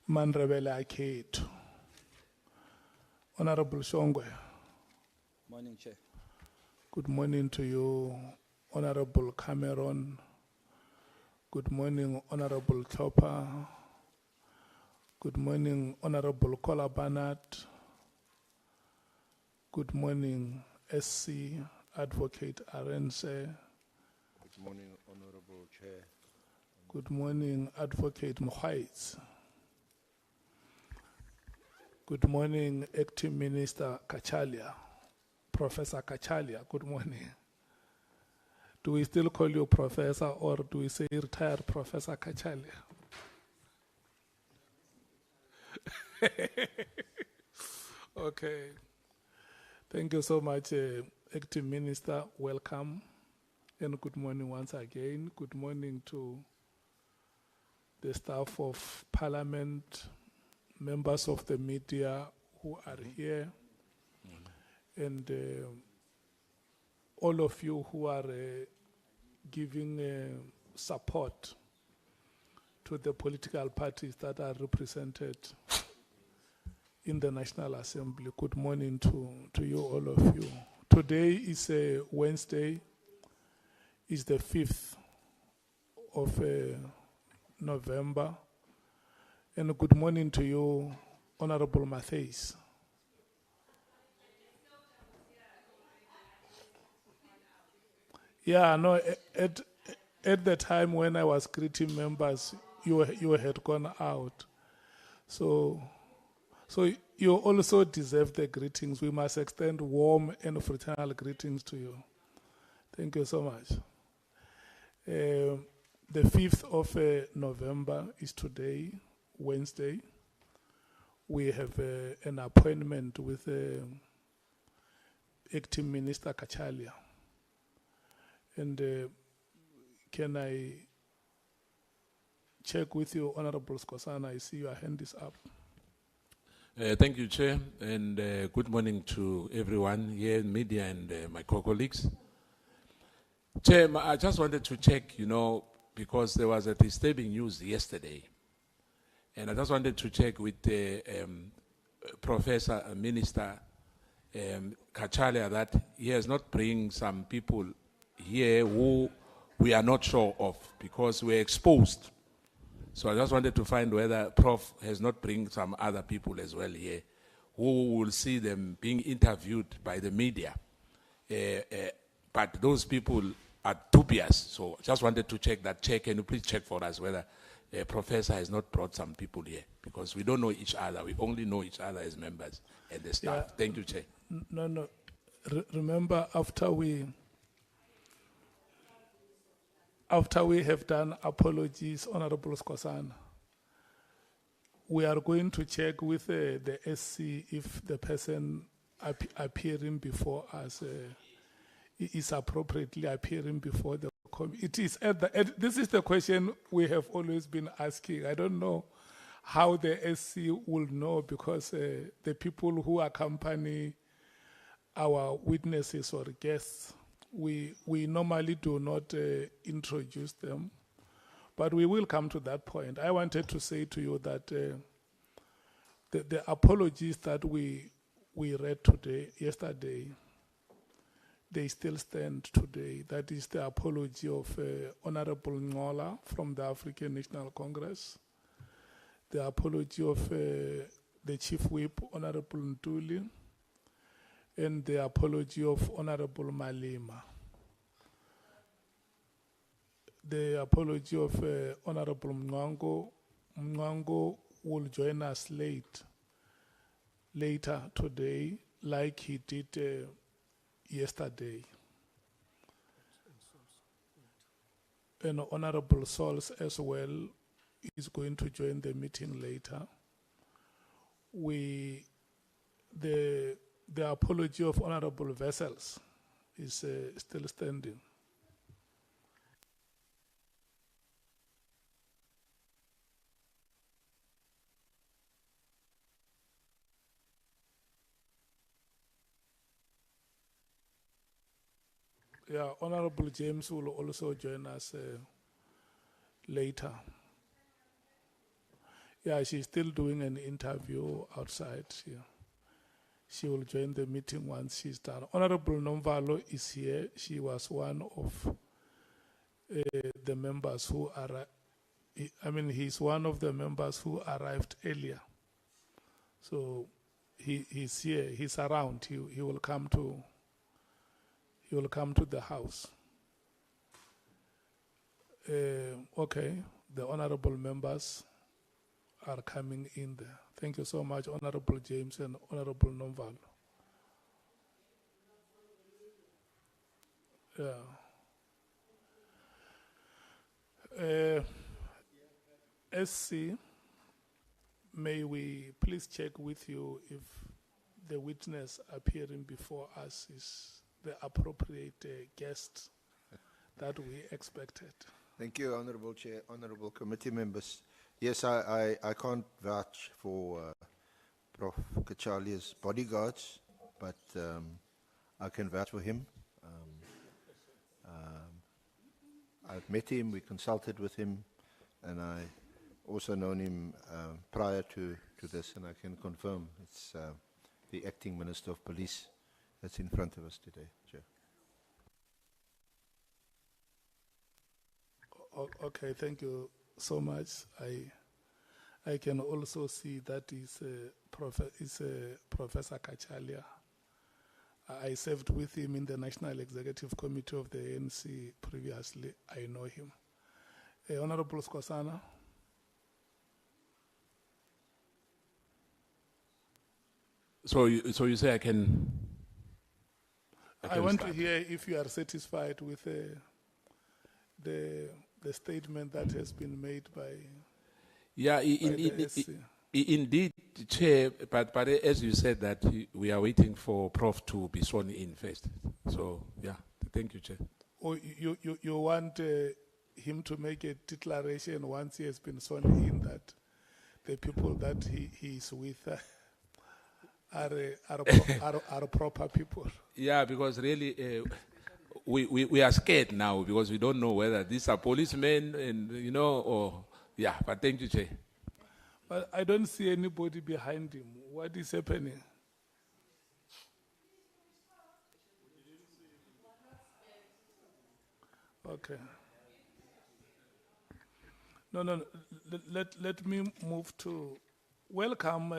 Manrebele akhethu. Honorable Shongwe. Morning, Chair. Good morning to you, Honorable Cameron. Good morning, Honorable Chopper. Good morning, Honorable Kola Barnett. Good morning, SC Advocate Arense. Good morning, Honorable Chair. Good morning, Advocate Mkhwanazi. Good morning, Acting Minister Cachalia, Professor Cachalia. Good morning. Do we still call you Professor, or do we say retired Professor Cachalia? Okay. Thank you so much, Acting Minister. Welcome. And good morning once again. Good morning to the staff of Parliament, members of the media who are here, and all of you who are giving support to the political parties that are represented in the National Assembly. Good morning to you, all of you. Today is a Wednesday, is the 5th of November. And good morning to you, Honorable Matthews. Yeah, no, at the time when I was greeting members, you had gone out. So you also deserve the greetings. We must extend warm and fraternal greetings to you. Thank you so much. The 5th of November is today, Wednesday. We have an appointment with Acting Minister Cachalia. And can I check with you, Honorable Skosana? I see your hand is up. Thank you, Chair, and good morning to everyone here in media and my co-colleagues. Chair, I just wanted to check, because there was a disturbing news yesterday, and I just wanted to check with the Professor Minister Cachalia that he has not bring some people here who we are not sure of because we're exposed. So I just wanted to find whether Prof has not bring some other people as well here who will see them being interviewed by the media. But those people are dubious. So just wanted to check that. Can you please check for us whether Professor has not brought some people here? Because we don't know each other. We only know each other as members and the staff. Yeah. Thank you, Chair. No. Remember, after we have done apologies, Honorable Skosana, we are going to check with the SC if the person appearing before us is appropriately appearing before the committee. It is this is the question we have always been asking. I don't know how the SC will know because the people who accompany our witnesses or guests, we normally do not introduce them, but we will come to that point. I wanted to say to you that the apologies that we read yesterday, they still stand today. That is the apology of Honorable Nhlanhla from the African National Congress, the apology of the Chief Whip, Honorable Ntuli, and the apology of Honorable Malema. The apology of Honorable Mnwango. Mnwango will join us later today, like he did yesterday. And Honorable Sols as well is going to join the meeting later. The apology of Honorable Vessels is still standing. Yeah, Honorable James will also join us later. Yeah, she's still doing an interview outside. Yeah. She will join the meeting once she's done. Honorable Nomvalo is here. She was one of the members who are. He's one of the members who arrived earlier. So he's here. He's around. He will come to. He will come to the house. Okay, the honorable members are coming in there. Thank you so much, Honorable James and Honorable Nomvalo. Yeah. SC, may we please check with you if the witness appearing before us is the appropriate guest that we expected. Thank you, Honorable Chair, Honorable Committee members. Yes, I can't vouch for Prof. Cachalia's bodyguards, but I can vouch for him. I've met him, we consulted with him, and I also known him prior to this, and I can confirm it's the Acting Minister of Police that's in front of us today, Chair. Okay, thank you so much. I can also see that is Professor Cachalia. I served with him in the National Executive Committee of the ANC previously. I know him. Honorable Skosana. So you say I can I want start. to hear if you are satisfied with the statement that has been made by. Yeah, the SC. indeed, Chair, but as you said that we are waiting for Prof to be sworn in first. So, yeah, thank you, Chair. Or you want him to make a declaration once he has been sworn in that the people that he is with are proper people. Yeah, because really, we are scared now because we don't know whether these are policemen and, or, yeah, but thank you, Chair. But I don't see anybody behind him. What is happening? Okay. No. Let me move to welcome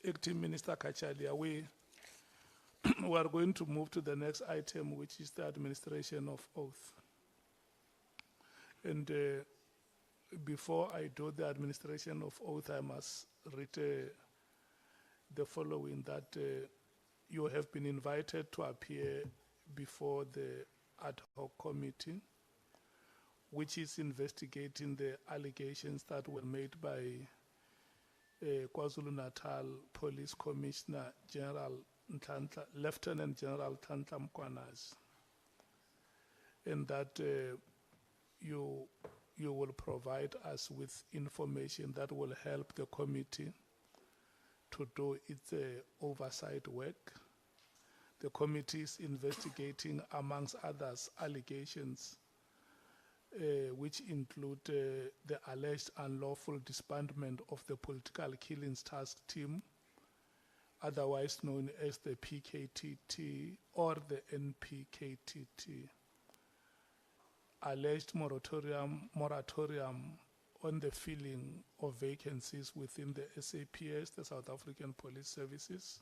Acting Minister Cachalia. We are going to move to the next item, which is the administration of oath. And before I do the administration of oath, I must read the following, that you have been invited to appear before the Ad Hoc Committee, which is investigating the allegations that were made by KwaZulu-Natal Police Commissioner Lieutenant General Nhlanhla Mkhwanazi, and that you will provide us with information that will help the committee to do its oversight work. The committee is investigating, amongst others, allegations which include the alleged unlawful disbandment of the Political Killings Task Team, otherwise known as the PKTT or the NPKTT, alleged moratorium on the filling of vacancies within the SAPS, the South African Police Services,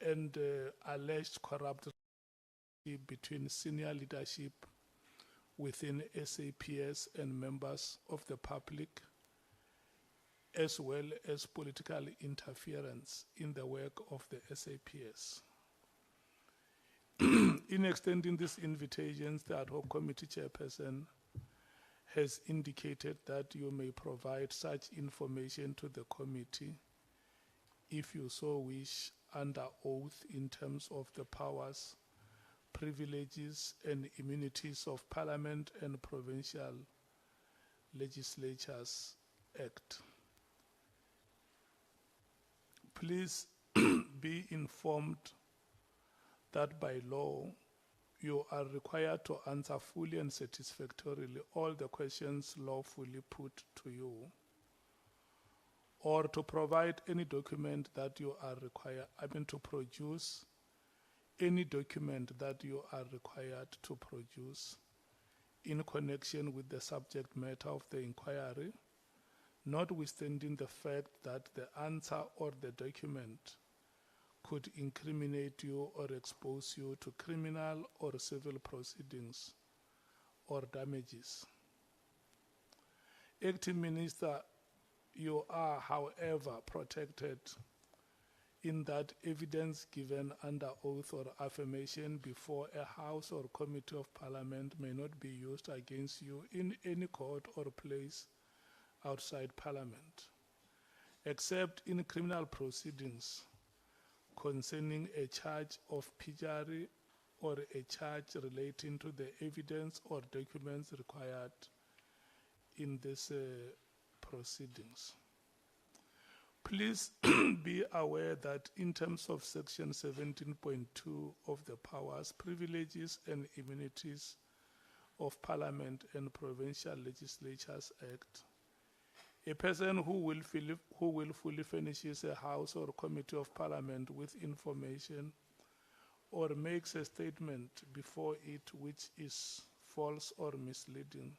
and alleged corrupt between senior leadership within SAPS and members of the public, as well as political interference in the work of the SAPS. In extending these invitations, the Ad Hoc Committee Chairperson has indicated that you may provide such information to the committee if you so wish under oath in terms of the powers, privileges and immunities of Parliament and Provincial Legislatures Act. Please be informed that by law, you are required to answer fully and satisfactorily all the questions lawfully put to you, or to provide any document that you are required, to produce any document that you are required to produce in connection with the subject matter of the inquiry, notwithstanding the fact that the answer or the document could incriminate you or expose you to criminal or civil proceedings or damages. Acting Minister, you are, however, protected in that evidence given under oath or affirmation before a House or Committee of Parliament may not be used against you in any court or place outside Parliament, except in criminal proceedings concerning a charge of perjury or a charge relating to the evidence or documents required in these proceedings. Please be aware that in terms of Section 17.2 of the Powers, Privileges and Immunities of Parliament and Provincial Legislatures Act, a person who will fully furnishes a House or Committee of Parliament with information or makes a statement before it which is false or misleading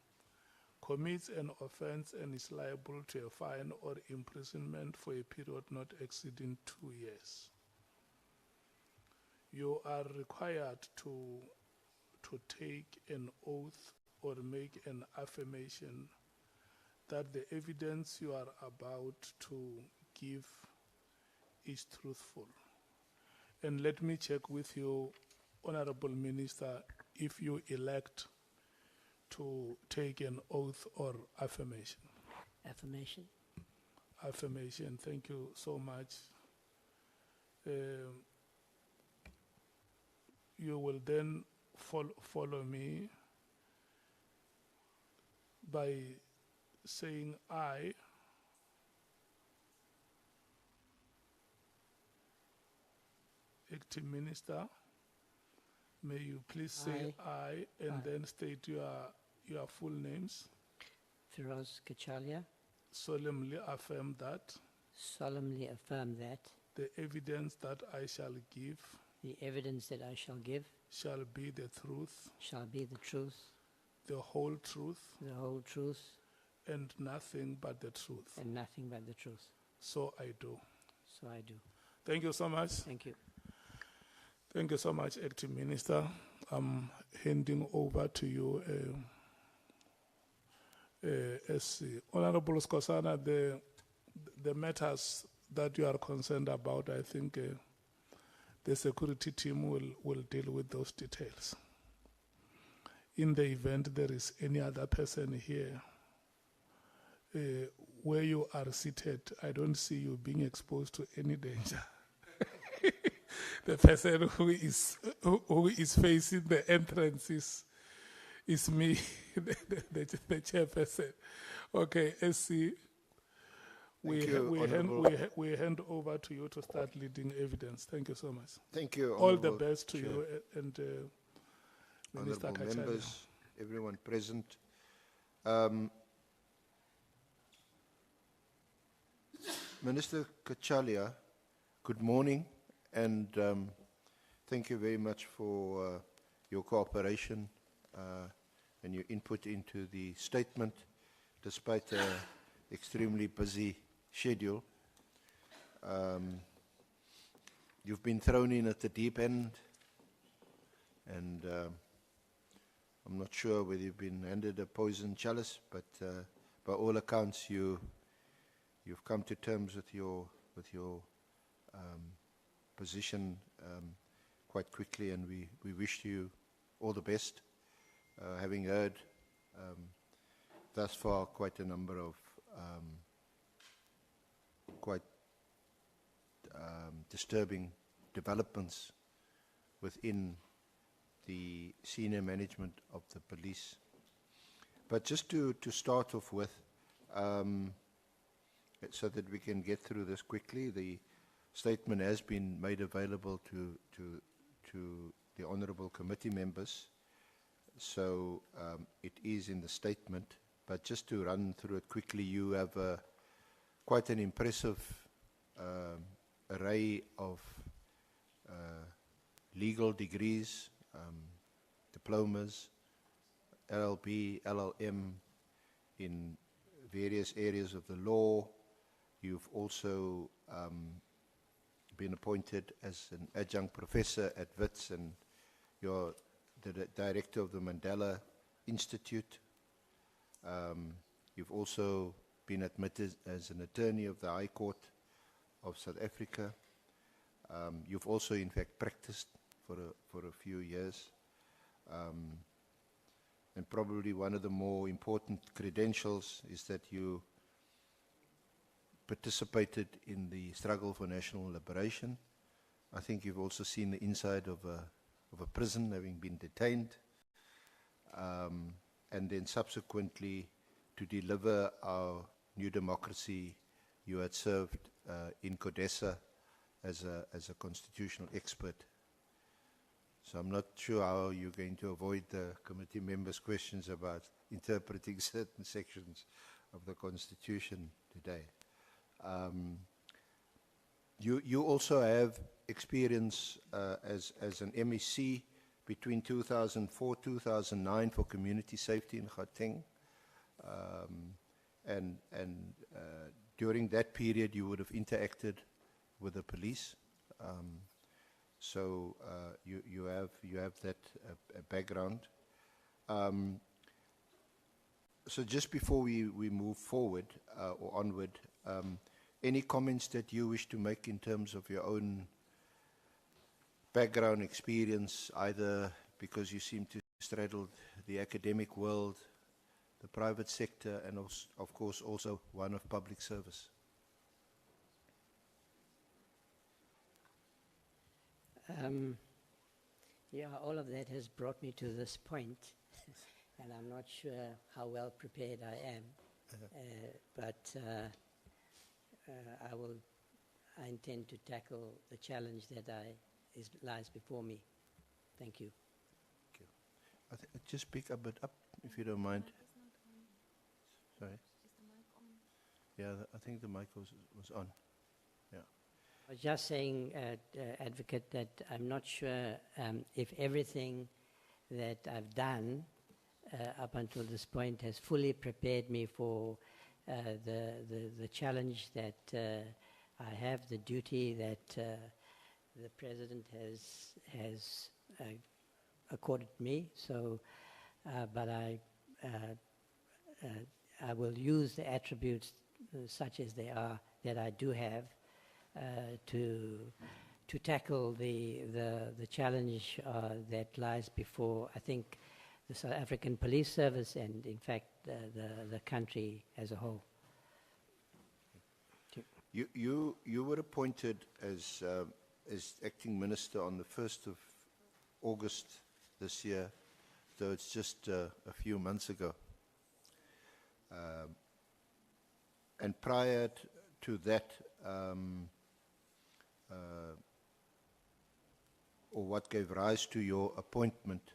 commits an offense and is liable to a fine or imprisonment for a period not exceeding 2 years. You are required to take an oath or make an affirmation that the evidence you are about to give is truthful. And let me check with you, Honorable Minister, if you elect to take an oath or affirmation. Affirmation. Affirmation, thank you so much. You will then follow me by saying I, Acting Minister, may you please say I and then state your full names. Firoz Cachalia. Solemnly affirm that Solemnly affirm that the evidence that I shall give the evidence that I shall give shall be the truth, shall be the truth, the whole truth, the whole truth, and nothing but the truth. and nothing but the truth. So I do. So I do. Thank you so much. Thank you. Thank you so much, Acting Minister. I'm handing over to you, SC. Honorable Skosana, the matters that you are concerned about, I think the security team will deal with those details. In the event there is any other person here, where you are seated, I don't see you being exposed to any danger. The person who is facing the entrance is me, the chairperson. Okay, SC, we hand over to you to start leading evidence. Thank you so much. Thank you. All the Honourable best to Chair. you and Minister Honourable Cachalia. members, everyone present. Minister Cachalia, good morning, and thank you very much for your cooperation and your input into the statement, despite an extremely busy schedule. You've been thrown in at the deep end, and I'm not sure whether you've been handed a poison chalice, but by all accounts, you've come to terms with your position quite quickly, and we wish you all the best. Having heard thus far quite a number of quite disturbing developments within the senior management of the police. But just to start off with, so that we can get through this quickly, the statement has been made available to the honourable committee members. So it is in the statement, but just to run through it quickly, you have quite an impressive array of legal degrees, diplomas, LLB, LLM in various areas of the law. You've also been appointed as an adjunct professor at WITS, and you're the director of the Mandela Institute. You've also been admitted as an attorney of the High Court of South Africa. You've also, in fact, practiced for a few years. And probably one of the more important credentials is that you participated in the struggle for national liberation. I think you've also seen the inside of a prison, having been detained, and then subsequently to deliver our new democracy, you had served in CODESA as a constitutional expert. So I'm not sure how you're going to avoid the committee members' questions about interpreting certain sections of the Constitution today. You also have experience as an MEC between 2004-2009 for community safety in Gauteng. And during that period, you would have interacted with the police. So you have that background. So just before we move forward or onward, any comments that you wish to make in terms of your own background experience, either because you seem to straddle the academic world, the private sector, and of course also one of public service? Yeah, all of that has brought me to this point, and I'm not sure how well prepared I am, but I intend to tackle the challenge that lies before me. Thank you. Thank you. Just speak a bit up, if you don't mind. Sorry. Is the mic on? Yeah, I think the mic was on. Yeah. I was just saying, Advocate, that I'm not sure if everything that I've done up until this point has fully prepared me for the challenge that I have, the duty that the President has accorded me. So, but I will use the attributes such as they are that I do have to tackle the challenge that lies before, I think, the South African Police Service and, in fact, the country as a whole. You were appointed as acting minister on the 1st of August this year, so it's just a few months ago. And prior to that, or what gave rise to your appointment,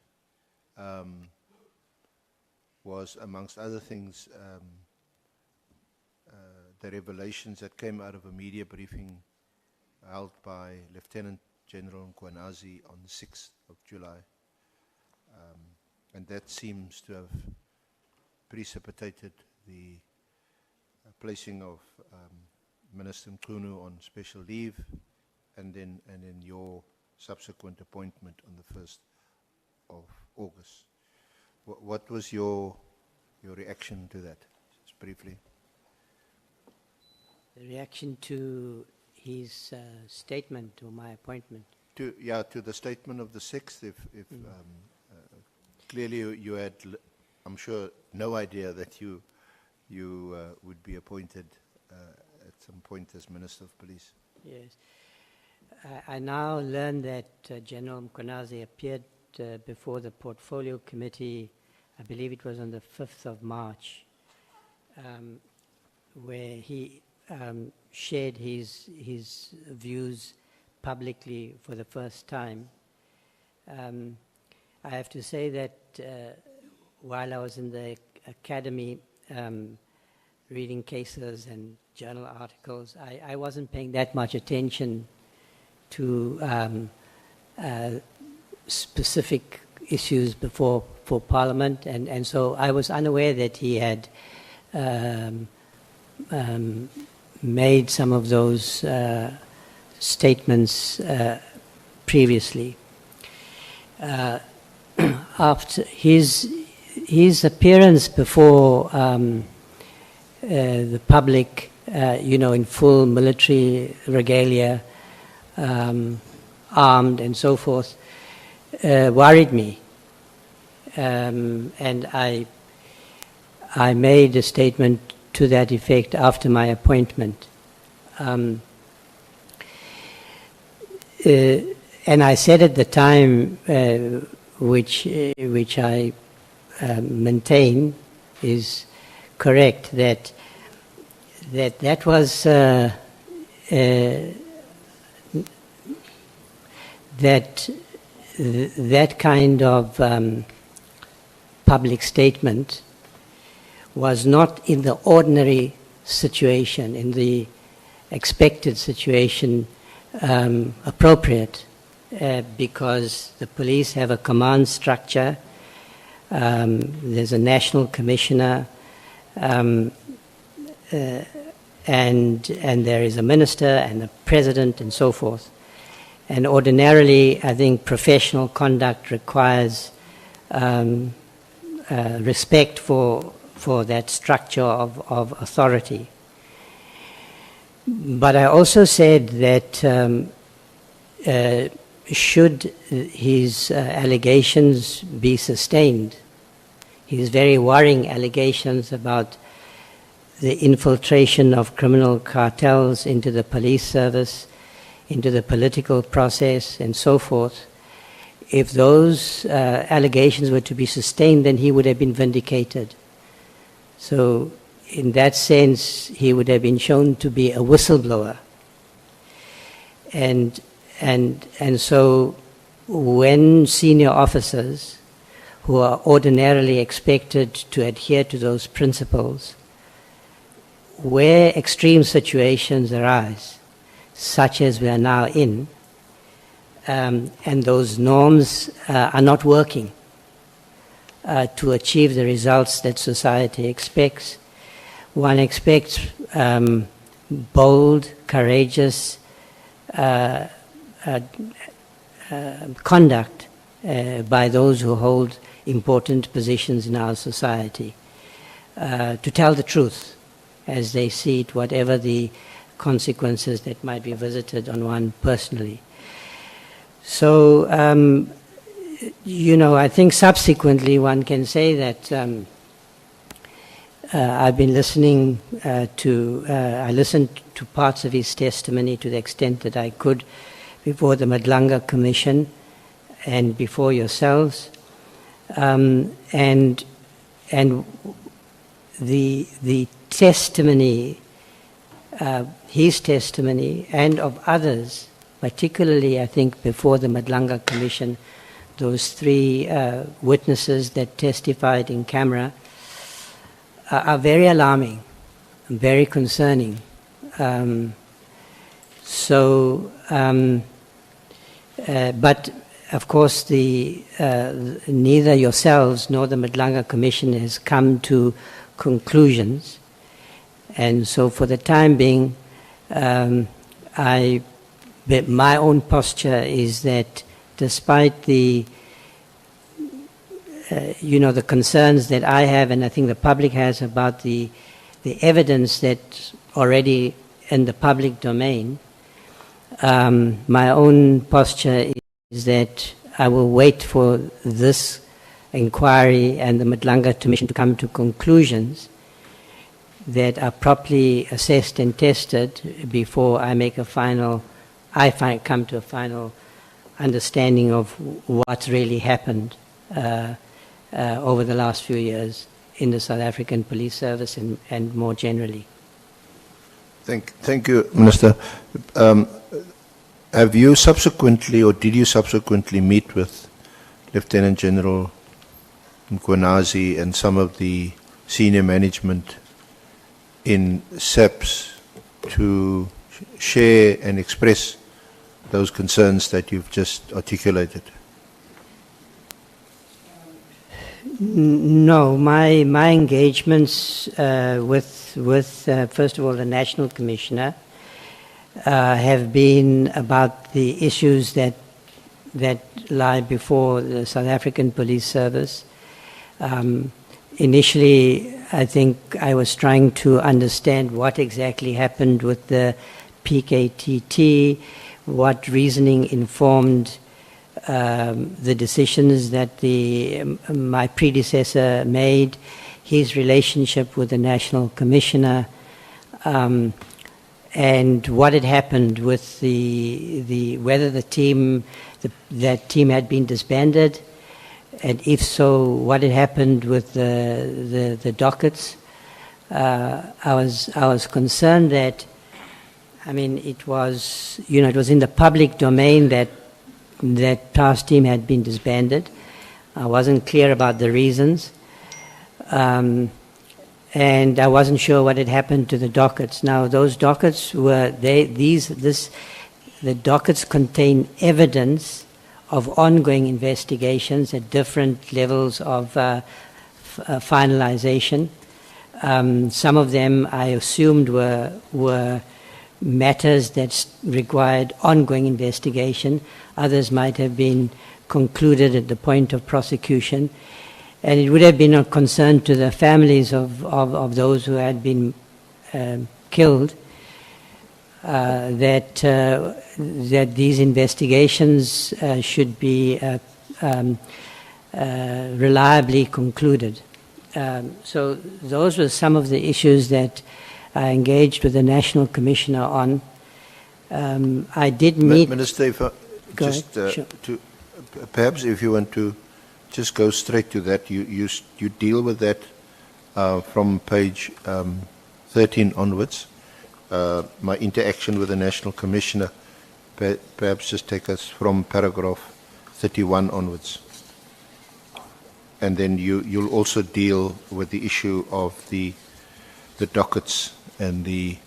was, amongst other things, the revelations that came out of a media briefing held by Lieutenant General Kunazi on the 6th of July. And that seems to have precipitated the placing of Minister Mkhwanazi on special leave, and then your subsequent appointment on the 1st of August. What was your reaction to that, just briefly? The reaction to his statement or my appointment? To the statement of the 6th, clearly you had, I'm sure, no idea that you would be appointed at some point as Minister of Police. Yes. I now learn that General Mkhwanazi appeared before the Portfolio Committee, I believe it was on the 5th of March, where he shared his views publicly for the first time. I have to say that while I was in the academy reading cases and journal articles, I wasn't paying that much attention to specific issues for Parliament, and so I was unaware that he had made some of those statements previously. After his appearance before the public, in full military regalia, armed and so forth, worried me. And I made a statement to that effect after my appointment. And I said at the time, which I maintain is correct, that was that kind of public statement was not in the ordinary situation, in the expected situation, appropriate, because the police have a command structure, there's a national commissioner, and there is a minister and a president and so forth. And ordinarily, I think professional conduct requires respect for that structure of authority. But I also said that should his allegations be sustained, his very worrying allegations about the infiltration of criminal cartels into the police service, into the political process, and so forth, if those allegations were to be sustained, then he would have been vindicated. So in that sense, he would have been shown to be a whistleblower. And so when senior officers who are ordinarily expected to adhere to those principles, where extreme situations arise, such as we are now in, and those norms are not working to achieve the results that society expects. One expects bold, courageous conduct by those who hold important positions in our society, to tell the truth as they see it, whatever the consequences that might be visited on one personally. So, I think subsequently one can say that I've been listening I listened to parts of his testimony to the extent that I could before the Nhlanhla Commission and before yourselves, and the testimony, his testimony and of others, particularly I think before the Nhlanhla Commission, those three witnesses that testified in camera, are very alarming and very concerning. But of course, neither yourselves nor the Nhlanhla Commission has come to conclusions, and so for the time being, my own posture is that despite the the concerns that I have, and I think the public has, about the evidence that's already in the public domain, my own posture is that I will wait for this inquiry and the Nhlanhla Commission to come to conclusions that are properly assessed and tested before I make a come to a final understanding of what's really happened over the last few years in the South African Police Service and more generally. Thank you, Minister. Have you subsequently, or did you subsequently meet with Lieutenant General Kunazi and some of the senior management in SAPS to share and express those concerns that you've just articulated? No, my engagements with first of all the National Commissioner have been about the issues that lie before the South African Police Service. Initially, I think I was trying to understand what exactly happened with the PKTT, what reasoning informed the decisions that my predecessor made, his relationship with the National Commissioner, and what had happened with whether that team had been disbanded, and if so, what had happened with the dockets. I was concerned that, I mean, it was in the public domain that task team had been disbanded. I wasn't clear about the reasons, and I wasn't sure what had happened to the dockets. Now, those dockets the dockets contain evidence of ongoing investigations at different levels of finalization. Some of them I assumed were matters that required ongoing investigation. Others might have been concluded at the point of prosecution. And it would have been a concern to the families of those who had been killed that these investigations should be reliably concluded. So those were some of the issues that I engaged with the National Commissioner on. I did meet... Minister, if I just sure. perhaps if you want to just go straight to that, you deal with that from page 13 onwards. My interaction with the National Commissioner, perhaps just take us from paragraph 31 onwards. And then you'll also deal with the issue of the dockets and the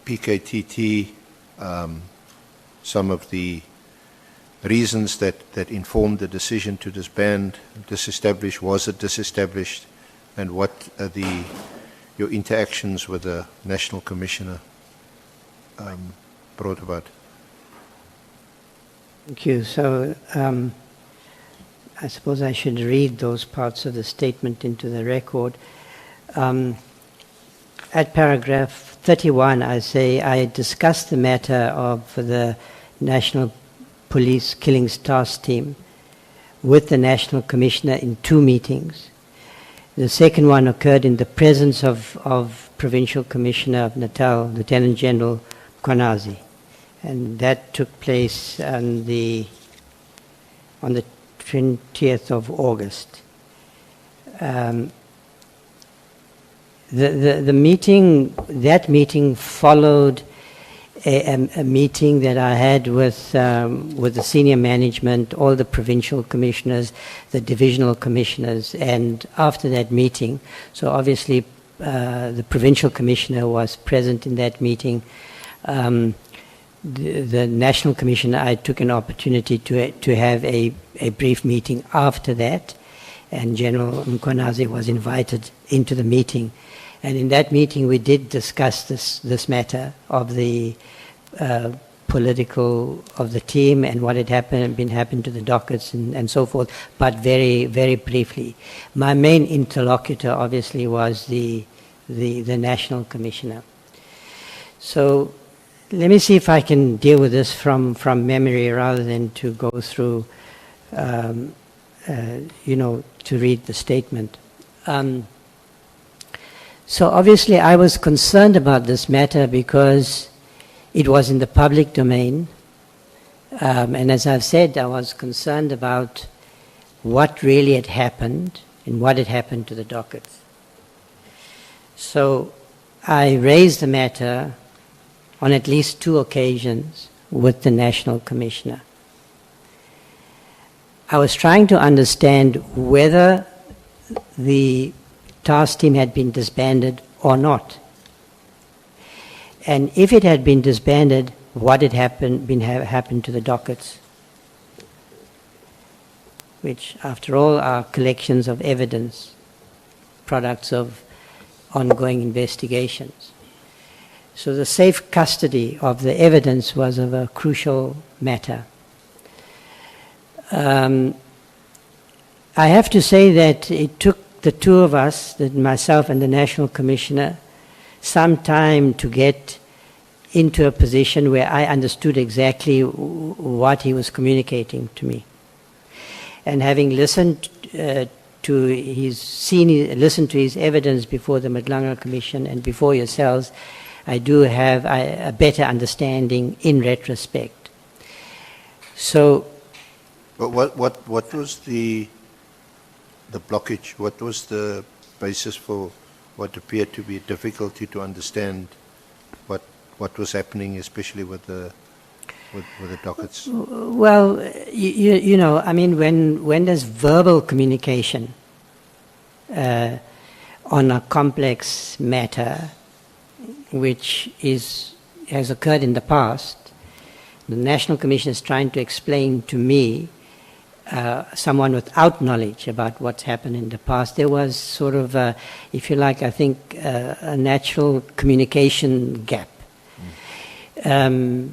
PKTT, some of the reasons that informed the decision to disband, disestablish, was it disestablished, and what are your interactions with the National Commissioner brought about. Thank you. So I suppose I should read those parts of the statement into the record. At paragraph 31, I say, I discussed the matter of the National Police Killings Task Team with the National Commissioner in 2 meetings. The second one occurred in the presence of Provincial Commissioner of Natal, Lieutenant General Mkhwanazi, and that took place on the 20th of August. The meeting, that meeting followed a meeting that I had with the senior management, all the provincial commissioners, the divisional commissioners, and after that meeting, so obviously the provincial commissioner was present in that meeting. The National Commissioner, I took an opportunity to have a brief meeting after that, and General Mkhwanazi was invited into the meeting. And in that meeting, we did discuss this matter of the political of the team and what had happened to the dockets and so forth, but very, very briefly. My main interlocutor, obviously, was the National Commissioner. So let me see if I can deal with this from memory rather than to go through, to read the statement. So obviously I was concerned about this matter because it was in the public domain. And as I've said, I was concerned about what really had happened and what had happened to the dockets. So I raised the matter on at least 2 occasions with the National Commissioner. I was trying to understand whether the task team had been disbanded or not. And if it had been disbanded, what had happened to the dockets, which, after all, are collections of evidence, products of ongoing investigations. So the safe custody of the evidence was of a crucial matter. I have to say that it took the two of us, myself and the National Commissioner, some time to get into a position where I understood exactly what he was communicating to me. And having listened to his evidence before the Nhlanhla Commission and before yourselves, I do have a better understanding in retrospect. So, But what was the blockage? What was the basis for what appeared to be difficulty to understand what was happening, especially with the dockets? well, you know, I mean, when there's verbal communication on a complex matter, which has occurred in the past, the National Commission is trying to explain to me, someone without knowledge about what's happened in the past. There was sort of, if you like, I think, a natural communication gap. The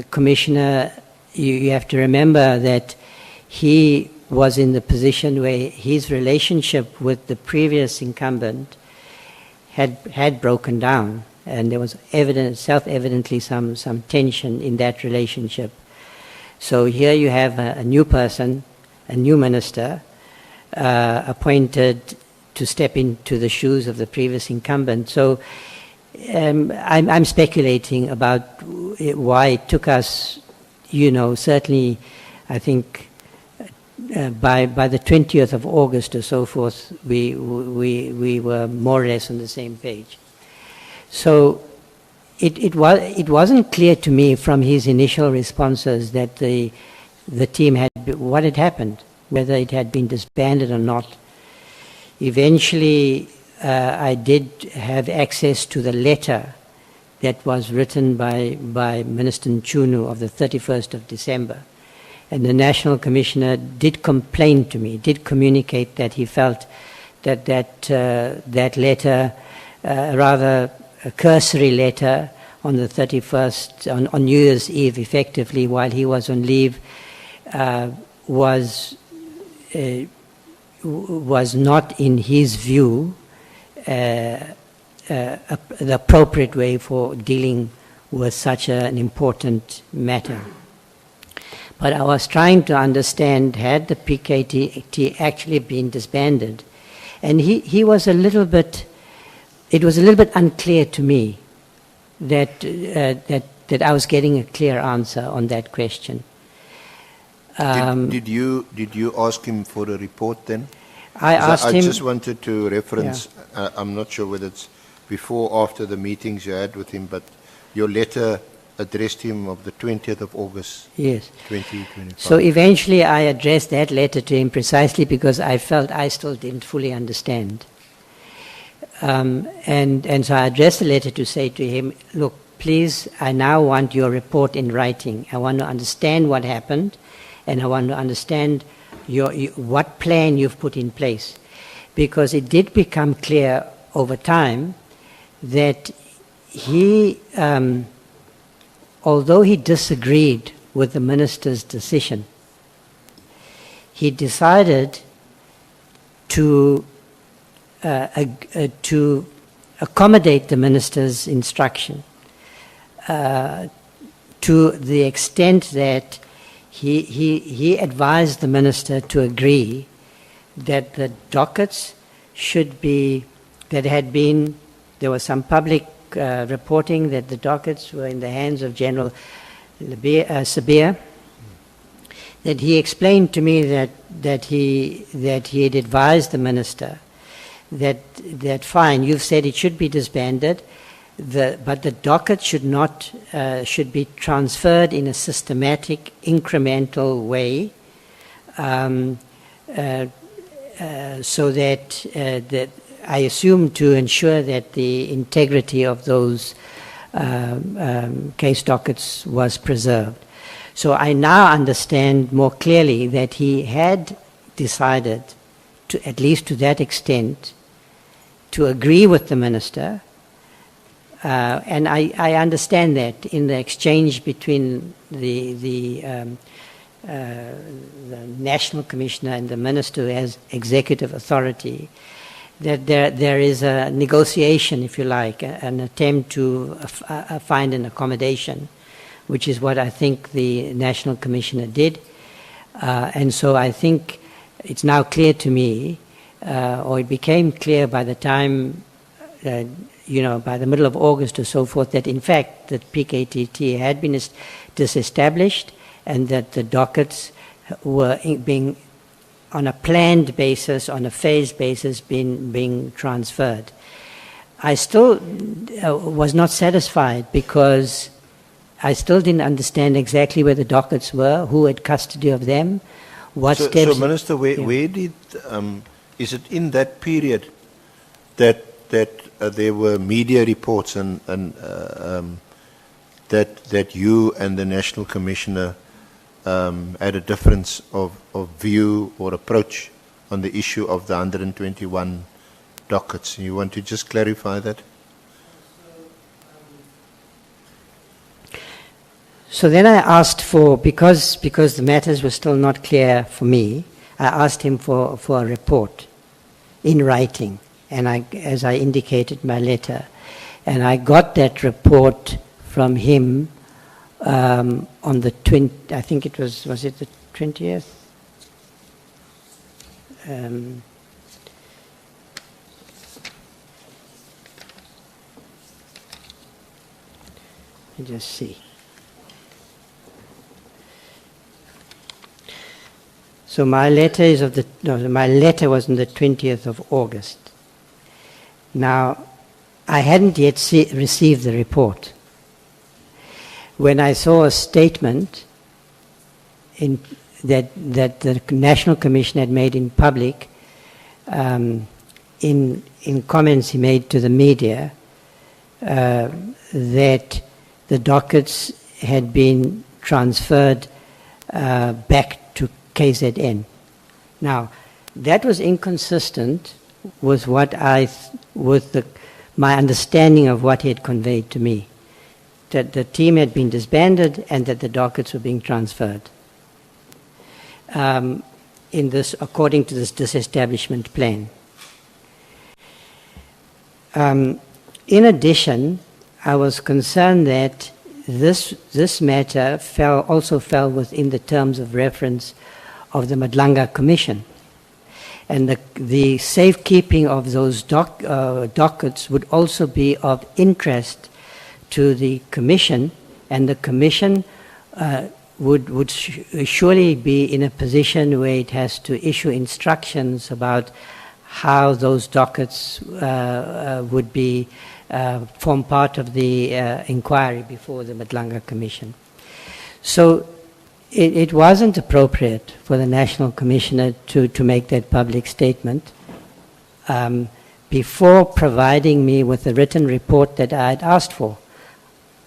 Commissioner, you have to remember that he was in the position where his relationship with the previous incumbent had broken down, and there was self-evidently some tension in that relationship. So here you have a new person, a new minister, appointed to step into the shoes of the previous incumbent. So I'm speculating about why it took us, you know, certainly, I think, by the 20th of August or so forth, we were more or less on the same page. So it wasn't clear to me from his initial responses that the team what had happened, whether it had been disbanded or not. Eventually, I did have access to the letter that was written by Minister Nchunu of the 31st of December. And the National Commissioner did complain to me, did communicate that he felt that letter, rather a cursory letter on the 31st, on New Year's Eve, effectively, while he was on leave, was not, in his view, the appropriate way for dealing with such an important matter. But I was trying to understand, had the PKTT actually been disbanded? And he was a little bit, it was a little bit unclear to me that I was getting a clear answer on that question. Did you ask him for a report then? I asked him. I just wanted to reference, I'm not sure whether it's before or after the meetings you had with him, but your letter addressed him of the 20th of August, yes, 2025. So eventually I addressed that letter to him precisely because I felt I still didn't fully understand. And so I addressed the letter to say to him, look, please, I now want your report in writing. I want to understand what happened, and I want to understand what plan you've put in place. Because it did become clear over time that he, although he disagreed with the minister's decision, he decided to accommodate the minister's instruction to the extent that he advised the minister to agree that the dockets should be, there was some public reporting that the dockets were in the hands of General Sabir, that he explained to me that he had advised the minister that fine, you've said it should be disbanded, but the docket should be transferred in a systematic, incremental way so that I assume to ensure that the integrity of those case dockets was preserved. So I now understand more clearly that he had decided, to, at least to that extent, to agree with the minister, and I understand that in the exchange between the National Commissioner and the Minister who has executive authority, that there is a negotiation, if you like, an attempt to find an accommodation, which is what I think the National Commissioner did. And so I think it's now clear to me, or it became clear by the time, by the middle of August or so forth, that in fact that PKTT had been disestablished and that the dockets were being, on a planned basis, on a phased basis, being transferred. I still was not satisfied because I still didn't understand exactly where the dockets were, who had custody of them, what steps... So, Minister, where did... is it in that period that there were media reports and that you and the National Commissioner had a difference of view or approach on the issue of the 121 dockets? You want to just clarify that? So then I asked for, because the matters were still not clear for me, I asked him for a report in writing, and as I indicated in my letter, and I got that report from him on the 20th, I think it was it the 20th? Let me just see. So my letter is of the, no, my letter was on the 20th of August. Now, I hadn't yet received the report. When I saw a statement that the National Commission had made in public, in comments he made to the media, that the dockets had been transferred back to KZN. Now, that was inconsistent with what my understanding of what he had conveyed to me, that the team had been disbanded and that the dockets were being transferred according to this disestablishment plan. In addition, I was concerned that this matter also fell within the terms of reference of the Nhlanhla Commission. And the safekeeping of those dockets would also be of interest to the Commission, and the Commission would surely be in a position where it has to issue instructions about how those dockets would be form part of the inquiry before the Nhlanhla Commission. So it wasn't appropriate for the National Commissioner to make that public statement before providing me with the written report that I had asked for,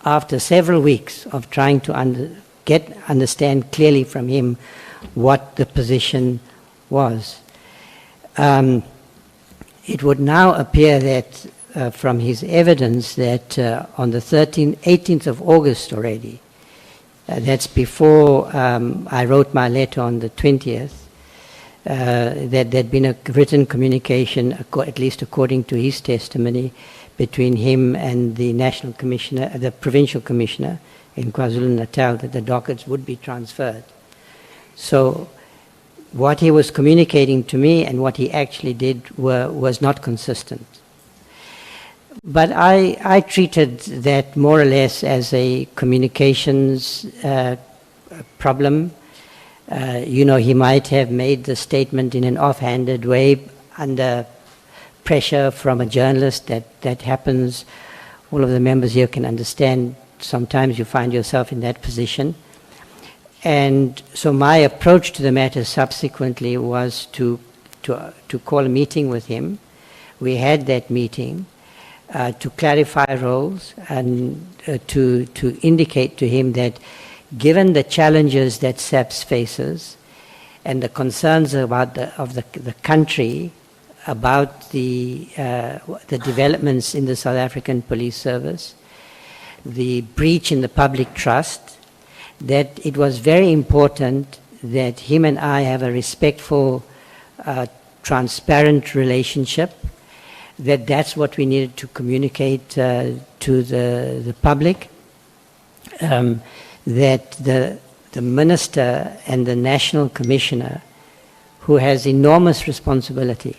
after several weeks of trying to understand clearly from him what the position was. It would now appear that from his evidence that on the 18th of August already, that's before I wrote my letter on the 20th, that there'd been a written communication, at least according to his testimony, between him and the National Commissioner, the Provincial Commissioner in KwaZulu-Natal, that the dockets would be transferred. So what he was communicating to me and what he actually did was not consistent. But I treated that more or less as a communications problem. He might have made the statement in an offhanded way under pressure from a journalist. That happens. All of the members here can understand. Sometimes you find yourself in that position. And so my approach to the matter subsequently was to call a meeting with him. We had that meeting to clarify roles and to indicate to him that given the challenges that SAPS faces and the concerns about the country about the developments in the South African police service, the breach in the public trust, that it was very important that him and I have a respectful, transparent relationship, that's what we needed to communicate to the public, that the Minister and the National Commissioner, who has enormous responsibility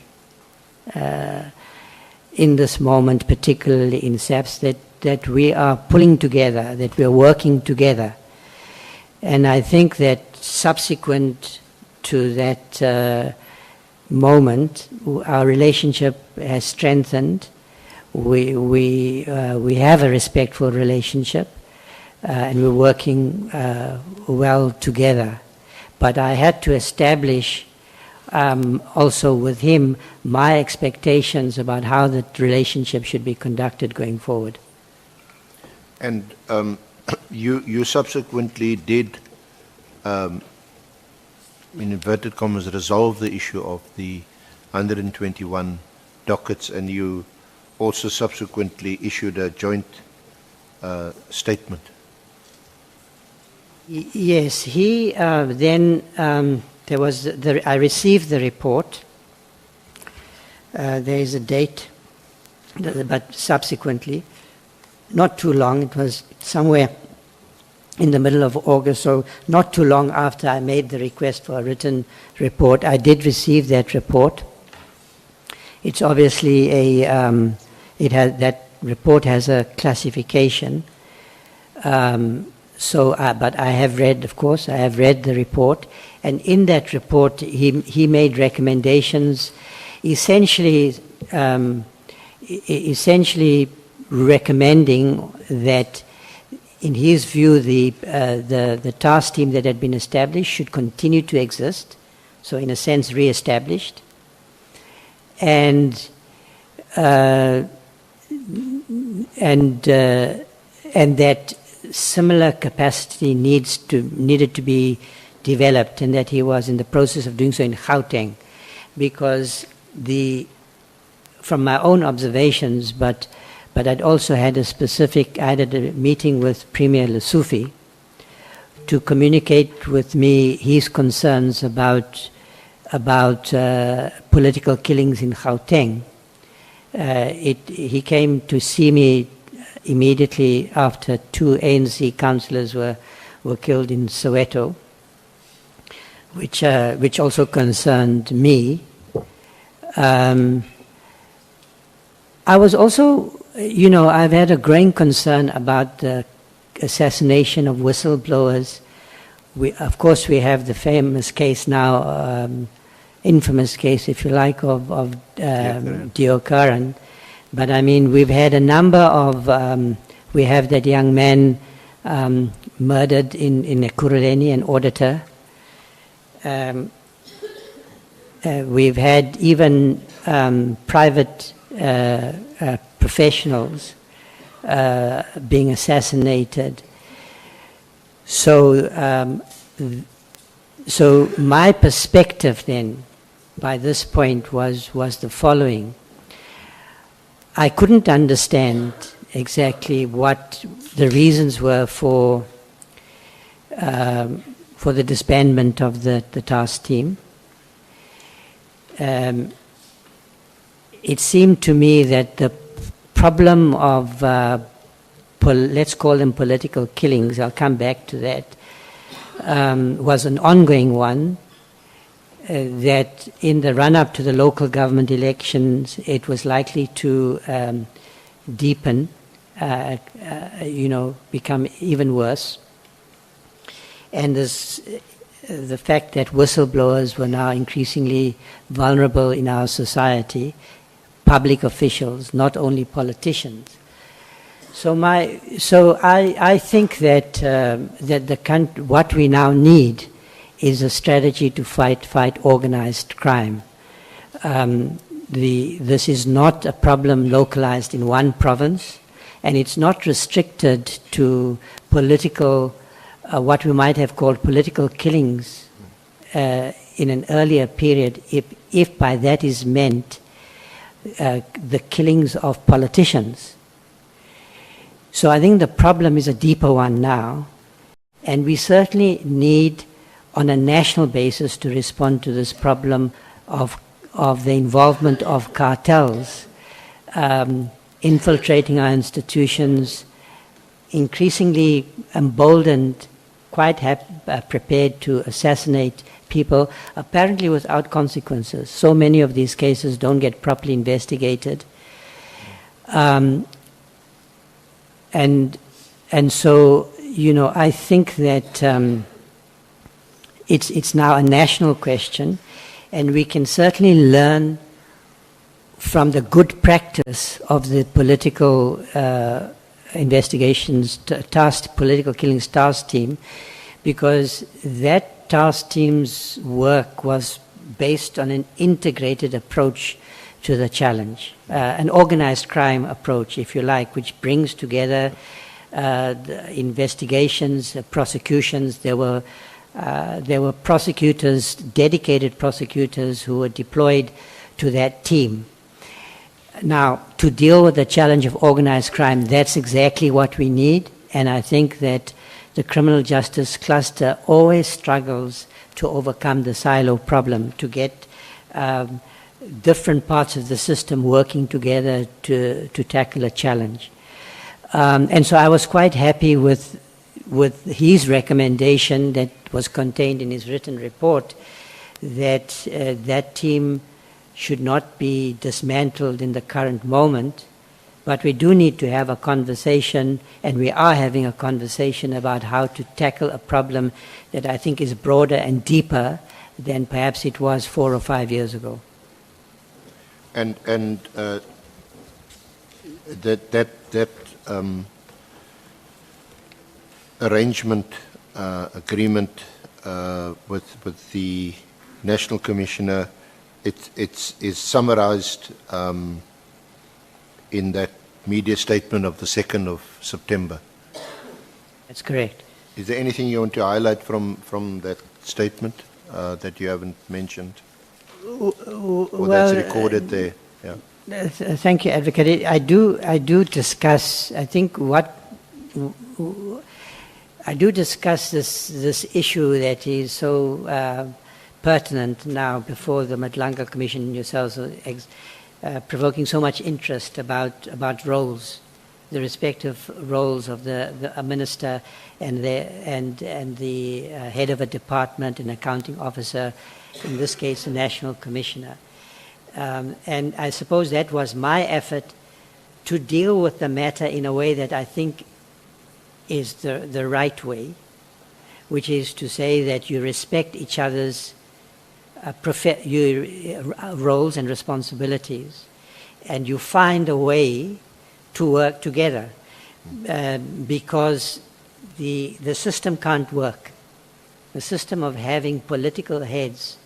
in this moment, particularly in SAPS, that we are pulling together, that we are working together. And I think that subsequent to that moment, our relationship has strengthened. We have a respectful relationship, and we're working well together. But I had to establish also with him my expectations about how that relationship should be conducted going forward. And you subsequently did, in inverted commas, resolve the issue of the 121 dockets, and you also subsequently issued a joint statement. Yes, he then there was I received the report. There is a date, but subsequently, not too long. It was somewhere in the middle of August, so not too long after I made the request for a written report. I did receive that report. It's obviously that report has a classification. But I have read, of course, I have read the report, and in that report he made recommendations, essentially recommending that, in his view, the task team that had been established should continue to exist, so in a sense re-established, and that similar capacity needed to be developed, and that he was in the process of doing so in Gauteng, because from my own observations, but I'd also had I had a meeting with Premier Lesofie to communicate with me his concerns about political killings in Gauteng. He came to see me immediately after 2 ANC councillors were killed in Soweto, which also concerned me. I was also, I've had a growing concern about the assassination of whistleblowers. Of course, we have the famous case now, infamous case, if you like, of Deokaran. But I mean, we've had a number of, we have that young man murdered in Ekurhuleni, an auditor. We've had even private professionals being assassinated. So my perspective then, by this point, was the following. I couldn't understand exactly what the reasons were for the disbandment of the task team. It seemed to me that the problem of, let's call them political killings, I'll come back to that, was an ongoing one, that in the run-up to the local government elections, it was likely to deepen, become even worse. And the fact that whistleblowers were now increasingly vulnerable in our society, public officials, not only politicians. So I think that what we now need is a strategy to fight organized crime. This is not a problem localized in one province, and it's not restricted to political, what we might have called political killings in an earlier period, if by that is meant the killings of politicians. So I think the problem is a deeper one now, and we certainly need, on a national basis, to respond to this problem of the involvement of cartels infiltrating our institutions, increasingly emboldened, quite prepared to assassinate people, apparently without consequences. So many of these cases don't get properly investigated. And so, you know, I think that it's now a national question, and we can certainly learn from the good practice of the political investigations political killings task team, because that task team's work was based on an integrated approach to the challenge, an organized crime approach, if you like, which brings together the investigations, prosecutions. There were prosecutors, dedicated prosecutors, who were deployed to that team. Now, to deal with the challenge of organized crime, that's exactly what we need, and I think that the criminal justice cluster always struggles to overcome the silo problem, to get different parts of the system working together to tackle a challenge. And so I was quite happy with his recommendation that was contained in his written report, that that team should not be dismantled in the current moment, but we do need to have a conversation, and we are having a conversation about how to tackle a problem that I think is broader and deeper than perhaps it was 4 or 5 years ago. And that arrangement, agreement with the National Commissioner, it is summarized in that media statement of the 2nd of September. That's correct. Is there anything you want to highlight from that statement that you haven't mentioned? Or that's recorded there? Yeah. Thank you, Advocate. I do discuss, I think I do discuss this issue that is so pertinent now before the Nhlanhla Commission and yourselves, provoking so much interest about roles, the respective roles of a minister and the head of a department, an accounting officer, in this case, the National Commissioner. And I suppose that was my effort to deal with the matter in a way that I think is the right way, which is to say that you respect each other's roles and responsibilities, and you find a way to work together, because the system can't work. The system of having political heads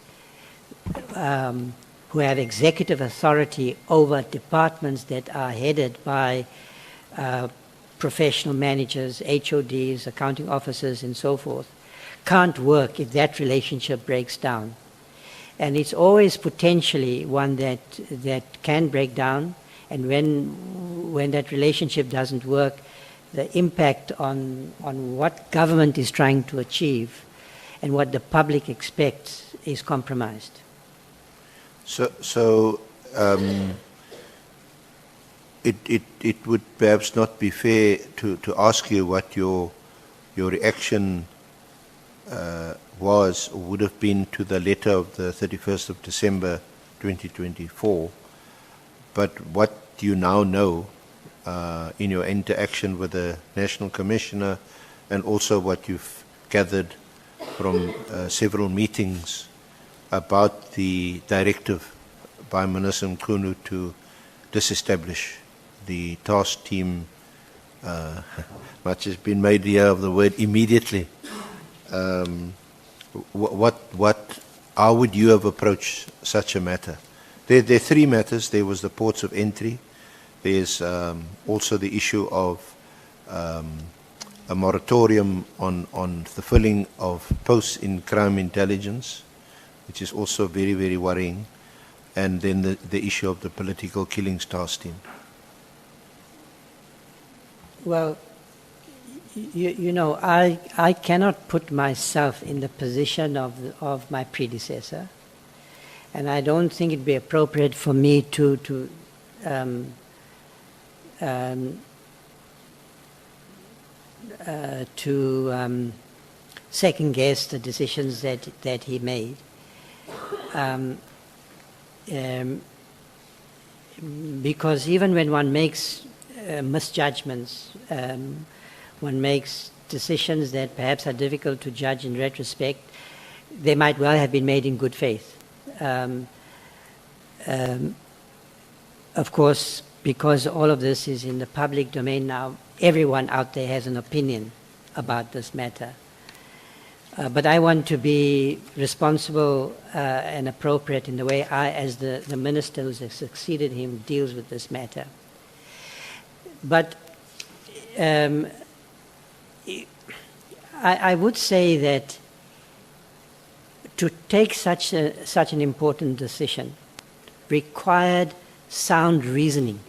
who have executive authority over departments that are headed by professional managers, HODs, accounting officers, and so forth, can't work if that relationship breaks down. And it's always potentially one that can break down, and when that relationship doesn't work, the impact on what government is trying to achieve and what the public expects is compromised. So it would perhaps not be fair to ask you what your reaction was or would have been to the letter of the 31st of December 2024, but what you now know in your interaction with the National Commissioner, and also what you've gathered from several meetings about the directive by Minister Mkhwanazi to disestablish the task team much has been made here of the word immediately. How would you have approached such a matter? There are three matters. There was the ports of entry. There's also the issue of a moratorium on the filling of posts in crime intelligence, which is also very, very worrying. And then the issue of the political killings task team. Well, you know, I cannot put myself in the position of my predecessor, and I don't think it'd be appropriate for me to second guess the decisions that he made. Because even when one makes misjudgments, one makes decisions that perhaps are difficult to judge in retrospect, they might well have been made in good faith. Of course, because all of this is in the public domain now, everyone out there has an opinion about this matter. But I want to be responsible and appropriate in the way I, as the minister who has succeeded him, deals with this matter. But I would say that to take such an important decision required sound reasoning.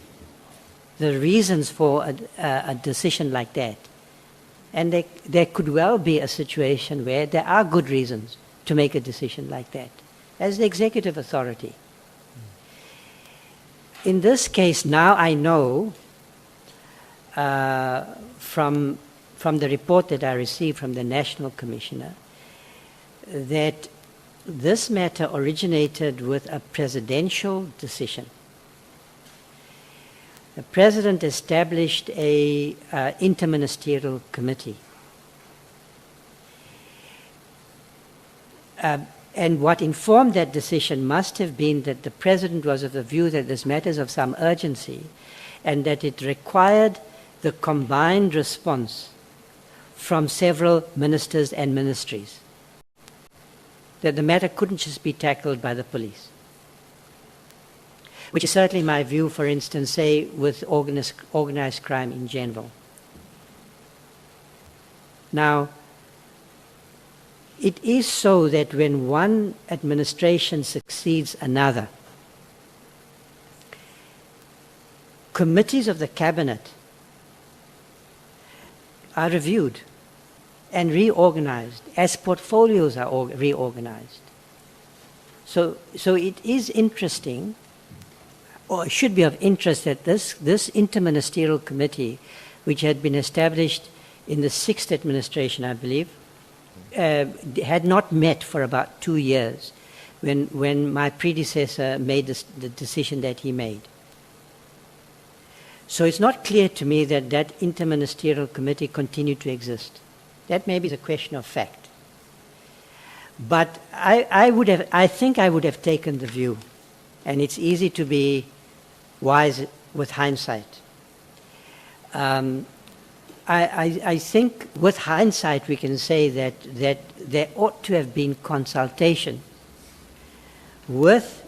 The reasons for a decision like that. And there could well be a situation where there are good reasons to make a decision like that, as the executive authority. In this case, now I know from the report that I received from the National Commissioner that this matter originated with a presidential decision. The President established a interministerial committee. And what informed that decision must have been that the President was of the view that this matter is of some urgency and that it required the combined response from several ministers and ministries. That the matter couldn't just be tackled by the police. Which is certainly my view, for instance, say, with organized crime in general. Now, it is so that when one administration succeeds another, committees of the cabinet are reviewed and reorganized as portfolios are reorganized. So it is interesting, or it should be of interest, that this interministerial committee, which had been established in the 6th administration, I believe, had not met for about 2 years when my predecessor made the decision that he made. So it's not clear to me that that interministerial committee continued to exist. That maybe is a question of fact. But I think I would have taken the view, and it's easy to be wise with hindsight. I think with hindsight we can say that there ought to have been consultation with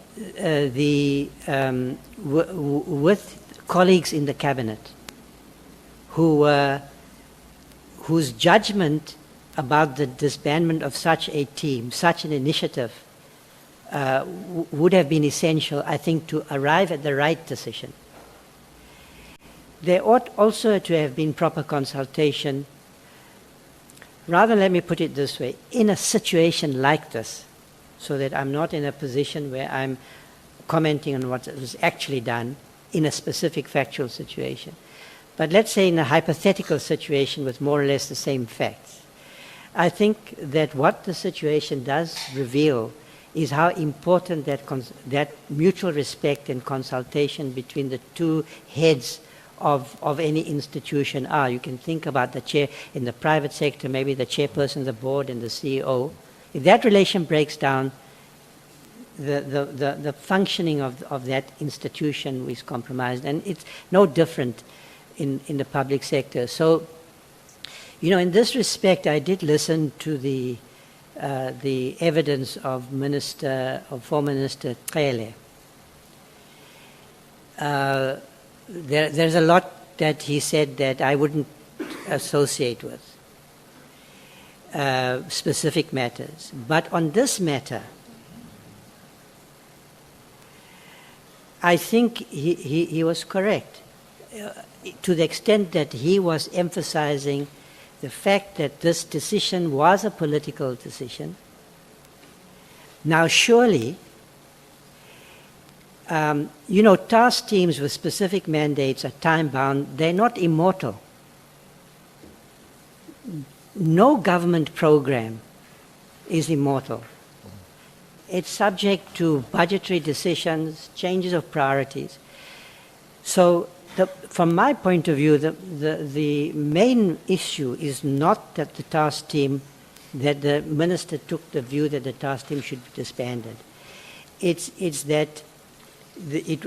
with colleagues in the cabinet whose judgment about the disbandment of such a team, such an initiative, would have been essential, I think, to arrive at the right decision. There ought also to have been proper consultation. Rather, let me put it this way, in a situation like this, so that I'm not in a position where I'm commenting on what was actually done in a specific factual situation. But let's say in a hypothetical situation with more or less the same facts. I think that what the situation does reveal is how important that mutual respect and consultation between the two heads of any institution are. You can think about the chair in the private sector, maybe the chairperson of the board and the CEO. If that relation breaks down, the functioning of that institution is compromised. And it's no different in the public sector. So, you know, in this respect, I did listen to the evidence of former Minister Cele. There's a lot that he said that I wouldn't associate with, specific matters. But on this matter, I think he was correct to the extent that he was emphasizing the fact that this decision was a political decision. Now, surely, you know, task teams with specific mandates are time-bound. They're not immortal. No government program is immortal. It's subject to budgetary decisions, changes of priorities. So from my point of view, the main issue is not that the task team, that the minister took the view that the task team should be disbanded. It's that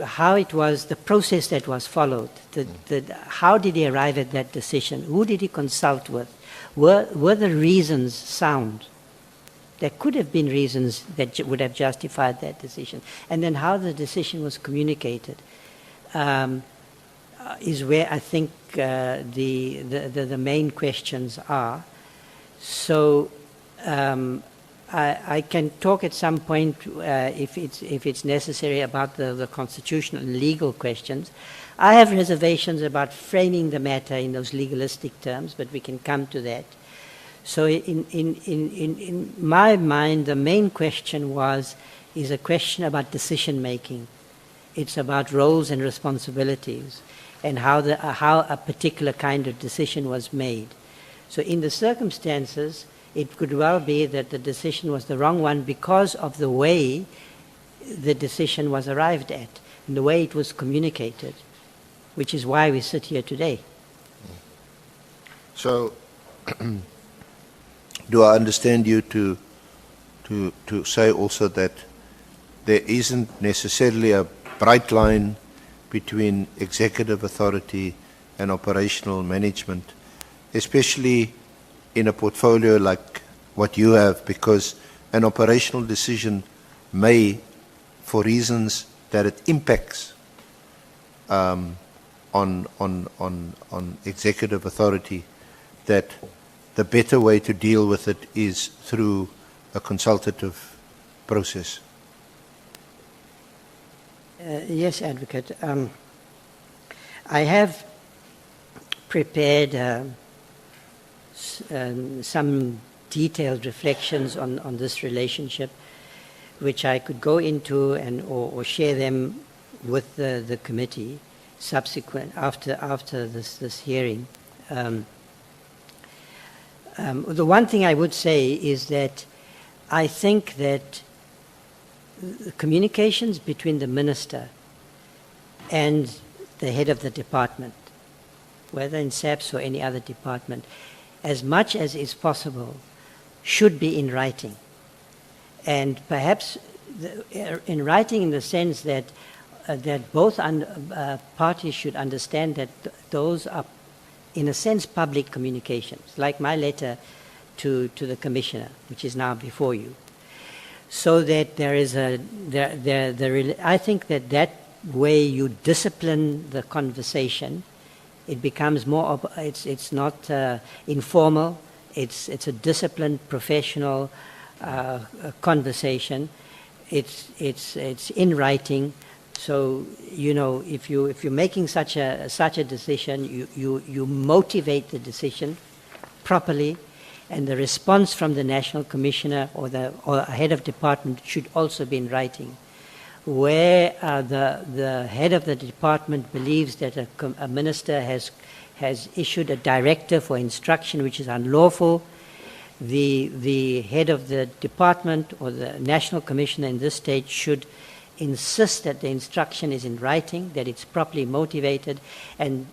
how it was, the process that was followed, how did he arrive at that decision? Who did he consult with? Were the reasons sound? There could have been reasons that would have justified that decision. And then how the decision was communicated is where I think the main questions are. So I can talk at some point, if it's necessary, about the constitutional and legal questions. I have reservations about framing the matter in those legalistic terms, but we can come to that. So in my mind, the main question is a question about decision-making. It's about roles and responsibilities and how a particular kind of decision was made. So in the circumstances, it could well be that the decision was the wrong one because of the way the decision was arrived at and the way it was communicated, which is why we sit here today. So, do I understand you to say also that there isn't necessarily a bright line between executive authority and operational management, especially in a portfolio like what you have, because an operational decision may, for reasons that it impacts on executive authority, that the better way to deal with it is through a consultative process. Yes, Advocate. I have prepared some detailed reflections on this relationship, which I could go into or share them with the committee subsequent after this hearing. The one thing I would say is that I think that the communications between the minister and the head of the department, whether in SAPS or any other department, as much as is possible, should be in writing. And perhaps in writing in the sense that both parties should understand that those are, in a sense, public communications, like my letter to the Commissioner, which is now before you. So that there is I think that way you discipline the conversation. It becomes more, it's not informal, it's a disciplined, professional conversation. It's in writing. So, you know, if you're making such a decision, you motivate the decision properly, and the response from the National Commissioner or a head of department should also be in writing. Where the head of the department believes that a minister has issued a directive or instruction which is unlawful, the head of the department or the National Commissioner in this state should insist that the instruction is in writing, that it's properly motivated, and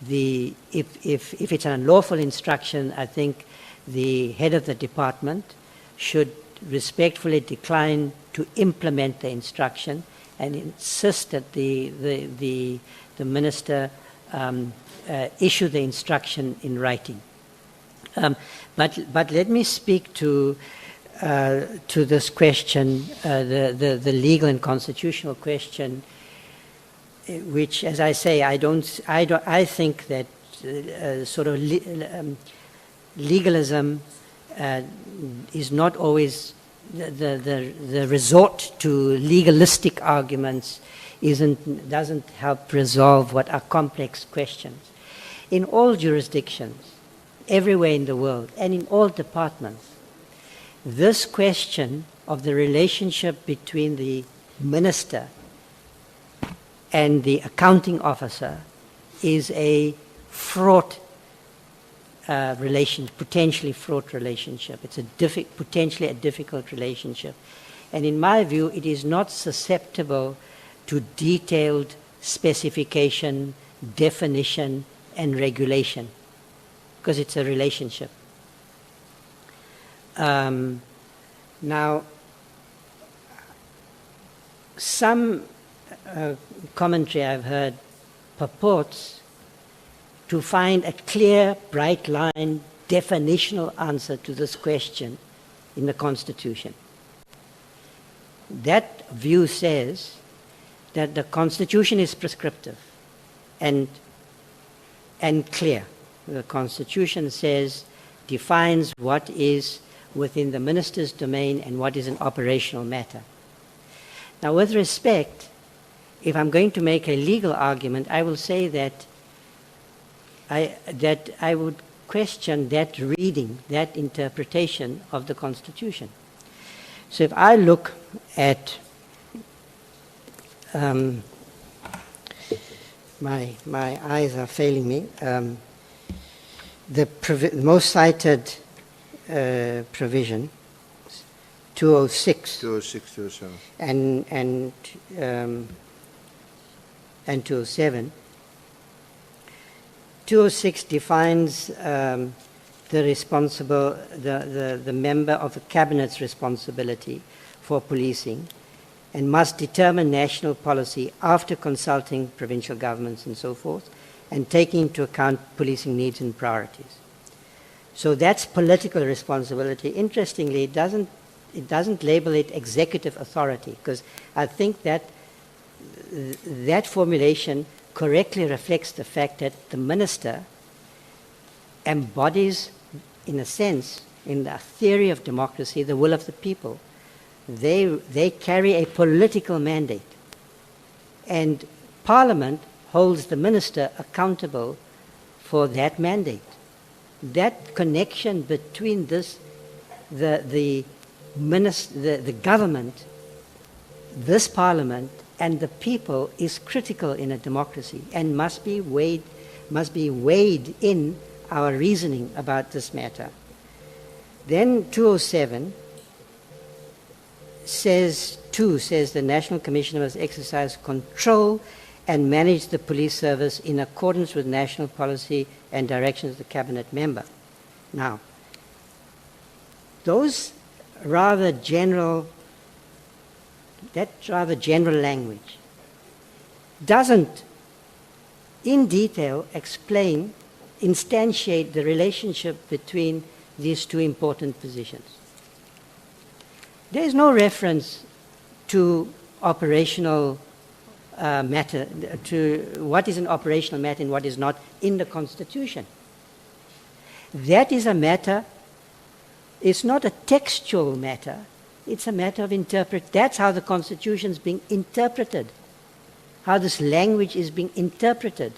if it's an unlawful instruction, I think the head of the department should respectfully decline to implement the instruction and insist that the minister issue the instruction in writing. But let me speak to this question, the legal and constitutional question, which, as I say, I think that sort of legalism is not always the resort to legalistic arguments doesn't help resolve what are complex questions. In all jurisdictions, everywhere in the world, and in all departments, this question of the relationship between the minister and the accounting officer is a fraught potentially fraught relationship. It's potentially a difficult relationship. And in my view, it is not susceptible to detailed specification, definition, and regulation, because it's a relationship. Now, some commentary I've heard purports to find a clear, bright line, definitional answer to this question in the Constitution. That view says that the Constitution is prescriptive and clear. The Constitution defines what is within the minister's domain and what is an operational matter. Now, with respect, if I'm going to make a legal argument, I will say that I would question that reading, that interpretation of the Constitution. So if I look at my eyes are failing me. The most cited provision, 206. 206, 207. And 207. 206 defines the member of the cabinet's responsibility for policing and must determine national policy after consulting provincial governments and so forth, and taking into account policing needs and priorities. So that's political responsibility. Interestingly, it doesn't label it executive authority, because I think that that formulation correctly reflects the fact that the minister embodies, in a sense, in the theory of democracy, the will of the people. They carry a political mandate. And Parliament holds the minister accountable for that mandate. That connection between the government, this Parliament, and the people is critical in a democracy and must be weighed in our reasoning about this matter. Then 207 says the National Commissioner must exercise control and manage the police service in accordance with national policy and directions of the cabinet member. Now, that rather general language doesn't in detail instantiate the relationship between these two important positions. There is no reference to operational matter, to what is an operational matter and what is not in the Constitution. That is a matter, it's not a textual matter, it's a matter of interpretation. That's how the Constitution is being interpreted, how this language is being interpreted.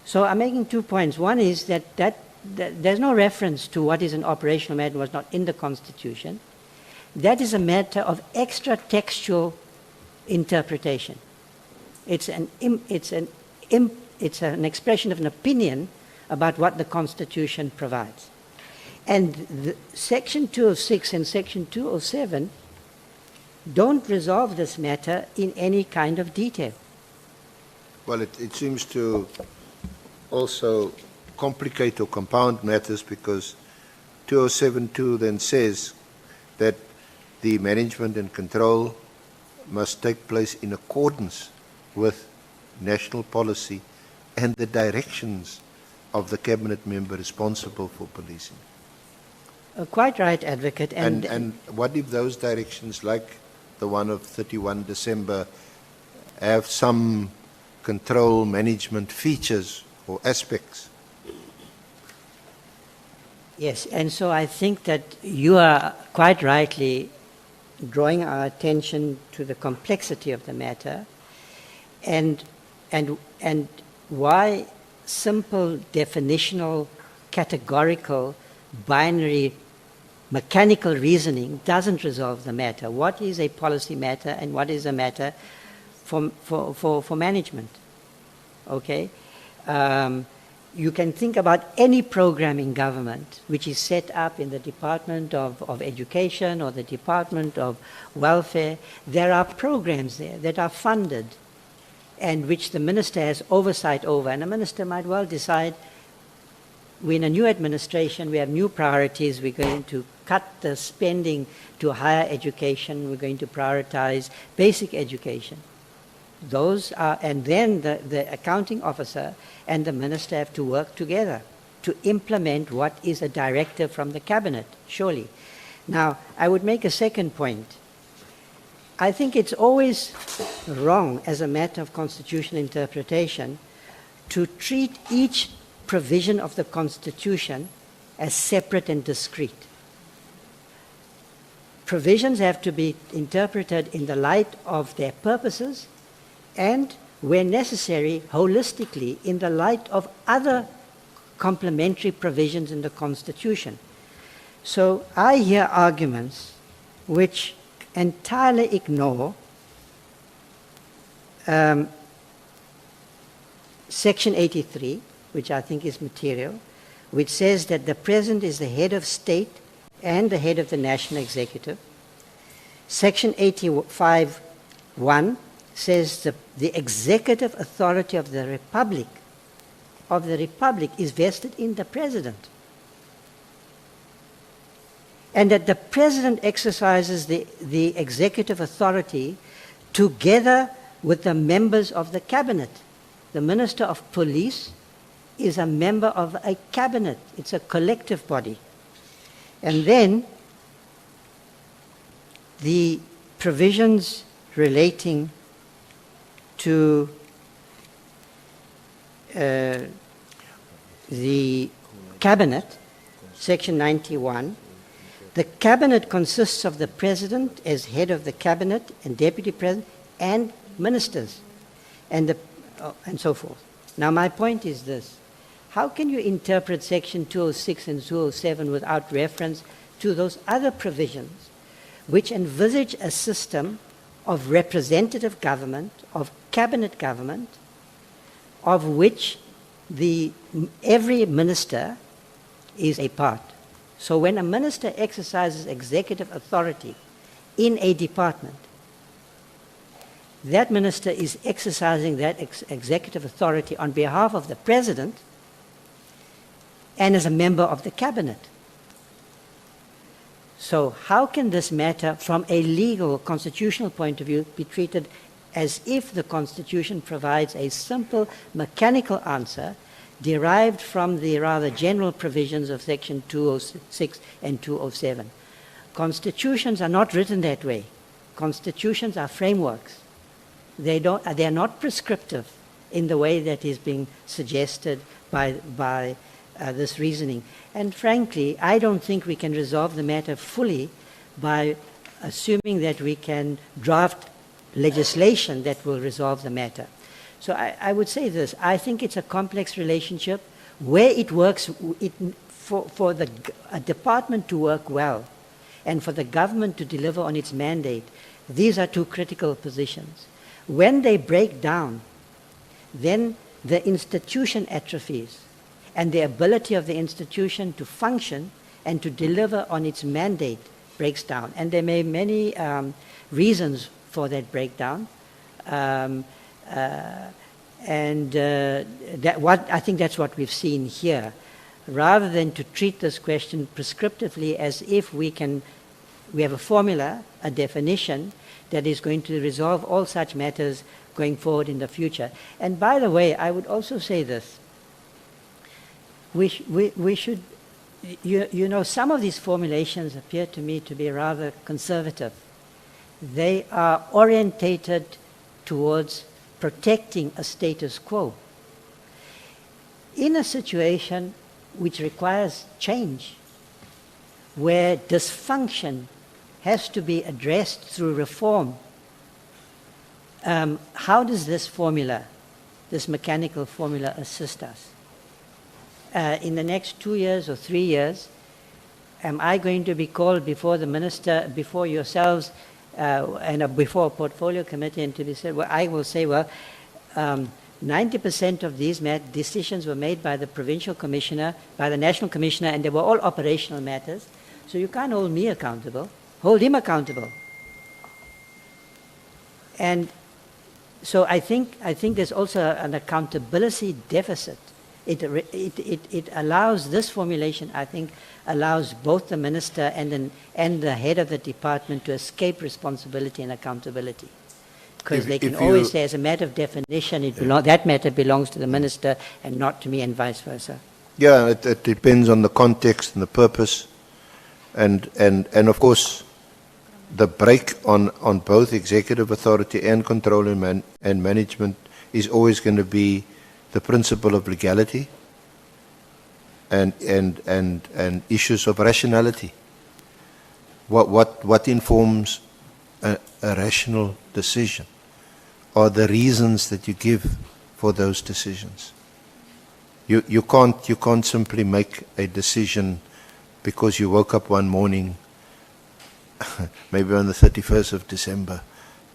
So I'm making 2 points. One is that there's no reference to what is an operational matter and what's not in the Constitution. That is a matter of extra-textual interpretation. It's an expression of an opinion about what the Constitution provides. And Section 206 and Section 207 don't resolve this matter in any kind of detail. Well, it seems to also complicate or compound matters, because 207.2 then says that the management and control must take place in accordance with national policy and the directions of the cabinet member responsible for policing. Quite right, Advocate. And what if those directions, like the one of 31 December, have some control management features or aspects? Yes, and so I think that you are quite rightly drawing our attention to the complexity of the matter and why simple, definitional, categorical, binary, mechanical reasoning doesn't resolve the matter. What is a policy matter and what is a matter for management? Okay? You can think about any program in government which is set up in the Department of Education or the Department of Welfare. There are programs there that are funded and which the minister has oversight over. And the minister might well decide, we're in a new administration, we have new priorities, we're going to cut the spending to higher education, we're going to prioritize basic education. Those are, and then the accounting officer and the minister have to work together to implement what is a directive from the cabinet, surely. Now, I would make a second point. I think it's always wrong as a matter of constitutional interpretation to treat each provision of the Constitution as separate and discrete. Provisions have to be interpreted in the light of their purposes and, where necessary, holistically in the light of other complementary provisions in the Constitution. So I hear arguments which entirely ignore Section 83, which I think is material, which says that the President is the head of state and the head of the national executive. Section 85(1) says the executive authority of the Republic is vested in the President. And that the President exercises the executive authority together with the members of the cabinet. The Minister of Police is a member of a cabinet. It's a collective body. And then the provisions relating to the cabinet, Section 91, the cabinet consists of the President as head of the cabinet and Deputy President and ministers and so forth. Now my point is this. How can you interpret Section 206 and 207 without reference to those other provisions which envisage a system of representative government, of cabinet government, of which every minister is a part? So when a minister exercises executive authority in a department, that minister is exercising that executive authority on behalf of the President and as a member of the cabinet. So how can this matter from a legal constitutional point of view be treated as if the Constitution provides a simple mechanical answer derived from the rather general provisions of Section 206 and 207? Constitutions are not written that way. Constitutions are frameworks. They are not prescriptive in the way that is being suggested by this reasoning. And frankly, I don't think we can resolve the matter fully by assuming that we can draft legislation that will resolve the matter. So I would say this. I think it's a complex relationship where it works for a department to work well and for the government to deliver on its mandate. These are two critical positions. When they break down, then the institution atrophies and the ability of the institution to function and to deliver on its mandate breaks down. And there may be many reasons for that breakdown. I think that's what we've seen here. Rather than to treat this question prescriptively as if we have a formula, a definition, that is going to resolve all such matters going forward in the future. And by the way, I would also say this. We should, you know, some of these formulations appear to me to be rather conservative. They are orientated towards protecting a status quo. In a situation which requires change, where dysfunction has to be addressed through reform, how does this formula, this mechanical formula, assist us? In the next 2 years or 3 years, am I going to be called before the minister, before yourselves, and before a portfolio committee, and to be said, well, I will say, well, 90% of these decisions were made by the provincial commissioner, by the national commissioner, and they were all operational matters. So you can't hold me accountable. Hold him accountable. And so I think there's also an accountability deficit. It allows, this formulation, I think, allows both the minister and the head of the department to escape responsibility and accountability. Because they can always say, as a matter of definition, that matter belongs to the minister and not to me, and vice versa. Yeah, it depends on the context and the purpose. And of course, the break on both executive authority and control and management is always going to be the principle of legality and issues of rationality. What informs a rational decision are the reasons that you give for those decisions. You can't simply make a decision because you woke up one morning, maybe on the 31st of December,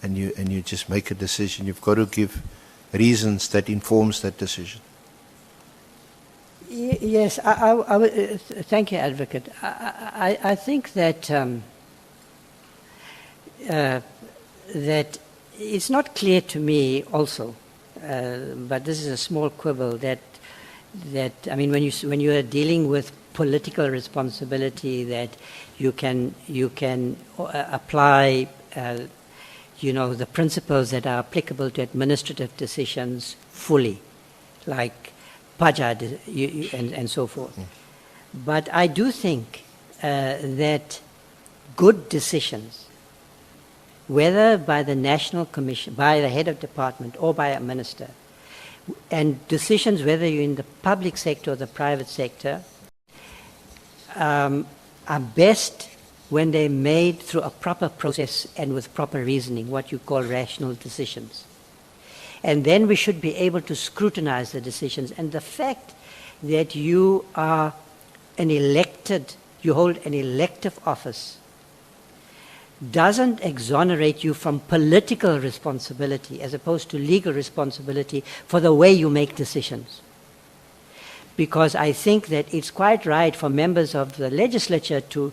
and you just make a decision. You've got to give reasons that informs that decision. Yes, thank you, Advocate. I think that that it's not clear to me also, but this is a small quibble, that I mean, when you are dealing with political responsibility, that you can apply the principles that are applicable to administrative decisions fully, like paja and so forth. But I do think that good decisions, whether by the National Commission, by the head of department, or by a minister, and decisions whether you're in the public sector or the private sector, are best when they're made through a proper process and with proper reasoning, what you call rational decisions. And then we should be able to scrutinize the decisions. And the fact that you are you hold an elective office, doesn't exonerate you from political responsibility as opposed to legal responsibility for the way you make decisions. Because I think that it's quite right for members of the legislature to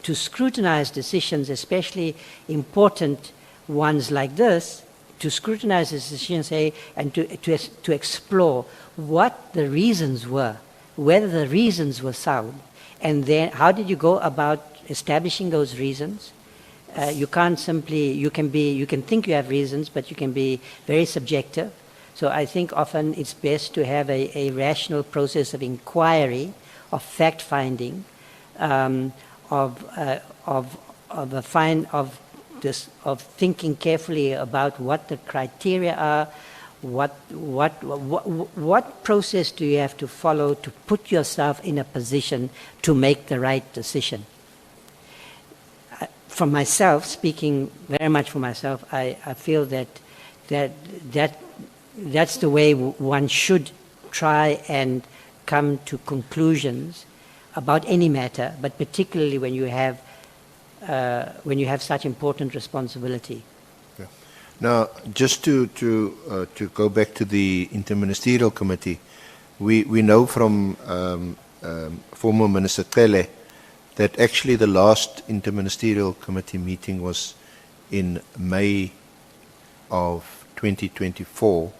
scrutinize decisions, especially important ones like this, to scrutinize the decisions, and to explore what the reasons were, whether the reasons were sound, and then how did you go about establishing those reasons. You can't simply, you can think you have reasons, but you can be very subjective. So I think often it's best to have a rational process of inquiry, of fact-finding, of thinking carefully about what the criteria are, what process do you have to follow to put yourself in a position to make the right decision. For myself, speaking very much for myself, I feel that's the way one should try and come to conclusions about any matter, but particularly when you have such important responsibility. Yeah. Now, just to go back to the Interministerial Committee, we know from former Minister Cele that actually the last Interministerial Committee meeting was in May of 2024,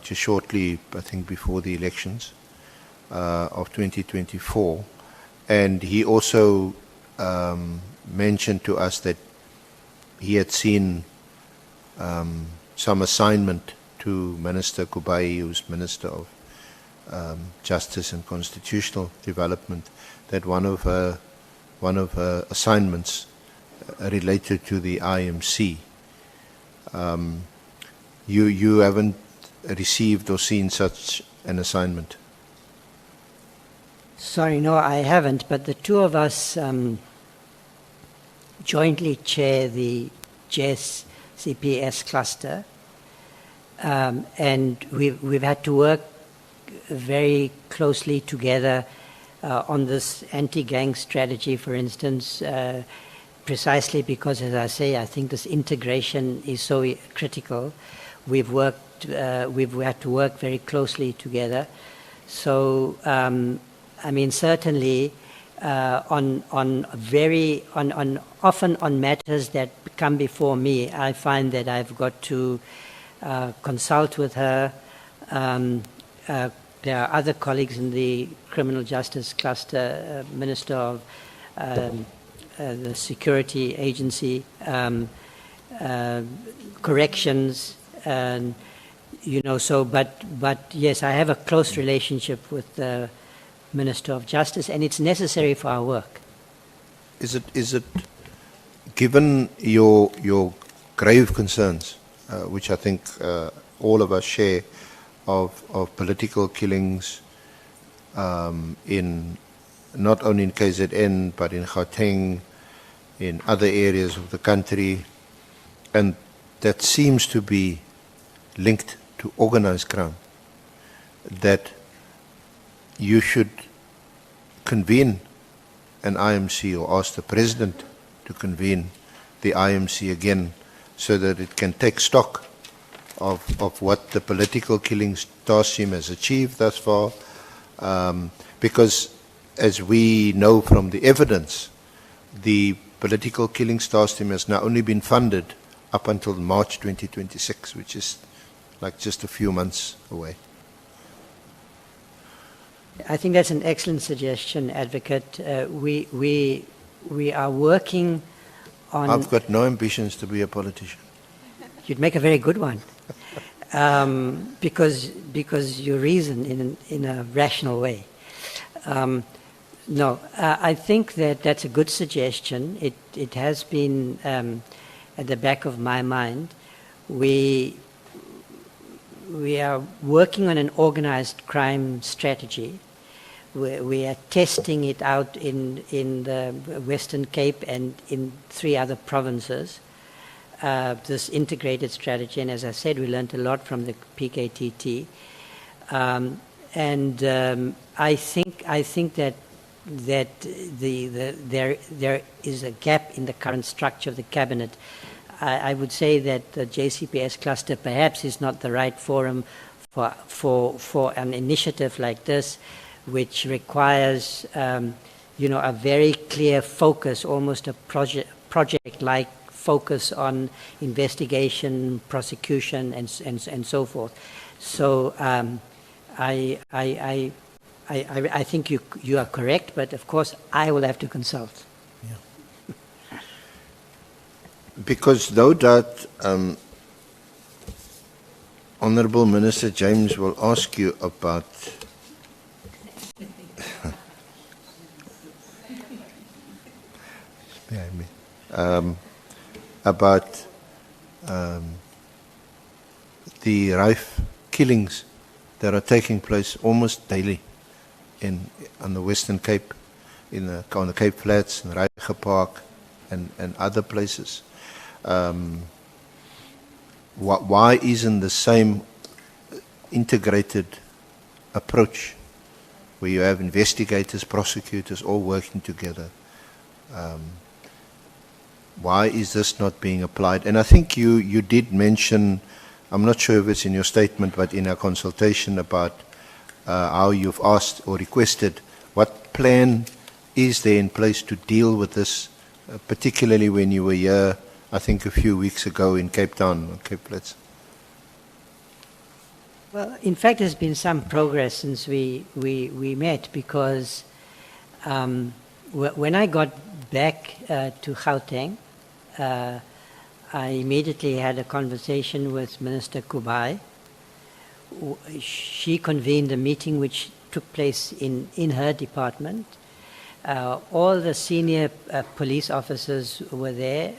just shortly, I think, before the elections of 2024. And he also mentioned to us that he had seen some assignment to Minister Kubai, who's Minister of Justice and Constitutional Development, that one of her assignments related to the IMC. You haven't received or seen such an assignment? Sorry, no, I haven't, but the two of us jointly chair the JES CPS cluster, and we've had to work very closely together on this anti-gang strategy, for instance, precisely because, as I say, I think this integration is so critical. We've had to work very closely together. So, I mean, certainly often on matters that come before me, I find that I've got to consult with her. There are other colleagues in the criminal justice cluster, Minister of the Security Agency, Corrections, and so. But yes, I have a close relationship with the Minister of Justice, and it's necessary for our work. Is it given your grave concerns, which I think all of us share, of political killings in not only in KZN but in Gauteng, in other areas of the country, and that seems to be linked to organized crime, that you should convene an IMC or ask the President to convene the IMC again so that it can take stock of what the political killings task team has achieved thus far, because as we know from the evidence, the political killings task team has now only been funded up until March 2026, which is like just a few months away. I think that's an excellent suggestion, Advocate. We are working on... I've got no ambitions to be a politician. You'd make a very good one. Because you reason in a rational way. No, I think that's a good suggestion. It has been at the back of my mind. We are working on an organized crime strategy. We are testing it out in the Western Cape and in 3 other provinces. This integrated strategy, and as I said, we learned a lot from the PKTT, and I think that there is a gap in the current structure of the cabinet. I would say that the JCPS cluster perhaps is not the right forum for an initiative like this, which requires a very clear focus, almost a project-like focus on investigation, prosecution, and so forth. So I think you are correct, but of course I will have to consult. Yeah. Because no doubt, Honourable Minister James will ask you about the rife killings that are taking place almost daily on the Western Cape, on the Cape Flats, in Reiger Park, and other places. Why isn't the same integrated approach where you have investigators, prosecutors all working together? Why is this not being applied? And I think you did mention, I'm not sure if it's in your statement, but in our consultation about how you've asked or requested, what plan is there in place to deal with this, particularly when you were here, I think a few weeks ago in Cape Town, Cape Flats? Well, in fact, there's been some progress since we met, because when I got back to Gauteng, I immediately had a conversation with Minister Kubai. She convened a meeting which took place in her department. All the senior police officers were there.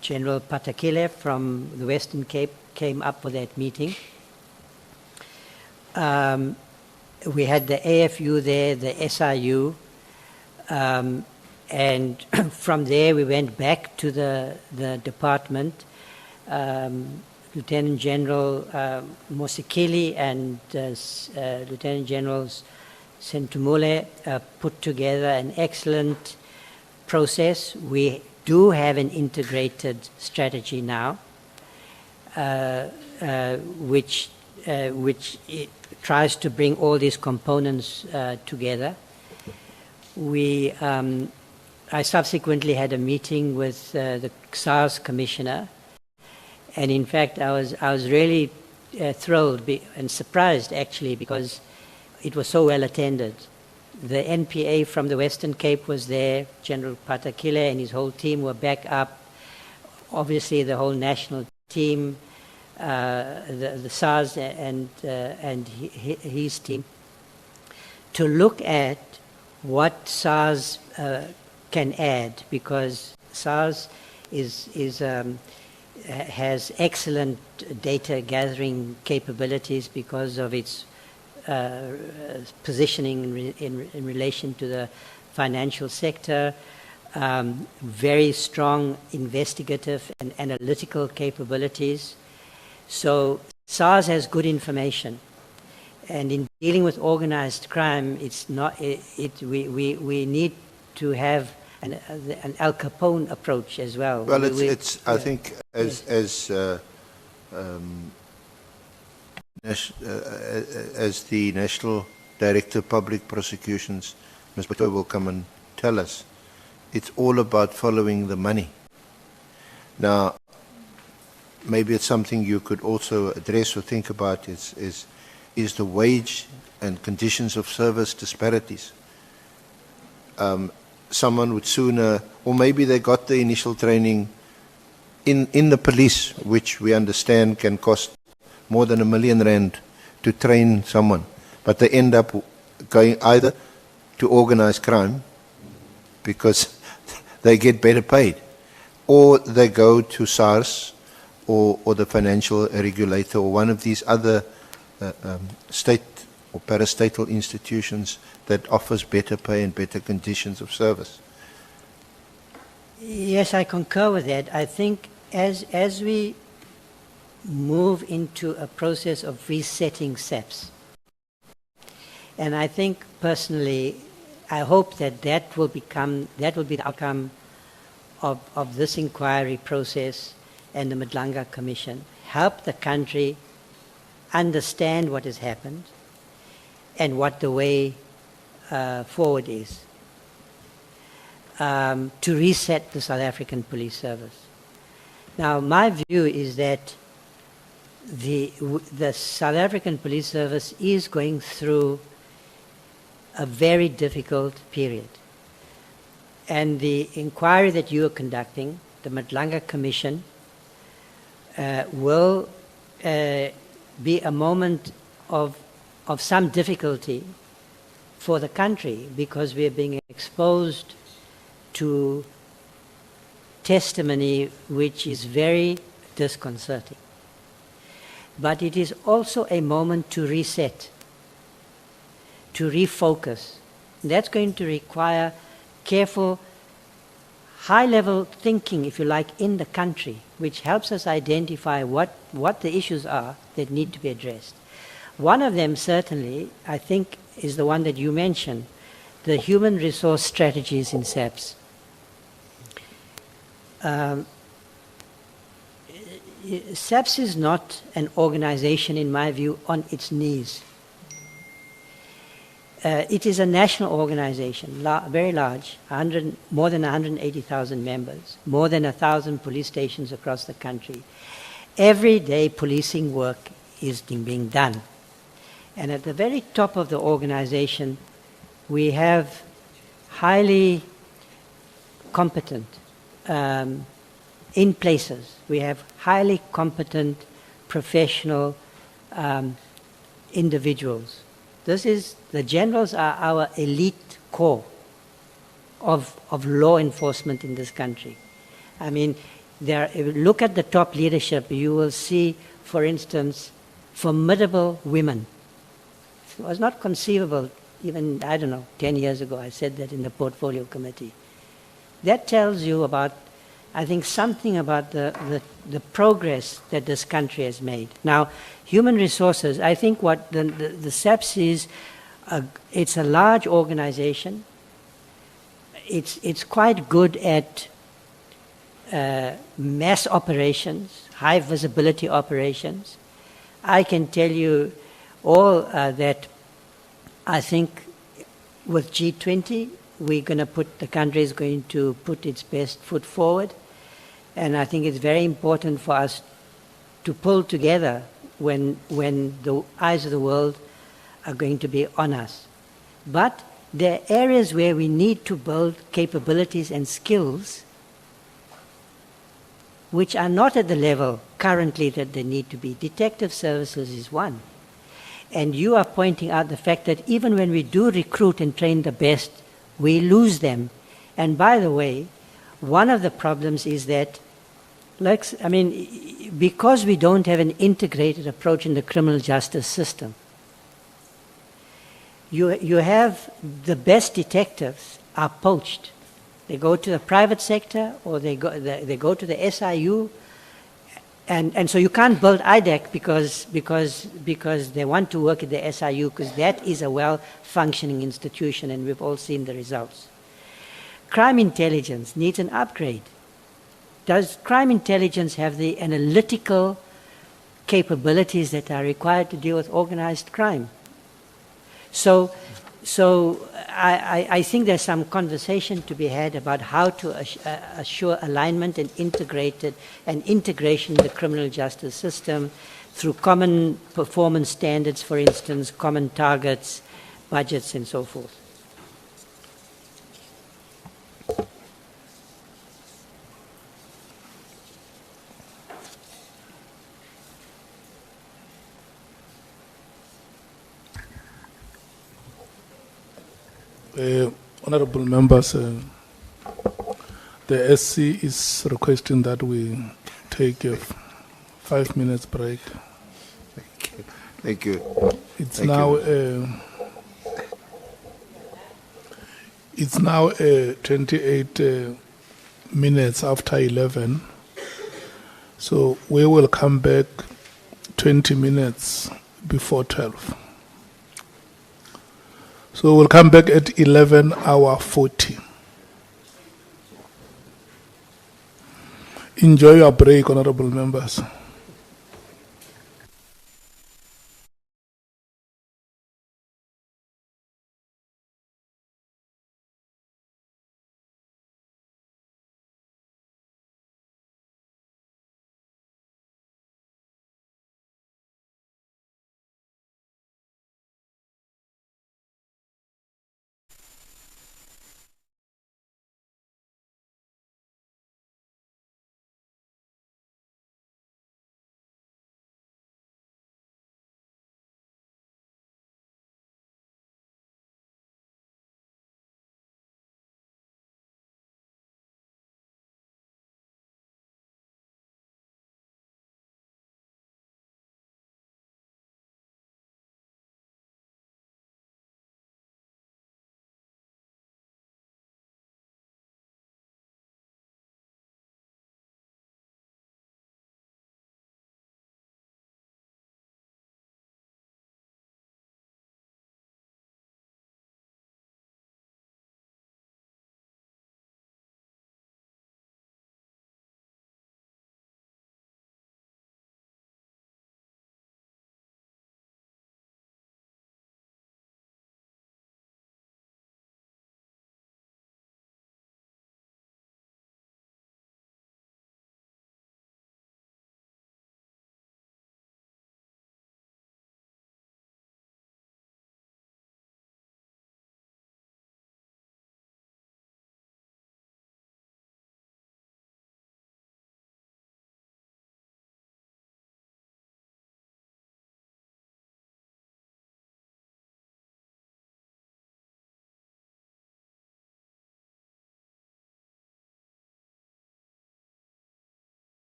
General Patakile from the Western Cape came up for that meeting. We had the AFU there, the SIU, and from there we went back to the department. Lieutenant General Mosikili and Lieutenant Generals Sentumule put together an excellent process. We do have an integrated strategy now, which it tries to bring all these components together. I subsequently had a meeting with the SARS Commissioner, and in fact I was really thrilled and surprised actually, because it was so well attended. The NPA from the Western Cape was there. General Patakile and his whole team were back up. Obviously the whole national team, the SARS and his team, to look at what SARS can add, because SARS has excellent data gathering capabilities because of its positioning in relation to the financial sector, very strong investigative and analytical capabilities. So SARS has good information, and in dealing with organized crime, it's not. We need to have an Al Capone approach as well. Well, I think as the National Director of Public Prosecutions, Ms. Bato will come and tell us, it's all about following the money. Now, maybe it's something you could also address or think about is the wage and conditions of service disparities. Someone would sooner, or maybe they got the initial training in the police, which we understand can cost more than R1 million to train someone, but they end up going either to organized crime because they get better paid, or they go to SARS or the financial regulator or one of these other state or parastatal institutions that offers better pay and better conditions of service. Yes, I concur with that. I think as we move into a process of resetting SAPS, and I think personally, I hope that will be the outcome of this inquiry process and the Nhlanhla Commission, help the country understand what has happened and what the way forward is to reset the South African Police Service. Now, my view is that the South African Police Service is going through a very difficult period. And the inquiry that you are conducting, the Nhlanhla Commission, will be a moment of some difficulty for the country, because we are being exposed to testimony which is very disconcerting. But it is also a moment to reset, to refocus. That's going to require careful, high-level thinking, if you like, in the country, which helps us identify what the issues are that need to be addressed. One of them, certainly, I think, is the one that you mentioned, the human resource strategies in SAPS. SAPS is not an organization, in my view, on its knees. It is a national organization, very large, more than 180,000 members, more than 1,000 police stations across the country. Every day policing work is being done. And at the very top of the organization, we have highly competent in places. We have highly competent, professional individuals. The generals are our elite core of law enforcement in this country. I mean, if you look at the top leadership, you will see, for instance, formidable women. It was not conceivable even, I don't know, 10 years ago. I said that in the portfolio committee. That tells you about, I think, something about the progress that this country has made. Now, human resources, I think what the SAPS is, it's a large organization. It's quite good at mass operations, high visibility operations. I can tell you all that I think with G20, the country is going to put its best foot forward. And I think it's very important for us to pull together when the eyes of the world are going to be on us. But there are areas where we need to build capabilities and skills which are not at the level currently that they need to be. Detective services is one. And you are pointing out the fact that even when we do recruit and train the best, we lose them. And by the way, one of the problems is that, because we don't have an integrated approach in the criminal justice system, you have the best detectives are poached. They go to the private sector or they go to the SIU, and so you can't build IDEC because they want to work at the SIU, because that is a well-functioning institution, and we've all seen the results. Crime intelligence needs an upgrade. Does crime intelligence have the analytical capabilities that are required to deal with organized crime? So I think there's some conversation to be had about how to assure alignment and integration in the criminal justice system through common performance standards, for instance, common targets, budgets, and so forth. Honorable members, the SC is requesting that we take a 5 minutes break. Thank you. It's Thank now you. it's now 28 minutes after 11. So we will come back 20 minutes before 12. So we'll come back at 11:40. Enjoy your break, honorable members.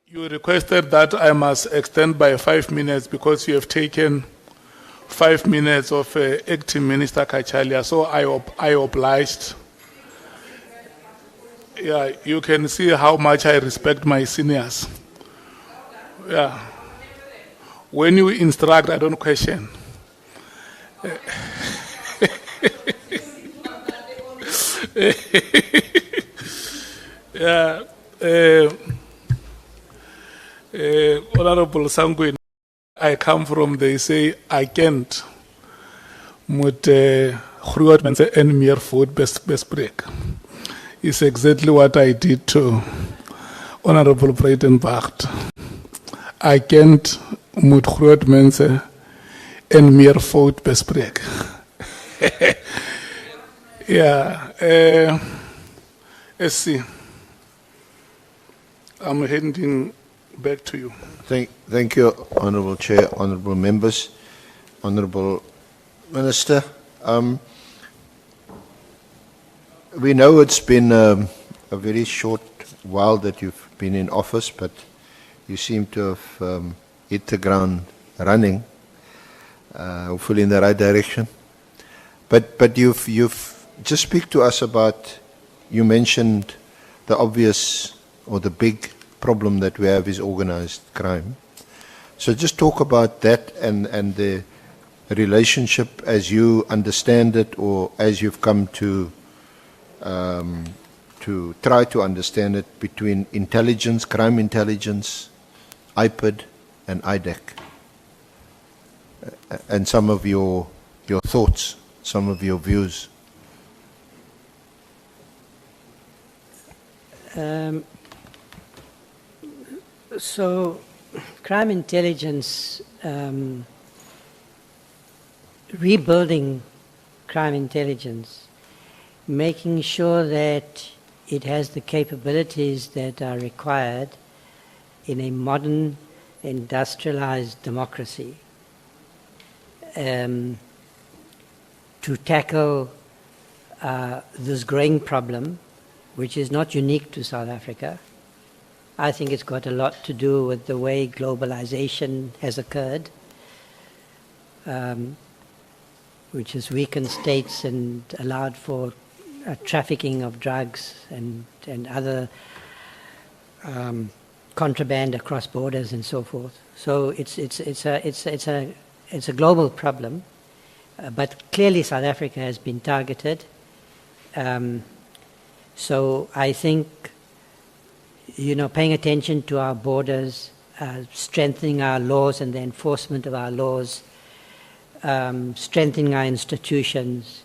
You requested that I must extend by 5 minutes because you have taken 5 minutes of acting Minister Cachalia, so I obliged. Yeah, you can see how much I respect my seniors. Yeah. When you instruct, I don't question. Yeah. Honorable Sangwin, I come from, they say, I can't. Moet groot mense en meer voet bespreek. Is exactly what I did to Honorable Breitenbach. I can't moet groot mense en meer voet bespreek. Yeah. SC, I'm handing back to you. Thank you, Honourable Chair, Honourable Members, Honourable Minister. We know it's been a very short while that you've been in office, but you seem to have hit the ground running, hopefully in the right direction. But you've just speak to us about, you mentioned the obvious or the big problem that we have is organized crime. So just talk about that and the relationship as you understand it, or as you've come to try to understand it, between intelligence, crime intelligence, IPID and IDEC, and some of your thoughts, some of your views. So, crime intelligence, rebuilding crime intelligence, making sure that it has the capabilities that are required in a modern, industrialized democracy to tackle this growing problem, which is not unique to South Africa. I think it's got a lot to do with the way globalization has occurred, which has weakened states and allowed for trafficking of drugs and other contraband across borders and so forth. So it's a global problem, but clearly South Africa has been targeted. So I think, paying attention to our borders, strengthening our laws and the enforcement of our laws, strengthening our institutions,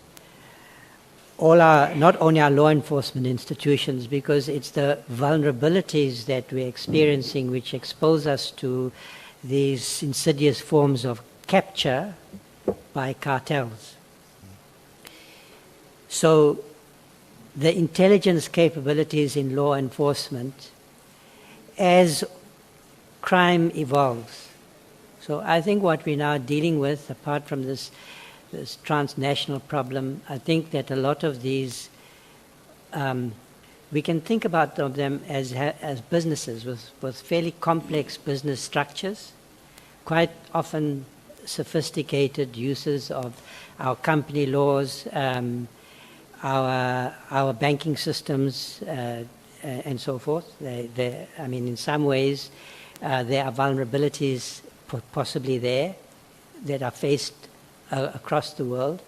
not only our law enforcement institutions, because it's the vulnerabilities that we're experiencing which expose us to these insidious forms of capture by cartels. So the intelligence capabilities in law enforcement as crime evolves. So I think what we're now dealing with, apart from this transnational problem, I think that a lot of these, we can think about them as businesses with fairly complex business structures, quite often sophisticated uses of our company laws, our banking systems, and so forth. In some ways, there are vulnerabilities possibly there that are faced across the world.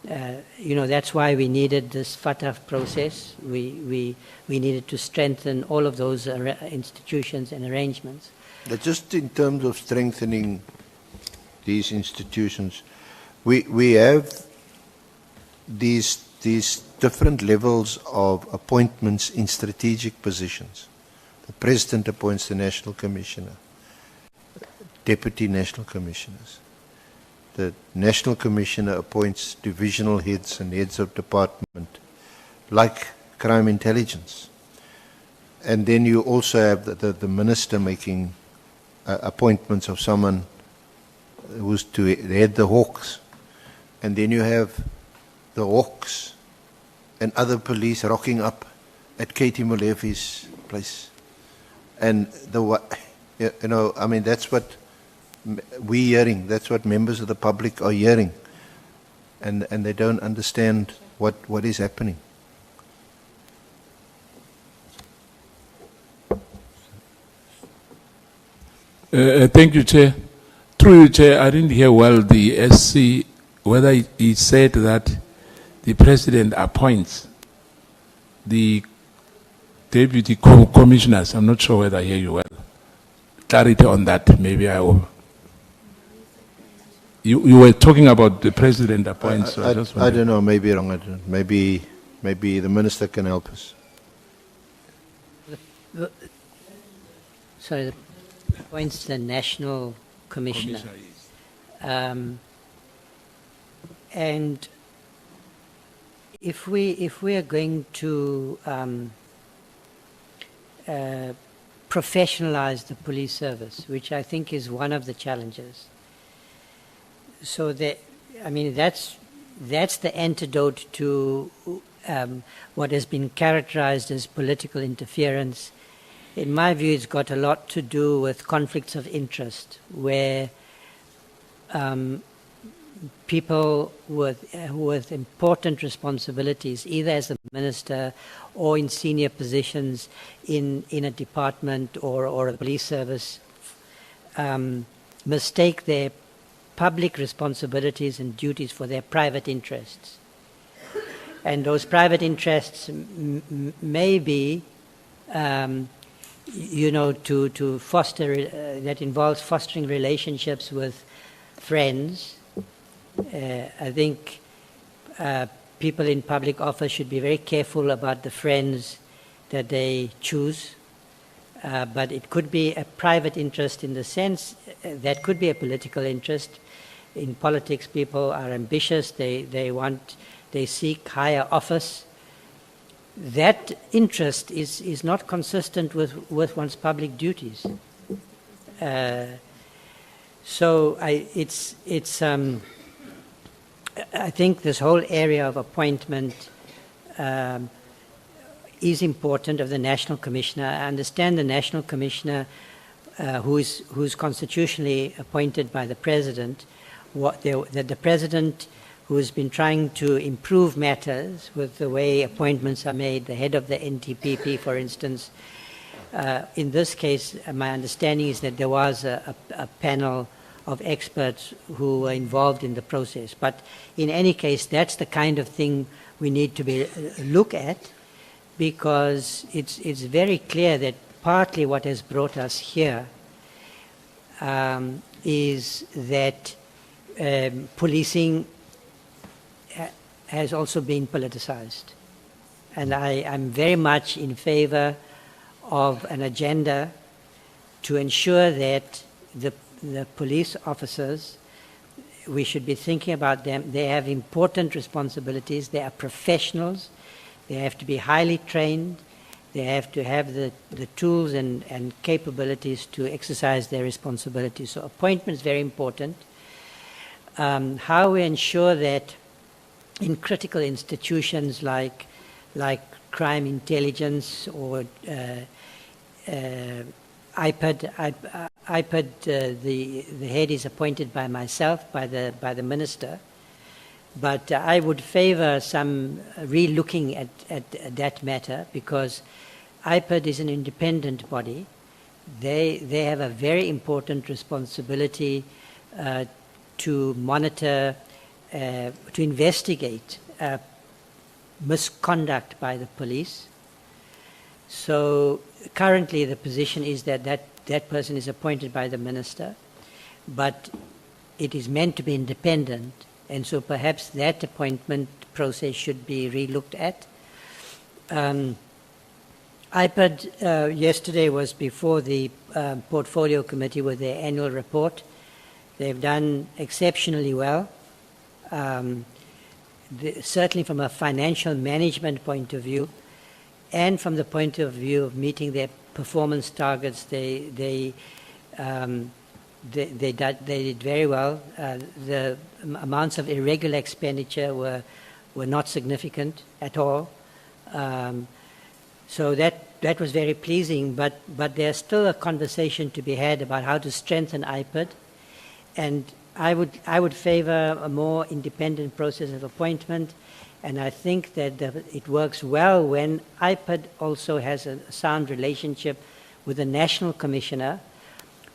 That's why we needed this FATF process. We needed to strengthen all of those institutions and arrangements. But just in terms of strengthening these institutions, we have these different levels of appointments in strategic positions. The President appoints the National Commissioner, Deputy National Commissioners. The National Commissioner appoints divisional heads and heads of department, like crime intelligence. And then you also have the Minister making appointments of someone who's to head the Hawks. And then you have the Hawks and other police rocking up at Katie Molefi's place. And you know, I mean, that's what we're hearing. That's what members of the public are hearing. And they don't understand what is happening. Thank you, Chair. Through you, Chair, I didn't hear well the SC, whether he said that the President appoints the deputy commissioners. I'm not sure whether I hear you well. Clarity on that, maybe I will. You were talking about the President appoints. So I don't know, maybe wrong. I don't know. Maybe the Minister can help us. Sorry, appoints the National Commissioner. And if we are going to professionalize the police service, which I think is one of the challenges, so that, I mean, that's the antidote to what has been characterized as political interference. In my view, it's got a lot to do with conflicts of interest, where people with important responsibilities, either as a minister or in senior positions in a department or a police service, mistake their public responsibilities and duties for their private interests. And those private interests may be, you know, to foster, that involves fostering relationships with friends. I think people in public office should be very careful about the friends that they choose. But it could be a private interest in the sense that could be a political interest. In politics, people are ambitious. They seek higher office. That interest is not consistent with one's public duties. So I think this whole area of appointment is important, of the National Commissioner. I understand the National Commissioner, who's constitutionally appointed by the President, that the President, who has been trying to improve matters with the way appointments are made, the head of the NTPP, for instance. In this case, my understanding is that there was a panel of experts who were involved in the process. But in any case, that's the kind of thing we need to look at, because it's very clear that partly what has brought us here is that policing has also been politicized. And I'm very much in favor of an agenda to ensure that the police officers, we should be thinking about them. They have important responsibilities. They are professionals. They have to be highly trained. They have to have the tools and capabilities to exercise their responsibilities. So appointment is very important. How we ensure that in critical institutions like crime intelligence or IPID, the head is appointed by myself, by the minister, but I would favor some re-looking at that matter, because IPID is an independent body. They have a very important responsibility to monitor, to investigate misconduct by the police. So currently the position is that person is appointed by the minister, but it is meant to be independent, and so perhaps that appointment process should be re-looked at. IPID yesterday was before the Portfolio Committee with their annual report. They've done exceptionally well. Certainly from a financial management point of view, and from the point of view of meeting their performance targets, they did very well. The amounts of irregular expenditure were not significant at all. So that that was very pleasing, but there's still a conversation to be had about how to strengthen IPID, and I would favor a more independent process of appointment, and I think that it works well when IPID also has a sound relationship with the national commissioner,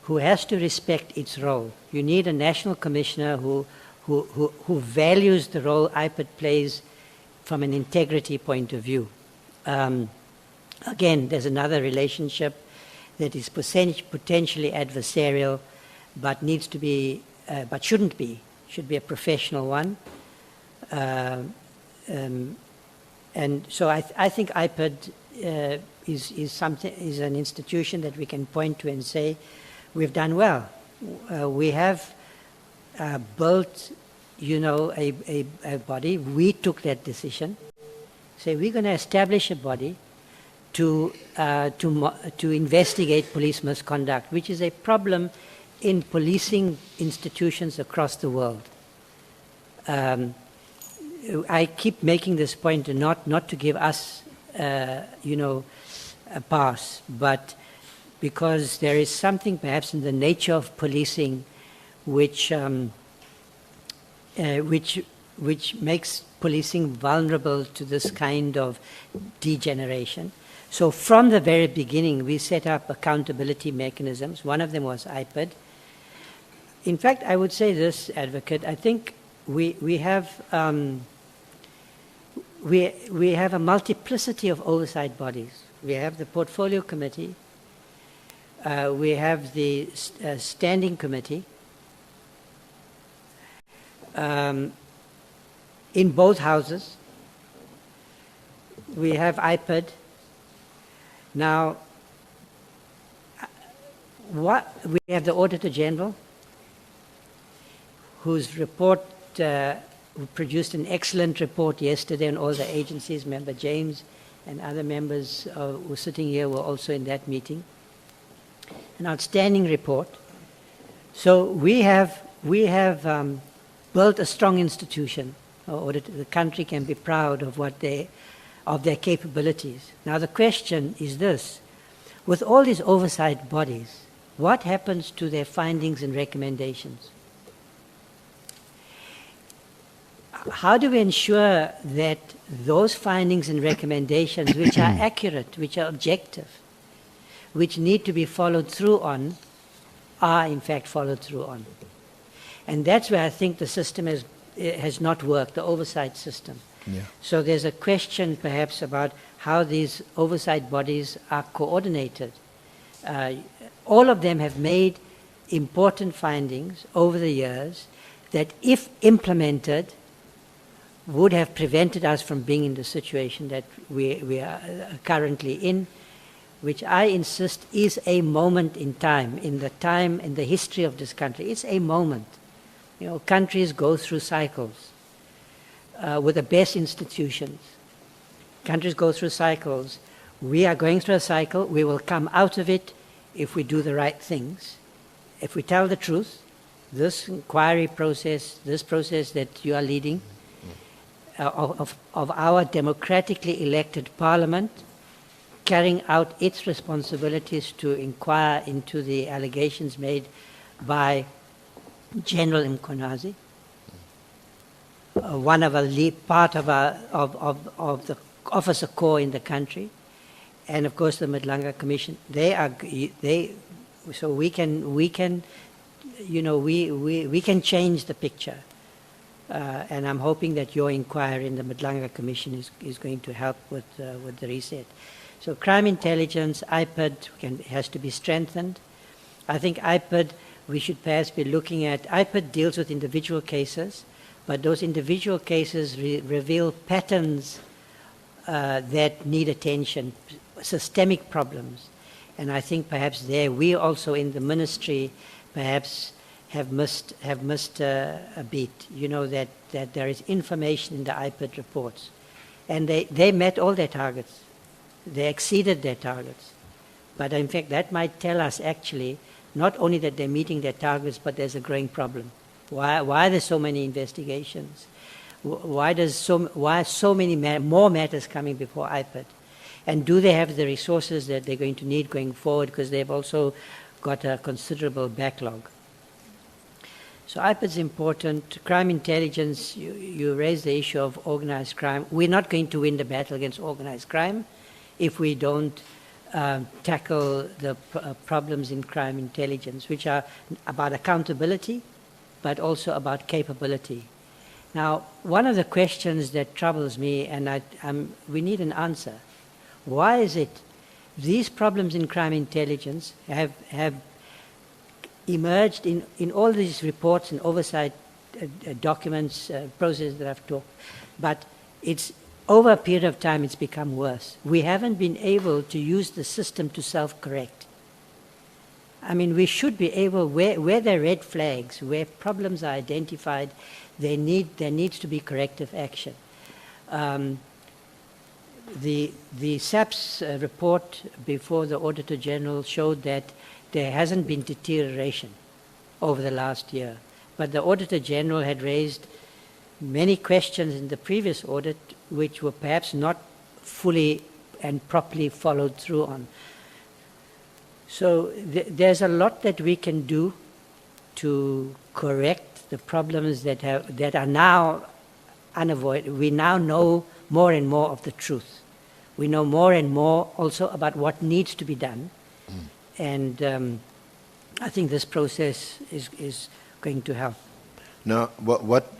who has to respect its role. You need a national commissioner who values the role IPID plays from an integrity point of view. Again, there's another relationship that is potentially adversarial, but needs to be, but shouldn't be. Should be a professional one. And so I think IPID is an institution that we can point to and say, we've done well. We have built, you know, a body. We took that decision. Say we're going to establish a body to investigate police misconduct, which is a problem in policing institutions across the world. I keep making this point, not to give us, you know, a pass, but because there is something perhaps in the nature of policing which makes policing vulnerable to this kind of degeneration. So from the very beginning, we set up accountability mechanisms. One of them was IPID. In fact, I would say this, Advocate, I think we have a multiplicity of oversight bodies. We have the Portfolio Committee, we have the Standing Committee, in both houses. We have IPID. Now, we have the Auditor General, whose report, who produced an excellent report yesterday on all the agencies. Member James and other members who were sitting here were also in that meeting. An outstanding report. So we have built a strong institution, or the country can be proud of of their capabilities. Now the question is this: with all these oversight bodies, what happens to their findings and recommendations? How do we ensure that those findings and recommendations, which are accurate, which are objective, which need to be followed through on, are in fact followed through on? And that's where I think the system has not worked, the oversight system. Yeah. So there's a question perhaps about how these oversight bodies are coordinated. All of them have made important findings over the years that, if implemented, would have prevented us from being in the situation that we are currently in, which I insist is a moment in time, in the history of this country. It's a moment. You know, countries go through cycles with the best institutions. Countries go through cycles. We are going through a cycle. We will come out of it if we do the right things. If we tell the truth, this inquiry process, this process that you are leading, of our democratically elected parliament, carrying out its responsibilities to inquire into the allegations made by General Mkhwanazi, one of a part of the officer corps in the country, and of course the Nhlanhla Commission. So we can, you know, we can change the picture. And I'm hoping that your inquiry in the Nhlanhla Commission is going to help with the reset. So crime intelligence, IPID has to be strengthened. I think IPID, we should perhaps be looking at, IPID deals with individual cases, but those individual cases reveal patterns that need attention, systemic problems. And I think perhaps there, we also in the ministry perhaps have missed a beat. You know, that there is information in the IPID reports. And they met all their targets. They exceeded their targets. But in fact, that might tell us actually not only that they're meeting their targets, but there's a growing problem. Why are there so many investigations? Why are so many more matters coming before IPID? And do they have the resources that they're going to need going forward, because they've also got a considerable backlog. So IPID is important. Crime intelligence, you raise the issue of organized crime. We're not going to win the battle against organized crime if we don't tackle the problems in crime intelligence, which are about accountability, but also about capability. Now, one of the questions that troubles me, and we need an answer, why is it these problems in crime intelligence have emerged in all these reports and oversight documents, processes that I've talked, but it's over a period of time it's become worse. We haven't been able to use the system to self-correct. I mean, we should be able, where there are red flags, where problems are identified, there needs to be corrective action. The SAPS report before the Auditor General showed that there hasn't been deterioration over the last year. But the Auditor General had raised many questions in the previous audit which were perhaps not fully and properly followed through on. So there's a lot that we can do to correct the problems that are now unavoidable. We now know more and more of the truth. We know more and more also about what needs to be done. And I think this process is going to help. Now, what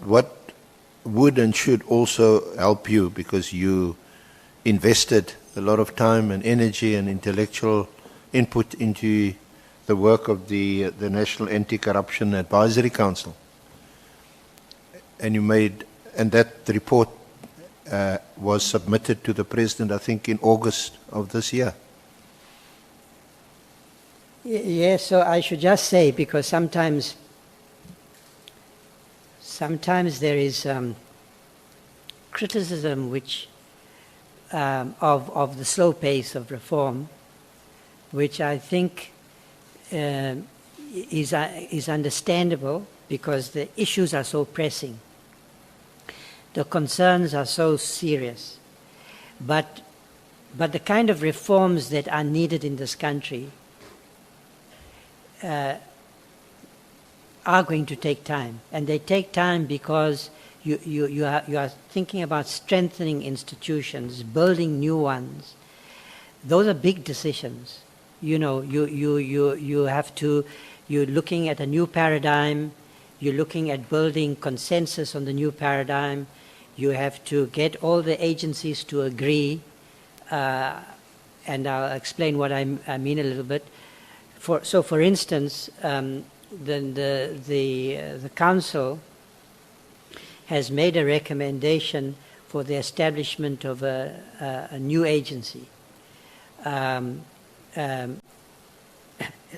would and should also help you, because you invested a lot of time and energy and intellectual input into the work of the National Anti-Corruption Advisory Council, and that report was submitted to the President, I think, in August of this year. Yes, so I should just say, because sometimes there is criticism which of the slow pace of reform, which I think is understandable because the issues are so pressing. The concerns are so serious. But the kind of reforms that are needed in this country are going to take time. And they take time because you are thinking about strengthening institutions, building new ones. Those are big decisions. You know, you have to, you're looking at a new paradigm, you're looking at building consensus on the new paradigm, you have to get all the agencies to agree, and I'll explain what I mean a little bit. So for instance, the Council has made a recommendation for the establishment of a new agency. And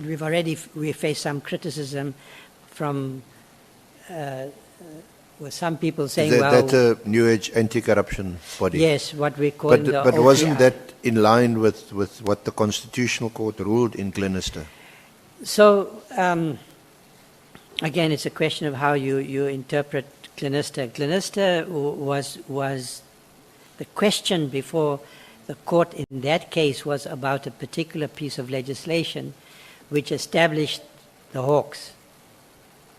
we face some criticism from some people saying, that's a new age anti-corruption body. Yes, what we call But wasn't that in line with what the Constitutional Court ruled in Glenister? So, again, it's a question of how you interpret Glenister. Glenister was the question before the court in that case was about a particular piece of legislation which established the Hawks.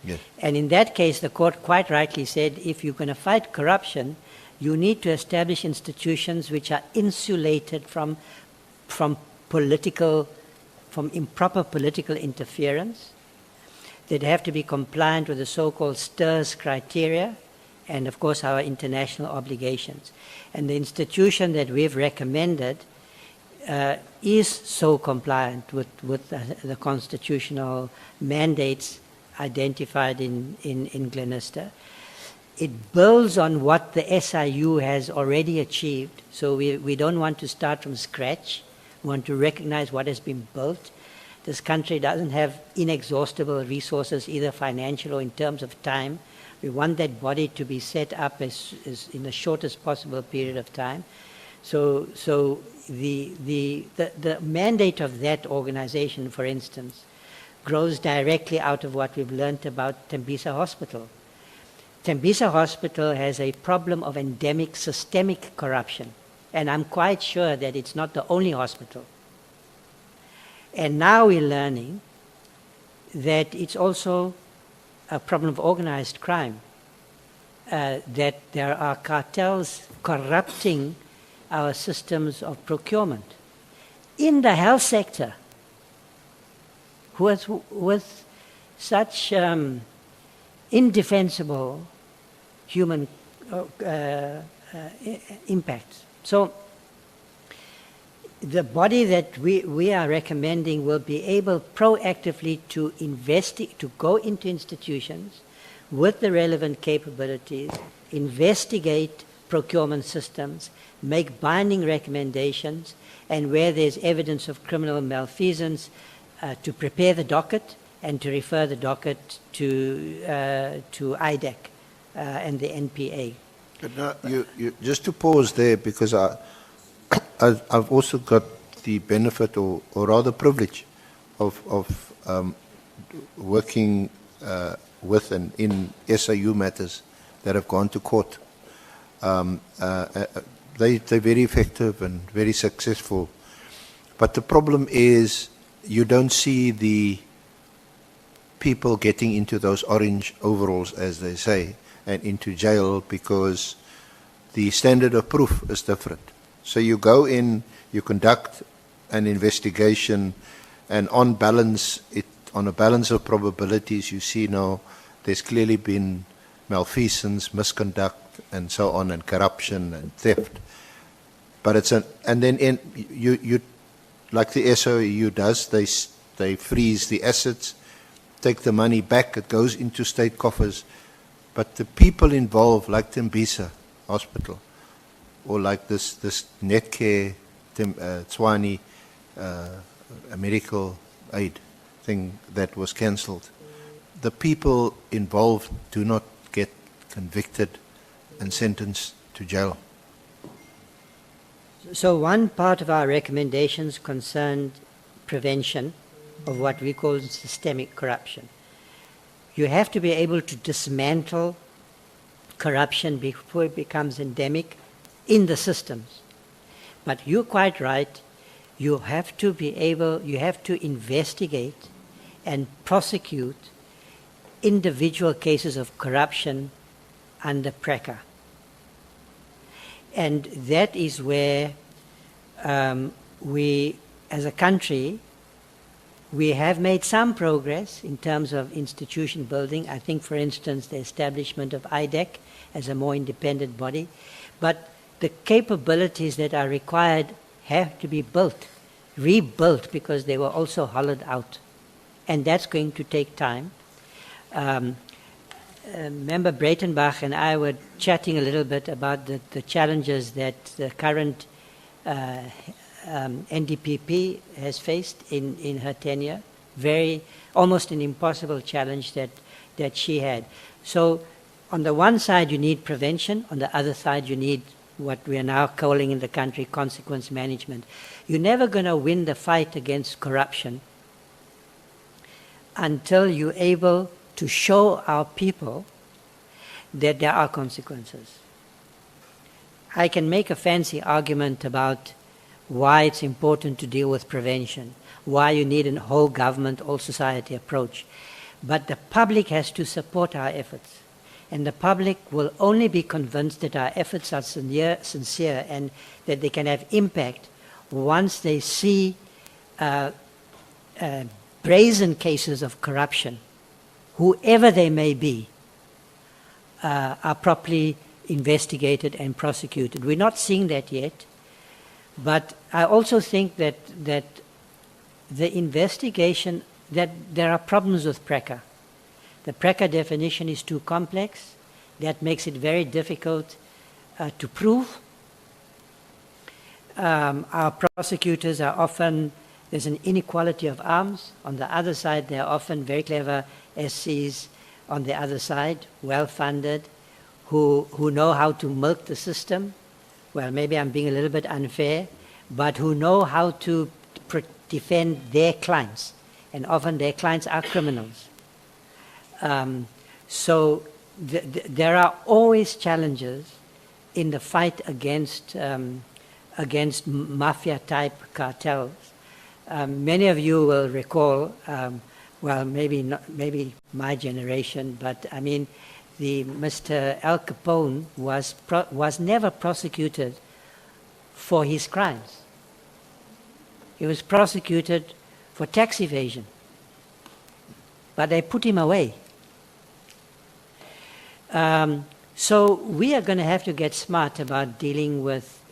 Yes. And in that case, the court quite rightly said, if you're going to fight corruption, you need to establish institutions which are insulated from improper political interference. They'd have to be compliant with the so-called STIRS criteria and, of course, our international obligations. And the institution that we've recommended is so compliant with the constitutional mandates identified in Glenister. It builds on what the SIU has already achieved. So we don't want to start from scratch. We want to recognize what has been built. This country doesn't have inexhaustible resources, either financial or in terms of time. We want that body to be set up as in the shortest possible period of time. So the mandate of that organization, for instance, grows directly out of what we've learned about Tembisa Hospital. Tembisa Hospital has a problem of endemic systemic corruption. And I'm quite sure that it's not the only hospital. And now we're learning that it's also a problem of organized crime, that there are cartels corrupting our systems of procurement. In the health sector, with such indefensible human impacts. So the body that we are recommending will be able proactively to go into institutions with the relevant capabilities, investigate procurement systems, make binding recommendations, and where there's evidence of criminal malfeasance, to prepare the docket and to refer the docket to IDEC and the NPA. But now, you just to pause there, because I've also got the benefit or rather privilege of working with and in SAU matters that have gone to court. They're very effective and very successful. But the problem is you don't see the people getting into those orange overalls, as they say, and into jail because the standard of proof is different. So you go in, you conduct an investigation, and on balance, on a balance of probabilities, you see now there's clearly been malfeasance, misconduct, and so on, and corruption and theft. But it's and then you like the SOU does, they freeze the assets, take the money back, it goes into state coffers. But the people involved, like Tembisa Hospital, or like this Netcare, Tswani, a medical aid thing that was cancelled, the people involved do not get convicted and sentenced to jail. So one part of our recommendations concerned prevention of what we call systemic corruption. You have to be able to dismantle corruption before it becomes endemic in the systems. But you're quite right. You have to investigate and prosecute individual cases of corruption under PRECA. And that is where we, as a country, we have made some progress in terms of institution building. I think, for instance, the establishment of IDEC as a more independent body. But the capabilities that are required have to be rebuilt, because they were also hollowed out. And that's going to take time. Member Breitenbach and I were chatting a little bit about the challenges that the current NDPP has faced in her tenure. Almost an impossible challenge that she had. So on the one side you need prevention, on the other side you need what we are now calling in the country consequence management. You're never going to win the fight against corruption until you're able to show our people that there are consequences. I can make a fancy argument about why it's important to deal with prevention, why you need a whole government, all society approach. But the public has to support our efforts. And the public will only be convinced that our efforts are sincere and that they can have impact once they see brazen cases of corruption, whoever they may be, are properly investigated and prosecuted. We're not seeing that yet, but I also think that the investigation, that there are problems with PRECA. The PRECA definition is too complex. That makes it very difficult to prove. Our prosecutors are often, there's an inequality of arms. On the other side, they're often very clever SCs on the other side, well-funded, who know how to milk the system. Well, maybe I'm being a little bit unfair, but who know how to defend their clients. And often their clients are criminals. So there are always challenges in the fight against against mafia-type cartels. Many of you will recall, well, maybe not, maybe my generation, but I mean, the Mr. Al Capone was never prosecuted for his crimes. He was prosecuted for tax evasion, but they put him away. So we are going to have to get smart about dealing with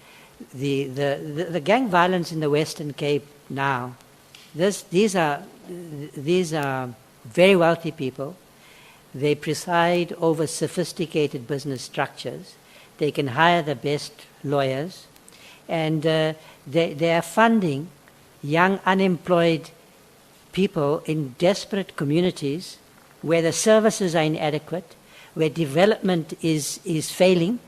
the gang violence in the Western Cape now. These are very wealthy people. They preside over sophisticated business structures. They can hire the best lawyers, and they are funding young unemployed people in desperate communities where the services are inadequate, where development is failing.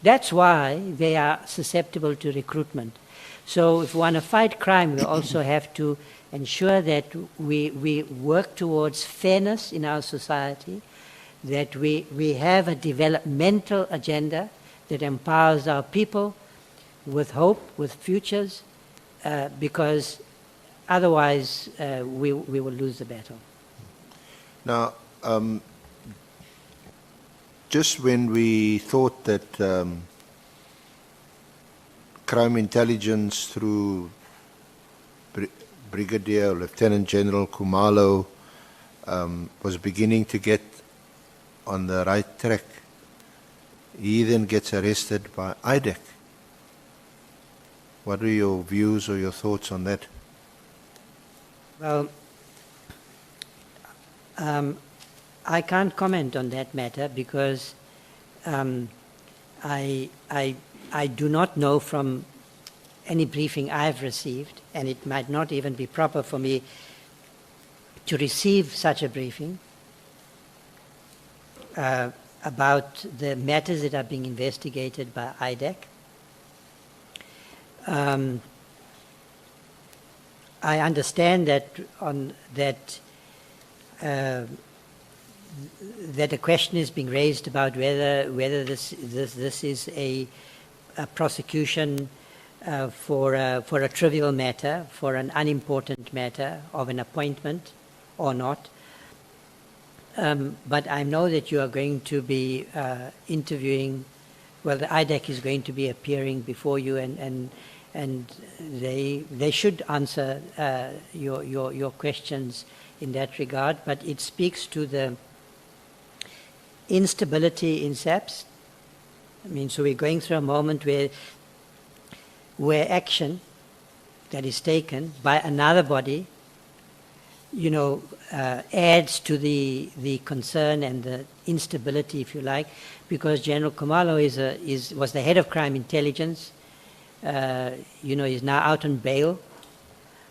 That's why they are susceptible to recruitment. So if we want to fight crime, we also have to ensure that we work towards fairness in our society, that we have a developmental agenda that empowers our people with hope, with futures, because otherwise we will lose the battle. Now, just when we thought that crime intelligence through Brigadier Lieutenant General Kumalo was beginning to get on the right track, he then gets arrested by IDEC. What are your views or your thoughts on that? Well, I can't comment on that matter because I do not know from any briefing I've received, and it might not even be proper for me to receive such a briefing about the matters that are being investigated by IDEC. I understand that that a question is being raised about whether this is a prosecution for a trivial matter, for an unimportant matter of an appointment or not. But I know that you are going to be interviewing, well, the IDEC is going to be appearing before you, and they should answer your questions in that regard. But it speaks to the instability in SAPS. I mean, so we're going through a moment where action that is taken by another body, you know, adds to the concern and the instability, if you like, because General Kumalo was the head of crime intelligence. You know, he's now out on bail.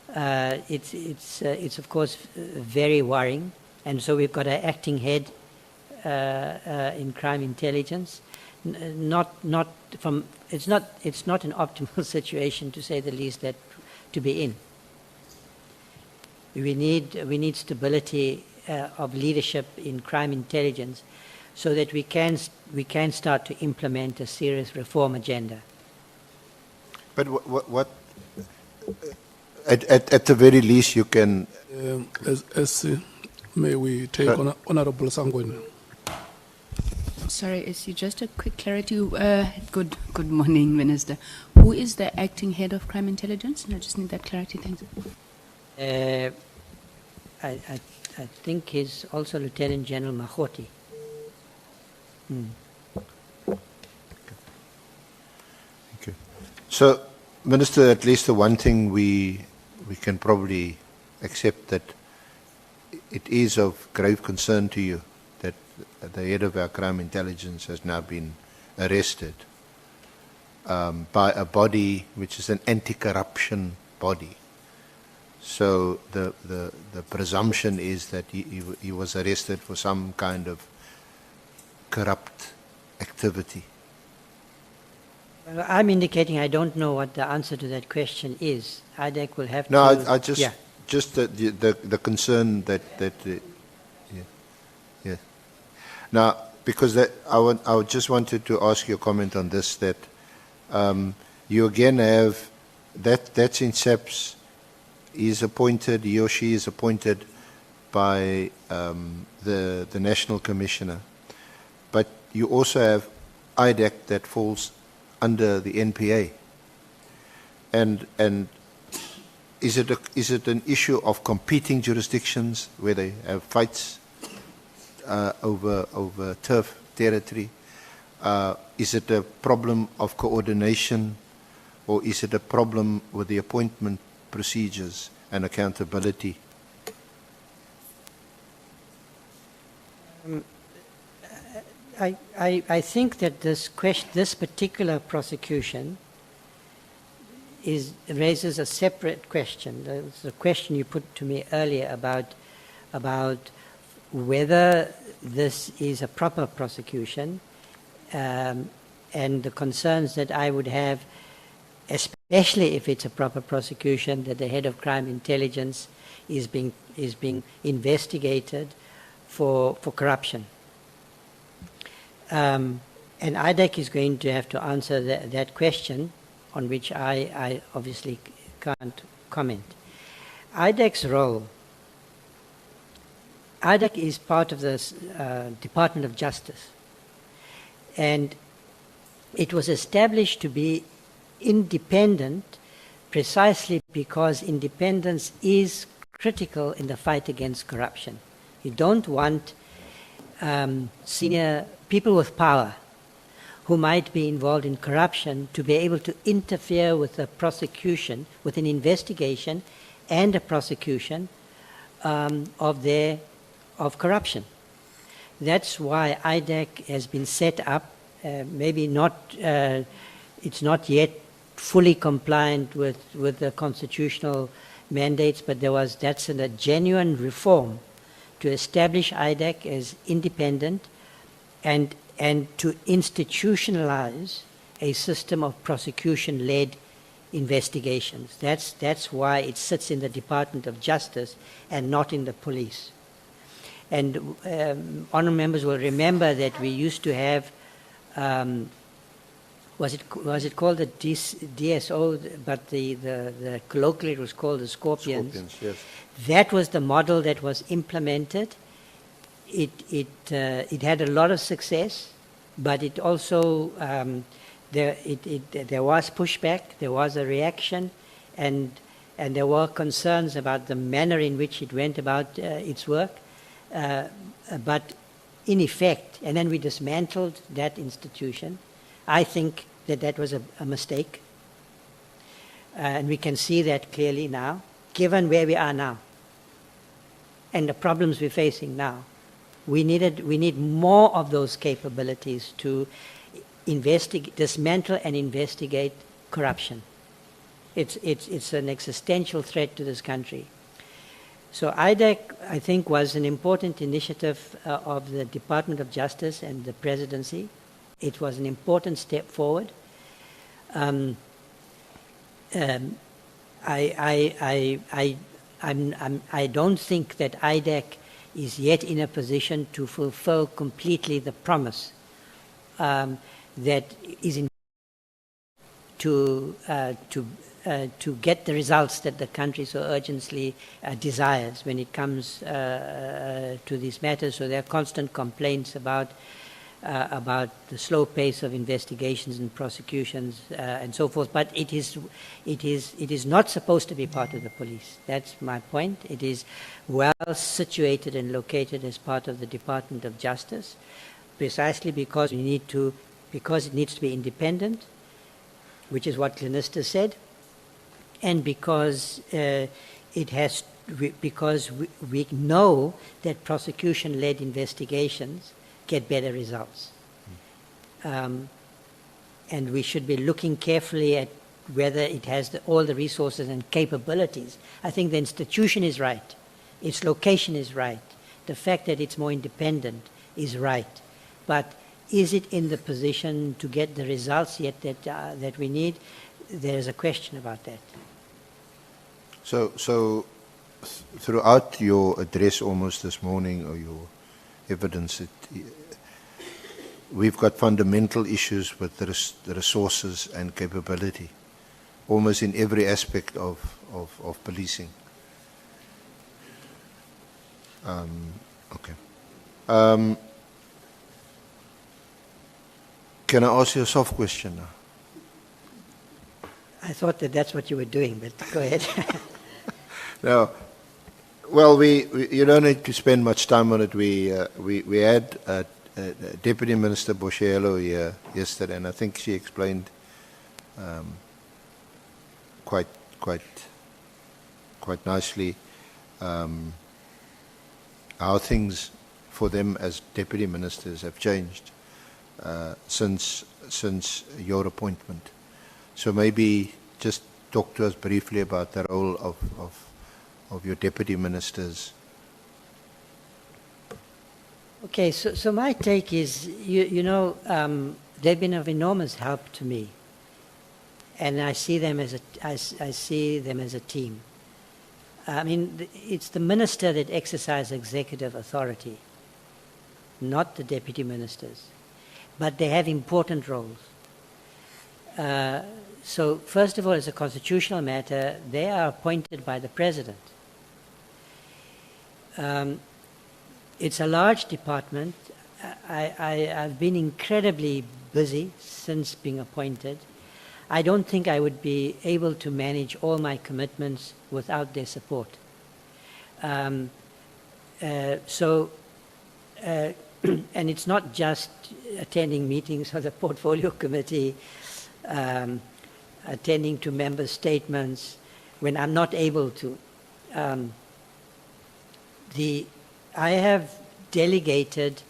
It's of course very worrying, and so we've got an acting head in crime intelligence. It's not an optimal situation, to say the least, that to be in. We need stability of leadership in crime intelligence, so that we can start to implement a serious reform agenda. But what at the very least you can. May we take Honorable Sangweni? Sorry, is just a quick clarity. Good morning, Minister. Who is the acting head of crime intelligence? I just need that clarity. Thanks. I think he's also Lieutenant General Mkhwanazi. Okay. So, Minister, at least the one thing we can probably accept, that it is of grave concern to you that the head of our crime intelligence has now been arrested by a body which is an anti-corruption body. So the presumption is that he was arrested for some kind of corrupt activity. Well, I'm indicating I don't know what the answer to that question is. IDEC will have to... No, I just... Yeah. Just the concern that yeah. Now, because I just wanted to ask your comment on this, that you again have, that's in SAPS, is appointed, he or she is appointed by the National Commissioner. But you also have IDAC that falls under the NPA. And is it an issue of competing jurisdictions where they have fights over turf territory? Is it a problem of coordination, or is it a problem with the appointment procedures and accountability? I think that this particular prosecution raises a separate question. The question you put to me earlier about whether this is a proper prosecution, and the concerns that I would have, especially if it's a proper prosecution, that the head of crime intelligence is being investigated for corruption. And IDAC is going to have to answer that question, on which I obviously can't comment. IDAC's role, IDAC is part of the Department of Justice, and it was established to be independent precisely because independence is critical in the fight against corruption. You don't want senior people with power who might be involved in corruption to be able to interfere with a prosecution, with an investigation and a prosecution of corruption. That's why IDAC has been set up. Maybe not, it's not yet fully compliant with the constitutional mandates, but that's a genuine reform to establish IDAC as independent and to institutionalize a system of prosecution-led investigations. That's why it sits in the Department of Justice and not in the police. And honourable members will remember that we used to have, was it called the DSO, but the colloquially it was called the Scorpions. Scorpions, yes. That was the model that was implemented. It had a lot of success, but it also there was pushback, there was a reaction, and there were concerns about the manner in which it went about its work. But in effect, and then we dismantled that institution. I think that was a mistake, and we can see that clearly now, given where we are now and the problems we're facing now. We need more of those capabilities to dismantle and investigate corruption. It's an existential threat to this country. So IDAC, I think, was an important initiative of the Department of Justice and the Presidency. It was an important step forward. I don't think that IDAC is yet in a position to fulfill completely the promise that is in to get the results that the country so urgently desires when it comes to these matters. So there are constant complaints about the slow pace of investigations and prosecutions and so forth. But it is not supposed to be part of the police. That's my point. It is well situated and located as part of the Department of Justice, precisely because it needs to be independent, which is what Glenister said, and because because we know that prosecution-led investigations get better results. And we should be looking carefully at whether it has all the resources and capabilities. I think the institution is right. Its location is right. The fact that it's more independent is right. But is it in the position to get the results yet that we need? There's a question about that. So throughout your address almost this morning, or your evidence, we've got fundamental issues with the resources and capability, almost in every aspect of policing. Okay. Can I ask you a soft question now? I thought that that's what you were doing, but go ahead. No. Well, you don't need to spend much time on it. We had Deputy Minister Boshelo here yesterday, and I think she explained quite nicely how things for them as deputy ministers have changed since your appointment. So maybe just talk to us briefly about the role of your deputy ministers. Okay, so my take is, they've been of enormous help to me, and I see them as a team. I mean, it's the minister that exercises executive authority, not the deputy ministers, but they have important roles. So first of all, as a constitutional matter, they are appointed by the president. It's a large department. I've been incredibly busy since being appointed. I don't think I would be able to manage all my commitments without their support. And it's not just attending meetings of the portfolio committee, attending to member statements when I'm not able to. I have delegated,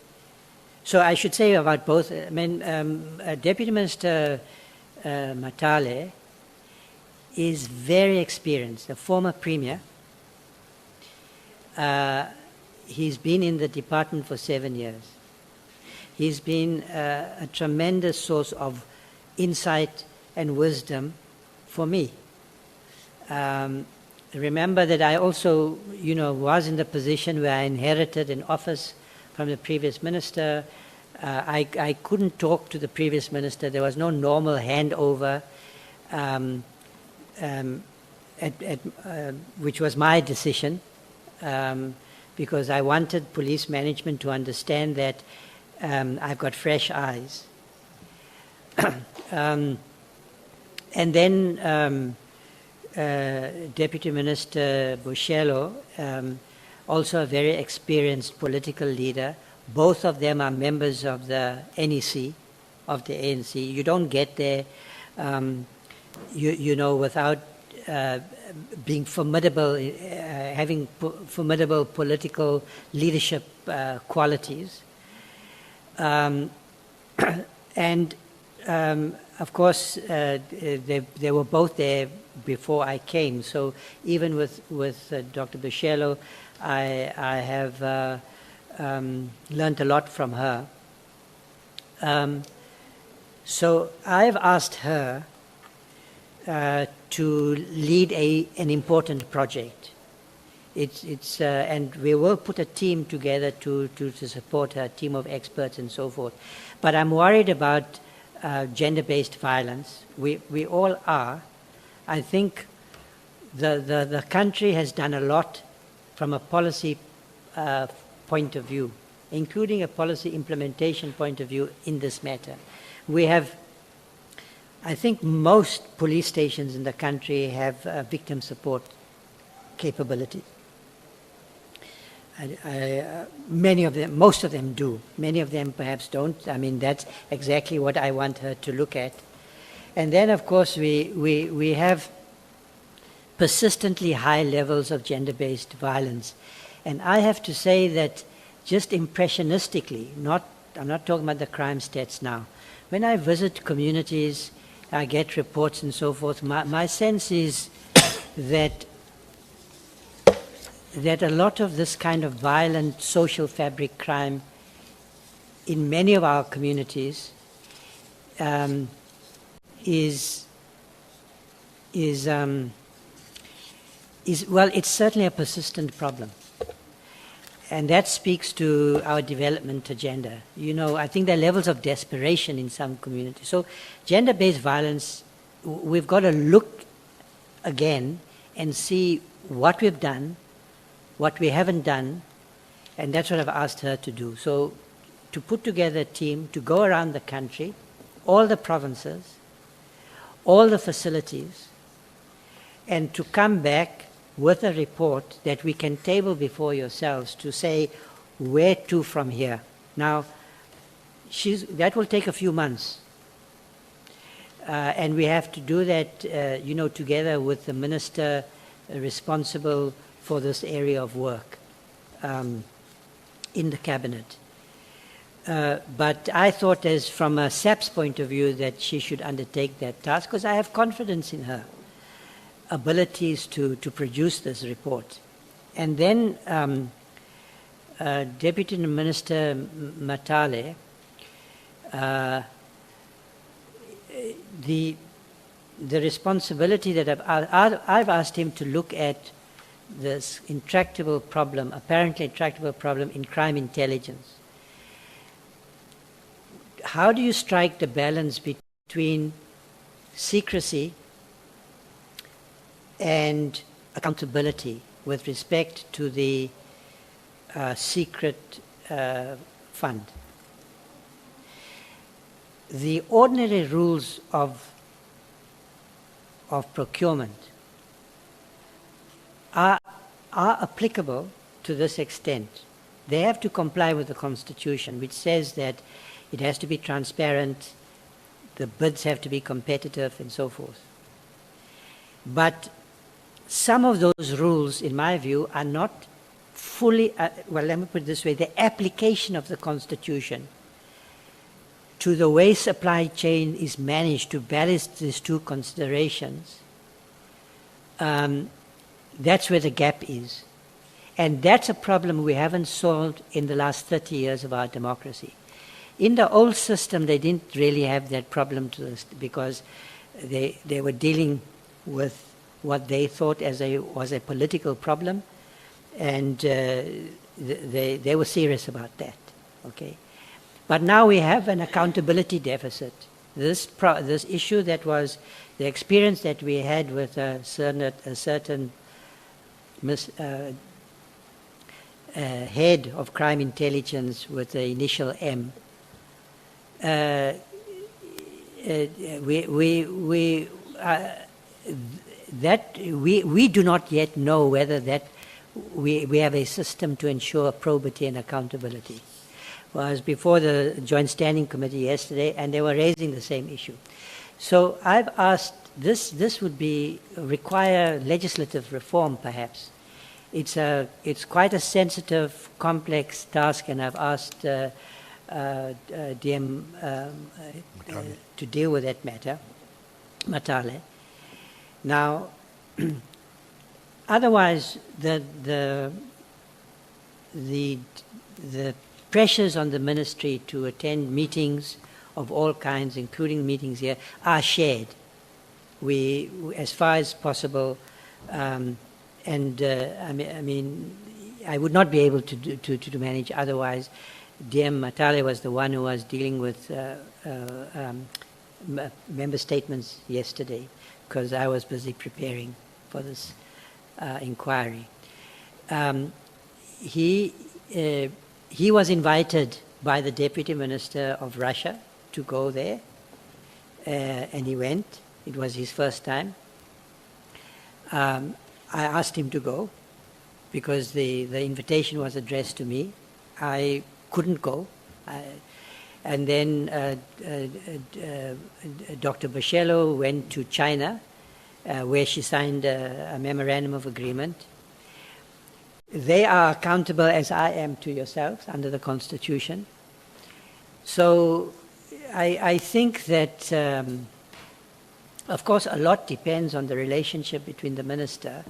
so I should say about both, I mean, Deputy Minister Matale is very experienced, a former premier. He's been in the department for 7 years. He's been a tremendous source of insight and wisdom for me. Remember that I also, was in the position where I inherited an office from the previous minister. I couldn't talk to the previous minister. There was no normal handover, which was my decision, because I wanted police management to understand that I've got fresh eyes. And then Deputy Minister Boshelo, also a very experienced political leader. Both of them are members of the NEC, of the ANC. You don't get there, without being formidable, having formidable political leadership qualities. And of course, they were both there before I came. So even with Dr. Boshelo, I have learned a lot from her. So I've asked her to lead an important project. And we will put a team together to support her, a team of experts and so forth. But I'm worried about gender-based violence. We all are. I think the country has done a lot from a policy point of view, including a policy implementation point of view in this matter. We have, I think most police stations in the country have victim support capabilities. Many of them, most of them do. Many of them perhaps don't. I mean, that's exactly what I want her to look at. And then, of course, we have persistently high levels of gender-based violence. And I have to say that just impressionistically, I'm not talking about the crime stats now. When I visit communities, I get reports and so forth, my sense is that a lot of this kind of violent social fabric crime in many of our communities is well, it's certainly a persistent problem. And that speaks to our development agenda. You know, I think there are levels of desperation in some communities. So gender-based violence, we've got to look again and see what we've done, what we haven't done, and that's what I've asked her to do. So to put together a team to go around the country, all the provinces, all the facilities, and to come back with a report that we can table before yourselves to say where to from here. Now, that will take a few months. And we have to do that, you know, together with the minister responsible for this area of work in the cabinet. But I thought, as from a SAPS point of view, that she should undertake that task, because I have confidence in her abilities to produce this report. And then Deputy Minister Matale, the responsibility that I've asked him to look at this intractable problem, apparently intractable problem in crime intelligence. How do you strike the balance between secrecy and accountability with respect to the secret fund? The ordinary rules of procurement are applicable to this extent. They have to comply with the Constitution, which says that it has to be transparent, the bids have to be competitive, and so forth. But some of those rules, in my view, are not fully, well, let me put it this way, the application of the Constitution to the way supply chain is managed to balance these two considerations, that's where the gap is. And that's a problem we haven't solved in the last 30 years of our democracy. In the old system, they didn't really have that problem to this, because they were dealing with what they thought was a political problem, and they were serious about that, okay? But now we have an accountability deficit. This issue that was the experience that we had with a certain head of crime intelligence with the initial M, we do not yet know whether that we have a system to ensure probity and accountability. I was before the Joint Standing Committee yesterday, and they were raising the same issue. So I've asked, this would require legislative reform, perhaps. It's quite a sensitive, complex task, and I've asked DM to deal with that matter, Matale. Now, otherwise, the pressures on the ministry to attend meetings of all kinds, including meetings here, are shared. We as far as possible, I mean, I would not be able to manage otherwise. DM Matale was the one who was dealing with member statements yesterday, because I was busy preparing for this inquiry. He was invited by the Deputy Minister of Russia to go there, and he went. It was his first time. I asked him to go because the invitation was addressed to me. I couldn't go. And then Dr. Bashelo went to China, where she signed a memorandum of agreement. They are accountable, as I am to yourselves, under the Constitution. So I think that, of course, a lot depends on the relationship between the minister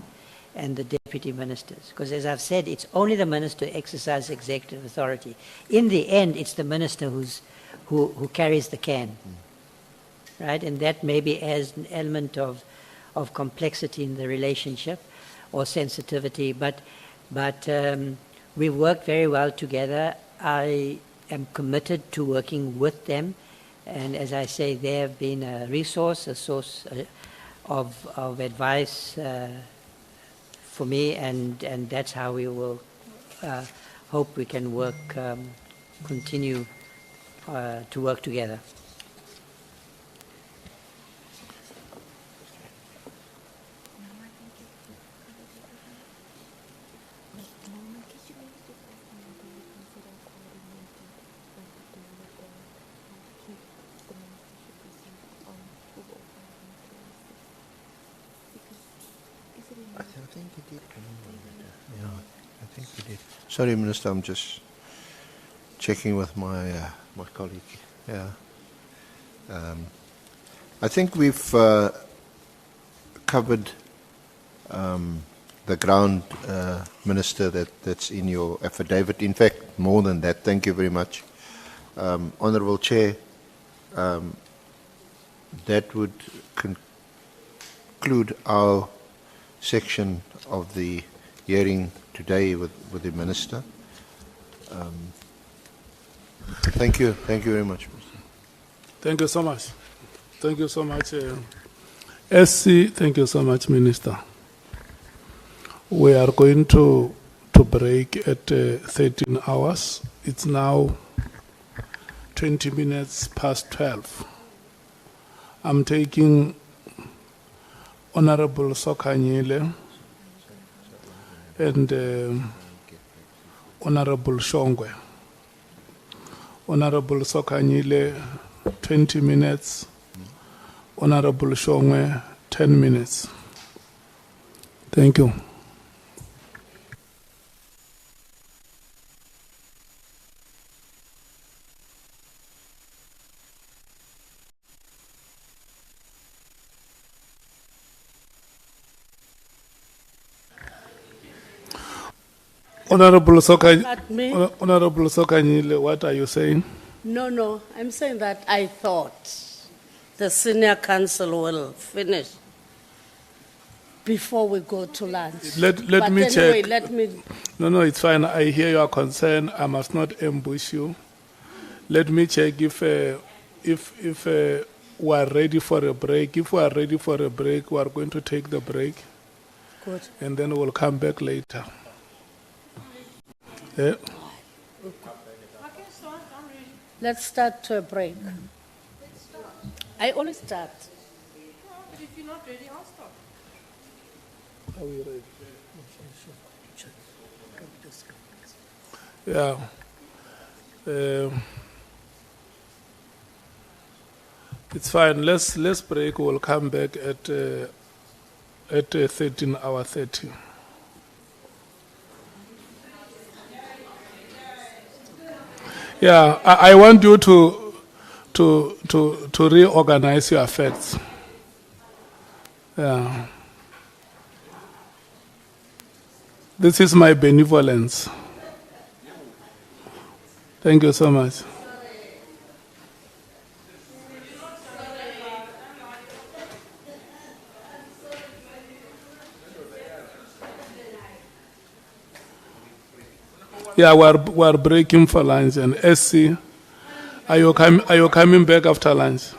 and the deputy ministers. Because as I've said, it's only the minister who exercises executive authority. In the end, it's the minister who carries the can, right? And that maybe adds an element of complexity in the relationship or sensitivity. But we work very well together. I am committed to working with them. And as I say, they have been a resource, a source of advice for me, and that's how we will hope we can work, continue to work together. I think he did. Yeah, I think he did. Sorry, Minister, I'm just checking with my my colleague. Yeah. I think we've covered the ground, Minister, that's in your affidavit. In fact, more than that. Thank you very much. Honourable Chair, that would conclude our section of the hearing today with the Minister. Thank you very much, Minister. Thank you so much. Thank you so much, SC. Thank you so much, Minister. We are going to break at 13 hours. It's now 20 minutes past 12. I'm taking Honorable Sokanyile and Honorable Shongwe. Honorable Sokanyile, 20 minutes. Honorable Shongwe, 10 minutes. Thank you. Honorable Sokanyile, what are you saying? No, I'm saying that I thought the senior council will finish before we go to lunch. Let But me anyway, check. let me. No, it's fine. I hear your concern. I must not ambush you. Let me check if we are ready for a break. If we are ready for a break, we are going to take the break. Good. And then we'll come back later. Yeah. Let's start to a break. I always start. But if you're not ready, I'll stop. Are we ready? Yeah. It's fine. Let's break. We'll come back at 13:30. Yeah, I want you to reorganize your affairs. Yeah. This is my benevolence. Thank you so much. Yeah, we're breaking for lunch. And SC, are you coming back after lunch?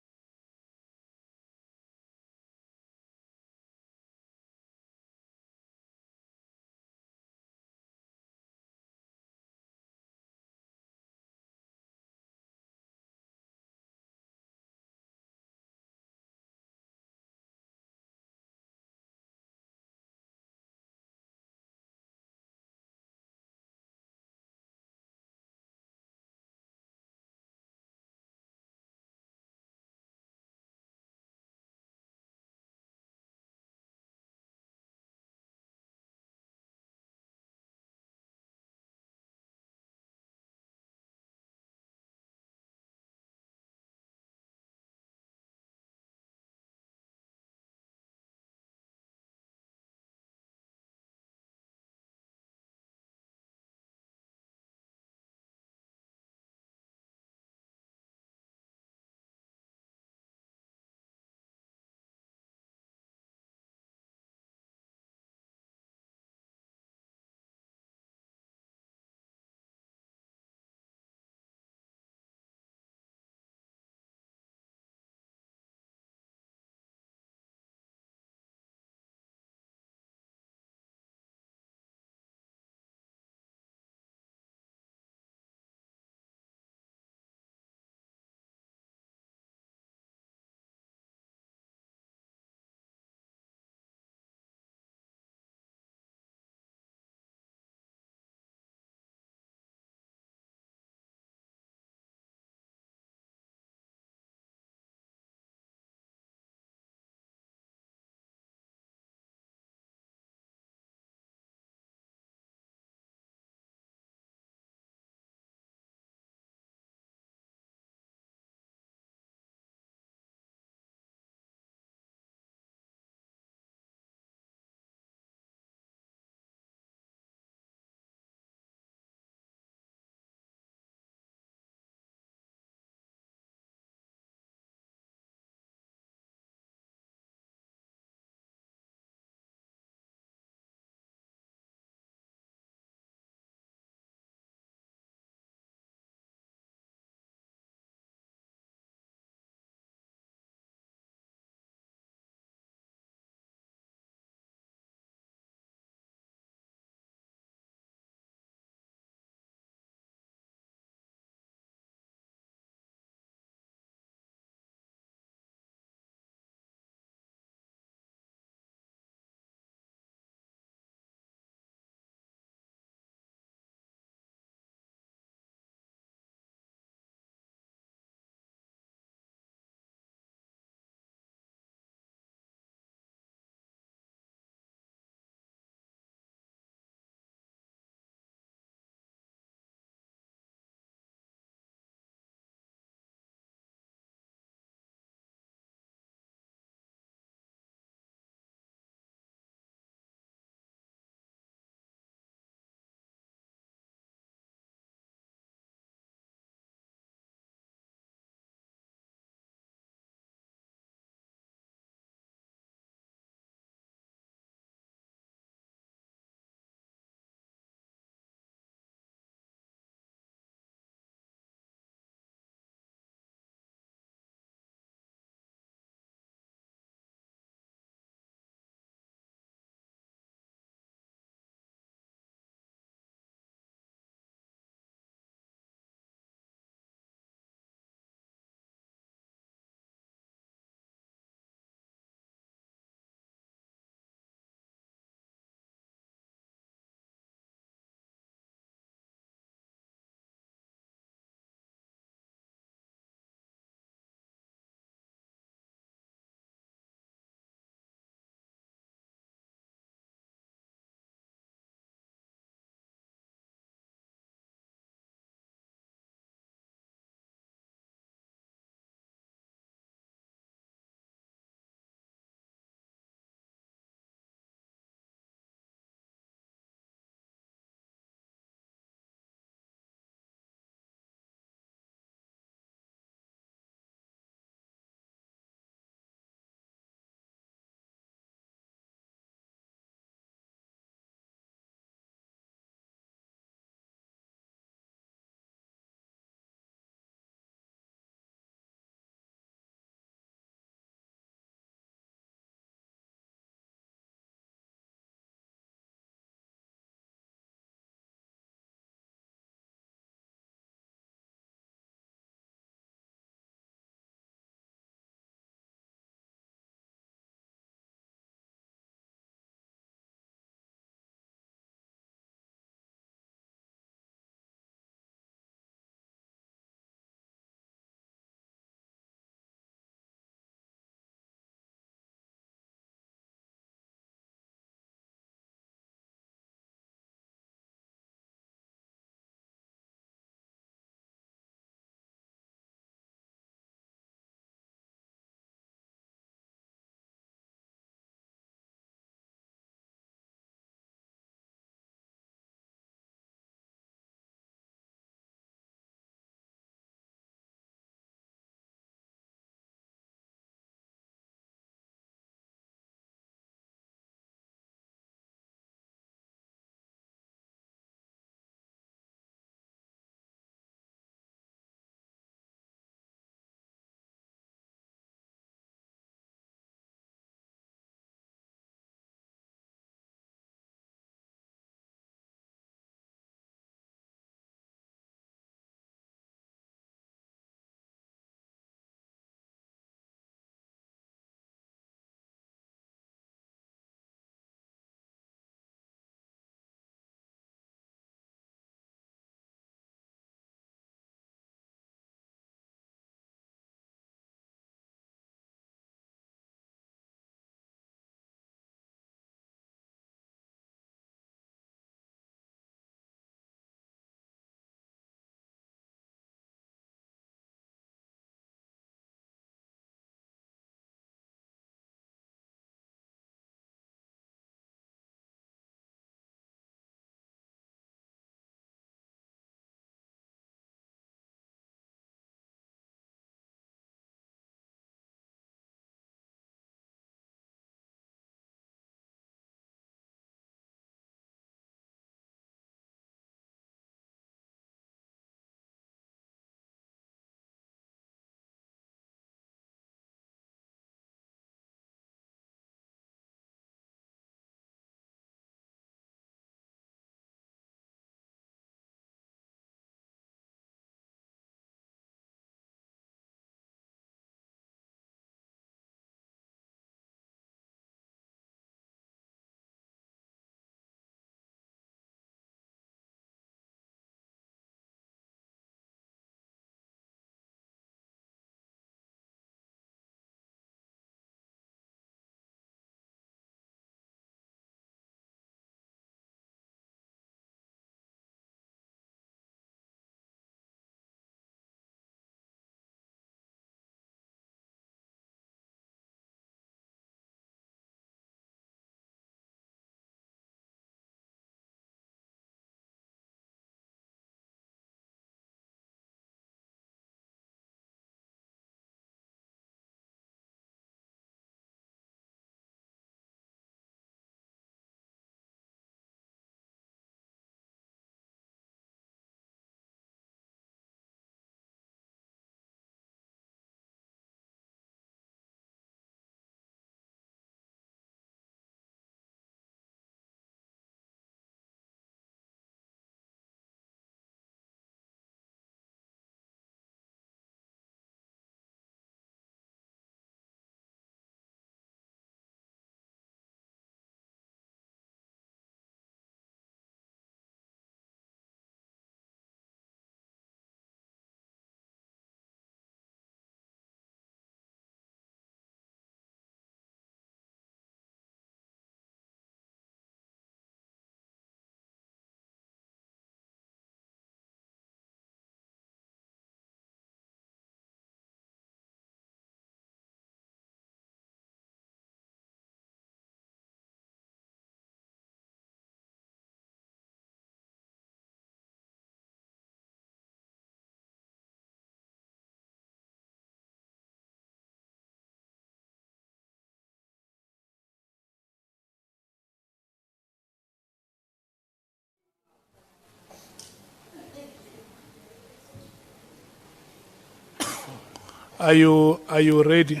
Are you ready?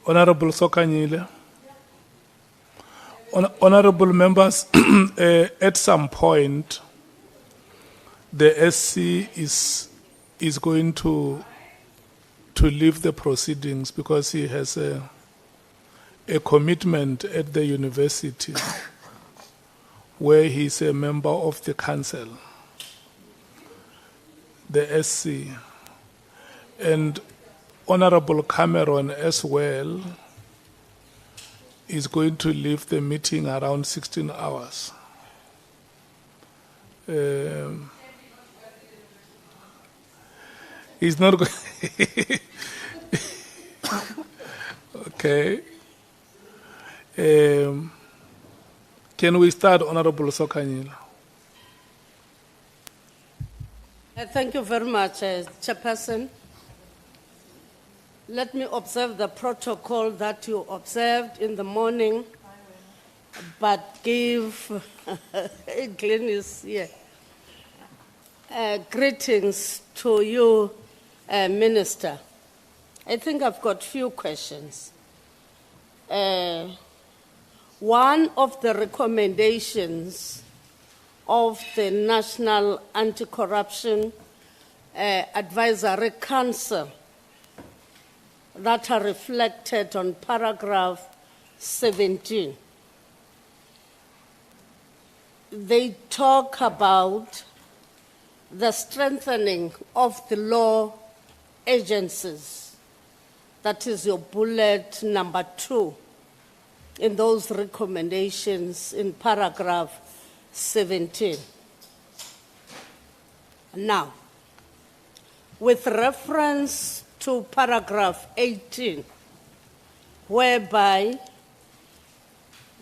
Honorable Sokanyile. Honorable members, at some point, the SC is going to leave the proceedings because he has a commitment at the university where he's a member of the council, the SC. And Honorable Cameron as well is going to leave the meeting around 16 hours. He's not going. Okay. Can we start, Honorable Sokanyila? Thank you very much, Chairperson. Let me observe the protocol that you observed in the morning, but give Glenn is here. Greetings to you, Minister. I think I've got few questions. One of the recommendations of the National Anti-Corruption Advisory Council that are reflected on paragraph 17. They talk about the strengthening of the law agencies. That is your bullet number 2 in those recommendations in paragraph 17. Now, with reference to paragraph 18, whereby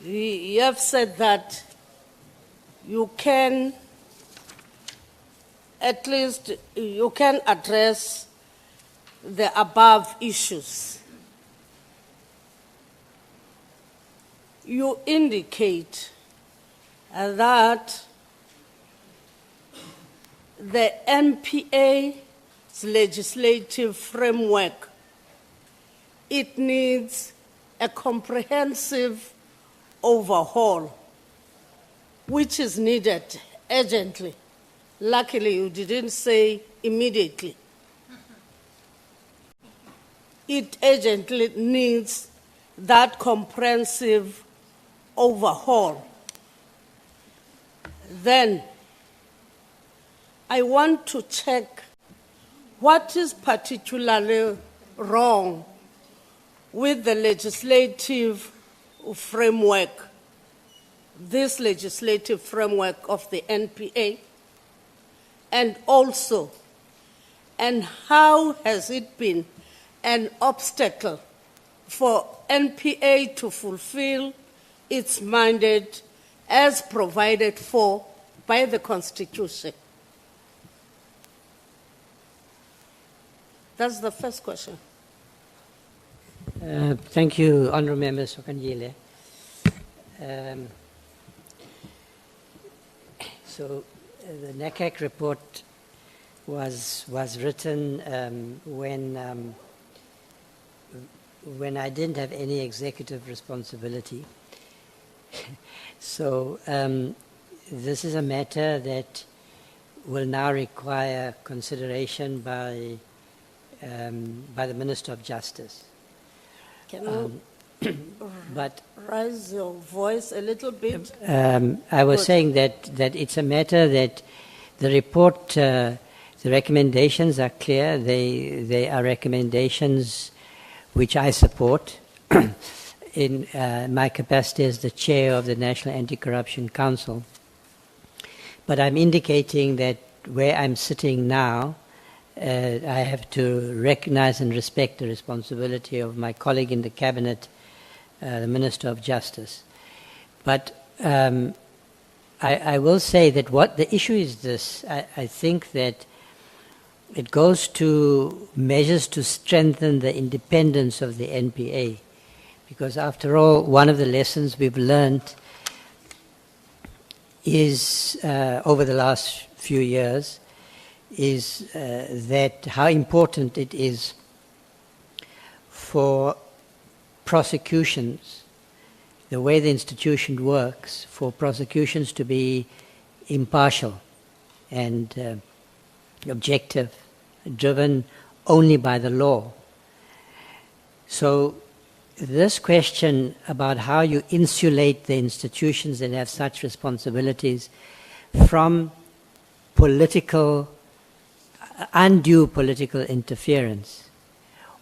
you have said that you can, at least you can address the above issues. You indicate that the NPA's legislative framework, it needs a comprehensive overhaul, which is needed urgently. Luckily, you didn't say immediately. It urgently needs that comprehensive overhaul. Then, I want to check what is particularly wrong with the legislative framework, this legislative framework of the NPA, and also, and how has it been an obstacle for NPA to fulfill its mandate as provided for by the Constitution? That's the first question. Thank you, Honourable Member Sokanyile. So the NACAC report was written when I didn't have any executive responsibility. So this is a matter that will now require consideration by the Minister of Justice. Can you but raise your voice a little bit? I was saying that it's a matter that the report, the recommendations are clear. They are recommendations which I support in my capacity as the chair of the National Anti-Corruption Council. But I'm indicating that where I'm sitting now, I have to recognize and respect the responsibility of my colleague in the Cabinet, the Minister of Justice. But I will say that what the issue is this. I think that it goes to measures to strengthen the independence of the NPA. Because after all, one of the lessons we've learned is, over the last few years, is that how important it is for prosecutions, the way the institution works, for prosecutions to be impartial and objective, driven only by the law. So this question about how you insulate the institutions that have such responsibilities from undue political interference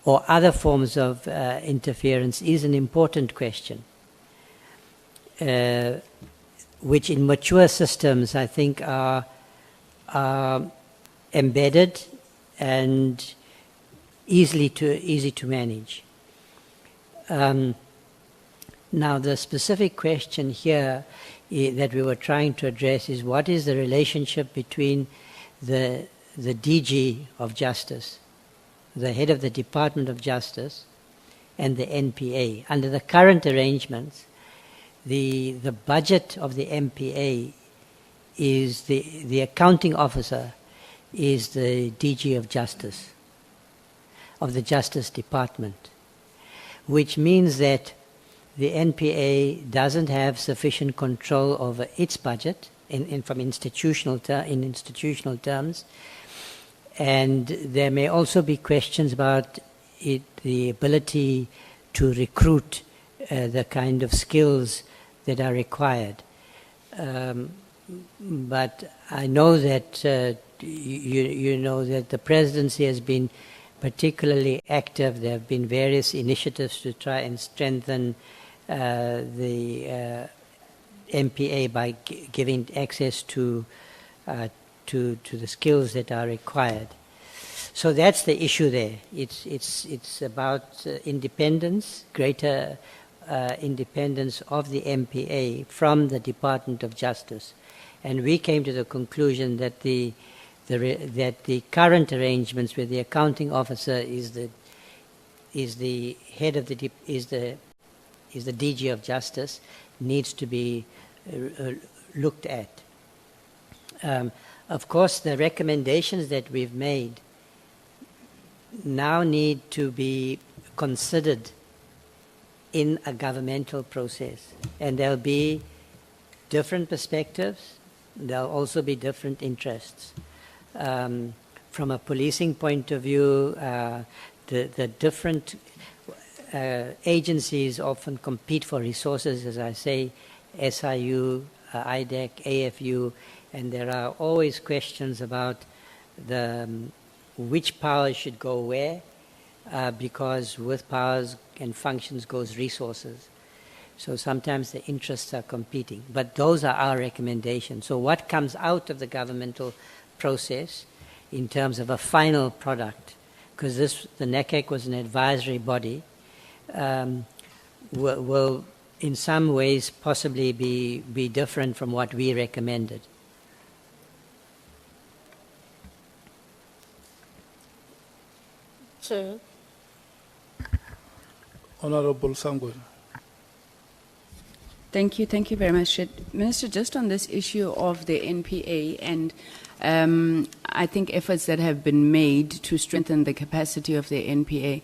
or other forms of interference is an important question, which in mature systems I think are embedded and easy to manage. Now the specific question here that we were trying to address is what is the relationship between the DG of Justice, the head of the Department of Justice, and the NPA. Under the current arrangements, the budget of the MPA is the accounting officer is the DG of Justice, of the Justice Department, which means that the NPA doesn't have sufficient control over its budget in institutional terms, and there may also be questions about the ability to recruit the kind of skills that are required. But I know that you know that the presidency has been particularly active. There have been various initiatives to try and strengthen the MPA by giving access to the skills that are required. So that's the issue there. It's about independence, greater independence of the MPA from the Department of Justice, and we came to the conclusion that the current arrangements where the accounting officer is the head of the DG of Justice needs to be looked at. Of course, the recommendations that we've made now need to be considered in a governmental process, and there'll be different perspectives. There'll also be different interests. From a policing point of view, the different agencies often compete for resources, as I say, SIU, IDEC, AFU, and there are always questions about which powers should go where, because with powers and functions goes resources. So sometimes the interests are competing, but those are our recommendations. So what comes out of the governmental process in terms of a final product, because the NECAC was an advisory body, will in some ways possibly be different from what we recommended. Chair. Honorable Sangwe. Thank you very much. Minister, just on this issue of the NPA and I think efforts that have been made to strengthen the capacity of the NPA,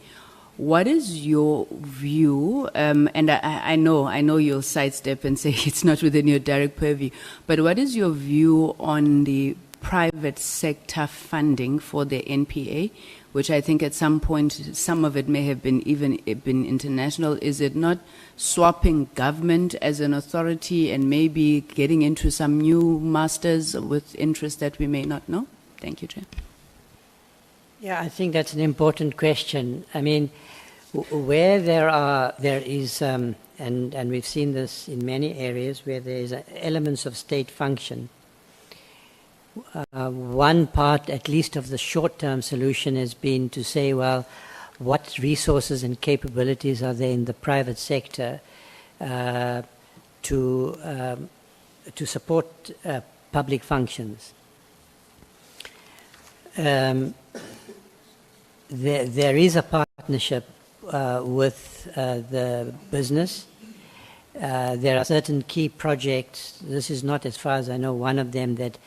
what is your view, and I know you'll sidestep and say it's not within your direct purview, but what is your view on the private sector funding for the NPA, which I think at some point, some of it may have been international? Is it not swapping government as an authority and maybe getting into some new masters with interests that we may not know? Thank you, Chair. Yeah, I think that's an important question. I mean, where there is, and we've seen this in many areas, where there is elements of state function, one part, at least of the short-term solution, has been to say, well, what resources and capabilities are there in the private sector to support public functions? There is a partnership with the business There are certain key projects. This is not, as far as I know, one of them that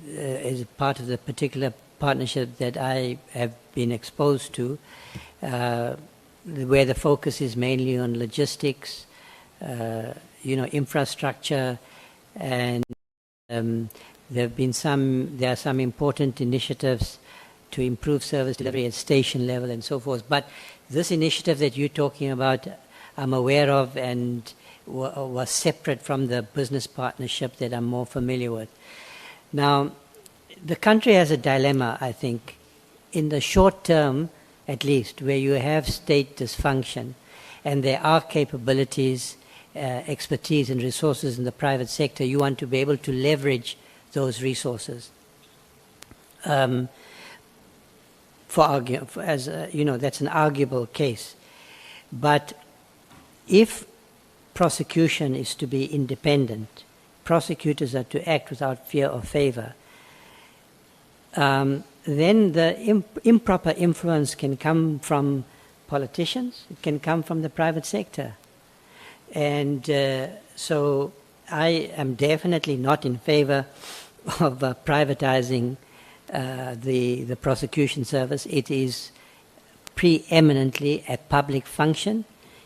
is part of the particular partnership that I have been exposed to, where the focus is mainly on logistics, infrastructure, and there are some important initiatives to improve service delivery at station level and so forth. But this initiative that you're talking about, I'm aware of and was separate from the business partnership that I'm more familiar with. Now, the country has a dilemma, I think, in the short term, at least, where you have state dysfunction and there are capabilities, expertise and resources in the private sector. You want to be able to leverage those resources. That's an arguable case. But if prosecution is to be independent, prosecutors are to act without fear or favor, then the improper influence can come from politicians, it can come from the private sector. And so I am definitely not in favor of privatizing the prosecution service. It is preeminently a public function.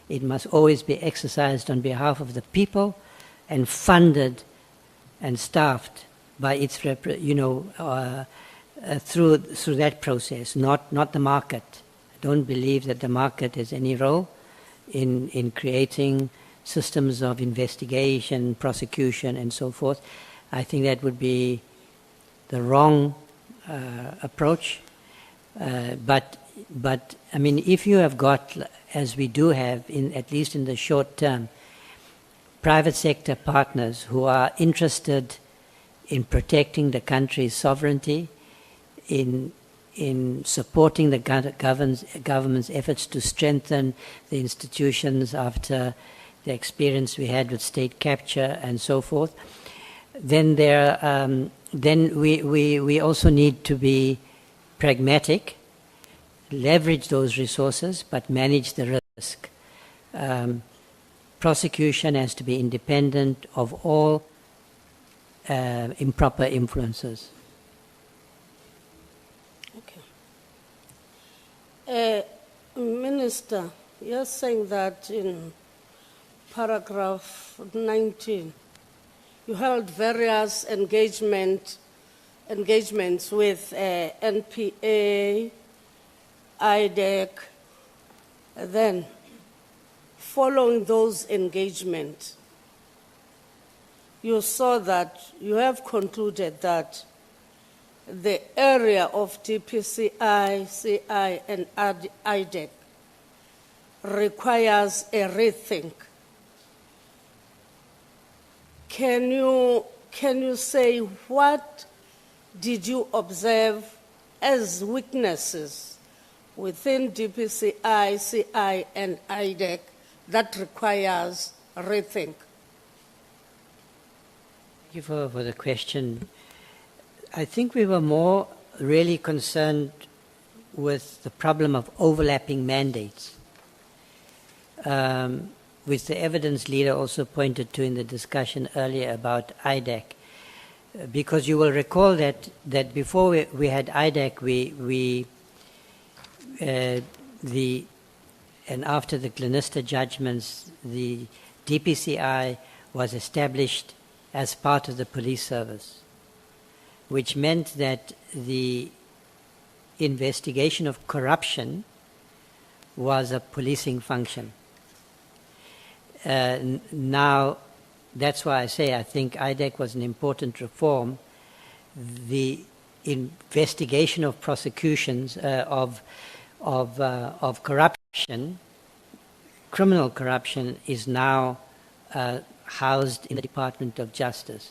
It must always be exercised on behalf of the people and funded and staffed by its through that process, not the market. I don't believe that the market has any role in creating systems of investigation, prosecution, and so forth. I think that would be the wrong approach. But I mean, if you have got, as we do have, at least in the short term, private sector partners who are interested in protecting the country's sovereignty, in supporting the government's efforts to strengthen the institutions after the experience we had with state capture and so forth, then we also need to be pragmatic, leverage those resources, but manage the risk. Prosecution has to be independent of all improper influences. Okay. Minister, you're saying that in paragraph 19, you held various engagements with NPA, IDEC. Then, following those engagements, you saw that you have concluded that the area of DPCI, CI, and IDEC requires a rethink. Can you say what did you observe as weaknesses within DPCI, CI, and IDEC that requires a rethink? Thank you for the question. I think we were more really concerned with the problem of overlapping mandates, which the evidence leader also pointed to in the discussion earlier about IDEC. Because you will recall that before we had IDEC, and after the Glenister judgments, the DPCI was established as part of the police service, which meant that the investigation of corruption was a policing function. Now, that's why I say I think IDEC was an important reform. The investigation of prosecutions of corruption, criminal corruption, is now housed in the Department of Justice.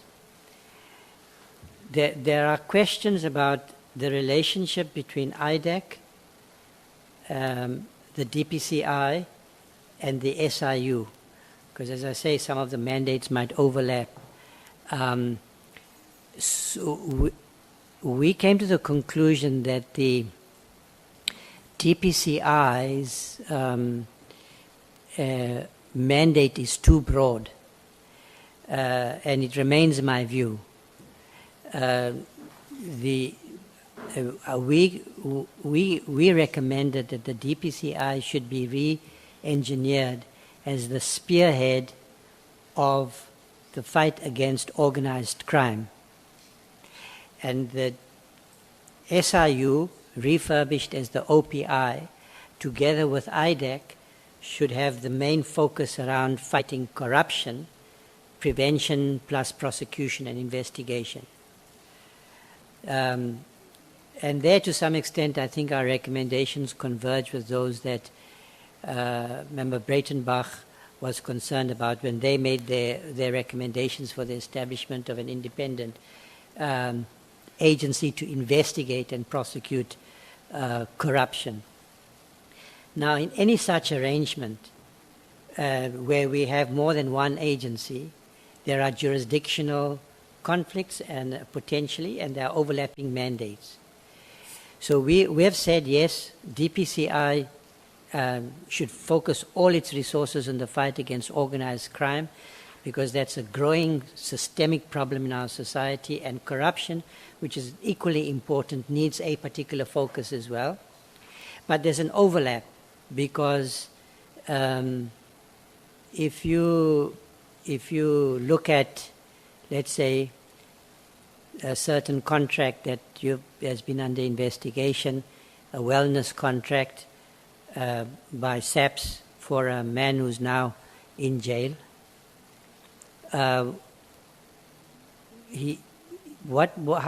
There are questions about the relationship between IDEC, the DPCI, and the SIU, because as I say, some of the mandates might overlap. So we came to the conclusion that the DPCI's mandate is too broad, and it remains my view. We recommended that the DPCI should be re-engineered as the spearhead of the fight against organized crime. And the SIU, refurbished as the OPI, together with IDEC, should have the main focus around fighting corruption, prevention plus prosecution and investigation. And there, to some extent, I think our recommendations converge with those that Member Breitenbach was concerned about when they made their recommendations for the establishment of an independent agency to investigate and prosecute corruption. Now, in any such arrangement where we have more than one agency, there are jurisdictional conflicts and potentially, and there are overlapping mandates. So we have said, yes, DPCI should focus all its resources on the fight against organized crime, because that's a growing systemic problem in our society, and corruption, which is equally important, needs a particular focus as well. But there's an overlap, because if you look at, let's say, a certain contract that has been under investigation, a wellness contract by SAPS for a man who's now in jail. How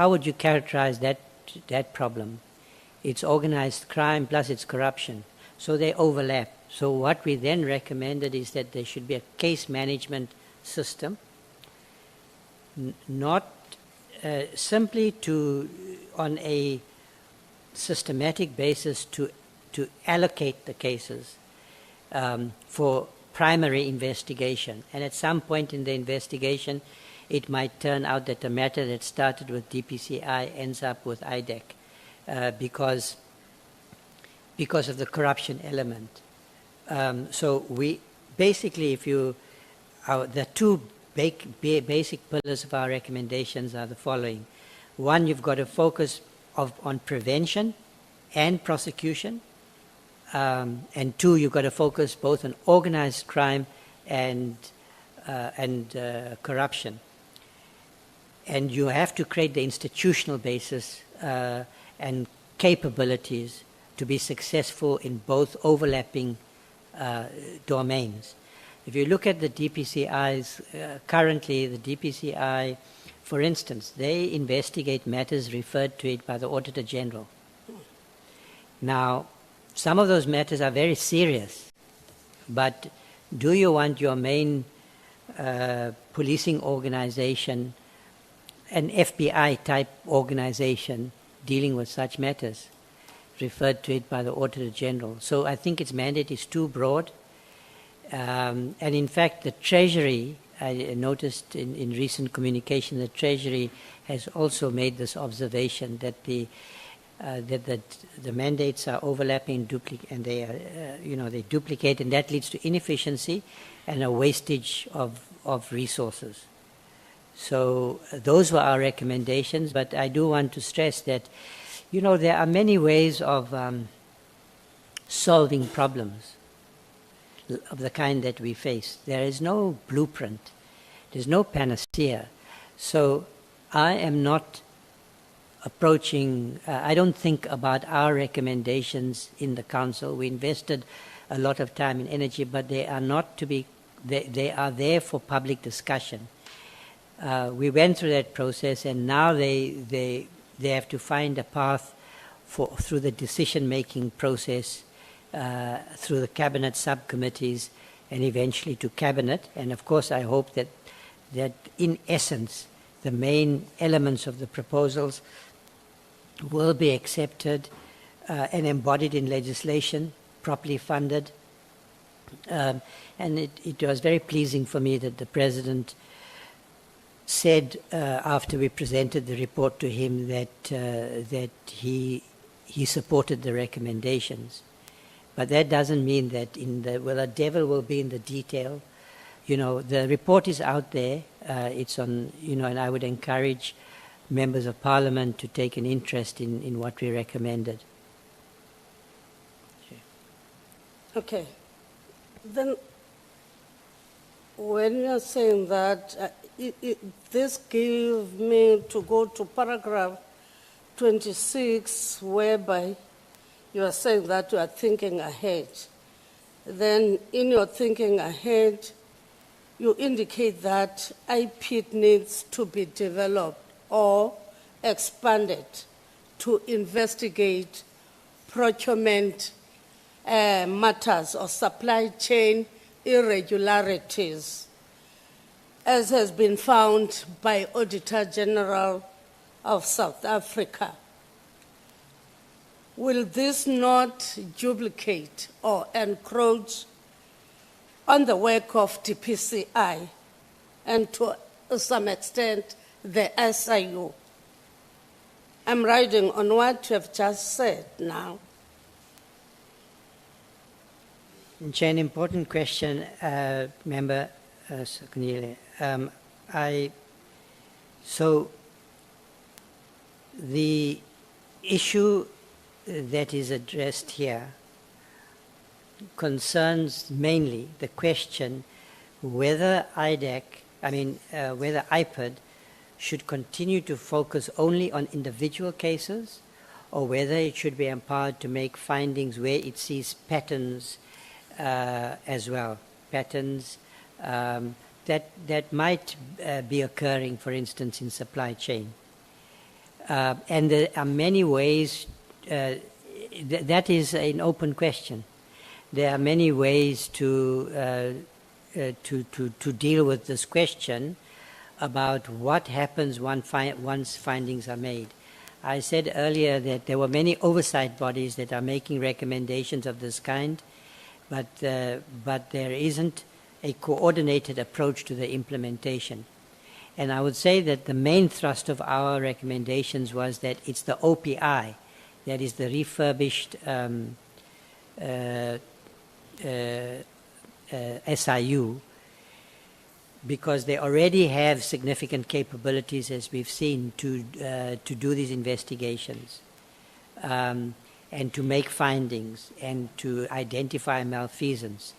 would you characterize that problem? It's organized crime plus it's corruption. So they overlap. So what we then recommended is that there should be a case management system, not simply on a systematic basis to allocate the cases for primary investigation. And at some point in the investigation, it might turn out that the matter that started with DPCI ends up with IDEC because of the corruption element. So we basically, the two basic pillars of our recommendations are the following. One, you've got to focus on prevention and prosecution. And two, you've got to focus both on organized crime and corruption. And you have to create the institutional basis and capabilities to be successful in both overlapping domains. If you look at the DPCI's, currently the DPCI, for instance, they investigate matters referred to it by the Auditor General. Now, some of those matters are very serious, but do you want your main policing organization, an FBI-type organization, dealing with such matters referred to it by the Auditor General? So I think its mandate is too broad. And in fact, the Treasury, I noticed in recent communication, the Treasury has also made this observation that the mandates are overlapping, and they are, they duplicate, and that leads to inefficiency and a wastage of resources. So those were our recommendations, but I do want to stress that, there are many ways of solving problems of the kind that we face. There is no blueprint. There's no panacea. So I am not approaching, I don't think about our recommendations in the council. We invested a lot of time and energy, but they are not to be, they are there for public discussion. We went through that process, and now they have to find a path through the decision-making process, through the cabinet subcommittees, and eventually to cabinet. And of course, I hope that in essence, the main elements of the proposals will be accepted and embodied in legislation, properly funded. And it was very pleasing for me that the President said after we presented the report to him that he supported the recommendations. But that doesn't mean that the devil will be in the detail. You know, the report is out there. It's on, you know, and I would encourage members of parliament to take an interest in what we recommended. Okay. Then, when you're saying that, this gives me to go to paragraph 26, whereby you are saying that you are thinking ahead. Then, in your thinking ahead, you indicate that IPID needs to be developed or expanded to investigate procurement matters or supply chain irregularities, as has been found by Auditor General of South Africa. Will this not duplicate or encroach on the work of DPCI and to some extent the SIU? I'm riding on what you have just said now. It's an important question, Member Cachalia. So the issue that is addressed here concerns mainly the question whether whether IPID should continue to focus only on individual cases, or whether it should be empowered to make findings where it sees patterns as well, patterns that might be occurring, for instance, in supply chain. And there are many ways, that is an open question. There are many ways to deal with this question about what happens once findings are made. I said earlier that there were many oversight bodies that are making recommendations of this kind, but there isn't a coordinated approach to the implementation. And I would say that the main thrust of our recommendations was that it's the OPI, that is the refurbished SIU, because they already have significant capabilities, as we've seen, to do these investigations and to make findings and to identify malfeasance.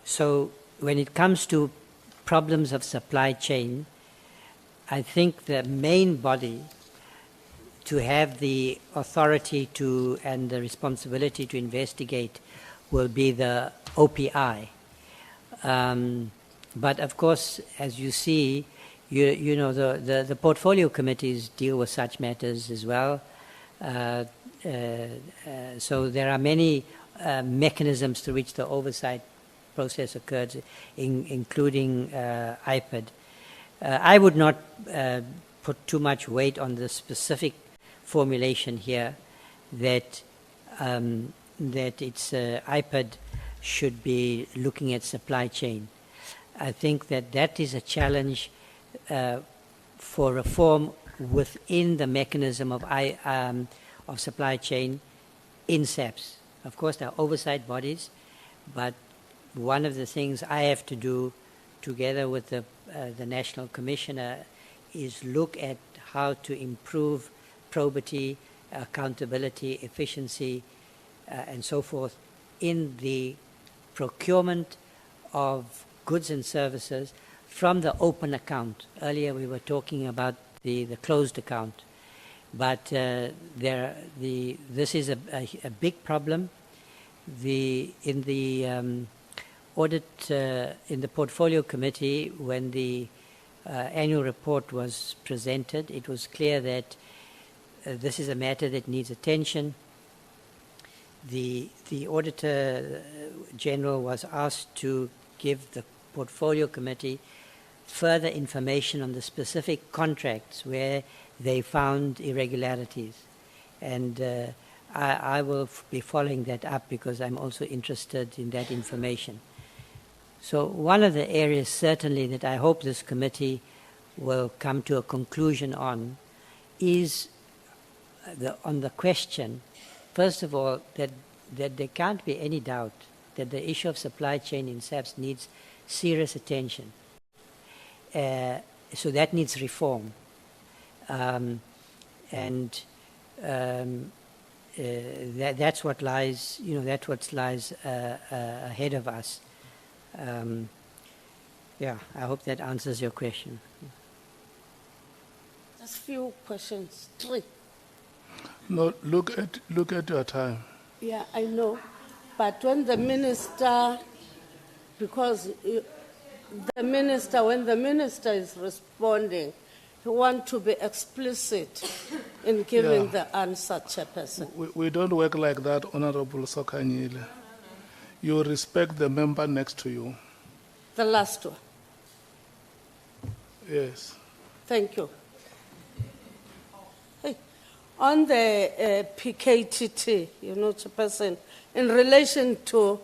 So when it comes to problems of supply chain, I think the main body to have the authority to and the responsibility to investigate will be the OPI. But of course, as you see, you know, the portfolio committees deal with such matters as well. So there are many mechanisms through which the oversight process occurs, including IPID. I would not put too much weight on the specific formulation here that it's IPID should be looking at supply chain. I think that is a challenge for reform within the mechanism of supply chain in SAPS. Of course, there are oversight bodies, but one of the things I have to do together with the National Commissioner is look at how to improve probity, accountability, efficiency, and so forth in the procurement of goods and services from the open account. Earlier we were talking about the closed account, but this is a big problem. In the audit, in the portfolio committee, when the annual report was presented, it was clear that this is a matter that needs attention. The Auditor General was asked to give the portfolio committee further information on the specific contracts where they found irregularities. And I will be following that up because I'm also interested in that information. So one of the areas certainly that I hope this committee will come to a conclusion on is on the question, first of all, that that there can't be any doubt that the issue of supply chain in SAPS needs serious attention. So that needs reform. That's what lies, that's what lies ahead of us. Yeah, I hope that answers your question. Just few questions, 3. No, look at your time. Yeah, I know. But when the minister, because when the minister is responding, he wants to be explicit in giving the answer, Chairperson. We don't work like that, Honorable Sokanyile. You respect the member next to you. The last one. Yes. Thank you. Hey, on the PKTT, Chairperson, in relation to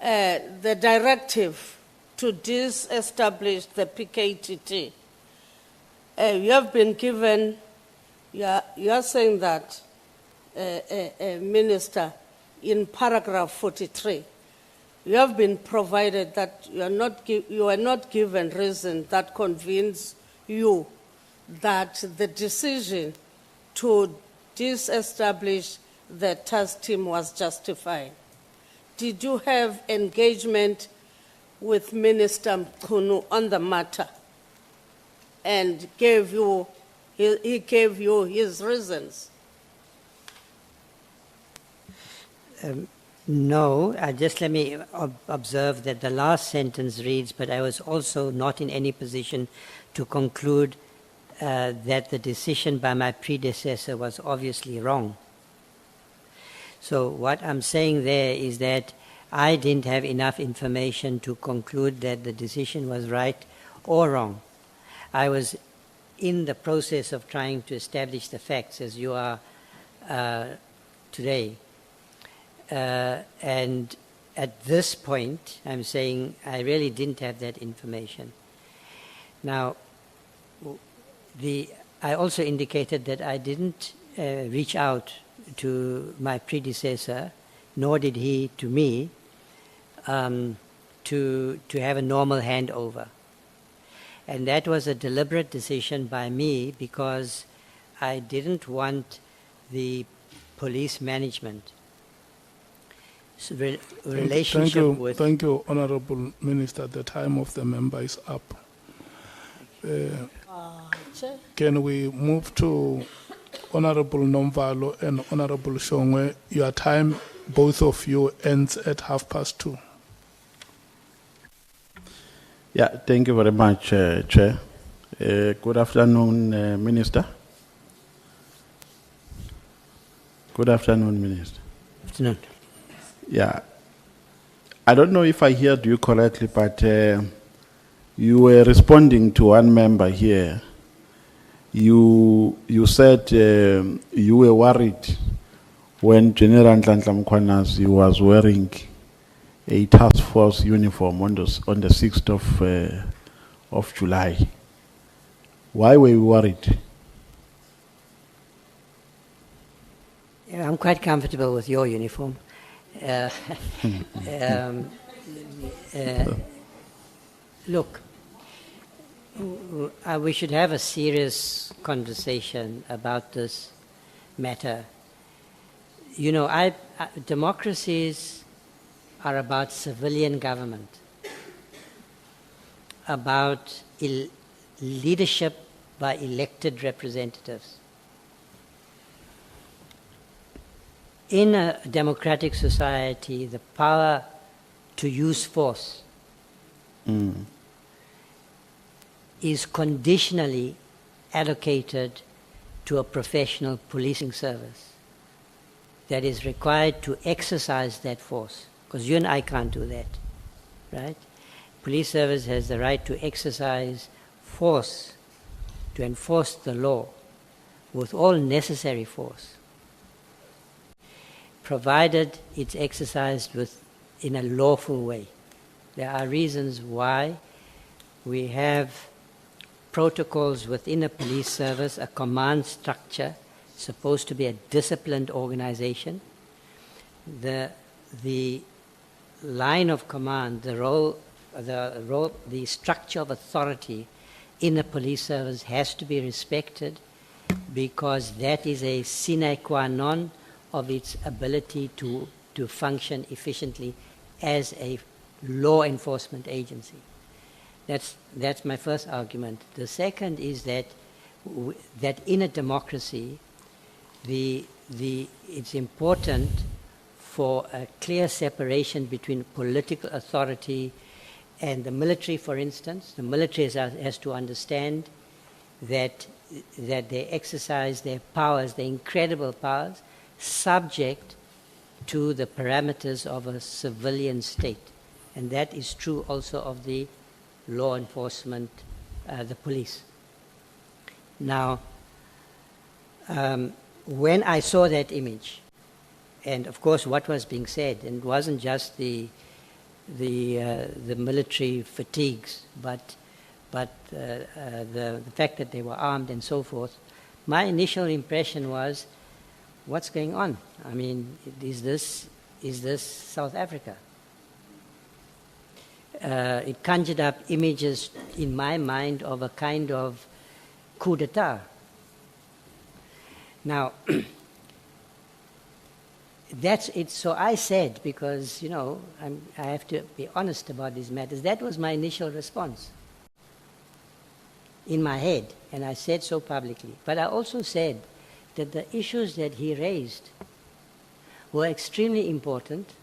the directive to disestablish the PKTT, you have been given, you are saying that, Minister, in paragraph 43, you have been provided that you are not given reason that convince you that the decision to disestablish the task team was justified. Did you have engagement with Minister Mkhwanazi on the matter and he gave you his reasons? No, just let me observe that the last sentence reads, but I was also not in any position to conclude that the decision by my predecessor was obviously wrong. So what I'm saying there is that I didn't have enough information to conclude that the decision was right or wrong. I was in the process of trying to establish the facts as you are today. And at this point, I'm saying I really didn't have that information. Now, I also indicated that I didn't reach out to my predecessor, nor did he to me, to have a normal handover. And that was a deliberate decision by me because I didn't want the police management relationship with... Thank you, Honorable Minister. The time of the member is up. Can we move to Honorable Nomvalo and Honorable Shongwe? Your time, both of you, ends at 2:30. Yeah, thank you very much, Chair. Good afternoon, Minister. Good afternoon, Minister. Afternoon. Yeah, I don't know if I heard you correctly, but you were responding to one member here. You said you were worried when General Nhlanhla Mkhwanazi was wearing a task force uniform on the 6th of July. Why were you worried? Yeah, I'm quite comfortable with your uniform. Look, we should have a serious conversation about this matter. You know, democracies are about civilian government, about leadership by elected representatives. In a democratic society, the power to use force is conditionally allocated to a professional policing service that is required to exercise that force, because you and I can't do that, right? Police service has the right to exercise force, to enforce the law with all necessary force, provided it's exercised in a lawful way. There are reasons why we have protocols within a police service, a command structure, supposed to be a disciplined organization. the line of command, the structure of authority in a police service has to be respected, because that is a sine qua non of its ability to function efficiently as a law enforcement agency. That's my first argument. The second is that in a democracy, it's important for a clear separation between political authority and the military, for instance. The military has to understand that they exercise their powers, their incredible powers, subject to the parameters of a civilian state. And that is true also of the law enforcement, the police. Now, when I saw that image, and of course what was being said, and it wasn't just the military fatigues, but the fact that they were armed and so forth, my initial impression was, what's going on? I mean, is this South Africa? It conjured up images in my mind of a kind of coup d'etat. Now, that's it. So I said, because, I have to be honest about these matters, that was my initial response in my head, and I said so publicly. But I also said that the issues that he raised were extremely important,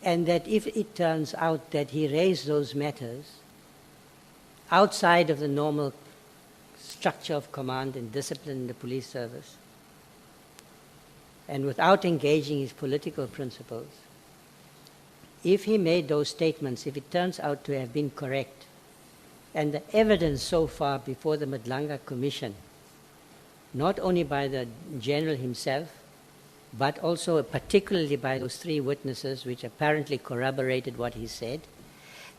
and that if it turns out that he raised those matters outside of the normal structure of command and discipline in the police service, and without engaging his political principles, if he made those statements, if it turns out to have been correct, and the evidence so far before the Nhlanhla Commission, not only by the General himself, but also particularly by those 3 witnesses which apparently corroborated what he said,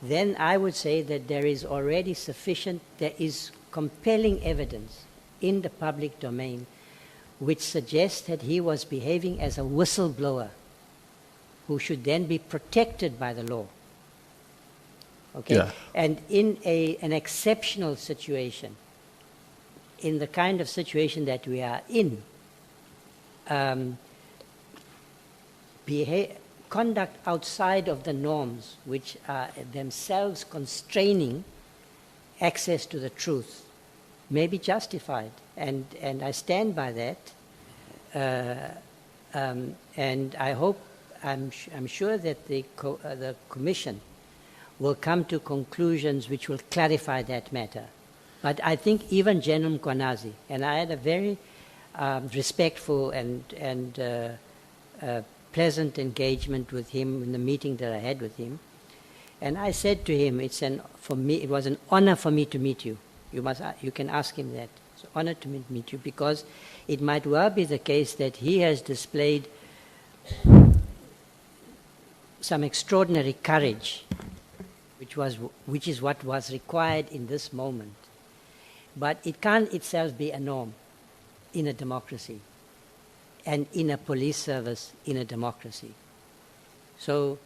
then I would say that there is already there is compelling evidence in the public domain which suggests that he was behaving as a whistleblower who should then be protected by the law. Okay? Yeah. And in an exceptional situation, in the kind of situation that we are in, conduct outside of the norms, which are themselves constraining access to the truth, may be justified, and I stand by that. And I hope, I'm sure that the Commission will come to conclusions which will clarify that matter. But I think even General Mkhwanazi, and I had a very respectful and pleasant engagement with him in the meeting that I had with him, and I said to him, it was an honor for me to meet you. You can ask him that. It's an honor to meet you, because it might well be the case that he has displayed some extraordinary courage, which is what was required in this moment. But it can't itself be a norm in a democracy and in a police service in a democracy. So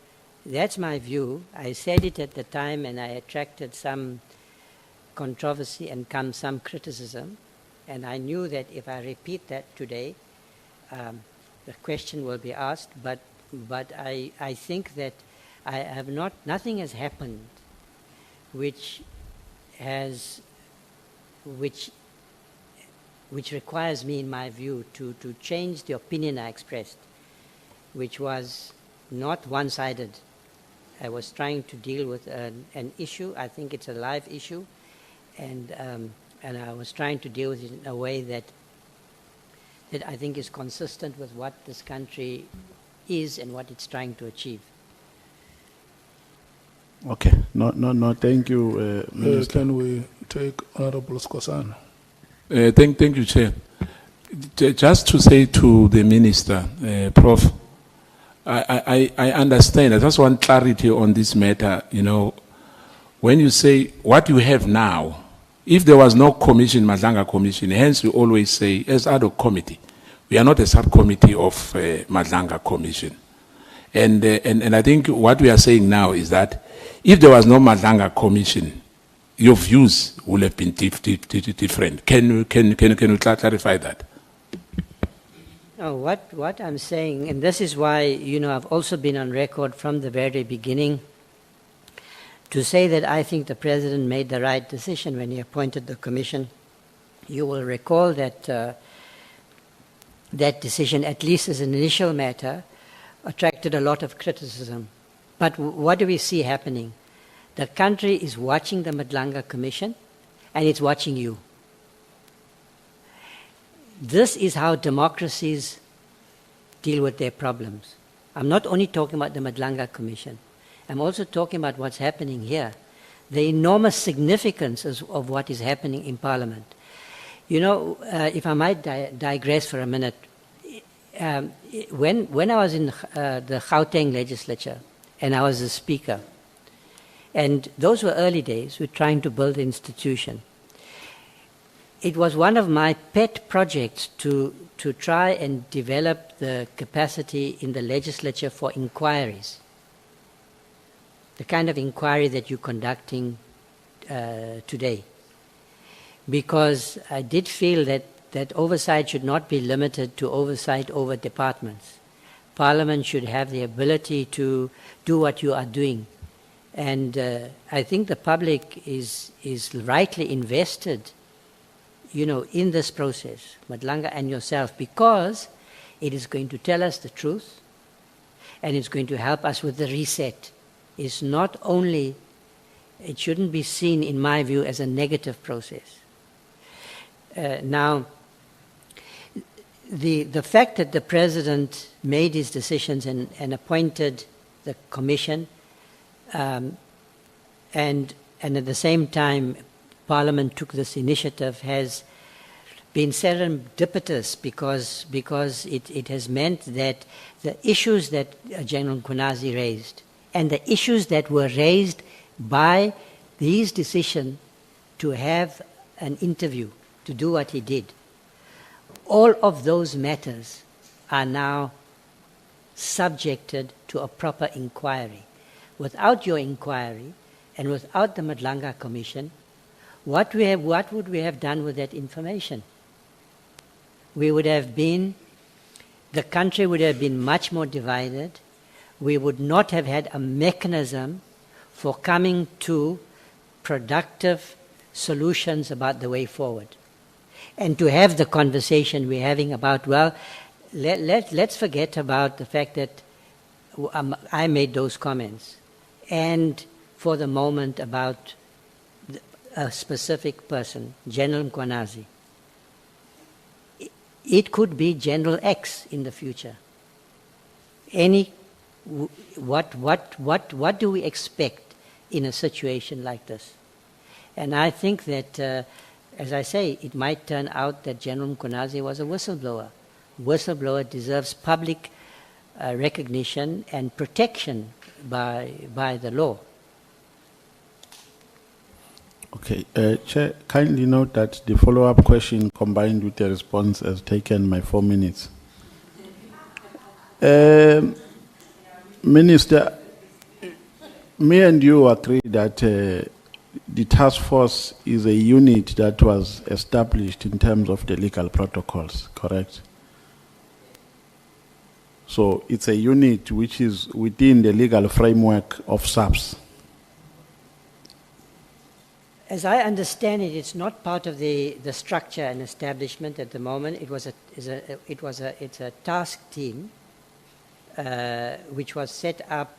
that's my view. I said it at the time, and I attracted some controversy and some criticism, and I knew that if I repeat that today, the question will be asked, but I think that nothing has happened which requires me, in my view, to change the opinion I expressed, which was not one-sided. I was trying to deal with an issue. I think it's a live issue, and I was trying to deal with it in a way that I think is consistent with what this country is and what it's trying to achieve. Okay. No. Thank you, Minister. Can we take Honorable Skosana? Thank you, Chair. Just to say to the Minister, Prof, I understand. I just want clarity on this matter. When you say what you have now, if there was no commission, Nhlanhla Commission, hence we always say, as Ad Hoc Committee, We are not a subcommittee of Nhlanhla Commission. And I think what we are saying now is that if there was no Nhlanhla Commission, your views would have been different. Can you clarify that? No, what I'm saying, and this is why, you know, I've also been on record from the very beginning to say that I think the President made the right decision when he appointed the Commission. You will recall that that decision, at least as an initial matter, attracted a lot of criticism. But what do we see happening? The country is watching the Nhlanhla Commission, and it's watching you. This is how democracies deal with their problems. I'm not only talking about the Nhlanhla Commission. I'm also talking about what's happening here, the enormous significance of what is happening in Parliament. You know, if I might digress for a minute, when I was in the Gauteng legislature and I was the speaker, and those were early days, we were trying to build an institution. It was one of my pet projects to try and develop the capacity in the legislature for inquiries. The kind of inquiry that you're conducting today. Because I did feel that oversight should not be limited to oversight over departments. Parliament should have the ability to do what you are doing. And I think the public is rightly invested, you know, in this process, Nhlanhla and yourself, because it is going to tell us the truth and it's going to help us with the reset. It's not only, it shouldn't be seen, in my view, as a negative process. Now, the fact that the President made his decisions and appointed the Commission, and at the same time Parliament took this initiative, has been serendipitous because it has meant that the issues that General Kunazi raised and the issues that were raised by his decision to have an interview, to do what he did, all of those matters are now subjected to a proper inquiry. Without your inquiry and without the Nhlanhla Commission, what would we have done with that information? We would have been, the country would have been much more divided. We would not have had a mechanism for coming to productive solutions about the way forward. And to have the conversation we're having about, well, let's forget about the fact that I made those comments. And for the moment about a specific person, General Mkhwanazi. It could be General X in the future. What do we expect in a situation like this? And I think that, as I say, it might turn out that General Mkhwanazi was a whistleblower. Whistleblower deserves public recognition and protection by the law. Okay, Chair, kindly note that the follow-up question combined with the response has taken my 4 minutes. Minister, me and you agree that the task force is a unit that was established in terms of the legal protocols, correct? So it's a unit which is within the legal framework of SAPS. As I understand it, it's not part of the structure and establishment at the moment. It's a task team which was set up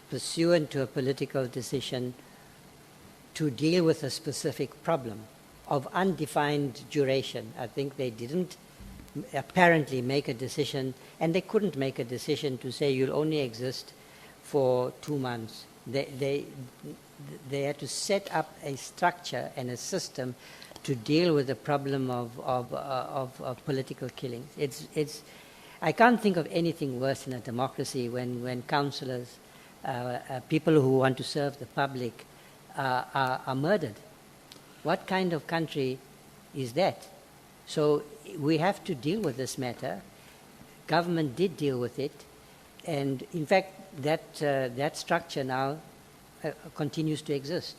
pursuant to a political decision to deal with a specific problem of undefined duration. I think they didn't apparently make a decision, and they couldn't make a decision to say you'll only exist for 2 months. They had to set up a structure and a system to deal with the problem of political killings. I can't think of anything worse in a democracy when councillors, people who want to serve the public, are murdered. What kind of country is that? So we have to deal with this matter. Government did deal with it, and in fact, that structure now continues to exist.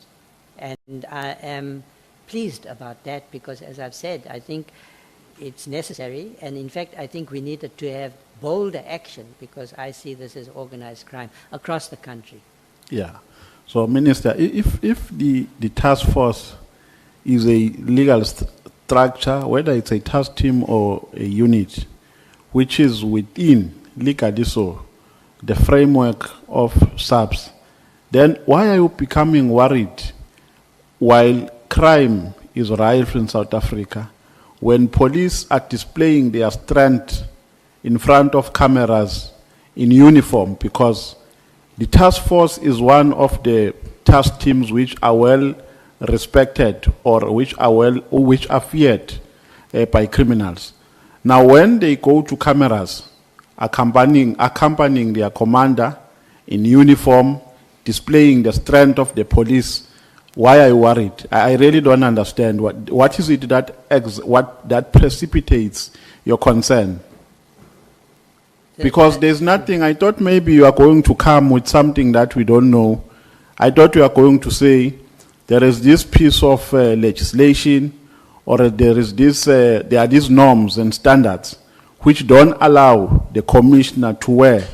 And I am pleased about that because, as I've said, I think it's necessary, and in fact, I think we needed to have bolder action because I see this as organized crime across the country. Yeah. So, Minister, if the task force is a legal structure, whether it's a task team or a unit, which is within legally so the framework of SAPS, then why are you becoming worried while crime is rife in South Africa, when police are displaying their strength in front of cameras in uniform? Because the task force is one of the task teams which are well respected or which are feared by criminals. Now, when they go to cameras, accompanying their commander in uniform, displaying the strength of the police, why are you worried? I really don't understand. What is it that precipitates your concern? Because there's nothing. I thought maybe you are going to come with something that we don't know. I thought you are going to say there is this piece of legislation, or there are these norms and standards which don't allow the commissioner to wear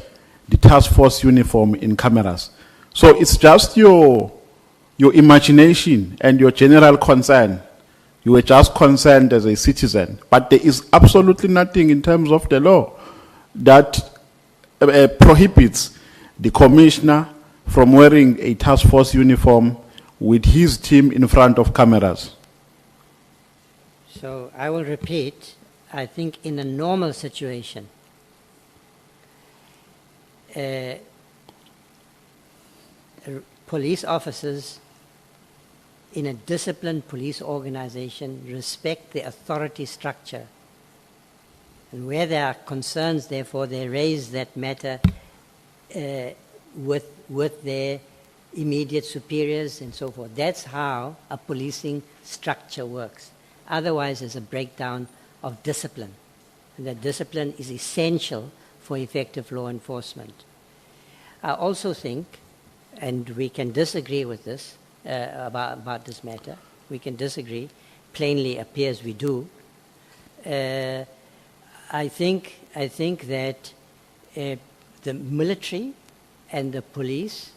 the task force uniform in cameras. So it's just your imagination and your general concern. You were just concerned as a citizen, but there is absolutely nothing in terms of the law that prohibits the commissioner from wearing a task force uniform with his team in front of cameras. So I will repeat, I think in a normal situation, police officers in a disciplined police organization respect the authority structure. And where there are concerns, therefore, they raise that matter with their immediate superiors and so forth. That's how a policing structure works. Otherwise, there's a breakdown of discipline. And that discipline is essential for effective law enforcement. I also think, and we can disagree with this, about this matter, we can disagree, plainly appears we do. I think that the military and the police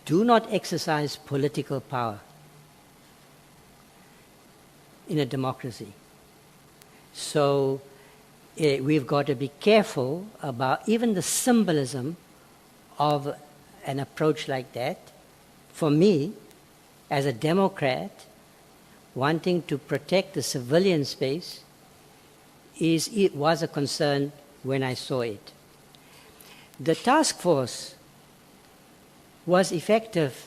do not exercise political power in a democracy. So we've got to be careful about even the symbolism of an approach like that. For me, as a Democrat, wanting to protect the civilian space it was a concern when I saw it. The task force was effective,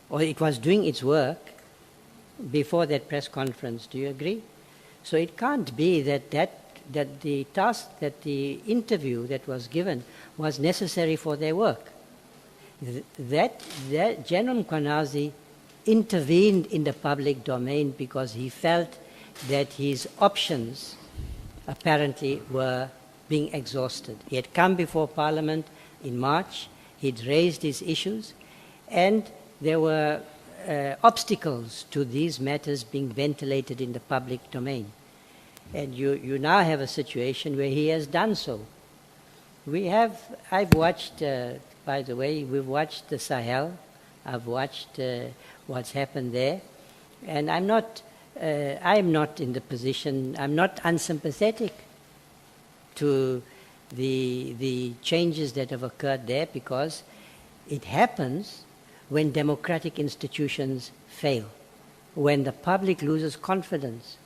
or it was doing its work before that press conference. Do you agree? So it can't be that the task, that the interview that was given was necessary for their work. That General Kunazi intervened in the public domain because he felt that his options apparently were being exhausted. He had come before Parliament in March, he'd raised his issues, and there were obstacles to these matters being ventilated in the public domain. And you now have a situation where he has done so. I've watched, by the way, we've watched the Sahel, I've watched what's happened there, and I'm not in the position, I'm not unsympathetic to the changes that have occurred there, because it happens when democratic institutions fail, when the public loses confidence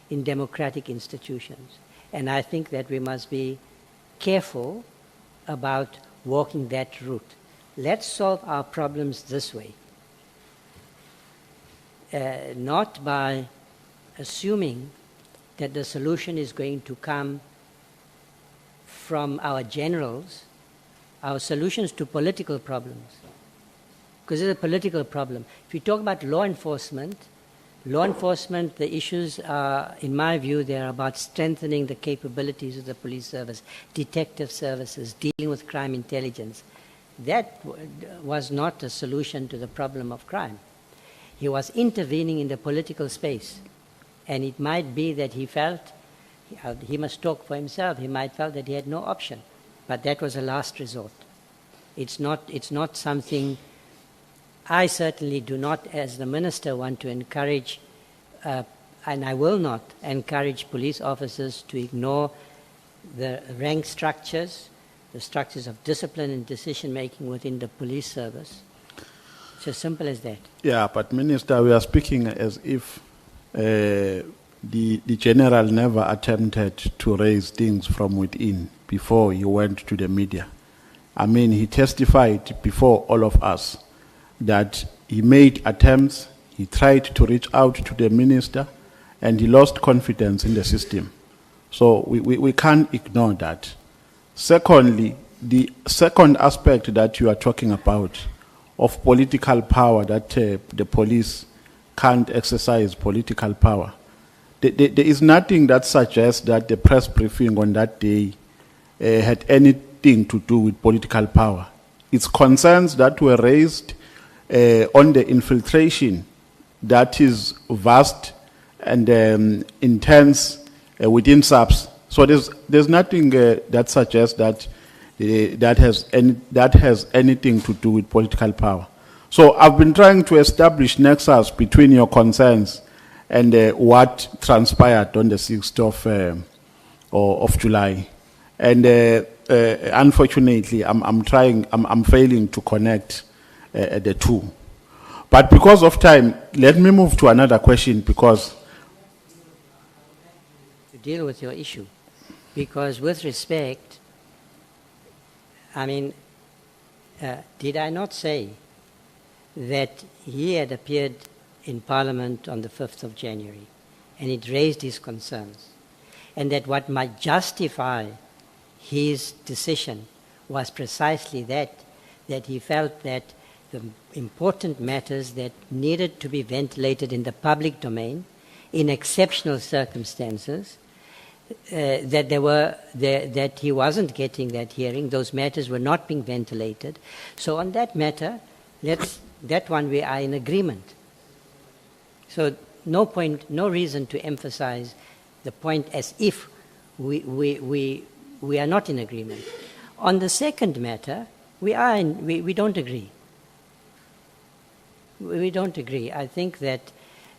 in democratic institutions. And I think that we must be careful about walking that route. Let's solve our problems this way, not by assuming that the solution is going to come from our generals, our solutions to political problems. Because it's a political problem. If we talk about law enforcement Law enforcement, the issues are, in my view, they're about strengthening the capabilities of the police service, detective services, dealing with crime intelligence. That was not a solution to the problem of crime. He was intervening in the political space. And it might be that he felt, he must talk for himself, he might felt that he had no option. But that was a last resort. It's not something, I certainly do not, as the minister, want to encourage, and I will not encourage police officers to ignore the rank structures, the structures of discipline and decision-making within the police service. It's as simple as that. Yeah, but Minister, we are speaking as if the general never attempted to raise things from within before he went to the media. I mean, he testified before all of us that he made attempts, he tried to reach out to the minister, and he lost confidence in the system. So we can't ignore that. Secondly, the second aspect that you are talking about of political power, that the police can't exercise political power. There is nothing that suggests that the press briefing on that day had anything to do with political power. It's concerns that were raised on the infiltration that is vast and intense within SAPS. So there's nothing that suggests that that has anything to do with political power. So I've been trying to establish nexus between your concerns and what transpired on the 6th of July. And unfortunately, I'm failing to connect the two. But because of time, let me move to another question because to deal with your issue. Because with respect, I mean, did I not say that he had appeared in Parliament on the 5th of January and it raised his concerns, and that what might justify his decision was precisely that he felt that the important matters that needed to be ventilated in the public domain in exceptional circumstances, that he wasn't getting that hearing, those matters were not being ventilated. So on that matter, that one we are in agreement. So no point, no reason to emphasize the point as if we are not in agreement. On the second matter, we don't agree. We don't agree. I think that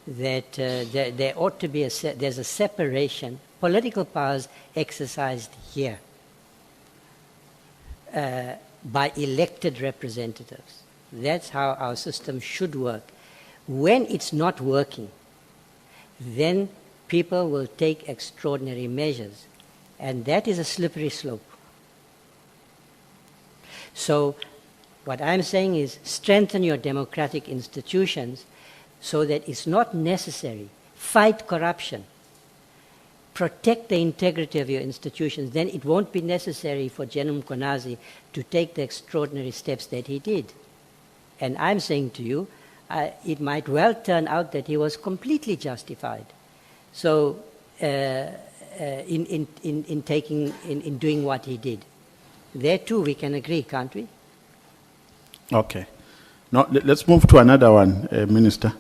there ought to be there's a separation. Political powers exercised here by elected representatives. That's how our system should work. When it's not working, then people will take extraordinary measures, and that is a slippery slope. So what I'm saying is strengthen your democratic institutions so that it's not necessary. Fight corruption. Protect the integrity of your institutions. Then it won't be necessary for General Kunazi to take the extraordinary steps that he did. And I'm saying to you, it might well turn out that he was completely justified. So in doing what he did. There too we can agree, can't we? Okay. Now let's move to another one, Minister.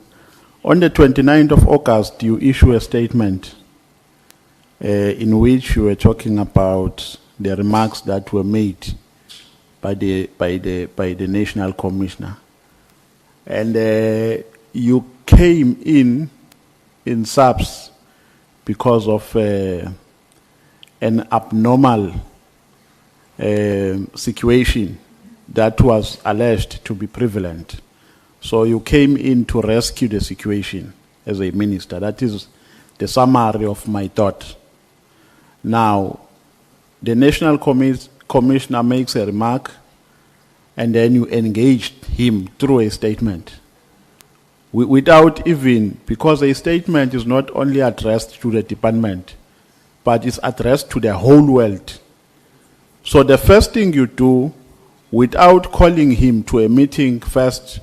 On the 29th of August, you issue a statement in which you were talking about the remarks that were made by the National Commissioner, and you came in SAPS because of an abnormal situation that was alleged to be prevalent. So you came in to rescue the situation as a minister. That is the summary of my thought. Now, the National Commissioner makes a remark, and then you engaged him through a statement. Without even, because a statement is not only addressed to the department, but it's addressed to the whole world. So the first thing you do, without calling him to a meeting first,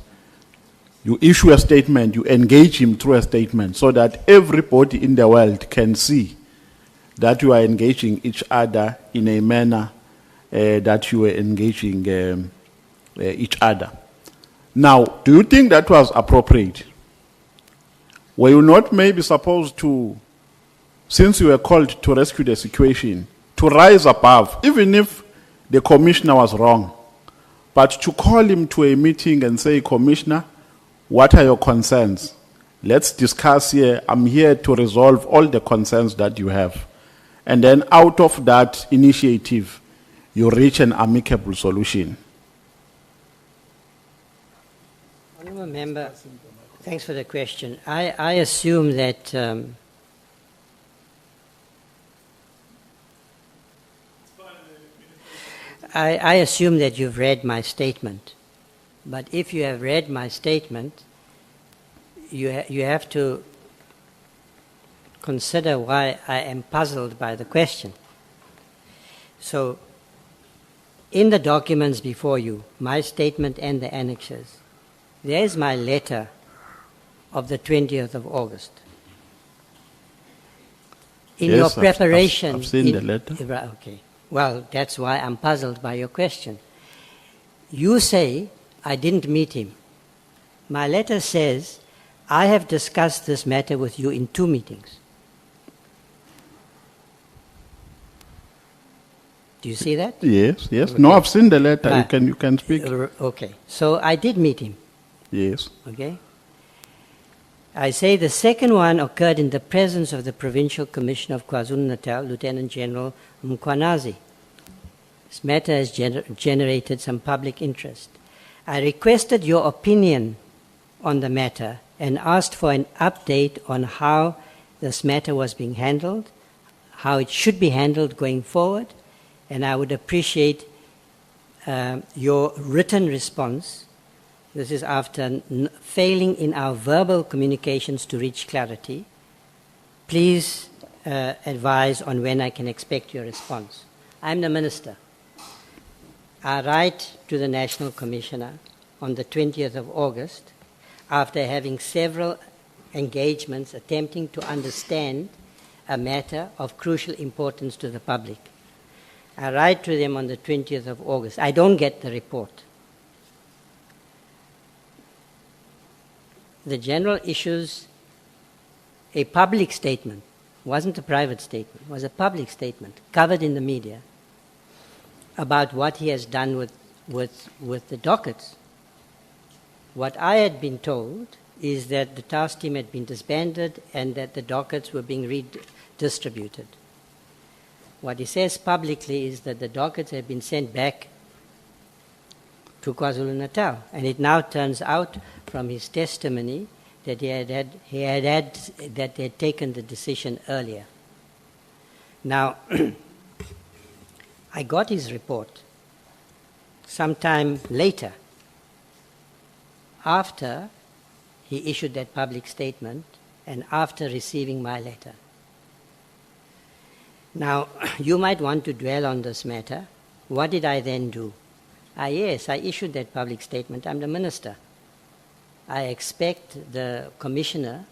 you issue a statement, you engage him through a statement so that everybody in the world can see that you are engaging each other in a manner that you are engaging each other. Now, do you think that was appropriate? Were you not maybe supposed to, since you were called to rescue the situation, to rise above, even if the commissioner was wrong, but to call him to a meeting and say, Commissioner, what are your concerns? Let's discuss here. I'm here to resolve all the concerns that you have. And then out of that initiative, you reach an amicable solution. Honourable Member, thanks for the question. I assume that I assume that you've read my statement. But if you have read my statement, you have to consider why I am puzzled by the question. So, in the documents before you, my statement and the annexes, there's my letter of the 20th of August. In Yes, your preparation... I've seen the letter. Okay. Well, that's why I'm puzzled by your question. You say, I didn't meet him. My letter says, I have discussed this matter with you in 2 meetings. Do you see that? Yes, yes. Okay. No, I've seen the letter. Ah. You can speak. Okay. So I did meet him. Yes. Okay. I say the second one occurred in the presence of the Provincial Commissioner of KwaZulu-Natal, Lieutenant General Mkhwanazi. This matter has generated some public interest. I requested your opinion on the matter and asked for an update on how this matter was being handled, how it should be handled going forward, and I would appreciate your written response. This is after failing in our verbal communications to reach clarity. Please advise on when I can expect your response. I'm the Minister. I write to the National Commissioner on the 20th of August after having several engagements attempting to understand a matter of crucial importance to the public. I write to them on the 20th of August. I don't get the report. The General issues a public statement. It wasn't a private statement. It was a public statement covered in the media about what he has done with the dockets. What I had been told is that the task team had been disbanded and that the dockets were being redistributed. What he says publicly is that the dockets have been sent back to KwaZulu-Natal. And it now turns out from his testimony that they had taken the decision earlier. Now, I got his report sometime later, after he issued that public statement and after receiving my letter. Now, you might want to dwell on this matter. What did I then do? Yes, I issued that public statement. I'm the Minister. I expect the Commissioner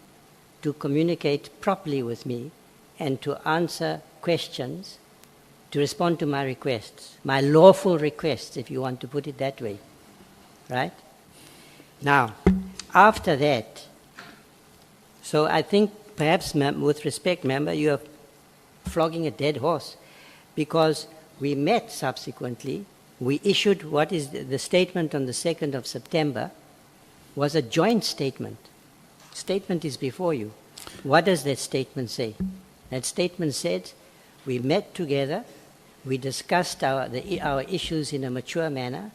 to communicate properly with me and to answer questions, to respond to my requests, my lawful requests, if you want to put it that way. Right? Now, after that, so I think perhaps, with respect, Member, you are flogging a dead horse, because we met subsequently. We issued what is the statement on the 2nd of September was a joint statement. Statement is before you. What does that statement say? That statement said we met together, we discussed our issues in a mature manner,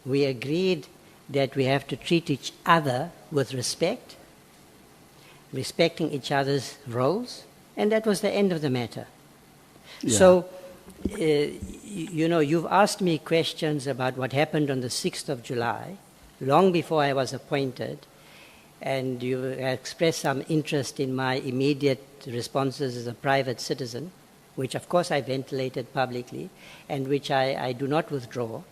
we agreed that we have to treat each other with respect, respecting each other's roles, and that was the end of the matter. Yeah. So, you've asked me questions about what happened on the 6th of July, long before I was appointed, and you expressed some interest in my immediate responses as a private citizen, which of course I ventilated publicly, and which I do not withdraw.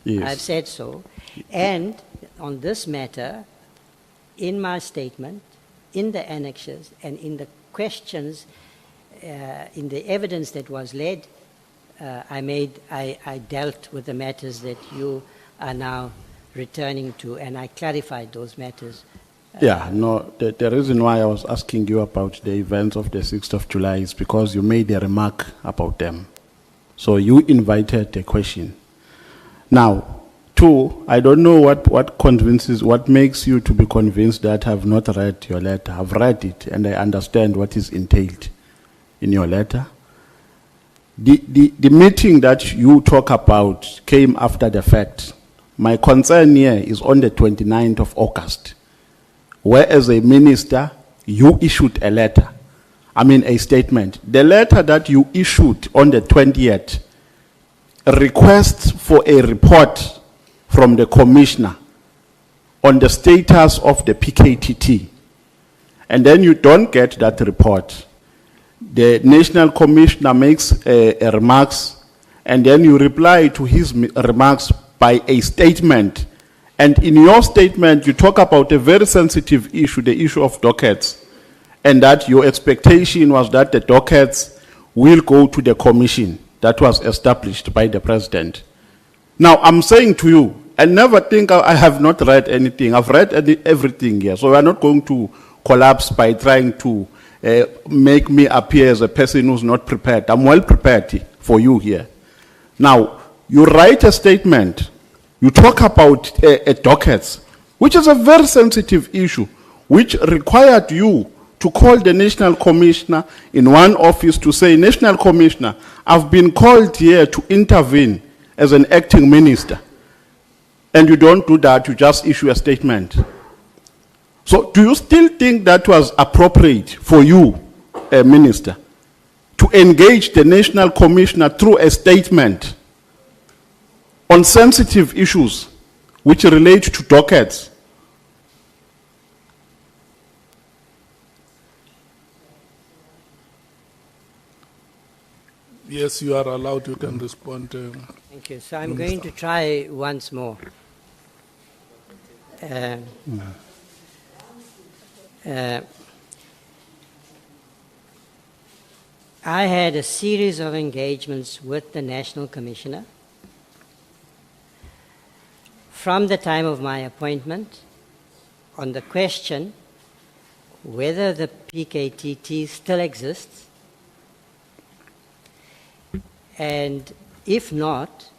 Yes. I've said so. And on this matter, in my statement, in the annexes, and in the questions, in the evidence that was led, I dealt with the matters that you are now returning to, and I clarified those matters. Yeah, no, the reason why I was asking you about the events of the 6th of July is because you made a remark about them. So you invited the question. Now, two, I don't know what makes you to be convinced that I've not read your letter. I've read it and I understand what is entailed in your letter. The meeting that you talk about came after the fact. My concern here is on the 29th of August, where as a minister, you issued a letter. A statement. The letter that you issued on the 20th requests for a report from the commissioner on the status of the PKTT. And then you don't get that report. The national commissioner makes remarks, and then you reply to his remarks by a statement. And in your statement, you talk about a very sensitive issue, the issue of dockets, and that your expectation was that the dockets will go to the commission that was established by the president. Now, I'm saying to you, I never think I have not read anything. I've read everything here, so we are not going to collapse by trying to make me appear as a person who's not prepared. I'm well prepared for you here. Now, you write a statement. You talk about dockets, which is a very sensitive issue, which required you to call the National Commissioner in one office to say, National Commissioner, I've been called here to intervene as an acting minister. And you don't do that, you just issue a statement. So do you still think that was appropriate for you, Minister, to engage the National Commissioner through a statement on sensitive issues which relate to dockets? Yes, you are allowed, you can respond. Thank you. So I'm going to try once more. I had a series of engagements with the National Commissioner from the time of my appointment on the question whether the PKTT still exists, and if not,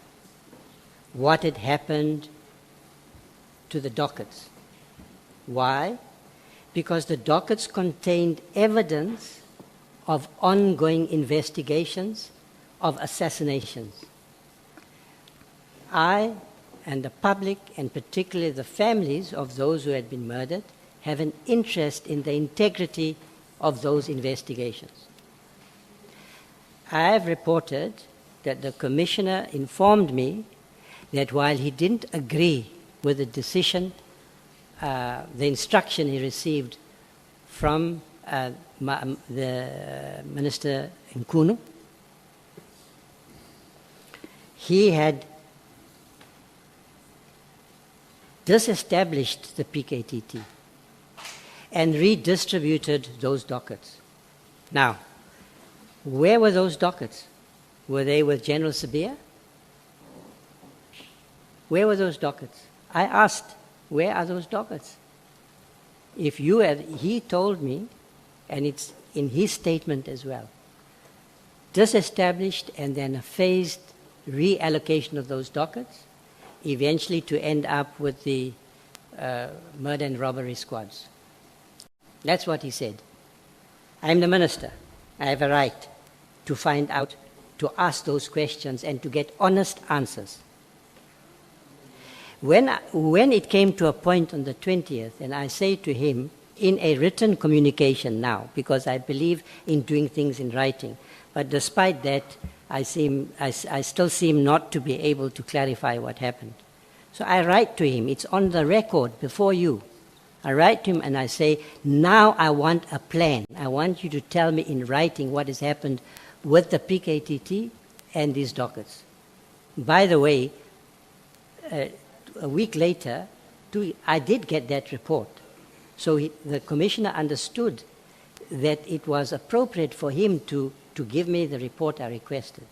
what had happened to the dockets. Why? Because the dockets contained evidence of ongoing investigations of assassinations. I and the public, and particularly the families of those who had been murdered, have an interest in the integrity of those investigations. I have reported that the Commissioner informed me that while he didn't agree with the decision, the instruction he received from the Minister Nkunu, he had disestablished the PKTT and redistributed those dockets. Now, where were those dockets? Were they with General Sabia? Where were those dockets? I asked, where are those dockets? If you had, he told me, and it's in his statement as well, disestablished and then a phased reallocation of those dockets, eventually to end up with the murder and robbery squads. That's what he said. I'm the minister. I have a right to find out, to ask those questions and to get honest answers. When it came to a point on the 20th, and I say to him in a written communication now, because I believe in doing things in writing, but despite that, I still seem not to be able to clarify what happened. So I write to him, it's on the record before you. I write to him and I say, now I want a plan. I want you to tell me in writing what has happened with the PKTT and these dockets. By the way, a week later, I did get that report. So the commissioner understood that it was appropriate for him to give me the report I requested.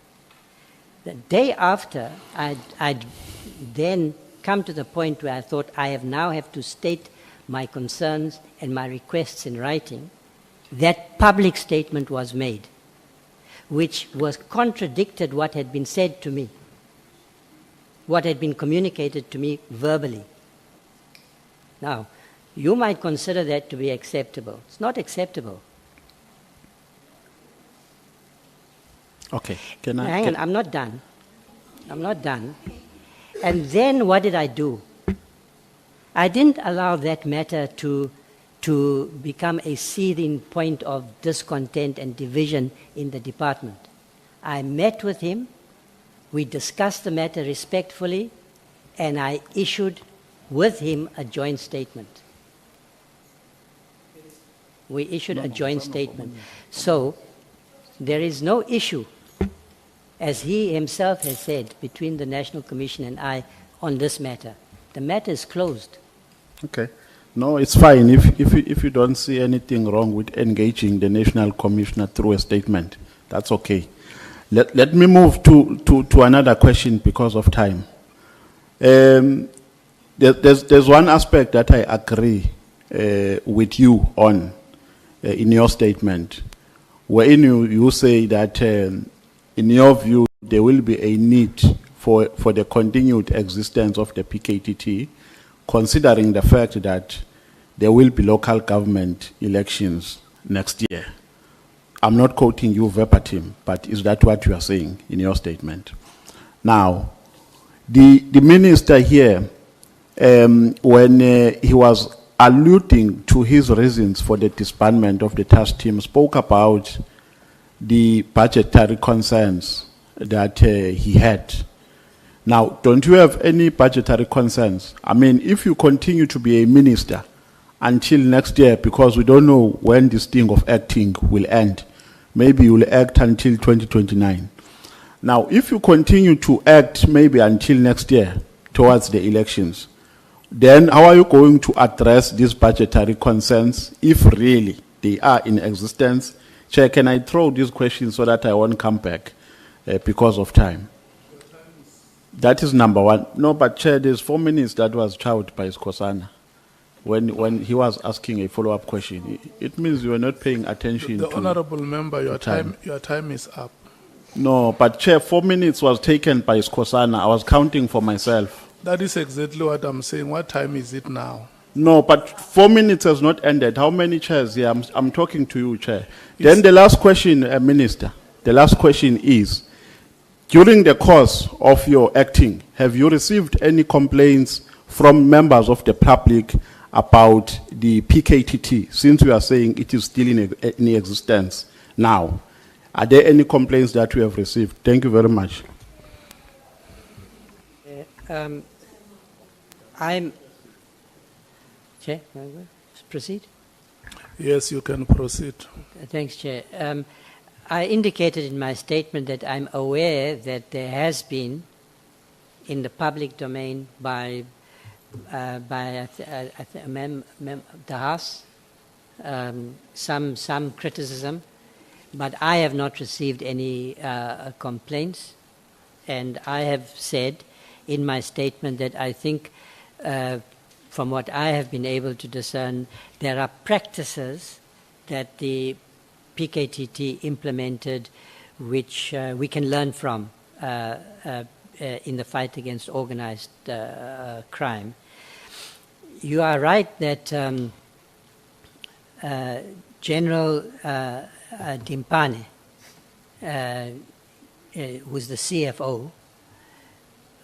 The day after, I'd then come to the point where I thought I now have to state my concerns and my requests in writing. That public statement was made, which was contradicted what had been said to me, what had been communicated to me verbally. Now, you might consider that to be acceptable. It's not acceptable. Okay. Can I? Hang on, I'm not done. I'm not done. And then what did I do? I didn't allow that matter to become a seething point of discontent and division in the department. I met with him, we discussed the matter respectfully, and I issued with him a joint statement. We issued a joint statement. So there is no issue, as he himself has said, between the National Commission and I on this matter. The matter is closed. Okay. No, it's fine if you don't see anything wrong with engaging the National Commissioner through a statement. That's okay. Let me move to another question because of time. There's one aspect that I agree with you on in your statement, wherein you say that in your view there will be a need for the continued existence of the PKTT, considering the fact that there will be local government elections next year. I'm not quoting you verbatim, but is that what you are saying in your statement? Now, the minister here, when he was alluding to his reasons for the disbandment of the task team, spoke about the budgetary concerns that he had. Now, don't you have any budgetary concerns? I mean, if you continue to be a minister until next year, because we don't know when this thing of acting will end, maybe you will act until 2029. Now, if you continue to act maybe until next year towards the elections, then how are you going to address these budgetary concerns if really they are in existence? Chair, can I throw these questions so that I won't come back because of time? That is number one. No, but Chair, there's 4 minutes that was chowed by Skosana when he was asking a follow-up question. It means you are not paying attention The to honorable member, your time is up. No, but Chair, 4 minutes was taken by Skosana. I was counting for myself. That is exactly what I'm saying. What time is it now? No, but 4 minutes has not ended. How many chairs? Yeah, I'm talking to you, Chair. Then the last question, Minister. The last question is, during the course of your acting, have you received any complaints from members of the public about the PKTT, since we are saying it is still in existence now? Are there any complaints that you have received? Thank you very much. Chair, proceed? Yes, you can proceed. Thanks, Chair. I indicated in my statement that I'm aware that there has been, in the public domain, by the House, some criticism, but I have not received any complaints, and I have said in my statement that I think, from what I have been able to discern, there are practices that the PKTT implemented which we can learn from in the fight against organized crime. You are right that General Dimpane, who's the CFO,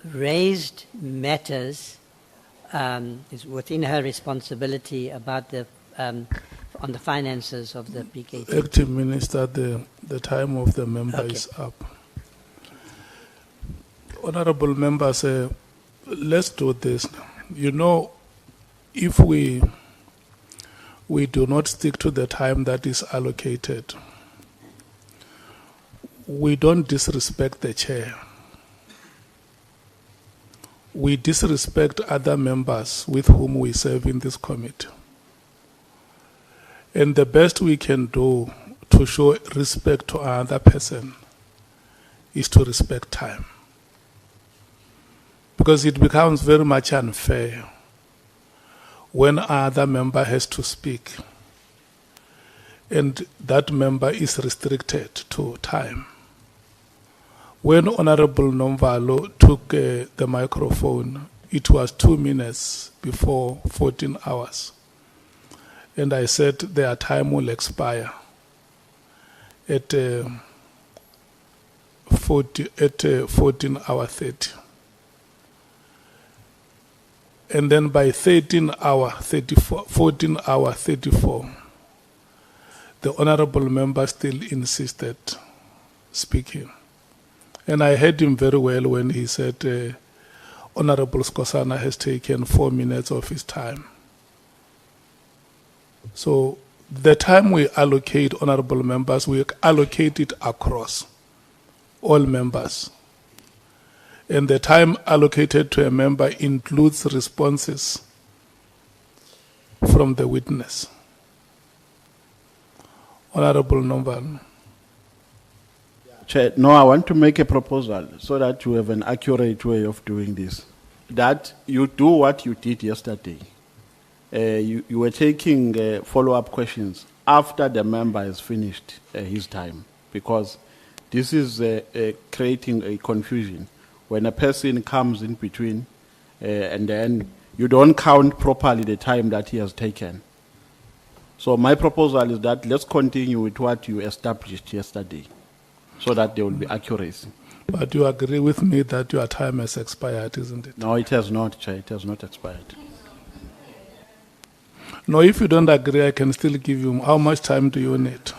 raised matters is within her responsibility about the on the finances of the PKTT. Acting Minister, the time of the member is up. Honorable members, let's do this. You know, if we do not stick to the time that is allocated, we don't disrespect the chair. We disrespect other members with whom we serve in this committee. And the best we can do to show respect to another person is to respect time. Because it becomes very much unfair when another member has to speak and that member is restricted to time. When Honorable Nomvalo took the microphone, it was 2 minutes before 14 hours. And I said their time will expire at 14 hours 30. And then by 14 hours 34, the honorable member still insisted speaking. And I heard him very well when he said, Honorable Skosana has taken 4 minutes of his time. So the time we allocate, honorable members, we allocate it across all members. And the time allocated to a member includes responses from the witness. Honorable Nomvalo. Chair, no, I want to make a proposal so that you have an accurate way of doing this. That you do what you did yesterday. You were taking follow-up questions after the member has finished his time, because this is creating a confusion. When a person comes in between and then you don't count properly the time that he has taken. So my proposal is that let's continue with what you established yesterday so that there will be accuracy. But you agree with me that your time has expired, isn't it? No, it has not, Chair. It has not expired. No, if you don't agree, I can still give you. How much time do you need?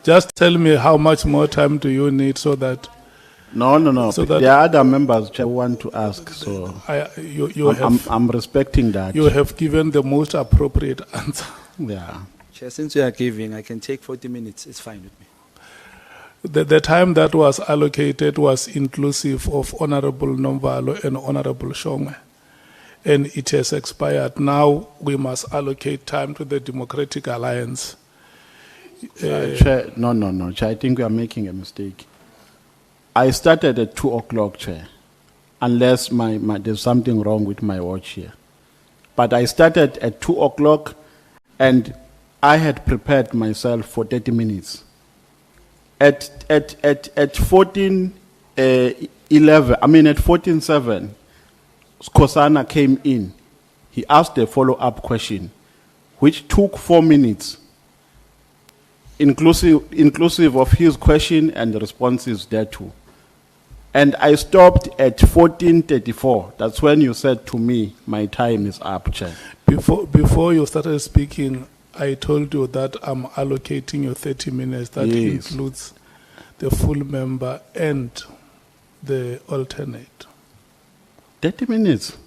Just tell me how much more time do you need so that... No. So that there are other members who want to ask, so I'm respecting that. You have given the most appropriate answer. Yeah. Chair, since you are giving, I can take 40 minutes. It's fine with me. The time that was allocated was inclusive of Honorable Nomvalo and Honorable Shongwe, and it has expired. Now we must allocate time to the Democratic Alliance. Chair, no, Chair, I think we are making a mistake. I started at 2 o'clock, Chair, unless there's something wrong with my watch here. But I started at 2 o'clock, and I had prepared myself for 30 minutes. At 14:7, Skosana came in. He asked a follow-up question, which took 4 minutes, inclusive of his question and the responses thereto. And I stopped at 14:34. That's when you said to me, my time is up, Chair. Before you started speaking, I told you that I'm allocating you 30 minutes. That Yes. includes the full member and the alternate. 30 minutes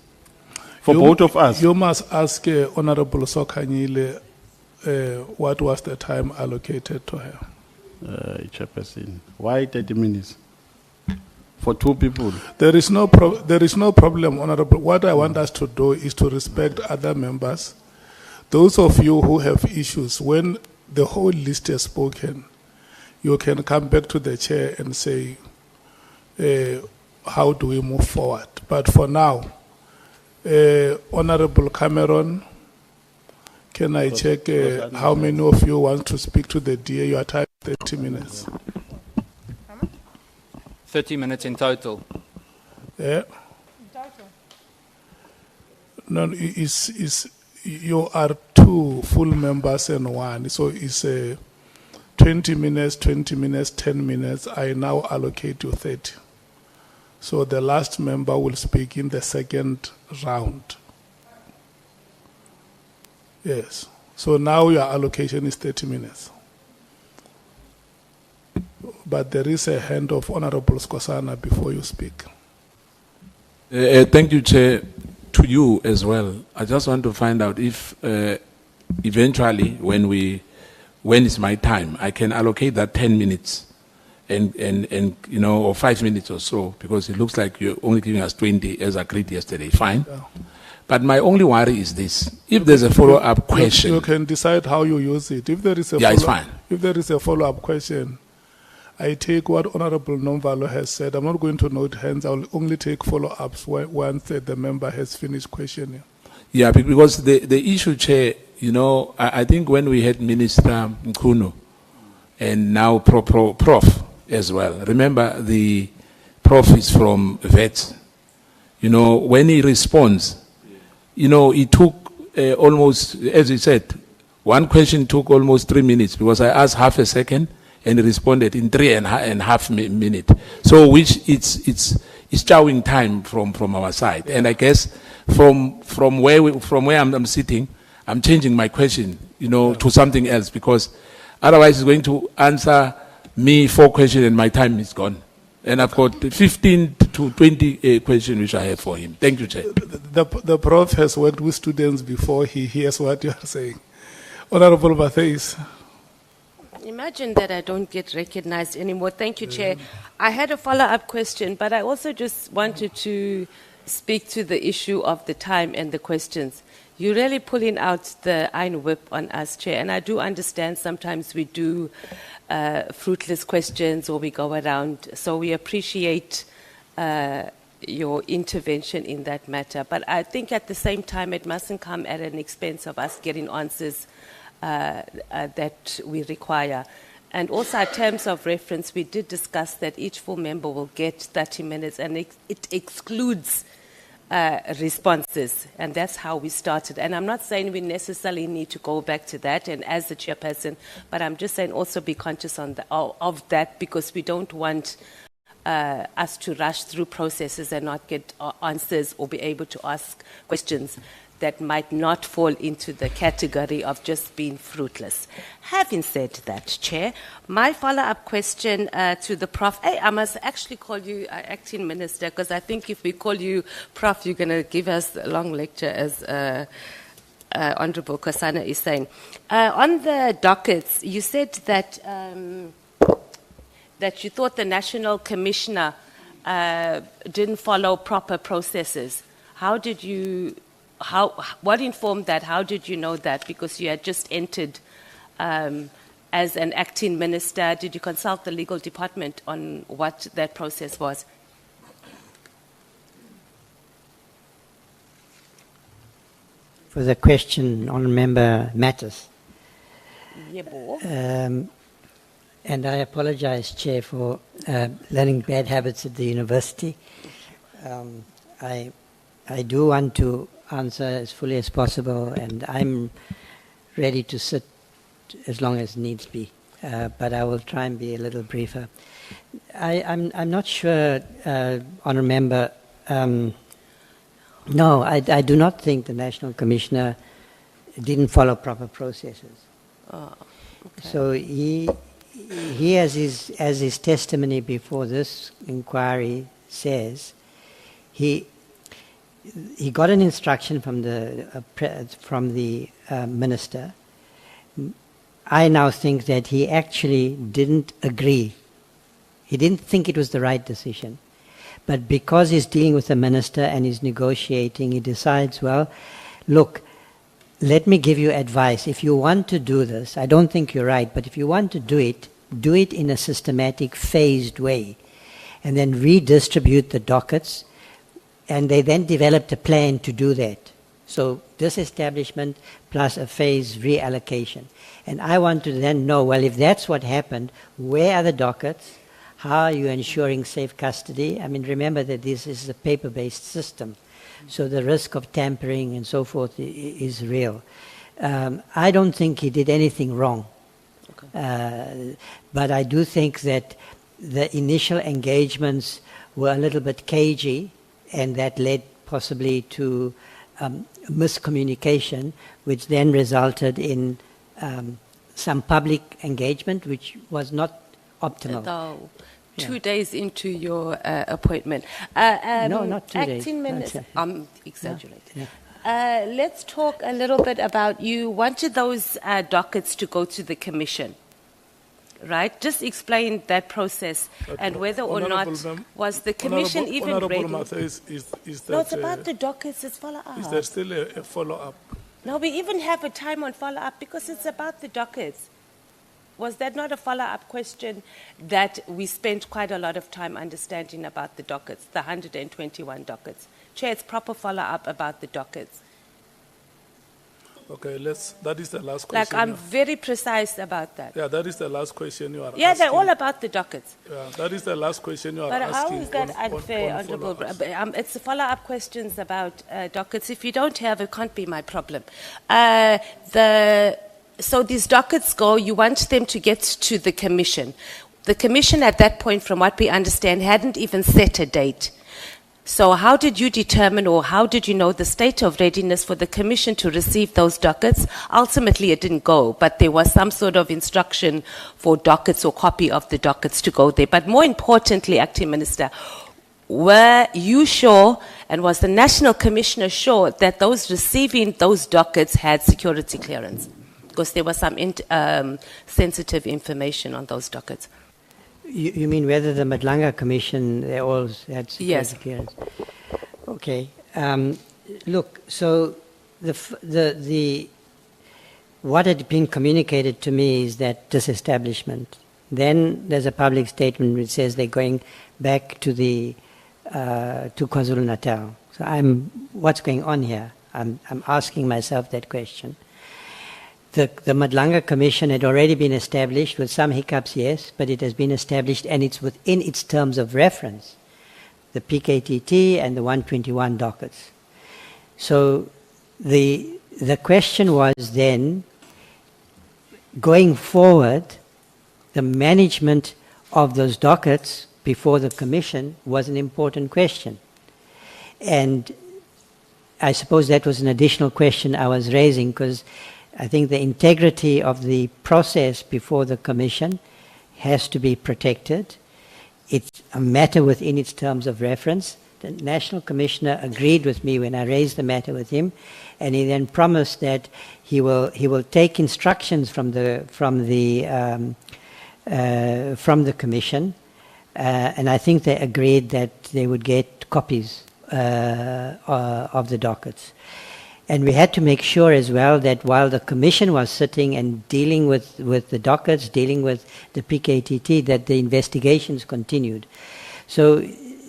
for both of us. You must ask Honorable Sokanyile what was the time allocated to her. Chairperson, why 30 minutes? For 2 people? There is no problem, Honorable. What I want us to do is to respect other members. Those of you who have issues, when the whole list has spoken, you can come back to the chair and say, how do we move forward? But for now, Honorable Cameron, can I check how many of you want to speak to the DA? Your time is 30 minutes. 30 minutes in total. Yeah. No, you are 2 full members and 1. So it's 20 minutes, 20 minutes, 10 minutes. I now allocate you 30. So the last member will speak in the second round. Yes. So now your allocation is 30 minutes. But there is a hand of Honorable Skosana before you speak. Thank you, Chair. To you as well. I just want to find out if eventually, when it's my time, I can allocate that 10 minutes and or 5 minutes or so, because it looks like you're only giving us 20 as agreed yesterday. Fine. Yeah. But my only worry is this. If there's a follow-up question... You can decide how you use it. If there is a it's fine. If there is a follow-up question, I take what Honorable Nomvalo has said. I'm not going to note hands. I'll only take follow-ups once the member has finished questioning. Yeah, because the issue, Chair, you know, I think when we had Minister Mkhwanazi and now Prof as well. Remember, the Prof is from VET. You know, when he responds, you know, it took almost, as he said, one question took almost 3 minutes because I asked half a second and he responded in 3.5 minutes. So, which it's chowing time from our side. And I guess from where I'm sitting, I'm changing my question, you know, to something else because otherwise he's going to answer me 4 questions and my time is gone. And I've got 15 to 20 questions which I have for him. Thank you, Chair. The Prof has worked with students before he hears what you are saying. Honorable Bathes. Imagine that I don't get recognized anymore. Thank you, Chair. I had a follow-up question, but I also just wanted to speak to the issue of the time and the questions. You're really pulling out the iron whip on us, Chair, and I do understand sometimes we do fruitless questions or we go around, so we appreciate your intervention in that matter. But I think at the same time it mustn't come at an expense of us getting answers that we require. And also in terms of reference, we did discuss that each full member will get 30 minutes and it excludes responses, and that's how we started. And I'm not saying we necessarily need to go back to that and as the chairperson, but I'm just saying also be conscious of that because we don't want us to rush through processes and not get answers or be able to ask questions that might not fall into the category of just being fruitless. Having said that, Chair, my follow-up question to the Prof. Hey, I must actually call you Acting Minister because I think if we call you Prof, you're going to give us a long lecture as Honorable Kosana is saying. On the dockets, you said that that you thought the National Commissioner didn't follow proper processes. How did you... what informed that? How did you know that? Because you had just entered as an acting minister. Did you consult the legal department on what that process was? For the question, Honourable Member Matters. And I apologise, Chair, for learning bad habits at the university. I do want to answer as fully as possible, and I'm ready to sit as long as needs be, but I will try and be a little briefer. I'm not sure, Honourable Member. No, I do not think the National Commissioner didn't follow proper processes. Oh, okay. So he as his testimony before this inquiry says, he got an instruction from the minister. I now think that he actually didn't agree. He didn't think it was the right decision. But because he's dealing with the minister and he's negotiating, he decides, well, look, let me give you advice. If you want to do this, I don't think you're right, but if you want to do it in a systematic, phased way, and then redistribute the dockets. And they then developed a plan to do that. So disestablishment plus a phase reallocation. And I want to then know, well, if that's what happened, where are the dockets? How are you ensuring safe custody? I mean, remember that this is a paper-based system. So the risk of tampering and so forth is real. I don't think he did anything wrong. Okay. But I do think that the initial engagements were a little bit cagey, and that led possibly to miscommunication, which then resulted in some public engagement, which was not optimal. Though 2 days into your appointment. No, not 2 days. Acting Minister, I'm exaggerating. Yeah. Let's talk a little bit about, you wanted those dockets to go to the Commission. right? Just explain that process and whether or not was the commission even Honorable ready. Martha, is that, No, it's about the dockets, it's follow-up. is there still a follow-up? No, we even have a time on follow-up because it's about the dockets. Was that not a follow-up question that we spent quite a lot of time understanding about the dockets, the 121 dockets? Chair, it's proper follow-up about the dockets. Okay, that is the last Like, question. I'm very precise about that. Yeah, that is the last question you are Yeah, asking. they're all about the dockets. Yeah, that is the last question you are But asking. how is that on unfair, Honourable? follow-ups. It's follow-up questions about dockets. If you don't have, it can't be my problem. So these dockets go, you want them to get to the commission. The commission at that point, from what we understand, hadn't even set a date. So how did you determine, or how did you know the state of readiness for the commission to receive those dockets? Ultimately, it didn't go, but there was some sort of instruction for dockets or copy of the dockets to go there. But more importantly, Acting Minister, were you sure, and was the National Commissioner sure, that those receiving those dockets had security clearance? Because there was some sensitive information on those dockets. You mean whether the Nhlanhla Commission, they all had security Yes. clearance? Okay. Look, so what had been communicated to me is that disestablishment. Then there's a public statement which says they're going back to to KwaZulu-Natal. So what's going on here? I'm asking myself that question. The Nhlanhla Commission had already been established with some hiccups, yes, but it has been established and it's within its terms of reference, the PKTT and the 121 dockets. So the question was then, going forward, the management of those dockets before the Commission was an important question. And I suppose that was an additional question I was raising, because I think the integrity of the process before the Commission has to be protected. It's a matter within its terms of reference. The National Commissioner agreed with me when I raised the matter with him, and he then promised that he will take instructions from the Commission, and I think they agreed that they would get copies of the dockets. And we had to make sure as well that while the Commission was sitting and dealing with the dockets, dealing with the PKTT, that the investigations continued. So,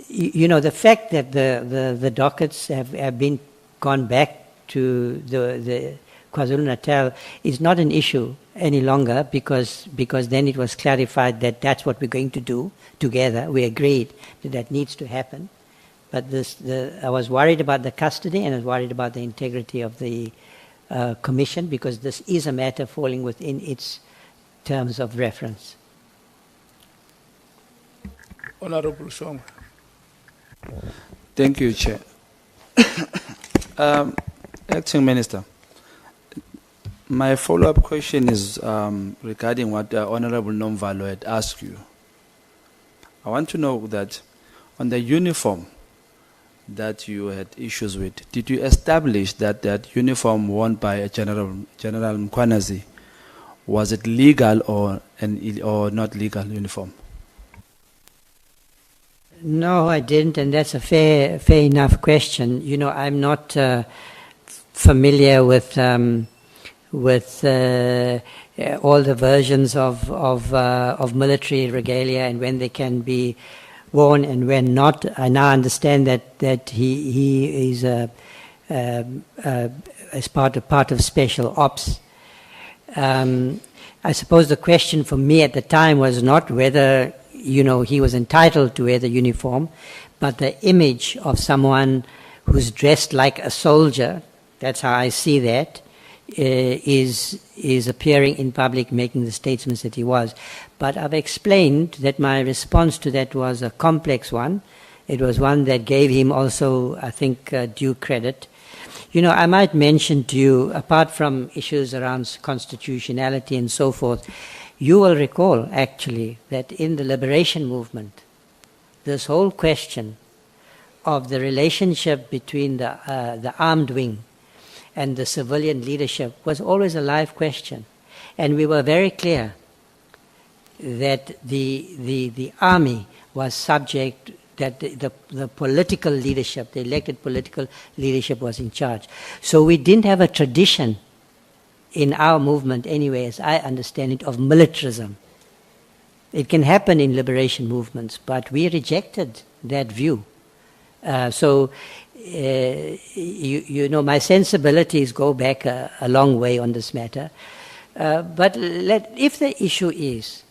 you know, the fact that the dockets have been gone back to the KwaZulu-Natal is not an issue any longer, because then it was clarified that that's what we're going to do together. We agreed that needs to happen. But I was worried about the custody, and I was worried about the integrity of the Commission, because this is a matter falling within its terms of reference. Honorable Shong. Thank you, Chair. Acting Minister, my follow-up question is regarding what Honorable Nomvalo had asked you. I want to know that on the uniform that you had issues with, did you establish that that uniform worn by General Mkhwanazi, was it legal or not legal uniform? No, I didn't, and that's a fair enough question. You know, I'm not familiar with all the versions of military regalia and when they can be worn and when not. I now understand that he is as part of special ops. I suppose the question for me at the time was not whether, you know, he was entitled to wear the uniform, but the image of someone who's dressed like a soldier, that's how I see that, is appearing in public making the statements that he was. But I've explained that my response to that was a complex one. It was one that gave him also, I think, due credit. You know, I might mention to you, apart from issues around constitutionality and so forth, you will recall, actually, that in the liberation movement, this whole question of the relationship between the armed wing and the civilian leadership was always a live question. And we were very clear. that the army was subject, that the political leadership, the elected political leadership was in charge. So we didn't have a tradition in our movement anyway, as I understand it, of militarism. It can happen in liberation movements, but we rejected that view. You know, my sensibilities go back a long way on this matter. But if the issue is,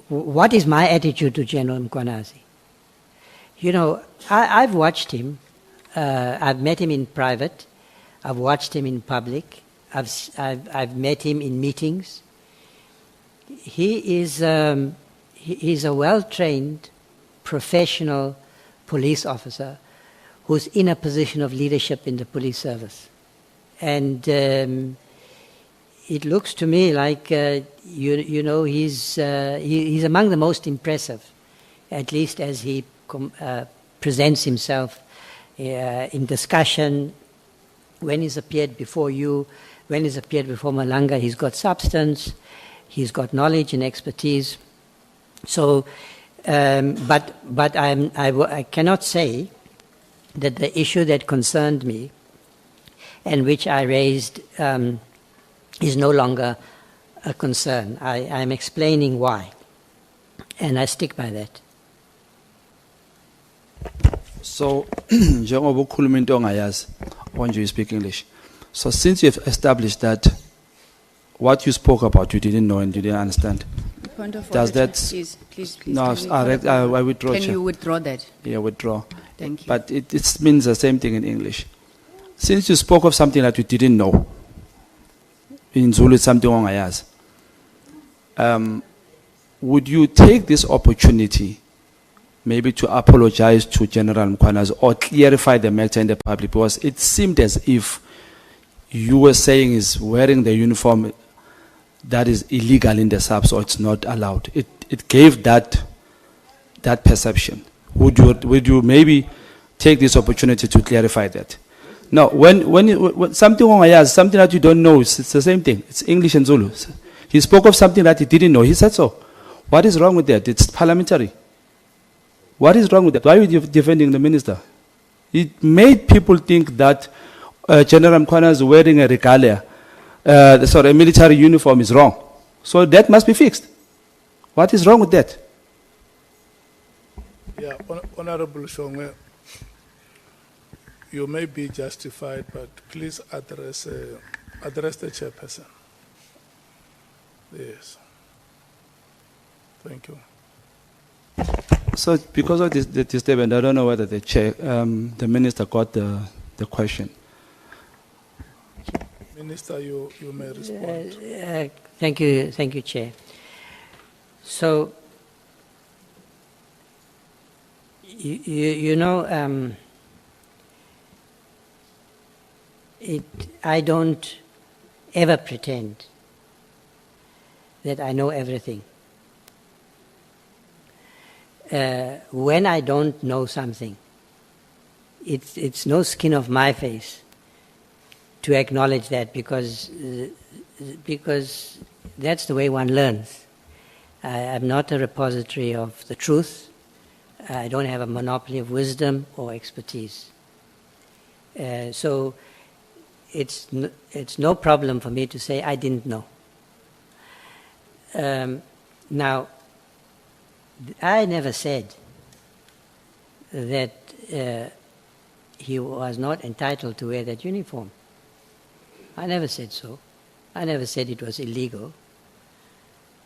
what is my attitude to General Mkhwanazi? You know, I've watched him. I've met him in private. I've watched him in public. I've met him in meetings. He's a well-trained, professional police officer who's in a position of leadership in the police service. And it looks to me like, you know, he's among the most impressive, at least as he presents himself in discussion. When he's appeared before you, when he's appeared before Malanga, he's got substance, he's got knowledge and expertise. So, but I cannot say that the issue that concerned me and which I raised is no longer a concern. I'm explaining why, and I stick by that. So, njengoba ukhuluma into ongayazi, when you speak English. So since you've established that what you spoke about you didn't know and you didn't understand, Point of does order, that... please. No, I withdraw. Can Chair. you withdraw that? Yeah, withdraw. Thank you. But it means the same thing in English. Since you spoke of something that you didn't know, in Zulu it's something ongayazi, would you take this opportunity maybe to apologize to General Mkhwanazi or clarify the matter in the public? Because it seemed as if you were saying is wearing the uniform that is illegal in the SAPS or it's not allowed. It gave that perception. Would you maybe take this opportunity to clarify that? Now, when something something that you don't know, it's the same thing. It's English and Zulu. He spoke of something that he didn't know. He said so. What is wrong with that? It's parliamentary. What is wrong with that? Why are you defending the minister? It made people think that General Mkhwanazi wearing a regalia, a military uniform is wrong. So that must be fixed. What is wrong with that? Yeah, Honorable Shongwe, you may be justified, but please address the chairperson. Yes. Thank you. So because of this statement, I don't know whether the chair, the minister got the question. Minister, you may respond. Thank you, Chair. So, you know, I don't ever pretend that I know everything. When I don't know something, it's no skin off my face to acknowledge that, because that's the way one learns. I'm not a repository of the truth. I don't have a monopoly of wisdom or expertise. So it's no problem for me to say I didn't know. Now, I never said that he was not entitled to wear that uniform. I never said so. I never said it was illegal.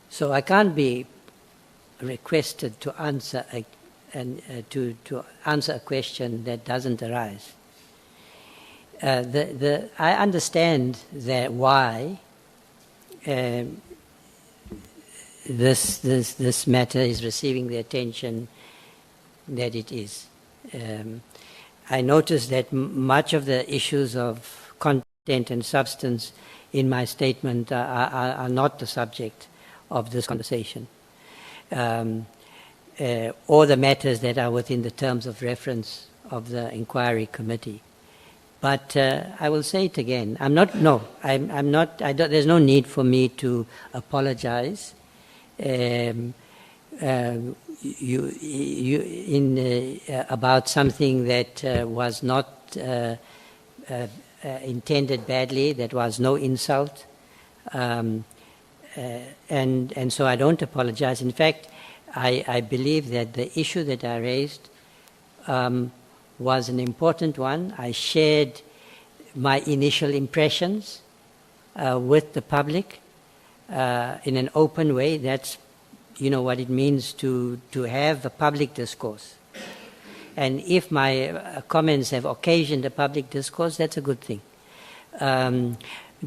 So I can't be requested to answer to answer a question that doesn't arise. I understand that why this matter is receiving the attention that it is. I noticed that much of the issues of content and substance in my statement are not the subject of this conversation, or the matters that are within the terms of reference of the inquiry committee. But I will say it again. I'm not, there's no need for me to apologize. About something that was not intended badly, that was no insult. And so I don't apologize. In fact, I believe that the issue that I raised was an important one. I shared my initial impressions with the public in an open way. That's, you know, what it means to have a public discourse. And if my comments have occasioned a public discourse, that's a good thing.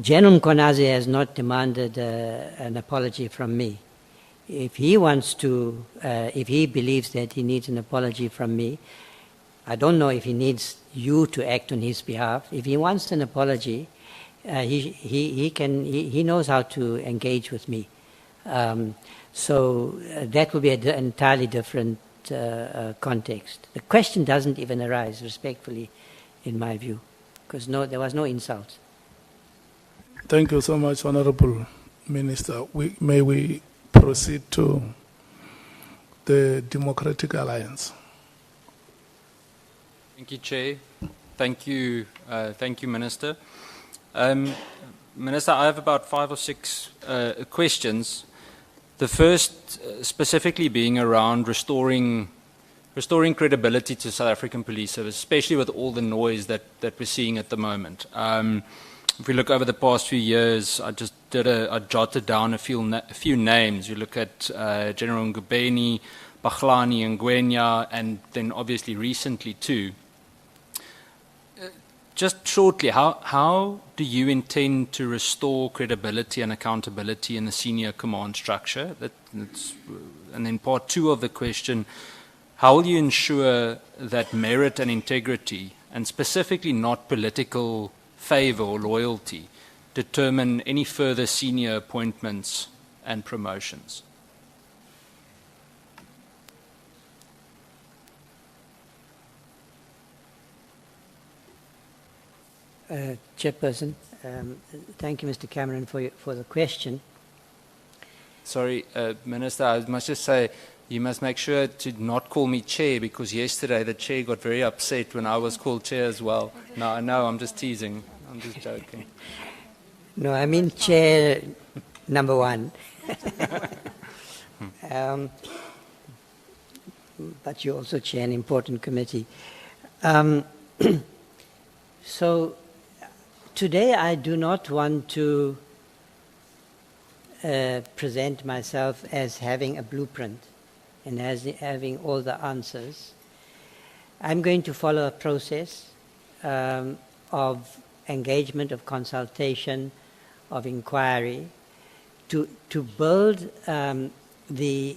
General Kunazi has not demanded an apology from me. If he wants to, if he believes that he needs an apology from me, I don't know if he needs you to act on his behalf. If he wants an apology, he knows how to engage with me. So that will be an entirely different context. The question doesn't even arise, respectfully, in my view, because there was no insult. Thank you so much, Honorable Minister. May we proceed to the Democratic Alliance. Thank you, Chair. Thank you, Minister. Minister, I have about 5 or 6 questions. The first specifically being around restoring credibility to South African Police Service, especially with all the noise that we're seeing at the moment. If we look over the past few years, I jotted down a few names. You look at General Ngubeni, Bakhlani, and Ngwenya, and then obviously recently too. Just shortly, how do you intend to restore credibility and accountability in the senior command structure? And then part 2 of the question, how will you ensure that merit and integrity, and specifically not political favor or loyalty, determine any further senior appointments and promotions? Chairperson, thank you, Mr. Cameron, for the question. Sorry, Minister, I must just say, you must make sure to not call me Chair, because yesterday the Chair got very upset when I was called Chair as well. No, I'm just teasing. I'm just joking. No, I mean Chair number 1. But you also chair an important committee. So today I do not want to present myself as having a blueprint and as having all the answers. I'm going to follow a process of engagement, of consultation, of inquiry to build the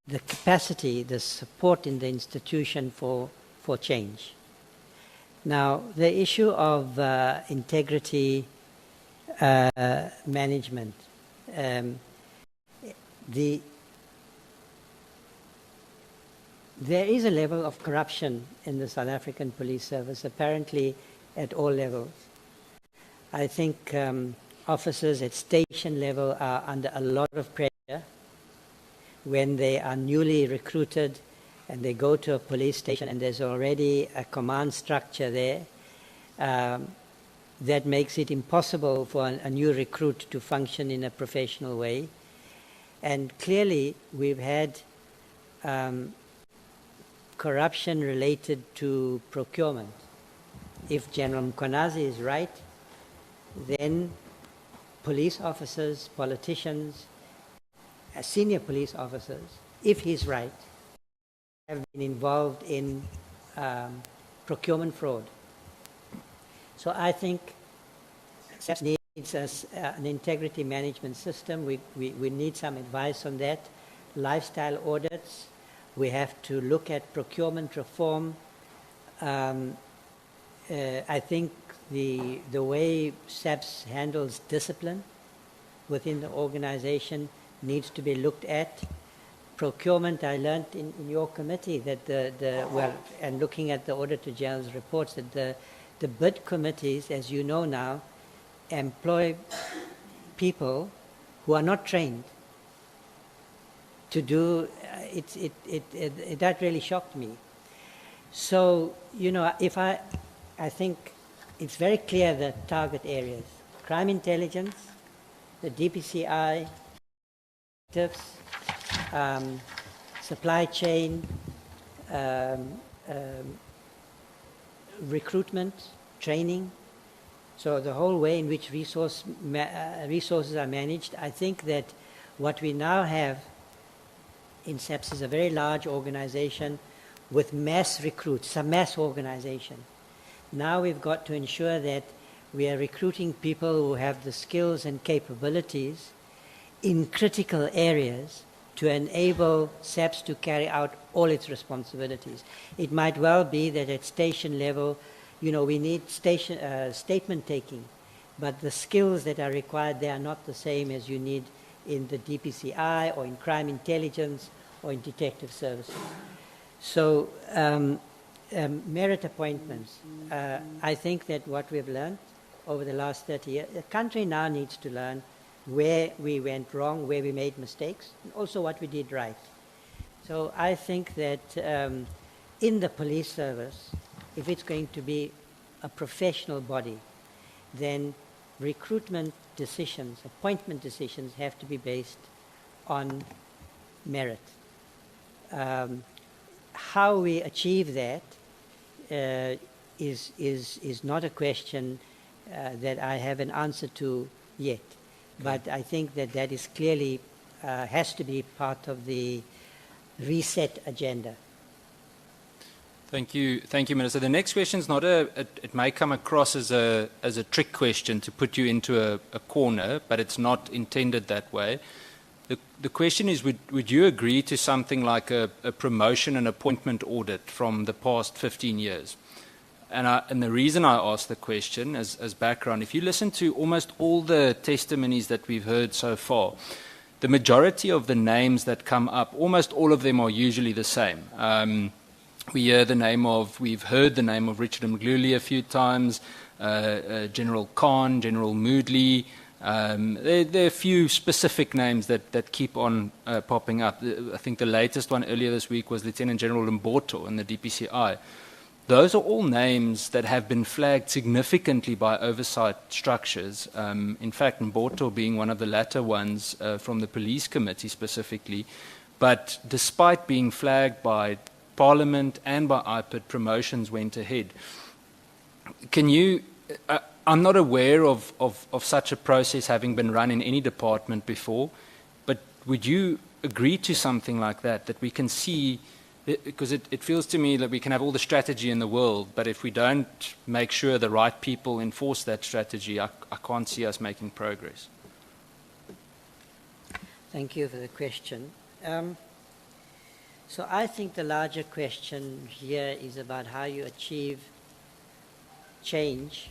capacity, the support in the institution for change. Now, the issue of integrity management, there is a level of corruption in the South African Police Service, apparently at all levels. I think officers at station level are under a lot of pressure when they are newly recruited and they go to a police station and there's already a command structure there that makes it impossible for a new recruit to function in a professional way. And clearly we've had corruption related to procurement. If General Mkhwanazi is right, then police officers, politicians, senior police officers, if he's right, have been involved in procurement fraud. So I think SAPS needs an integrity management system. We need some advice on that. Lifestyle audits. We have to look at procurement reform. I think the way SAPS handles discipline within the organization needs to be looked at. Procurement, I learned in your committee that and looking at the Auditor General's reports, that the bid committees, as you know now, employ people who are not trained to do, that really shocked me. So, you know, I think it's very clear the target areas: crime intelligence, the DPCI, supply chain, recruitment, training. So the whole way in which resources are managed. I think that what we now have in SAPS is a very large organization with mass recruits, it's a mass organization. Now we've got to ensure that we are recruiting people who have the skills and capabilities in critical areas to enable SAPS to carry out all its responsibilities. It might well be that at station level, you know, we need statement taking, but the skills that are required, they are not the same as you need in the DPCI or in crime intelligence or in detective services. So merit appointments, I think that what we've learned over the last 30 years, the country now needs to learn where we went wrong, where we made mistakes, and also what we did right. So I think that in the police service, if it's going to be a professional body, then recruitment decisions, appointment decisions have to be based on merit. How we achieve that is not a question that I have an answer to yet. But I think that that is clearly has to be part of the reset agenda. Thank you, Minister. The next question is not it may come across as a trick question to put you into a corner, but it's not intended that way. The question is, would you agree to something like a promotion and appointment audit from the past 15 years? And the reason I ask the question as background, if you listen to almost all the testimonies that we've heard so far, the majority of the names that come up, almost all of them are usually the same. We've heard the name of Richard Mkhwanazi a few times, General Khan, General Moodley. There are a few specific names that keep on popping up. I think the latest one earlier this week was Lieutenant General Mboto in the DPCI. Those are all names that have been flagged significantly by oversight structures. In fact, Mboto being one of the latter ones from the police committee specifically. But despite being flagged by Parliament and by IPID, promotions went ahead. Can you... I'm not aware of such a process having been run in any department before, but would you agree to something like that, that we can see, because it feels to me that we can have all the strategy in the world, but if we don't make sure the right people enforce that strategy, I can't see us making progress. Thank you for the question. So I think the larger question here is about how you achieve change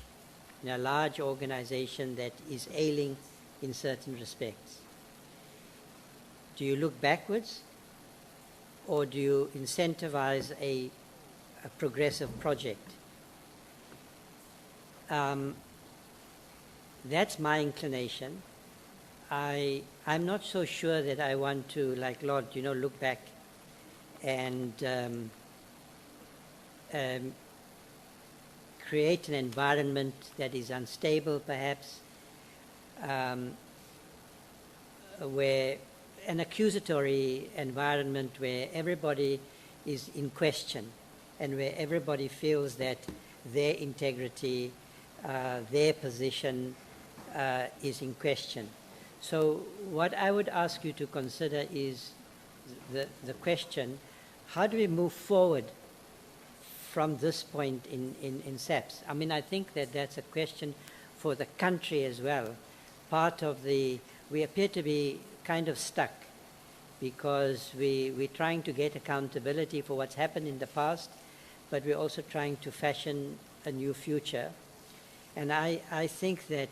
in a large organization that is ailing in certain respects. Do you look backwards, or do you incentivize a progressive project? That's my inclination. I'm not so sure that I want to, like Lord, look back and create an environment that is unstable, perhaps, where an accusatory environment where everybody is in question and where everybody feels that their integrity, their position is in question. So what I would ask you to consider is the question, how do we move forward from this point in SAPS? I mean, I think that that's a question for the country as well. We appear to be kind of stuck because we're trying to get accountability for what's happened in the past, but we're also trying to fashion a new future. And I think that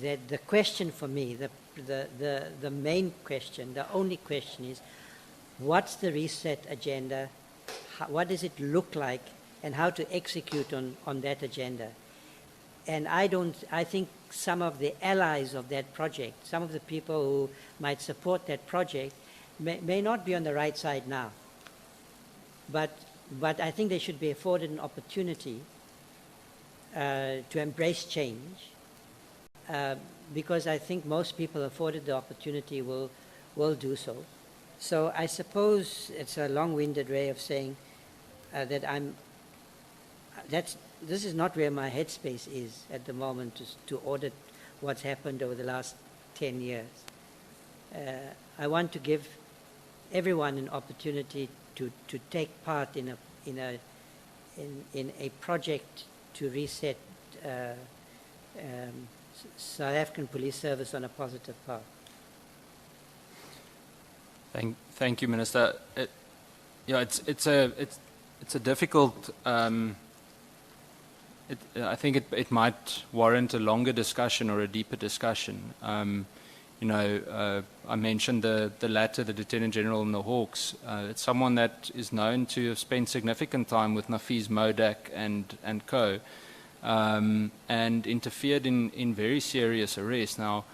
the question for me, the main question, the only question is, what's the reset agenda? What does it look like and how to execute on that agenda. And I think some of the allies of that project, some of the people who might support that project may not be on the right side now. But I think they should be afforded an opportunity to embrace change, because I think most people afforded the opportunity will do so. So I suppose it's a long-winded way of saying that this is not where my headspace is at the moment, to audit what's happened over the last 10 years. I want to give everyone an opportunity to take part in a project to reset South African Police Service on a positive path. Thank you, Minister. It's a difficult. I think it might warrant a longer discussion or a deeper discussion. I mentioned the latter, the Lieutenant General in the Hawks. It's someone that is known to have spent significant time with Nafiz Modak and co. And interfered in very serious arrests. Now,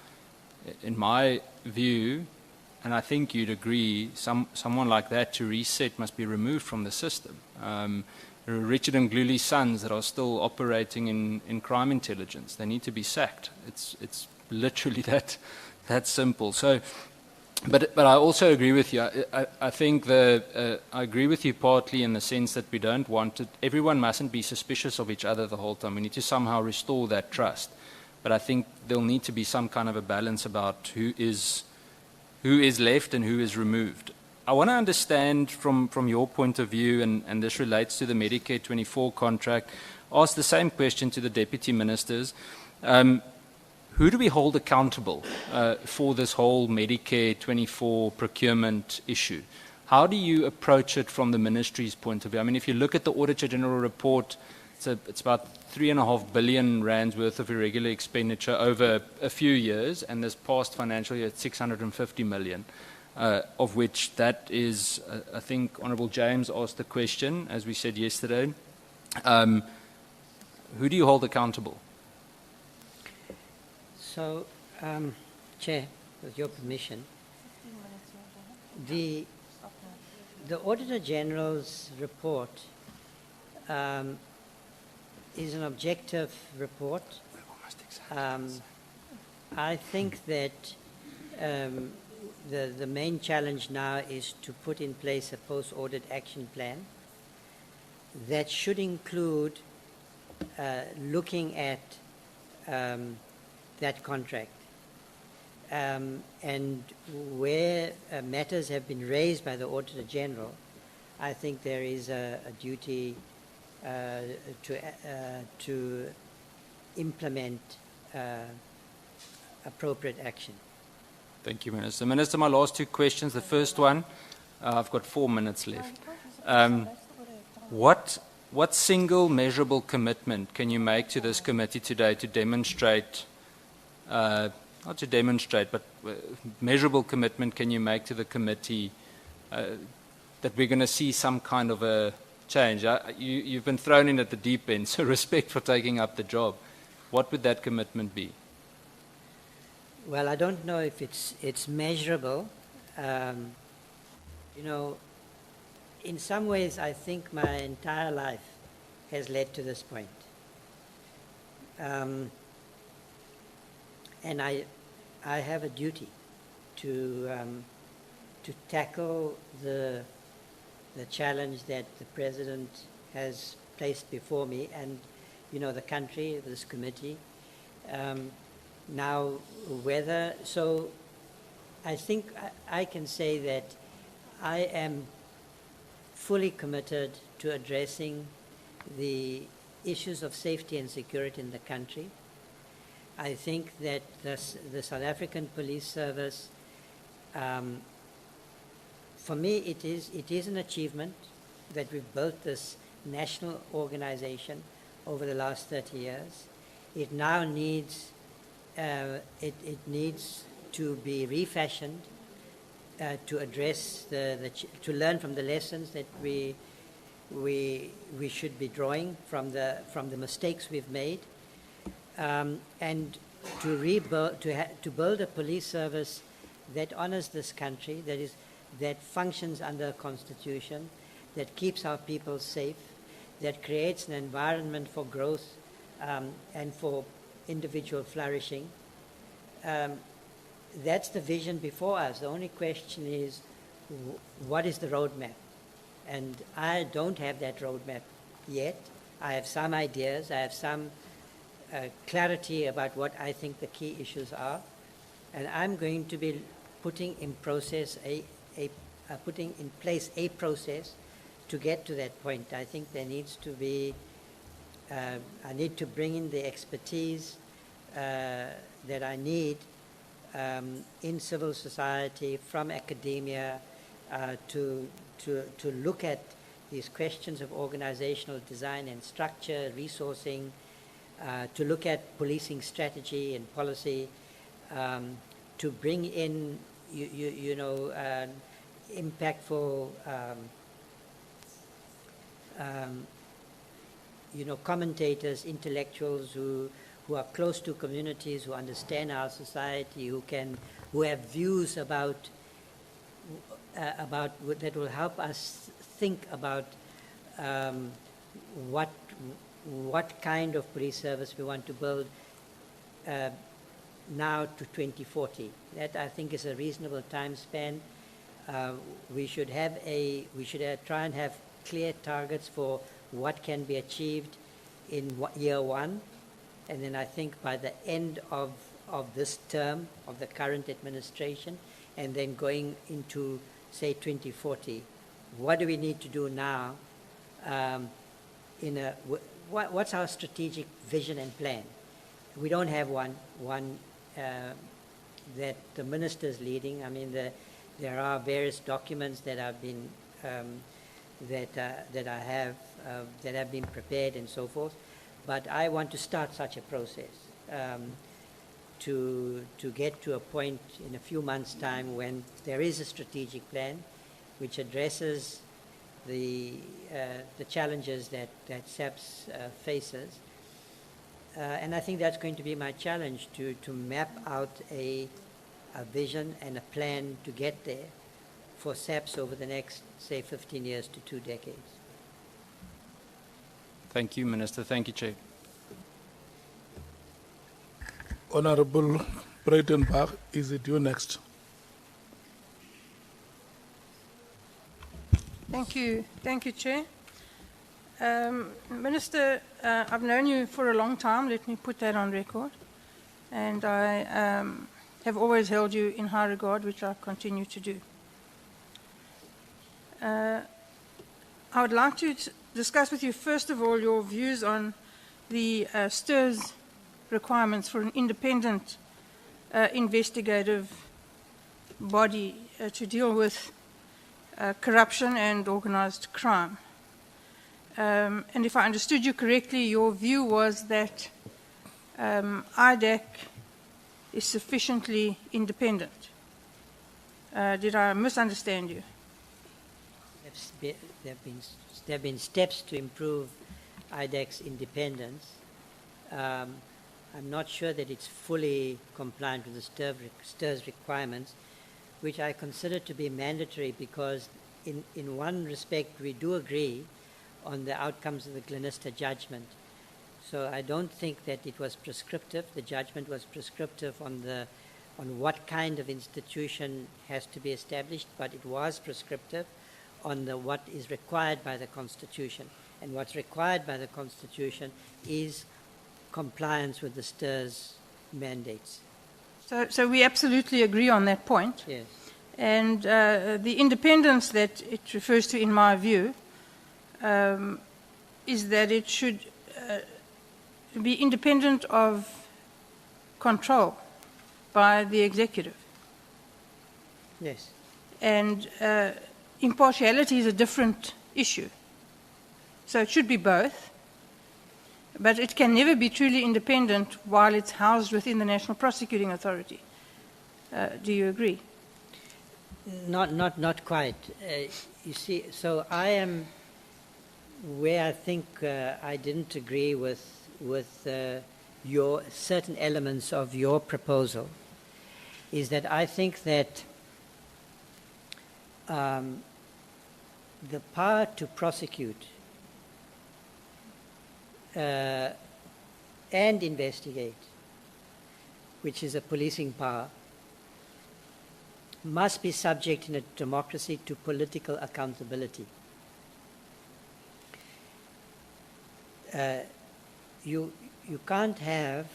in my view, and I think you'd agree, someone like that to reset must be removed from the system. There are Richard and Gluli's sons that are still operating in crime intelligence. They need to be sacked. It's literally that simple. So, but I also agree with you. I think I agree with you partly in the sense that we don't want it. Everyone mustn't be suspicious of each other the whole time. We need to somehow restore that trust. But I think there'll need to be some kind of a balance about who is left and who is removed. I want to understand from your point of view, and this relates to the Medicare 24 contract, ask the same question to the deputy ministers. Who do we hold accountable for this whole Medicare 24 procurement issue? How do you approach it from the ministry's point of view? I mean, if you look at the Auditor General report, it's about 3.5 billion rands worth of irregular expenditure over a few years, and this past financial year it's 650 million, of which that is, I think Honourable James asked the question, as we said yesterday. Who do you hold accountable? So, Chair, with your permission, the Auditor General's report is an objective report. I think that the main challenge now is to put in place a post-audit action plan that should include looking at that contract. And where matters have been raised by the Auditor General, I think there is a duty to implement appropriate action. Thank you, Minister. Minister, my last two questions. The first one, I've got 4 minutes left. What single measurable commitment can you make to this committee today to demonstrate, not to demonstrate, but measurable commitment can you make to the committee that we're going to see some kind of a change? You've been thrown in at the deep end, so respect for taking up the job. What would that commitment be? Well, I don't know if it's measurable. You know, in some ways, I think my entire life has led to this point. And I have a duty to tackle the challenge that the President has placed before me and, you know, the country, this committee. Now, so I think I can say that I am fully committed to addressing the issues of safety and security in the country. I think that the South African Police Service, for me, it is an achievement that we've built this national organization over the last 30 years. It now needs it needs to be refashioned to address to learn from the lessons that we we should be drawing from the mistakes we've made, and to build a police service that honors this country, that functions under a constitution, that keeps our people safe, that creates an environment for growth and for individual flourishing. That's the vision before us. The only question is, what is the roadmap? And I don't have that roadmap yet. I have some ideas. I have some clarity about what I think the key issues are. And I'm going to be putting in place a process to get to that point. I think there needs to be, I need to bring in the expertise that I need in civil society, from academia, to look at these questions of organizational design and structure, resourcing, to look at policing strategy and policy, to bring in, impactful, commentators, intellectuals who are close to communities, who understand our society, who have views about that will help us think about what kind of police service we want to build now to 2040. That, I think, is a reasonable time span. We should try and have clear targets for what can be achieved in year one, and then I think by the end of this term of the current administration, and then going into, say, 2040, what do we need to do now? What's our strategic vision and plan? We don't have one that the minister is leading. I mean, there are various documents that have been that have been prepared and so forth, but I want to start such a process to get to a point in a few months' time when there is a strategic plan which addresses the challenges that SAPS faces. And I think that's going to be my challenge, to map out a vision and a plan to get there for SAPS over the next, say, 15 years to 2 decades. Thank you, Minister. Thank you, Chair. Honorable Breitenbach, is it you next? Thank you, Chair. Minister, I've known you for a long time, let me put that on record, and I have always held you in high regard, which I continue to do. I would like to discuss with you, first of all, your views on the STIR's requirements for an independent investigative body to deal with corruption and organized crime. And if I understood you correctly, your view was that IDAC is sufficiently independent. Did I misunderstand you? There have been steps to improve IDAC's independence. I'm not sure that it's fully compliant with the STIR's requirements, which I consider to be mandatory because in one respect we do agree on the outcomes of the Glenister judgment. So I don't think that it was prescriptive. The judgment was prescriptive on what kind of institution has to be established, but it was prescriptive on what is required by the Constitution. And what's required by the Constitution is compliance with the STIR's mandates. So we absolutely agree on that point. Yes. And the independence that it refers to, in my view, is that it should be independent of control by the executive. Yes. And impartiality is a different issue. So it should be both, but it can never be truly independent while it's housed within the National Prosecuting Authority. Do you agree? Not quite. You see, so I am where I think I didn't agree with your certain elements of your proposal is that I think that the power to prosecute and investigate, which is a policing power, must be subject in a democracy to political accountability. You can't have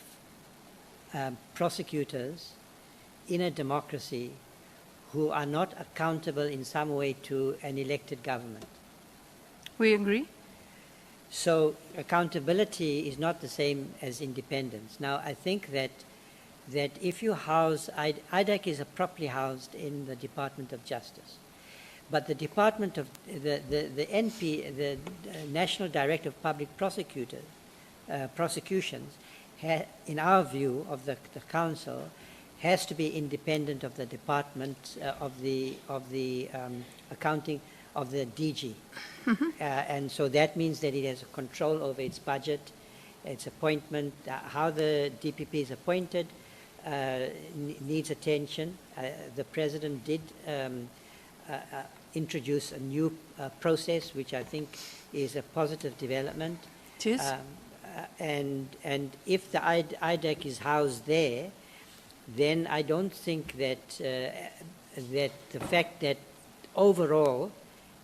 prosecutors in a democracy who are not accountable in some way to an elected government. We agree. So accountability is not the same as independence. Now, I think that if you house, IDAC is properly housed in the Department of Justice, but the Department of, the NP, the National Director of Public Prosecutions, in our view of the Council, has to be independent of the Department of the accounting of the DG. And so that means that it has control over its budget, its appointment, how the DPP is appointed, needs attention. The President did introduce a new process, which I think is a positive development. It is. And if the IDAC is housed there, then I don't think that that the fact that overall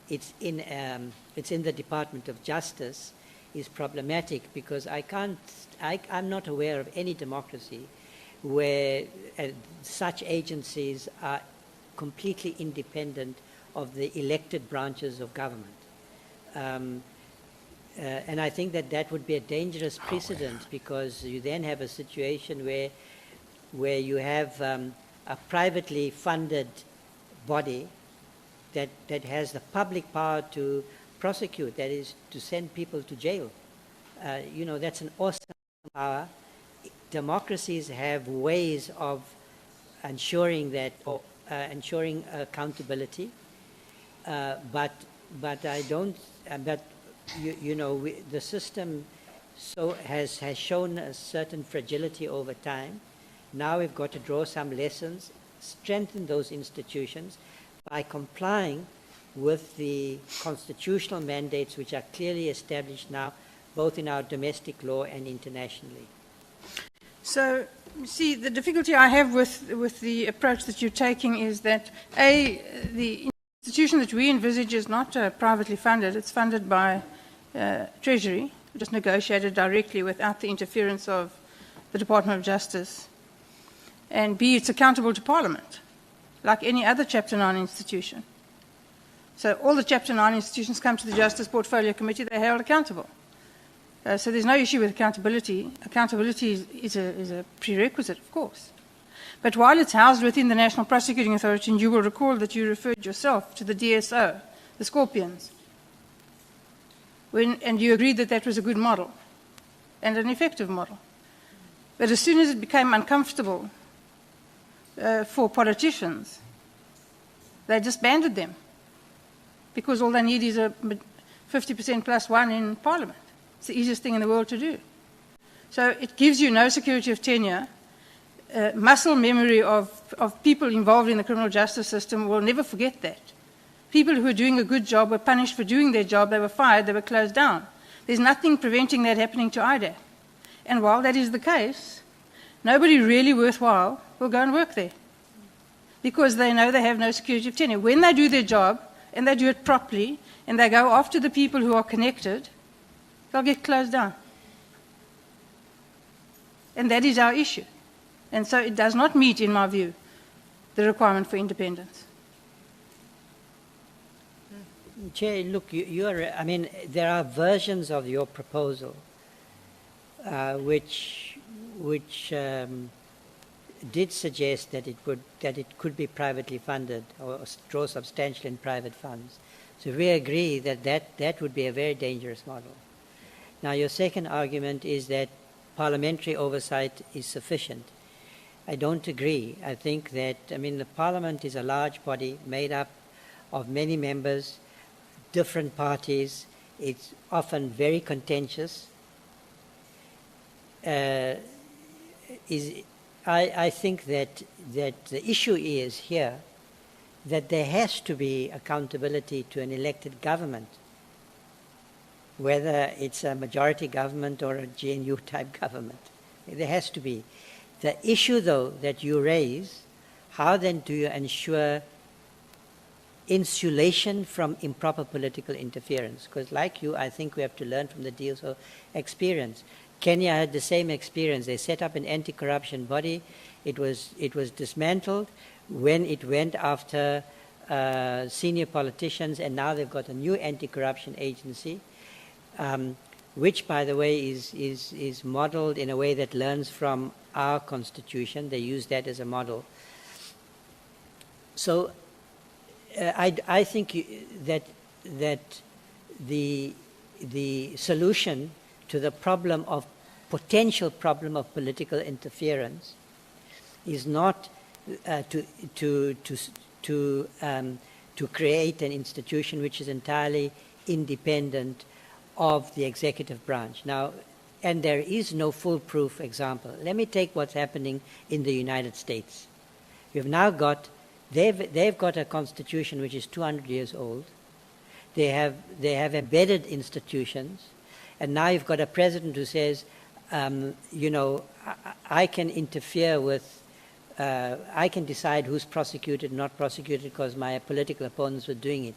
it's in the Department of Justice is problematic, because I'm not aware of any democracy where such agencies are completely independent of the elected branches of government. And I think that would be a dangerous precedent, because you then have a situation where you have a privately funded body that has the public power to prosecute, that is, to send people to jail. You know, that's an awesome power. Democracies have ways of ensuring that, ensuring accountability, but I don't. But you know, the system has shown a certain fragility over time. Now we've got to draw some lessons, strengthen those institutions by complying with the constitutional mandates which are clearly established now, both in our domestic law and internationally. So, you see, the difficulty I have with the approach that you're taking is that, the institution that we envisage is not privately funded. It's funded by Treasury, just negotiated directly without the interference of the Department of Justice. And B, it's accountable to Parliament, like any other Chapter 9 institution. So all the Chapter 9 institutions come to the Justice Portfolio Committee, they're held accountable. So there's no issue with accountability. Accountability is a prerequisite, of course. But while it's housed within the National Prosecuting Authority, and you will recall that you referred yourself to the DSO, the Scorpions, and you agreed that that was a good model and an effective model. But as soon as it became uncomfortable for politicians, they disbanded them, because all they need is a 50% plus one in Parliament. It's the easiest thing in the world to do. So it gives you no security of tenure. Muscle memory of people involved in the criminal justice system will never forget that. People who were doing a good job were punished for doing their job. They were fired. They were closed down. There's nothing preventing that happening to IDAC. And while that is the case, nobody really worthwhile will go and work there, because they know they have no security of tenure. When they do their job, and they do it properly, and they go after the people who are connected, they'll get closed down. And that is our issue. And so it does not meet, in my view, the requirement for independence. Chair, look, I mean, there are versions of your proposal which did suggest that it could be privately funded or draw substantial in private funds. So we agree that would be a very dangerous model. Now, your second argument is that parliamentary oversight is sufficient. I don't agree. I think that, I mean, the Parliament is a large body made up of many members, different parties, It's often very contentious. I think that the issue is here that there has to be accountability to an elected government, whether it's a majority government or a GNU type government. There has to be. The issue, though, that you raise, how then do you ensure insulation from improper political interference? Because like you, I think we have to learn from the DSO experience. Kenya had the same experience. They set up an anti-corruption body. It was dismantled when it went after senior politicians, and now they've got a new anti-corruption agency, which, by the way, is modeled in a way that learns from our constitution. They use that as a model. So I think that the solution to the problem of potential problem of political interference is not to create an institution which is entirely independent of the executive branch. Now, and there is no foolproof example. Let me take what's happening in the United States. You've now got, they've got a constitution which is 200 years old. They have embedded institutions, and now you've got a president who says, you know, I can interfere with, I can decide who's prosecuted, not prosecuted, because my political opponents were doing it.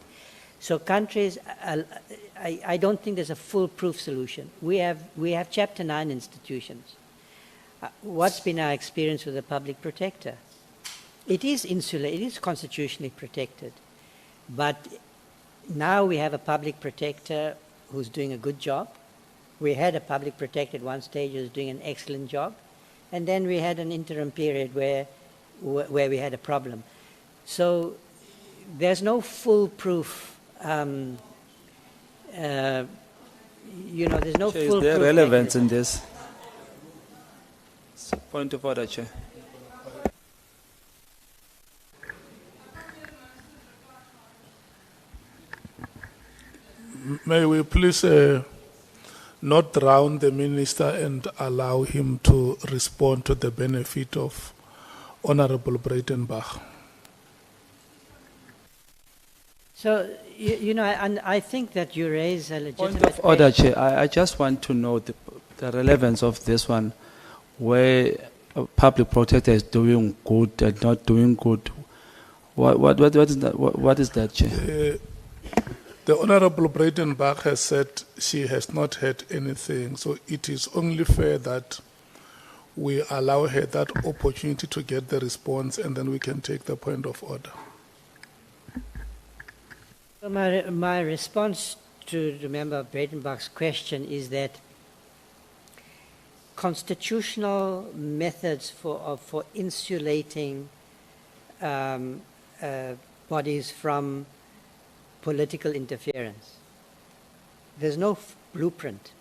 So countries, I don't think there's a foolproof solution. We have Chapter 9 institutions. What's been our experience with the public protector? It is insulated, it is constitutionally protected. But now we have a public protector who's doing a good job. We had a public protector at one stage who was doing an excellent job. And then we had an interim period where we had a problem. So there's no foolproof, you know, there's no Chair, foolproof. is there relevance in this? Point of order, Chair. May we please not drown the minister and allow him to respond to the benefit of Honorable Breitenbach. So, you know, and I think that you raise a legitimate Point of order, question. Chair. I just want to know the relevance of this one, where a public protector is doing good and not doing good. What is that? What is that, Chair? The Honorable Breitenbach has said she has not heard anything, so it is only fair that we allow her that opportunity to get the response, and then we can take the point of order. So my response to the member Breitenbach's question is that constitutional methods for insulating bodies from political interference. There's no blueprint.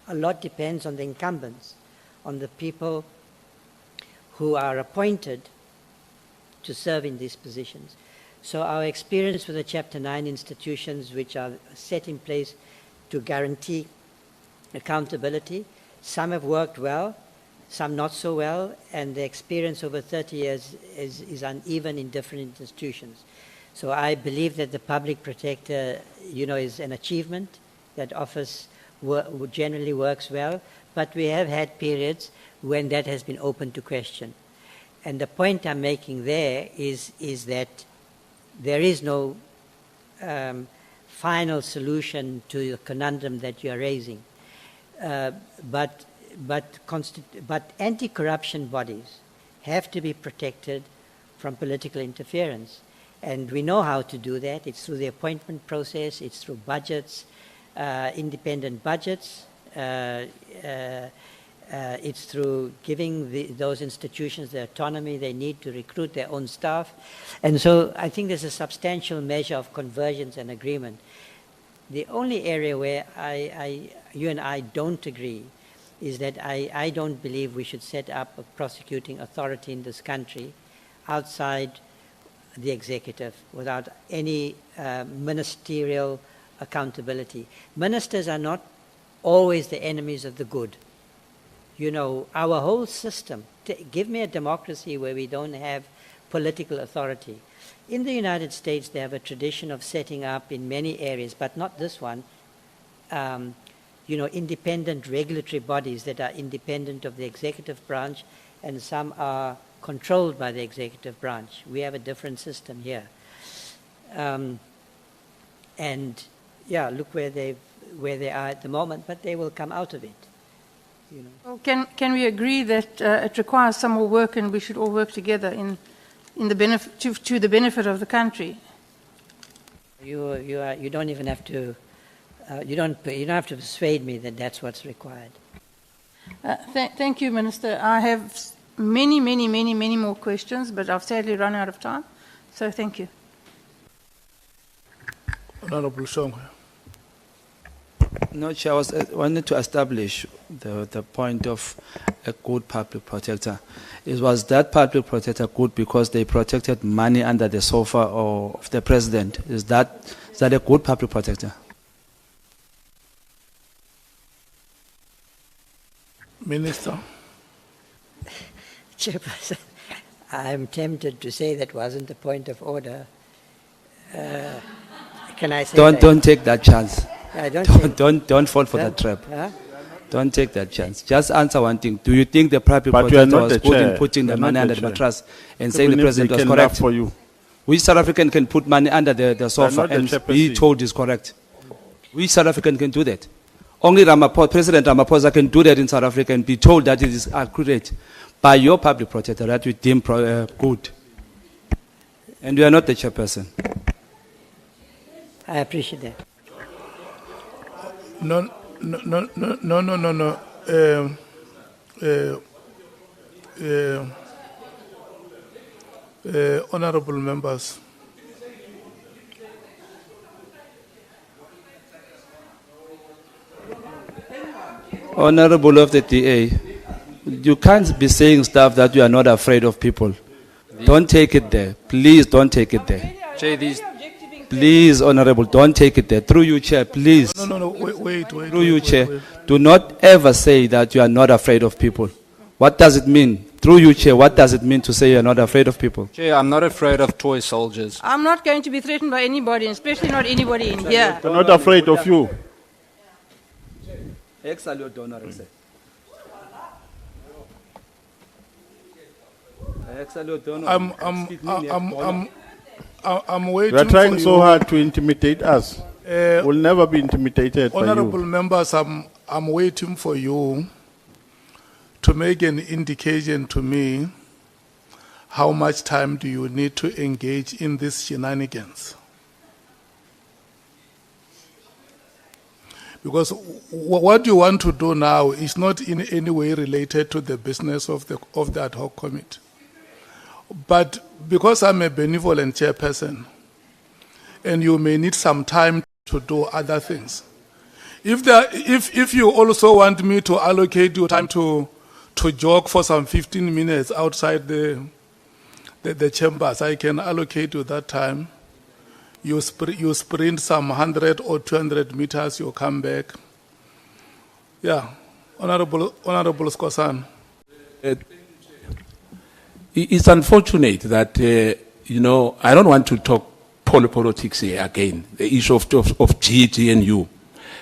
A lot depends on the incumbents, on the people who are appointed to serve in these positions. So our experience with the Chapter 9 institutions, which are set in place to guarantee accountability, some have worked well, some not so well, and the experience over 30 years is uneven in different institutions. So I believe that the public protector, you know, is an achievement. That office generally works well, but we have had periods when that has been open to question. And the point I'm making there is that there is no final solution to the conundrum that you are raising. But anti-corruption bodies have to be protected from political interference. And we know how to do that. It's through the appointment process, it's through budgets, independent budgets, it's through giving those institutions the autonomy they need to recruit their own staff. And so I think there's a substantial measure of convergence and agreement. The only area where you and I don't agree is that I don't believe we should set up a prosecuting authority in this country outside the executive, without any ministerial accountability. Ministers are not always the enemies of the good. You know, our whole system, give me a democracy where we don't have political authority. In the United States, they have a tradition of setting up in many areas, but not this one, you know, independent regulatory bodies that are independent of the executive branch, and some are controlled by the executive branch. We have a different system here. And yeah, look where they are at the moment, but they will come out of it. You know. Well, can we agree that it requires some more work, and we should all work together in the benefit to the benefit of the country? You don't even have to. You don't have to persuade me that that's what's required. Thank you, Minister. I have many more questions, but I've sadly run out of time. So thank you. Honorable Shongwe. No, Chair, I wanted to establish the point of a good public protector. Was that public protector good because they protected money under the sofa of the president? Is that a good public protector? Minister. Chairperson, I'm tempted to say that wasn't a point of order. Can I say that? Don't take that chance. Don't fall for Huh? that trap. Huh? Don't take that chance. Just answer one thing. Do you think the public But you are protector not was the good in chair. putting You the are money not under the the chair. mattress and Even saying the if president they was can correct? laugh for you. Which South African can put money under the sofa not the and be chairperson. told is correct? Which South African can do that? Only President Ramaphosa can do that in South Africa and be told that it is accurate by your public protector that you deem good. And you are not the chairperson. I appreciate that. No. Honorable members. Honorable of the DA, you can't be saying stuff that you are not afraid of people. Don't take it there. Please don't take it there. Chair, these Please, Honorable, don't take it there. Through you, Chair, please. No, wait. Through you, Chair. Do not ever say that you are not afraid of people. What does it mean? Through you, Chair, what does it mean to say you are not afraid of people? Chair, I'm not afraid of toy soldiers. I'm not going to be threatened by anybody, especially not anybody in here. They're not afraid of you. I'm waiting. You are trying for so you. hard to intimidate us. We'll never be intimidated by Honorable you. members, I'm waiting for you to make an indication to me how much time do you need to engage in these shenanigans. Because what you want to do now is not in any way related to the business of the Ad Hoc Committee. But because I'm a benevolent chairperson, and you may need some time to do other things. If you also want me to allocate you time to jog for some 15 minutes outside the chambers, I can allocate you that time. You sprint some 100 or 200 meters, you come back. Yeah, Honorable Skosan. It's unfortunate that, I don't want to talk politics here again, the issue of GNU.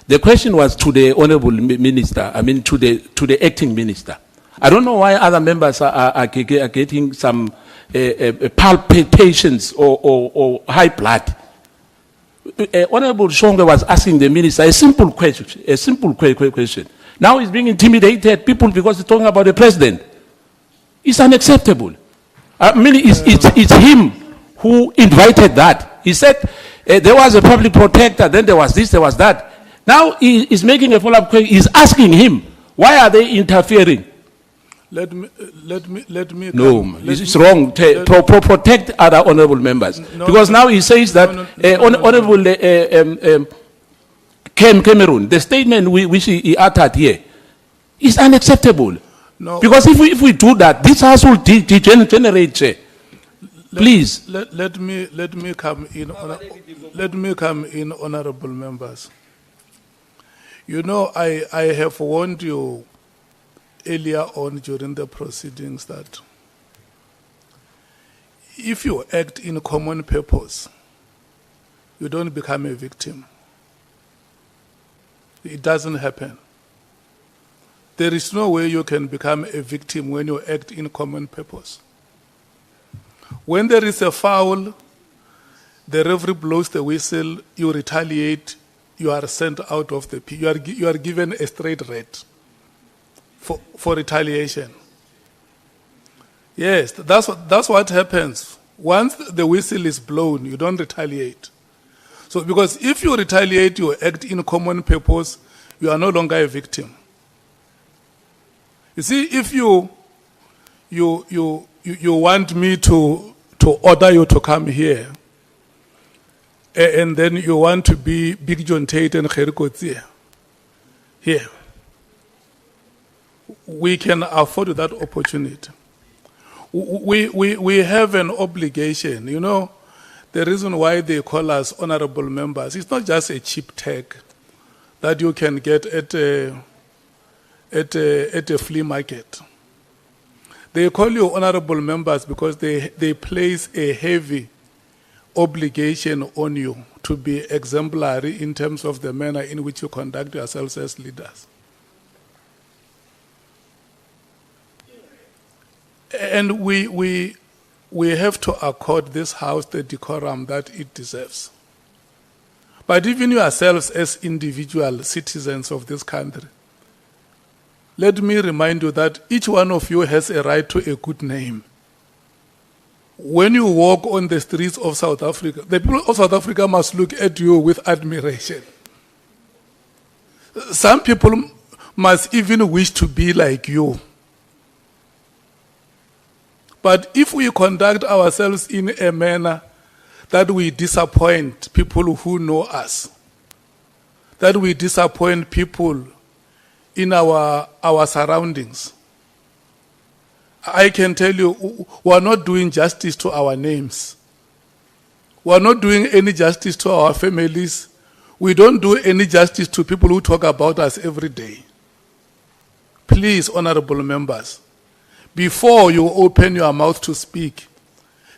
The question was to the Honorable Minister, to the acting minister. I don't know why other members are getting some palpitations or high blood. Honorable Shongwe was asking the minister a simple question. Now he's being intimidated, people, because he's talking about the president. It's unacceptable. It's him who invited that. He said there was a public protector, then there was this, there was that. Now he's making a follow-up question. He's asking him, why are they interfering? Let me. No, it's wrong. Protect other honorable members. Because now he says that Honorable Cameroon, the statement which he uttered here, is unacceptable. No. Because if we do that, this house will degenerate. Please. Let me come in. Let me come in, honorable members. You know, I have warned you earlier on during the proceedings that if you act in common purpose, you don't become a victim. It doesn't happen. There is no way you can become a victim when you act in common purpose. When there is a foul, the referee blows the whistle, you retaliate, you are sent out of the pitch. You are given a straight red for retaliation. Yes, that's what happens. Once the whistle is blown, you don't retaliate. So, because if you retaliate, you act in common purpose, you are no longer a victim. You see, if you want me to order you to come here, and then you want to be Big John Tate and Kherikotsi here, we can afford that opportunity. We have an obligation, you know. The reason why they call us honorable members, it's not just a cheap tag that you can get at a flea market. They call you honorable members because they place a heavy obligation on you to be exemplary in terms of the manner in which you conduct yourselves as leaders. And we have to accord this house the decorum that it deserves. But even yourselves as individual citizens of this country, let me remind you that each one of you has a right to a good name. When you walk on the streets of South Africa, the people of South Africa must look at you with admiration. Some people must even wish to be like you. But if we conduct ourselves in a manner that we disappoint people who know us, that we disappoint people in our surroundings, I can tell you, we are not doing justice to our names. We are not doing any justice to our families. We don't do any justice to people who talk about us every day. Please, honorable members, before you open your mouth to speak,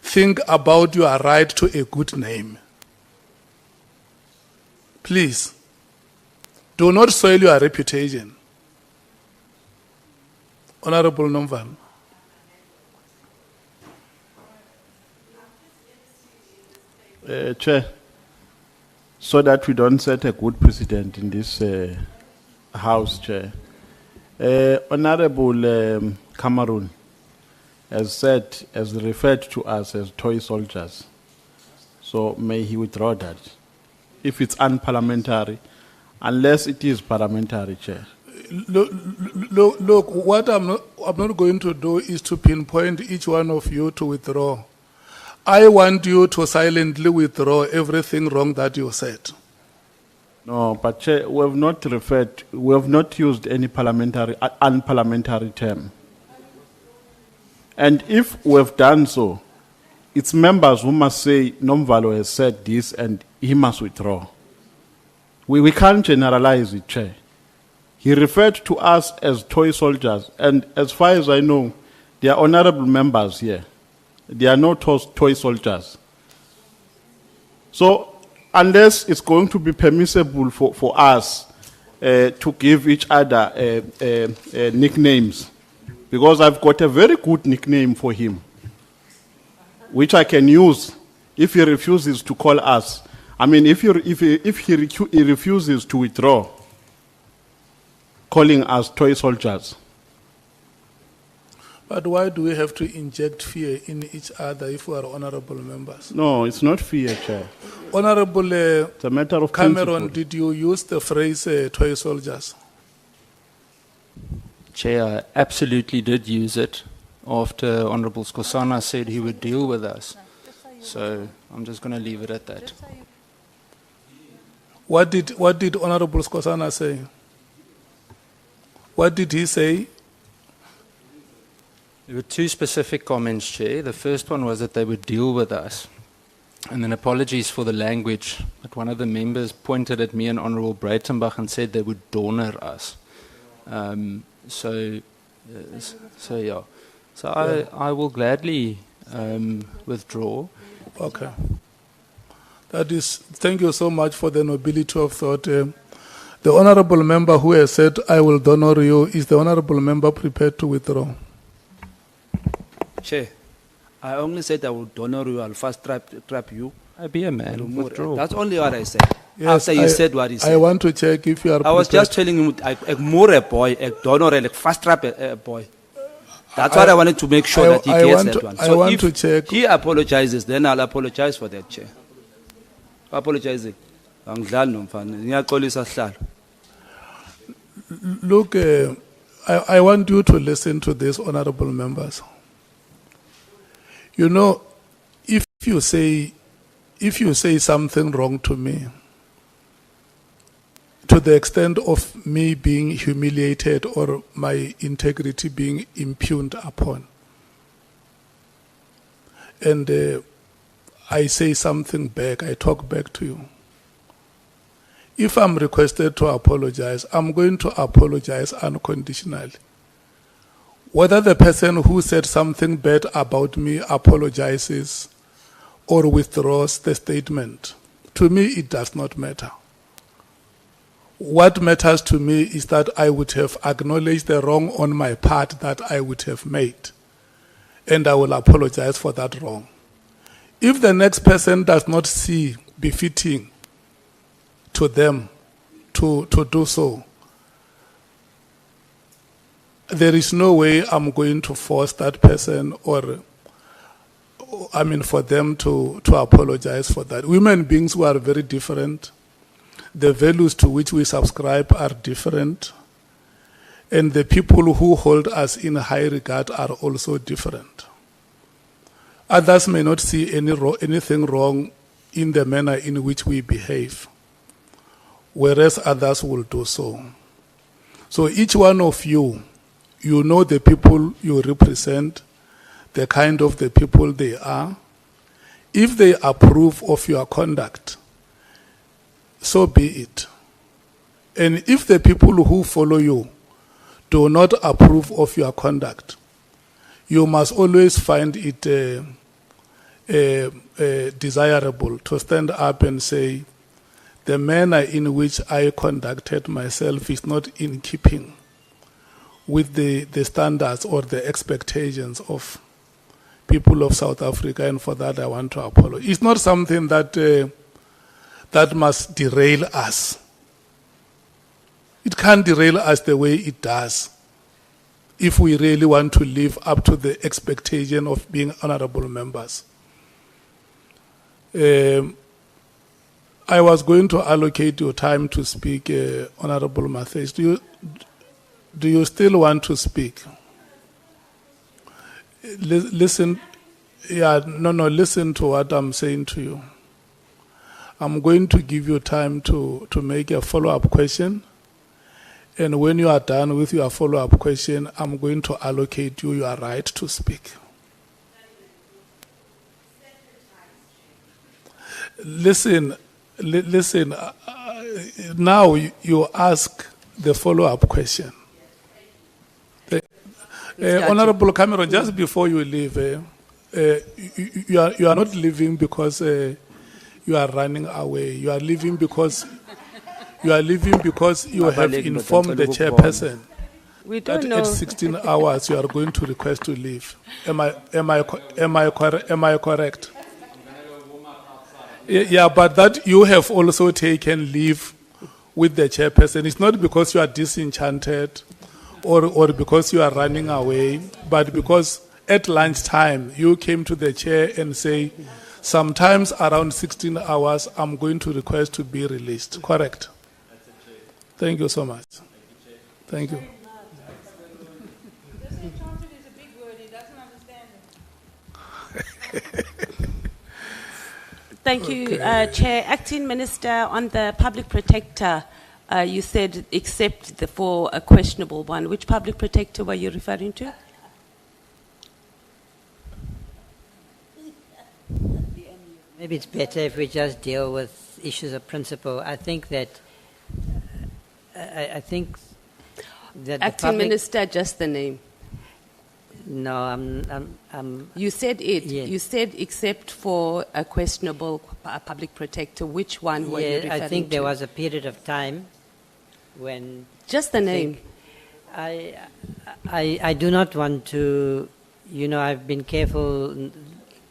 think about your right to a good name. Please, do not soil your reputation. Honorable Nomval. Chair, so that we don't set a good precedent in this House, Chair. Honorable Cameroon has referred to us as toy soldiers. So may he withdraw that. If it's unparliamentary, unless it is parliamentary, Chair. Look, what I'm not going to do is to pinpoint each one of you to withdraw. I want you to silently withdraw everything wrong that you said. No, but Chair, we have not used any unparliamentary term. And if we have done so, it's members who must say, Nomvalo has said this and he must withdraw. We can't generalize it, Chair. He referred to us as toy soldiers, and as far as I know, they are honorable members here. They are not toy soldiers. So, unless it's going to be permissible for us to give each other nicknames, because I've got a very good nickname for him, which I can use if he refuses to call us. I mean, if he refuses to withdraw, calling us toy soldiers. But why do we have to inject fear in each other if we are honorable members? No, it's not fear, Chair. Honorable it's a matter of Cameron, principle. did you use the phrase toy soldiers? Chair, I absolutely did use it after Honorable Skosana said he would deal with us. So I'm just going to leave it at that. What did Honorable Skosana say? What did he say? There were two specific comments, Chair. The first one was that they would deal with us. And then apologies for the language, but one of the members pointed at me and Honourable Breitenbach and said they would donor us. So yeah. So I will gladly withdraw. Okay. That is, thank you so much for the nobility of thought. The honourable member who has said, I will donor you, is the honourable member prepared to withdraw? Chair, I only said I will donor you, I'll fast trap you. I be a man, withdraw. That's only what I said. Yes, After you said what he said. I want to check if you are I was prepared. just telling him, I more a boy, a donor, like fast trap a boy. That's what I wanted to make sure that he gets that one. I want if to check. he apologizes, then I'll apologize for that, Chair. Apologizing. Look, I want you to listen to this, honourable members. You know, if you say something wrong to me, to the extent of me being humiliated or my integrity being impugned upon, and I say something back, I talk back to you, if I'm requested to apologize, I'm going to apologize unconditionally. Whether the person who said something bad about me apologizes or withdraws the statement, to me it does not matter. What matters to me is that I would have acknowledged the wrong on my part that I would have made, and I will apologize for that wrong. If the next person does not see befitting to them to do so, there is no way I'm going to force that person for them to apologize for that. Human beings who are very different, the values to which we subscribe are different, and the people who hold us in high regard are also different. Others may not see anything wrong in the manner in which we behave, whereas others will do so. So each one of you, you know the people you represent, the kind of the people they are. If they approve of your conduct, so be it. And if the people who follow you do not approve of your conduct, you must always find it desirable to stand up and say, the manner in which I conducted myself is not in keeping with the standards or the expectations of people of South Africa, and for that I want to apologize. It's not something that must derail us. It can't derail us the way it does if we really want to live up to the expectation of being honorable members. I was going to allocate your time to speak, Honorable Mathies. Do you still want to speak? Listen, listen to what I'm saying to you. I'm going to give you time to make a follow-up question. And when you are done with your follow-up question, I'm going to allocate you your right to speak. Listen, now you ask the follow-up question. Honorable Cameron, just before you leave, you are not leaving because you are running away. You are leaving because you have informed the chairperson We don't that know. at 16 hours you are going to request to leave. Am I correct? Yeah, but that you have also taken leave with the chairperson. It's not because you are disenchanted or because you are running away, but because at lunchtime you came to the chair and say, sometimes around 16 hours I'm going to request to be released. Correct? Thank you so much. Thank you. Thank you, Chair. Acting Minister, on the Public Protector, you said except for a questionable one. Which Public Protector were you referring to? Maybe it's better if we just deal with issues of principle. I think that I think that the Acting public, Minister, just the name. No, I'm You said it. Yes. You said except for a questionable public protector. Which one were you yeah, referring I think there to? was a period of time when Just the name. I do not want to, I've been careful.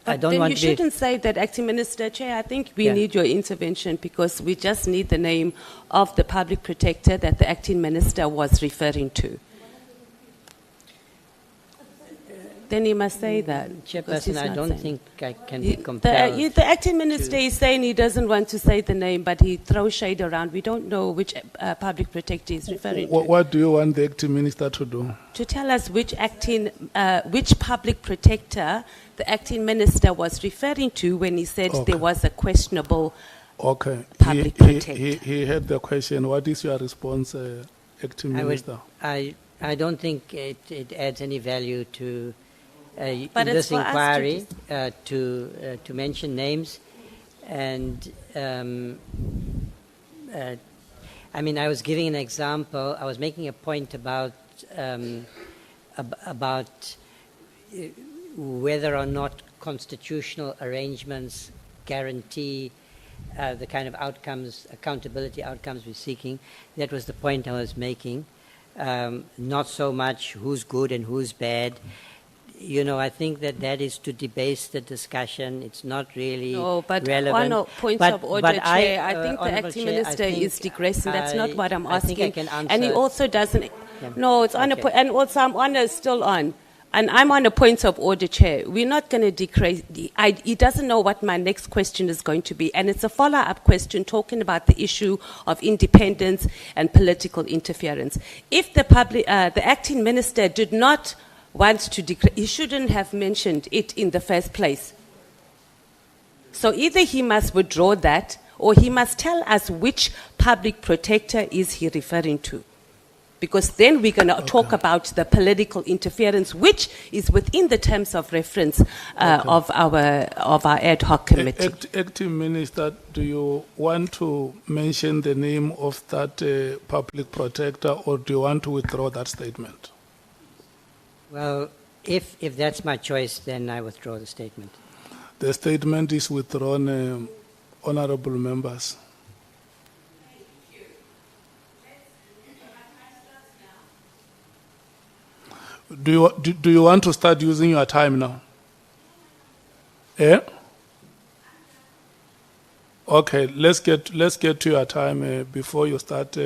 I But don't then want you to be, shouldn't say that, Acting Minister. Chair, I think we Yeah. need your intervention because we just need the name of the public protector that the Acting Minister was referring to. Then you must say that. because he's Chairperson, I not don't saying. think I can be The, compelled. the Acting Minister is saying he doesn't want to say the name, but he throws shade around. We don't know which public protector he's referring to. What do you want the acting minister to do? To tell us which public protector the Acting Minister was referring to when he said Okay. there was a questionable. Okay. Public he protector. he heard the question. What is your response, acting I would, minister? I don't think it adds any value to in But it's this for us to inquiry to mention names, and I mean, I was giving an example. I was making a point about whether or not constitutional arrangements guarantee the kind of outcomes, accountability outcomes we're seeking. That was the point I was making. Not so much who's good and who's bad. I think that is to debase the discussion. It's not really No, but relevant. on a point But- of order, but Chair, I think the Honourable Acting Chair, I Minister think is digressing. That's not what I'm I asking. think I can answer. And he also doesn't. Yeah. No, it's on a Okay. point. And also, I'm on a, still on. And I'm on a point of order, Chair. We're not going to decrease. He doesn't know what my next question is going to be. And it's a follow-up question talking about the issue of independence and political interference. If the Acting Minister did not want to decrease, he shouldn't have mentioned it in the first place. So either he must withdraw that or he must tell us which public protector is he referring to. Because then we're going to talk about the political interference, which is within the terms of reference of our ad hoc committee. Acting minister, do you want to mention the name of that public protector, or do you want to withdraw that statement? Well, if that's my choice, then I withdraw the statement. The statement is withdrawn, honourable members. Do you want to start using your time now? Eh? Okay, let's get to your time before you start.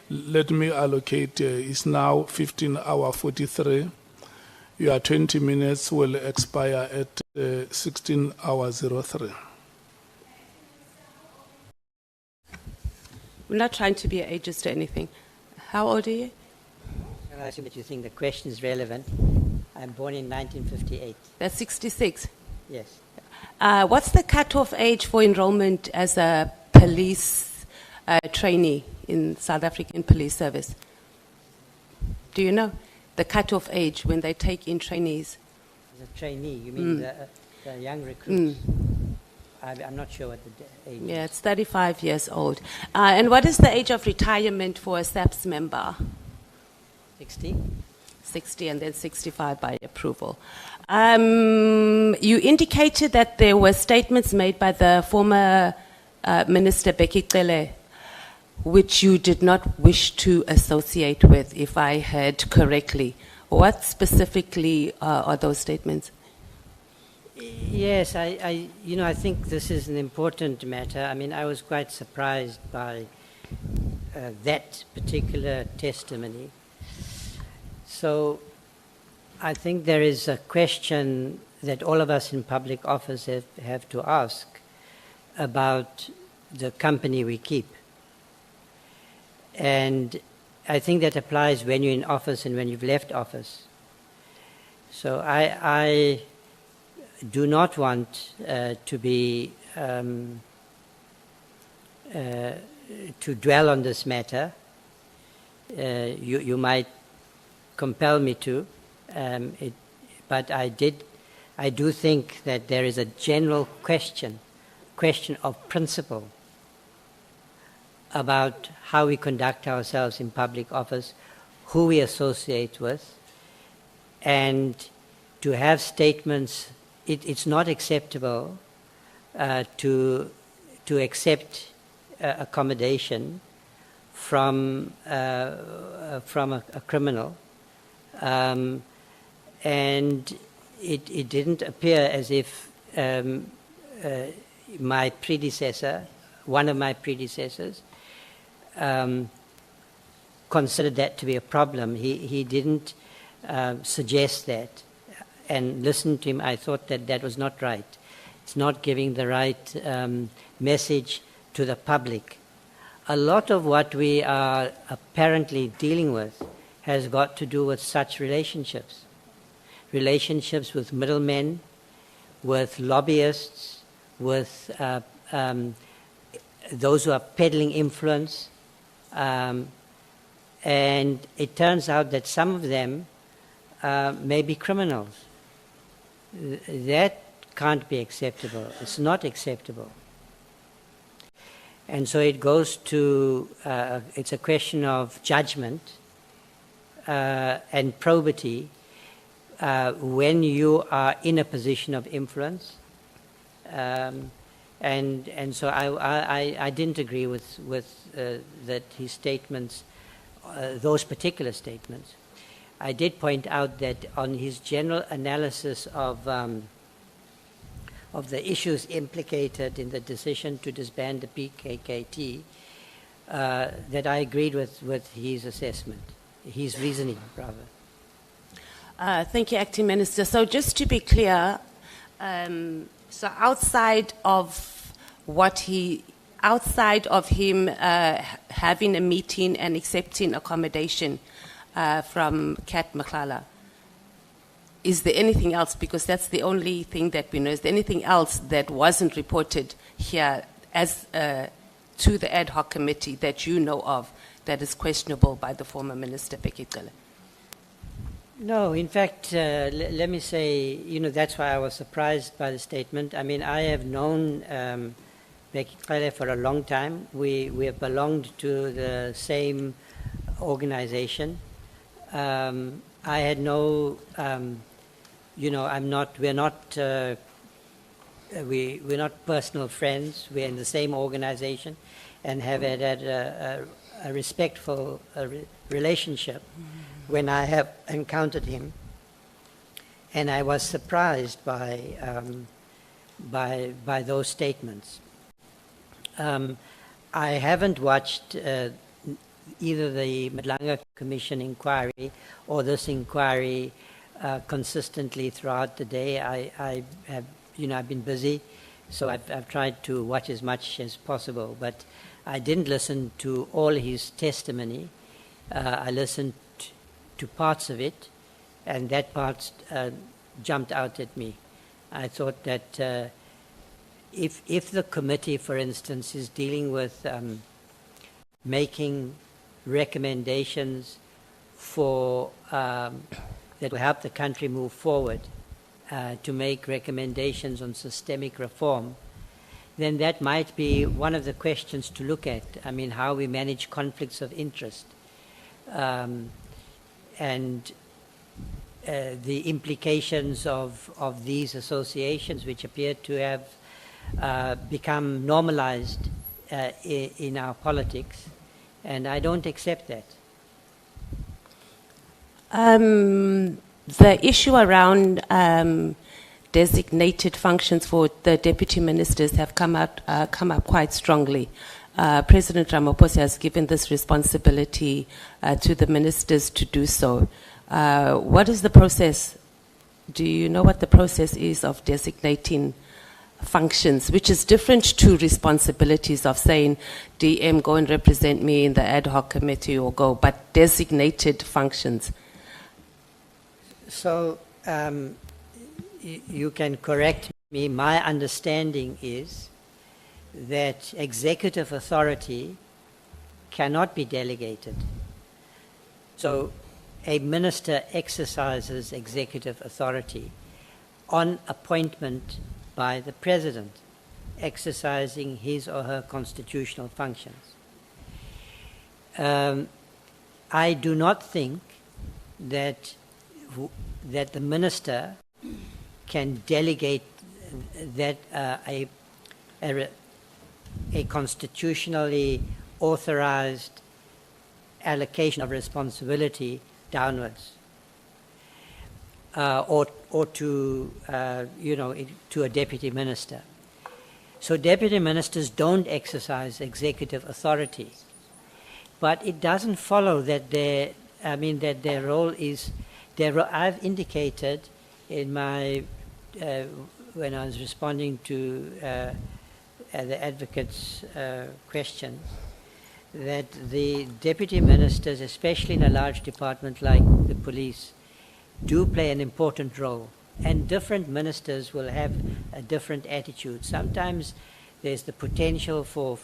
Let me allocate. It's now 15:43. Your 20 minutes will expire at 16:03. We're not trying to be ageist or anything. How old are you? And I assume that you think the question is relevant. I'm born in 1958. That's 66. Yes. What's the cutoff age for enrollment as a police trainee in South African Police Service? Do you know the cutoff age when they take in trainees? As a trainee, you mean the young recruits? I'm not sure what the age is. Yeah, it's 35 years old. And what is the age of retirement for a SAPS member? 60? 60 and then 65 by approval. You indicated that there were statements made by the former Minister Becky Cele, which you did not wish to associate with, if I heard correctly. What specifically are those statements? Yes, I think this is an important matter. I mean, I was quite surprised by that particular testimony. So I think there is a question that all of us in public office have to ask about the company we keep. And I think that applies when you're in office and when you've left office. So I do not want to be to dwell on this matter. You might compel me to, but I did I do think that there is a general question of principle about how we conduct ourselves in public office, who we associate with, and to have statements. It's not acceptable to accept accommodation from a criminal, and it didn't appear as if my predecessor, one of my predecessors, considered that to be a problem. He didn't suggest that, and listening to him, I thought that that was not right. It's not giving the right message to the public. A lot of what we are apparently dealing with has got to do with such relationships. Relationships with middlemen, with lobbyists, with those who are peddling influence. And it turns out that some of them may be criminals. That can't be acceptable. It's not acceptable. And so it goes to, it's a question of judgment and probity when you are in a position of influence. And so I didn't agree with that his statements, those particular statements. I did point out that on his general analysis of the issues implicated in the decision to disband the PKTT, that I agreed with his assessment, his reasoning, rather. Thank you, Acting Minister. So just to be clear, so outside of him having a meeting and accepting accommodation from Kat Nhlanhla, is there anything else? Because that's the only thing that we know. Is there anything else that wasn't reported here as to the Ad Hoc Committee that you know of that is questionable by the former Minister PKTT? No, in fact, let me say, that's why I was surprised by the statement. I mean, I have known PKTT for a long time. We have belonged to the same organization. I had no, we're not personal friends. We're in the same organization and have had a respectful relationship when I have encountered him. And I was surprised by those statements. I haven't watched either the Nhlanhla Commission inquiry or this inquiry consistently throughout the day. I have, I've been busy, so I've tried to watch as much as possible, but I didn't listen to all his testimony. I listened to parts of it, and that part jumped out at me. I thought that if the committee, for instance, is dealing with making recommendations for that will help the country move forward, to make recommendations on systemic reform, then that might be one of the questions to look at. I mean, how we manage conflicts of interest, and the implications of these associations, which appear to have become normalized in our politics, and I don't accept that. The issue around designated functions for the deputy ministers have come up quite strongly. President Ramaphosa has given this responsibility to the ministers to do so. What is the process? Do you know what the process is of designating functions, which is different to responsibilities of saying, DM, go and represent me in the Ad Hoc Committee or go, but designated functions? So you can correct me. My understanding is that executive authority cannot be delegated. So a minister exercises executive authority. on appointment by the President, exercising his or her constitutional functions. I do not think that the Minister can delegate that a constitutionally authorized allocation of responsibility downwards, or to to a deputy minister. So deputy ministers don't exercise executive authority, but it doesn't follow that their role is. I've indicated in my when I was responding to the advocate's question, that the deputy ministers, especially in a large department like the police, do play an important role. And different ministers will have a different attitude. Sometimes there's the potential for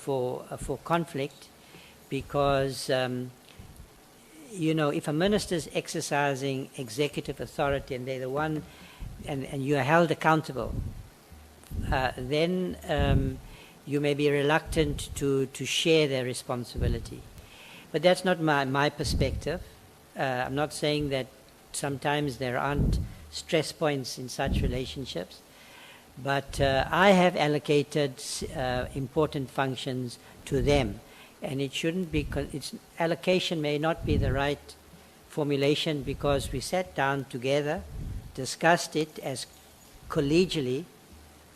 conflict because, if a minister is exercising executive authority and they're the one, and you are held accountable, then you may be reluctant to share their responsibility. But that's not my perspective. I'm not saying that sometimes there aren't stress points in such relationships, but I have allocated important functions to them, and it shouldn't be, allocation may not be the right formulation because we sat down together, discussed it as collegially.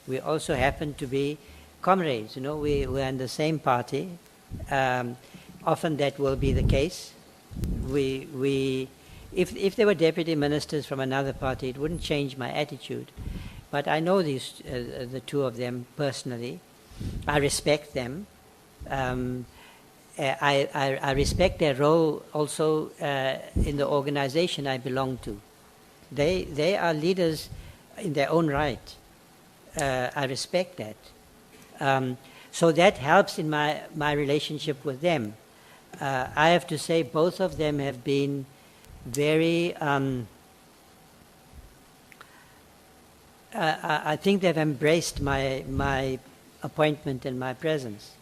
We also happen to be comrades, we're in the same party. Often that will be the case. If there were deputy ministers from another party, it wouldn't change my attitude. But I know these, the two of them personally. I respect them. I respect their role also in the organization I belong to. They are leaders in their own right. I respect that. So that helps in my relationship with them. I have to say both of them have been very, I think they've embraced my appointment and my presence.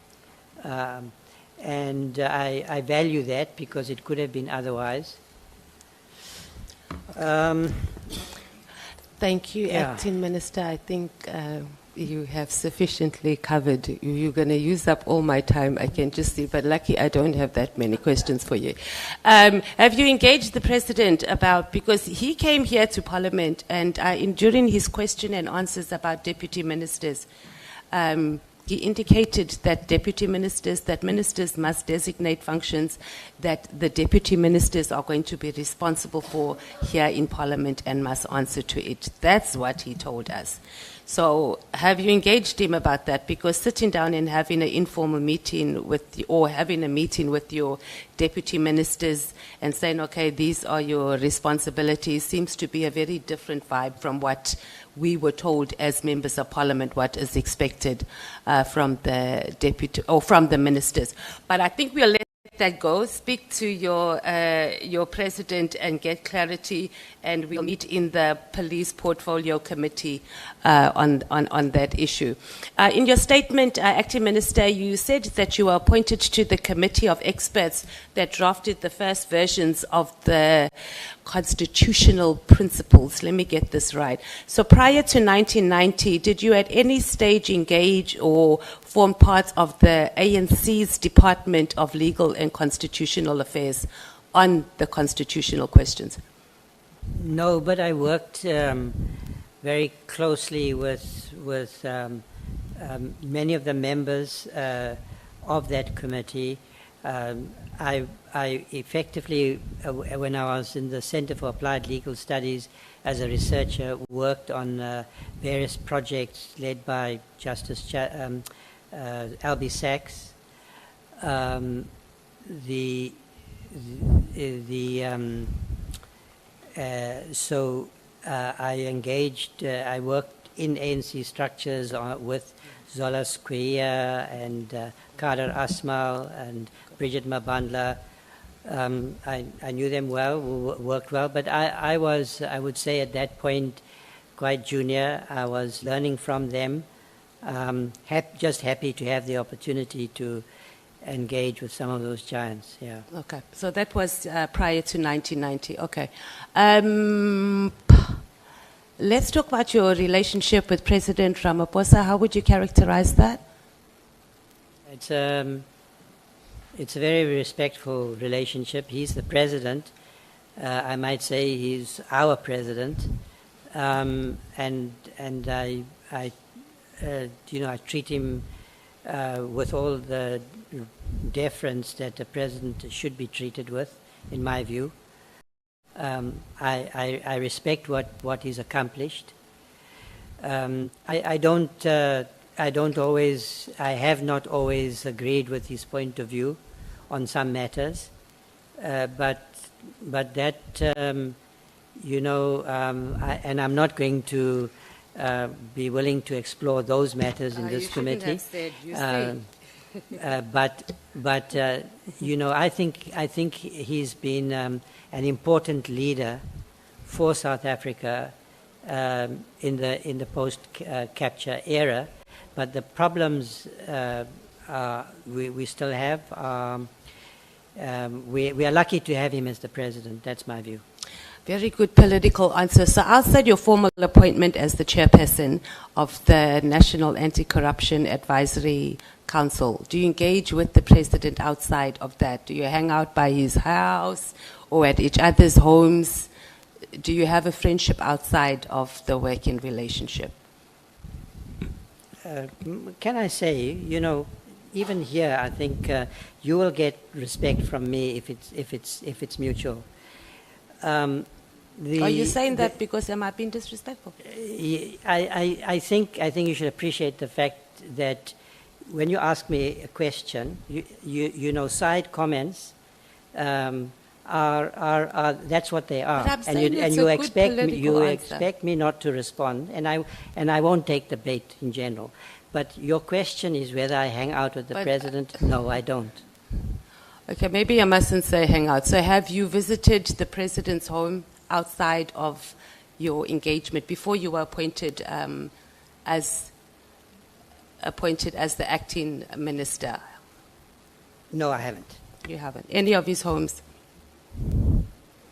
And I value that because it could have been otherwise. Thank you, Acting Minister. I think you have sufficiently covered. You're going to use up all my time, I can just see, but lucky I don't have that many questions for you. Have you engaged the President about, because he came here to Parliament and during his question and answers about deputy ministers, he indicated that ministers must designate functions that the deputy ministers are going to be responsible for here in Parliament and must answer to it. That's what he told us. So have you engaged him about that? Because sitting down and having an informal meeting or having a meeting with your deputy ministers and saying, okay, these are your responsibilities, seems to be a very different vibe from what we were told as members of Parliament, what is expected from the deputy or from the ministers. But I think we'll let that go. Speak to your president and get clarity, and we'll meet in the Police Portfolio Committee on that issue. In your statement, Acting Minister, you said that you were appointed to the committee of experts that drafted the first versions of the constitutional principles. Let me get this right. So prior to 1990, did you at any stage engage or form part of the ANC's Department of Legal and Constitutional Affairs on the constitutional questions? No, but I worked very closely with many of the members of that committee. I effectively, when I was in the Center for Applied Legal Studies as a researcher, worked on various projects led by Justice Albie Sachs. So I engaged, I worked in ANC structures with Zola Squia and Kader Asmal and Bridget Mabandla. I knew them well, worked well, but I would say at that point, quite junior. I was learning from them. Just happy to have the opportunity to engage with some of those giants. Yeah. Okay, so that was prior to 1990. Okay. Let's talk about your relationship with President Ramaphosa. How would you characterize that? It's a very respectful relationship. He's the president. I might say he's our president, and I treat him with all the deference that a president should be treated with, in my view. I respect what he's accomplished. I have not always agreed with his point of view on some matters, but that, and I'm not going to be willing to explore those matters in this committee. I think he's been an important leader for South Africa in the post-capture era. But the problems we still have, we are lucky to have him as the president. That's my view. Very good political answer. So outside your formal appointment as the chairperson of the National Anti-Corruption Advisory Council, do you engage with the president outside of that? Do you hang out by his house or at each other's homes? Do you have a friendship outside of the working relationship? Can I say, even here, I think you will get respect from me if it's mutual. Are you saying that because am I being disrespectful? I think you should appreciate the fact that when you ask me a question, side comments are that's what they are, and you expect me not to respond, and I won't take the bait in general. But your question is whether I hang out with the president. No, I don't. Okay, maybe I mustn't say hang out. So have you visited the president's home outside of your engagement before you were appointed as the acting minister? No, I haven't. You haven't. Any of his homes?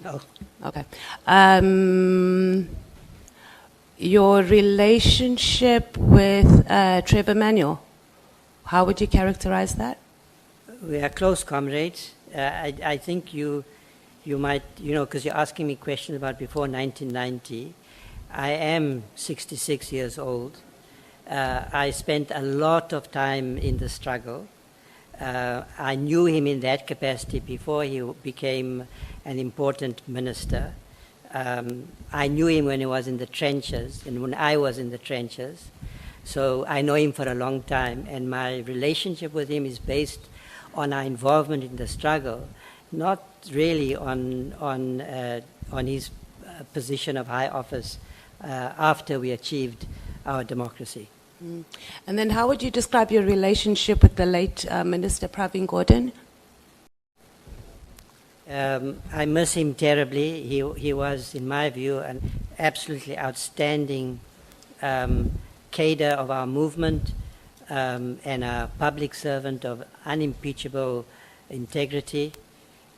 No. Okay. Your relationship with Trevor Manuel, how would you characterize that? We are close comrades. I think you might, because you're asking me questions about before 1990. I am 66 years old. I spent a lot of time in the struggle. I knew him in that capacity before he became an important minister. I knew him when he was in the trenches and when I was in the trenches. So I know him for a long time, and my relationship with him is based on our involvement in the struggle, not really on his position of high office after we achieved our democracy. Mm. And then how would you describe your relationship with the late Minister Pravin Gordhan? I miss him terribly. He was, in my view, an absolutely outstanding cadre of our movement and a public servant of unimpeachable integrity.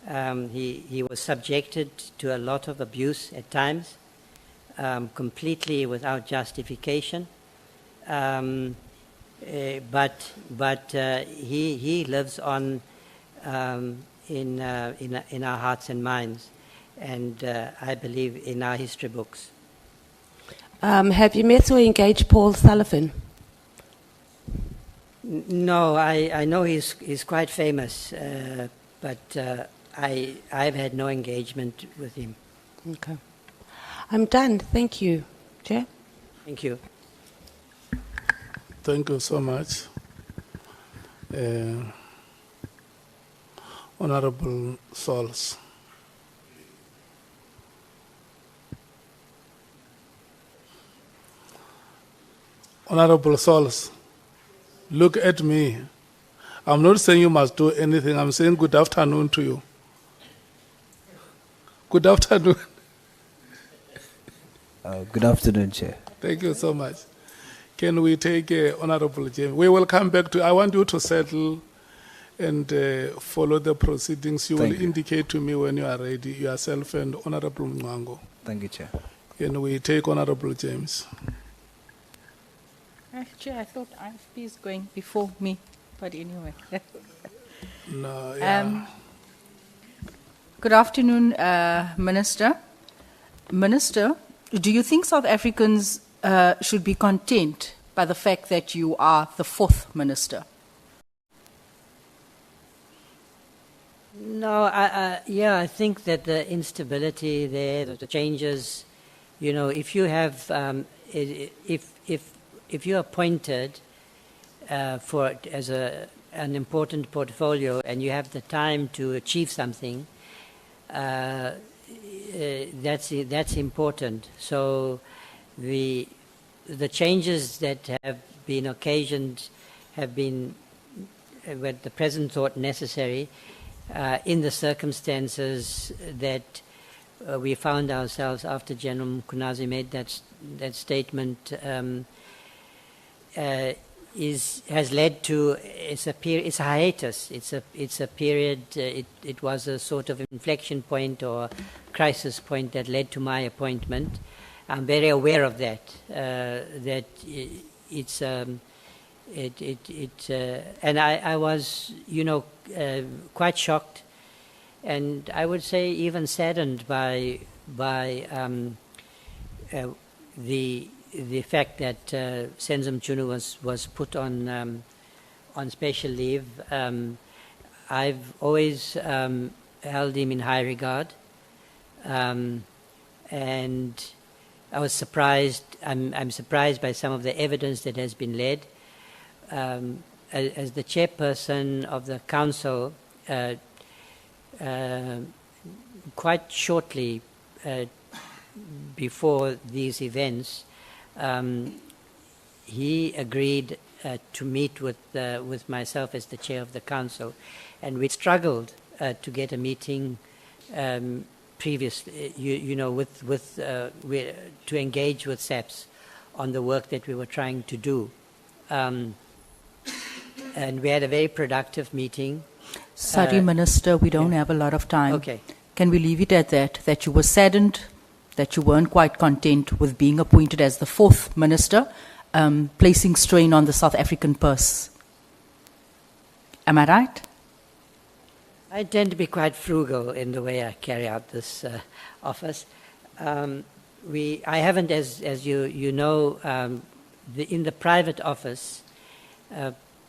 He was subjected to a lot of abuse at times, completely without justification. But he lives on in our hearts and minds, and I believe in our history books. Have you met or engaged Paul Sullivan? No, I know he's quite famous, but I've had no engagement with him. Okay. I'm done. Thank you, Chair. Thank you. Thank you so much. Honorable Sols. Honorable Sols, look at me. I'm not saying you must do anything. I'm saying good afternoon to you. Good afternoon. Good afternoon, Chair. Thank you so much. Can we take Honorable James? We will come back to. I want you to settle and follow the proceedings. You will indicate to me when you are ready, yourself and Honorable Mwango. Thank you, Chair. Can we take Honorable James? Chair, I thought IFP is going before me, but anyway. No, yeah. Good afternoon, Minister. Minister, do you think South Africans should be content by the fact that you are the fourth minister? No, I think that the instability there, the changes, you know, if you have, if you're appointed as an important portfolio and you have the time to achieve something, that's important. So the changes that have been occasioned have been what the President thought necessary in the circumstances that we found ourselves after General Kunazi made that statement. Has led to it's a hiatus. It's a period. It was a sort of inflection point or crisis point that led to my appointment. I'm very aware of that. That it's and I was, you know, quite shocked, and I would say even saddened by the fact that Senzim Chunu was put on special leave. I've always held him in high regard, and I was surprised. I'm surprised by some of the evidence that has been led. As the chairperson of the council, quite shortly before these events, he agreed to meet with myself as the chair of the council, and we struggled to get a meeting previously, to engage with SAPS on the work that we were trying to do. And we had a very productive meeting. Sorry, Minister, we don't have a lot of time. Okay. Can we leave it at that you were saddened, that you weren't quite content with being appointed as the fourth minister, placing strain on the South African purse? Am I right? I tend to be quite frugal in the way I carry out this office. I haven't, as you know, in the private office,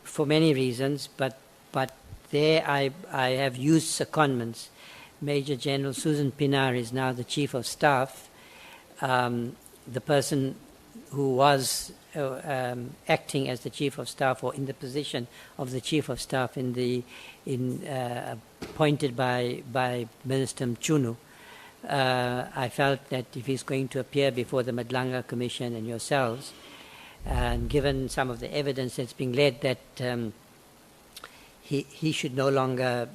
for many reasons, but there I have used secondments. Major General Susan Pinar is now the Chief of Staff. The person who was acting as the Chief of Staff, or in the position of the Chief of Staff, appointed by Minister Mchunu. I felt that if he's going to appear before the Nhlanhla Commission and yourselves, and given some of the evidence that's being led, that he should no longer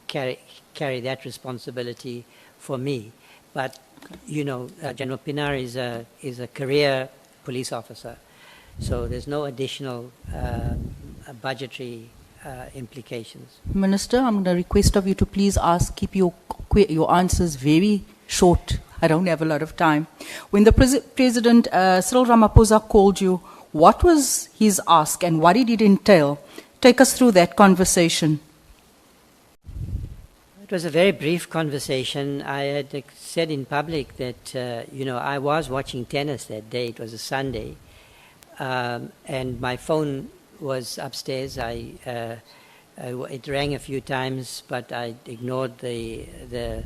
carry that responsibility for me. But you know, General Pinar is a career police officer, so there's no additional budgetary implications. Minister, I'm going to request of you to please keep your answers very short. I don't have a lot of time. When the President Cyril Ramaphosa called you, what was his ask and what did it entail? Take us through that conversation. It was a very brief conversation. I had said in public that, I was watching tennis that day. It was a Sunday. And my phone was upstairs. It rang a few times, but I ignored the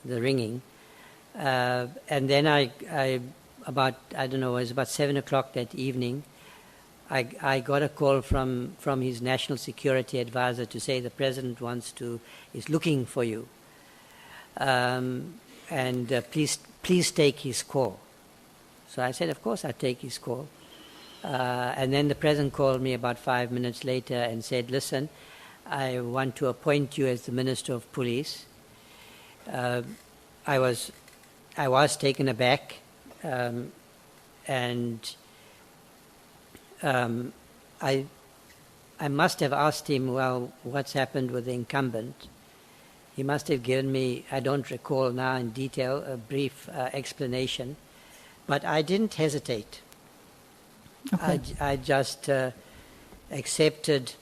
ringing. And then it was about 7 o'clock that evening, I got a call from his national security advisor to say the president is looking for you, and please take his call. So I said, of course I'll take his call. And then the president called me about 5 minutes later and said, listen, I want to appoint you as the Minister of Police. I was taken aback and I must have asked him, well, what's happened with the incumbent? He must have given me, I don't recall now in detail, a brief explanation, but I didn't hesitate. Okay. I just accepted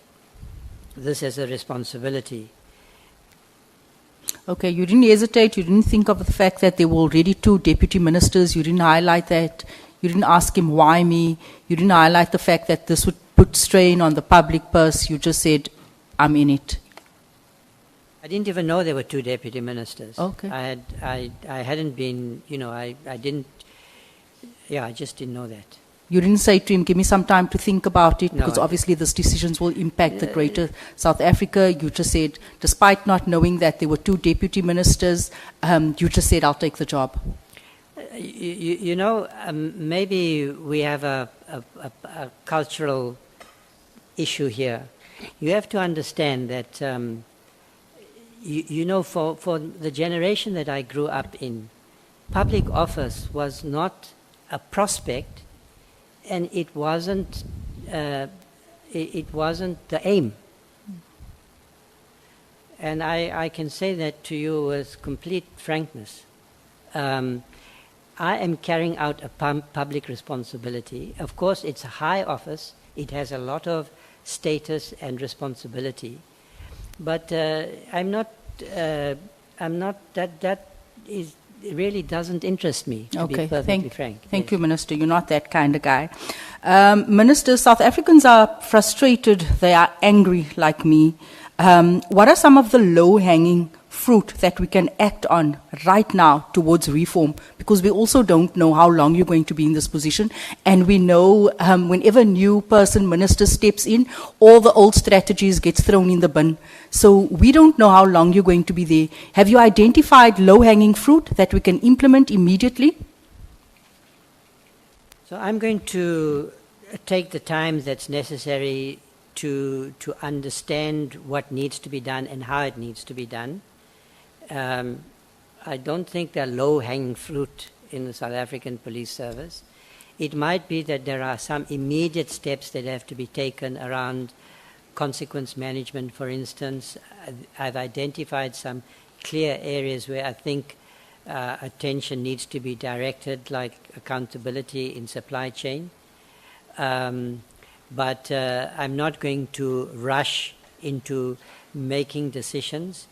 this as a responsibility. Okay, you didn't hesitate, you didn't think of the fact that there were already 2 deputy ministers, you didn't highlight that, you didn't ask him why me, you didn't highlight the fact that this would put strain on the public purse, you just said, I'm in it. I didn't even know there were 2 deputy ministers. Okay. I hadn't been, I didn't, I just didn't know that. You didn't say to him, give me some time to think about it, No, because I obviously these decisions will impact the greater South Africa. You just said, despite not knowing that there were 2 deputy ministers, you just said, I'll take the job. Maybe we have a cultural issue here. You have to understand that, for the generation that I grew up in, public office was not a prospect, and it wasn't the aim. And I can say that to you with complete frankness. I am carrying out a public responsibility. Of course, it's a high office. It has a lot of status and responsibility. But I'm not, that really doesn't interest me, to be perfectly frank. Thank you, Minister. You're not that kind of guy. Minister, South Africans are frustrated. They are angry like me. What are some of the low-hanging fruit that we can act on right now towards reform? Because we also don't know how long you're going to be in this position. And we know whenever a new minister steps in, all the old strategies gets thrown in the bin. So we don't know how long you're going to be there. Have you identified low-hanging fruit that we can implement immediately? So I'm going to take the time that's necessary to understand what needs to be done and how it needs to be done. I don't think there are low-hanging fruit in the South African Police Service. It might be that there are some immediate steps that have to be taken around consequence management, for instance. I've identified some clear areas where I think attention needs to be directed, like accountability in supply chain. But I'm not going to rush into making decisions.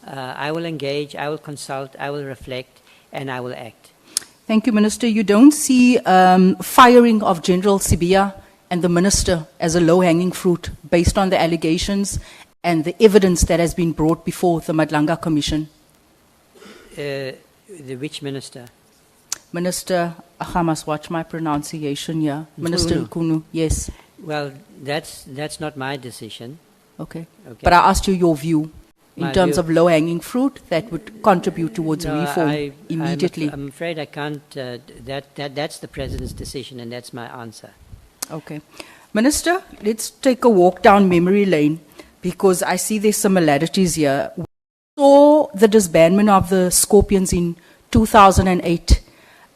I will engage, I will consult, I will reflect, and I will act. Thank you, Minister. You don't see firing of General Sibia and the Minister as a low-hanging fruit based on the allegations and the evidence that has been brought before the Nhlanhla Commission? Which Minister? Minister, I must watch my pronunciation here. Minister Nkunu, yes. Well, that's not my decision. Okay. But I asked you your view in terms of low-hanging fruit that would contribute towards reform immediately. I'm afraid I can't. That's the President's decision, and that's my answer. Okay. Minister, let's take a walk down memory lane, because I see there's similarities here. We saw the disbandment of the Scorpions in 2008.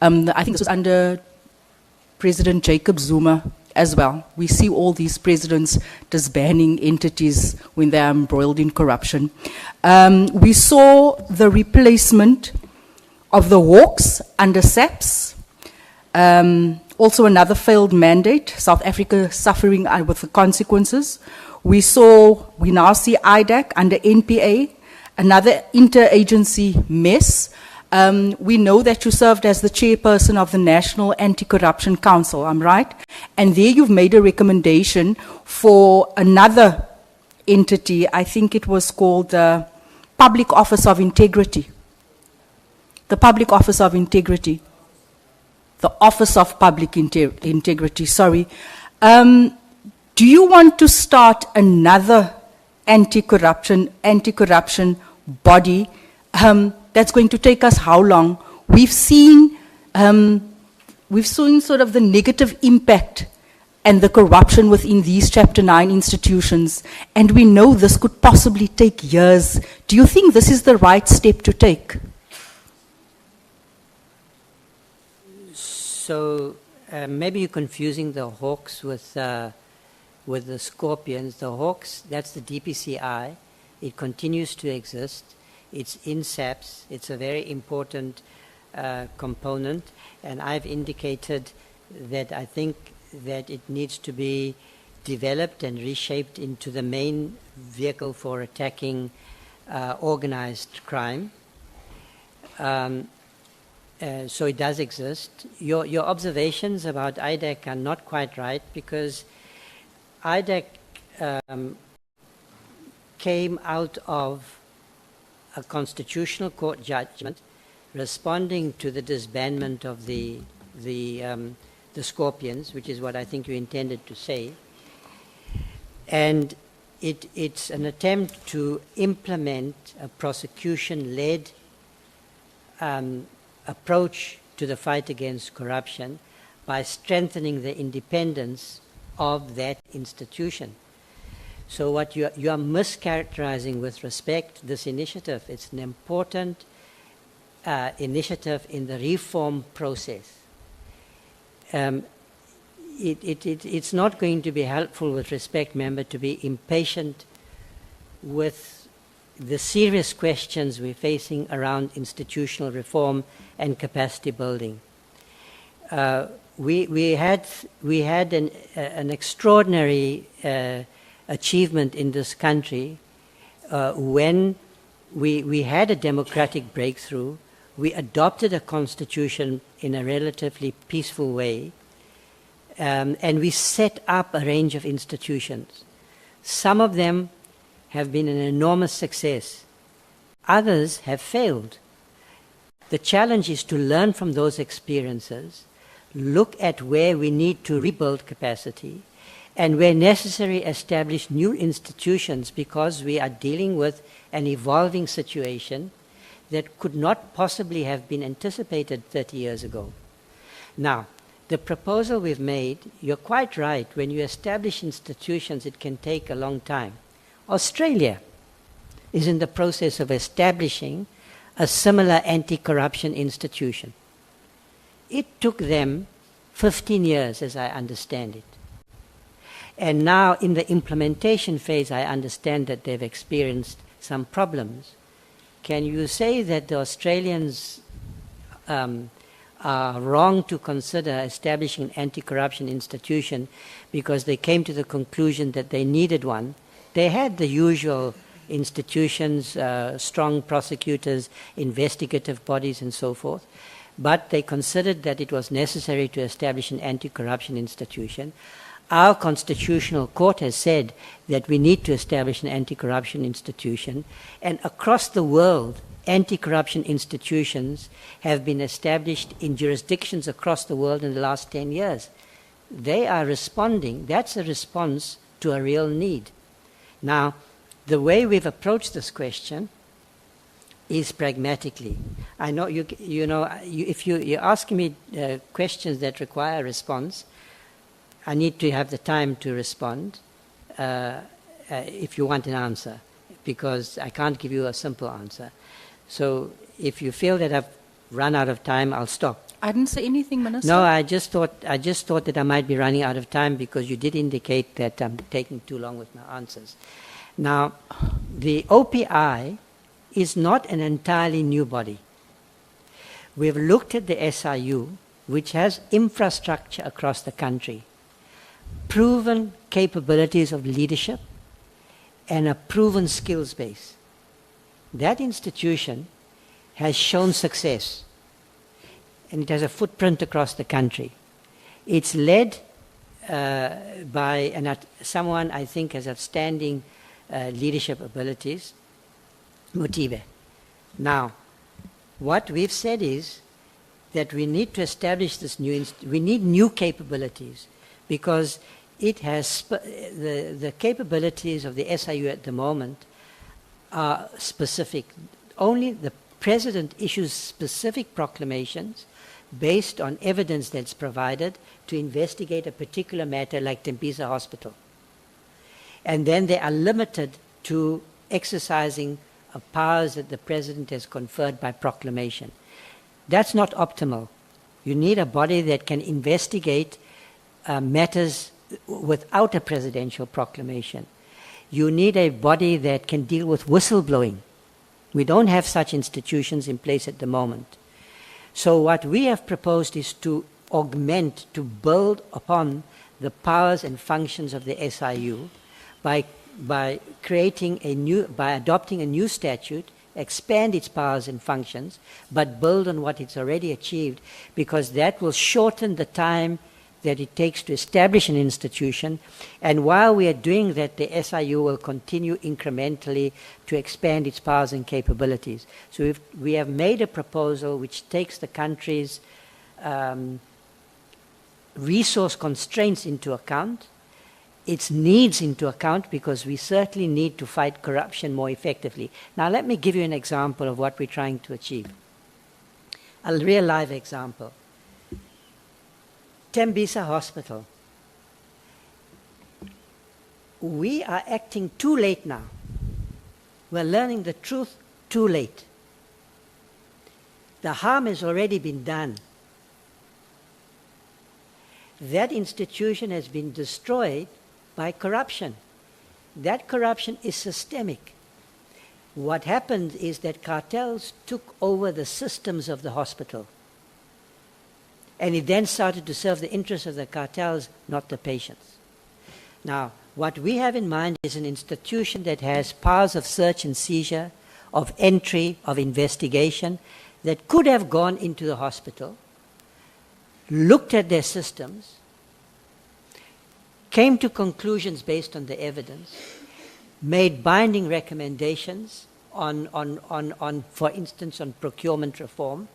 I think this was under President Jacob Zuma as well. We see all these presidents disbanding entities when they are embroiled in corruption. We saw the replacement of the Hawks under SAPS. Also another failed mandate, South Africa suffering with the consequences. We now see IDAC under NPA, another interagency mess. We know that you served as the chairperson of the National Anti-Corruption Council, I'm right? And there you've made a recommendation for another entity, I think it was called the Public Office of Integrity. The Public Office of Integrity. The Office of Public Integrity, sorry. Do you want to start another anti-corruption body? That's going to take us how long? We've seen sort of the negative impact and the corruption within these Chapter 9 institutions, and we know this could possibly take years. Do you think this is the right step to take? So maybe you're confusing the hawks with the scorpions. The hawks, that's the DPCI. It continues to exist. It's in SAPS. It's a very important component. And I've indicated that I think that it needs to be developed and reshaped into the main vehicle for attacking organized crime. So it does exist. Your observations about IDAC are not quite right, because IDAC came out of a constitutional court judgment responding to the disbandment of the scorpions, which is what I think you intended to say. And it's an attempt to implement a prosecution-led approach to the fight against corruption by strengthening the independence of that institution. So what you are mischaracterizing with respect to this initiative. It's an important initiative in the reform process. It's not going to be helpful, with respect, member, to be impatient with the serious questions we're facing around institutional reform and capacity building. We had an extraordinary achievement in this country when we had a democratic breakthrough. We adopted a constitution in a relatively peaceful way, and we set up a range of institutions. Some of them have been an enormous success. Others have failed. The challenge is to learn from those experiences, look at where we need to rebuild capacity, and where necessary establish new institutions, because we are dealing with an evolving situation that could not possibly have been anticipated 30 years ago. Now, the proposal we've made, you're quite right, when you establish institutions it can take a long time. Australia is in the process of establishing a similar anti-corruption institution. It took them 15 years, as I understand it. And now in the implementation phase, I understand that they've experienced some problems. Can you say that the Australians are wrong to consider establishing an anti-corruption institution because they came to the conclusion that they needed one? They had the usual institutions, strong prosecutors, investigative bodies, and so forth, but they considered that it was necessary to establish an anti-corruption institution. Our constitutional court has said that we need to establish an anti-corruption institution, and across the world, anti-corruption institutions have been established in jurisdictions across the world in the last 10 years. They are responding. That's a response to a real need. Now, the way we've approached this question is pragmatically. I know if you're asking me questions that require a response, I need to have the time to respond if you want an answer, because I can't give you a simple answer. So if you feel that I've run out of time, I'll stop. I didn't say anything, Minister. No, I just thought that I might be running out of time because you did indicate that I'm taking too long with my answers. Now, the OPI is not an entirely new body. We've looked at the SIU, which has infrastructure across the country, proven capabilities of leadership, and a proven skills base. That institution has shown success, and it has a footprint across the country. It's led by someone I think has outstanding leadership abilities, Motibe. Now, what we've said is that we need to establish this we need new capabilities, because it has the capabilities of the SIU at the moment are specific. Only the President issues specific proclamations based on evidence that's provided to investigate a particular matter like Tembisa Hospital. And then they are limited to exercising powers that the President has conferred by proclamation. That's not optimal. You need a body that can investigate matters without a presidential proclamation. You need a body that can deal with whistleblowing. We don't have such institutions in place at the moment. So what we have proposed is to augment, to build upon the powers and functions of the SIU by creating a new, by adopting a new statute, expand its powers and functions, but build on what it's already achieved, because that will shorten the time that it takes to establish an institution. And while we are doing that, the SIU will continue incrementally to expand its powers and capabilities. So we have made a proposal which takes the country's resource constraints into account, its needs into account, because we certainly need to fight corruption more effectively. Now let me give you an example of what we're trying to achieve. A real live example. Tembisa Hospital. We are acting too late now. We're learning the truth too late. The harm has already been done. That institution has been destroyed by corruption. That corruption is systemic. What happened is that cartels took over the systems of the hospital. And it then started to serve the interests of the cartels, not the patients. Now, what we have in mind is an institution that has powers of search and seizure, of entry, of investigation, that could have gone into the hospital, looked at their systems, came to conclusions based on the evidence, made binding recommendations on, for instance, on procurement reform.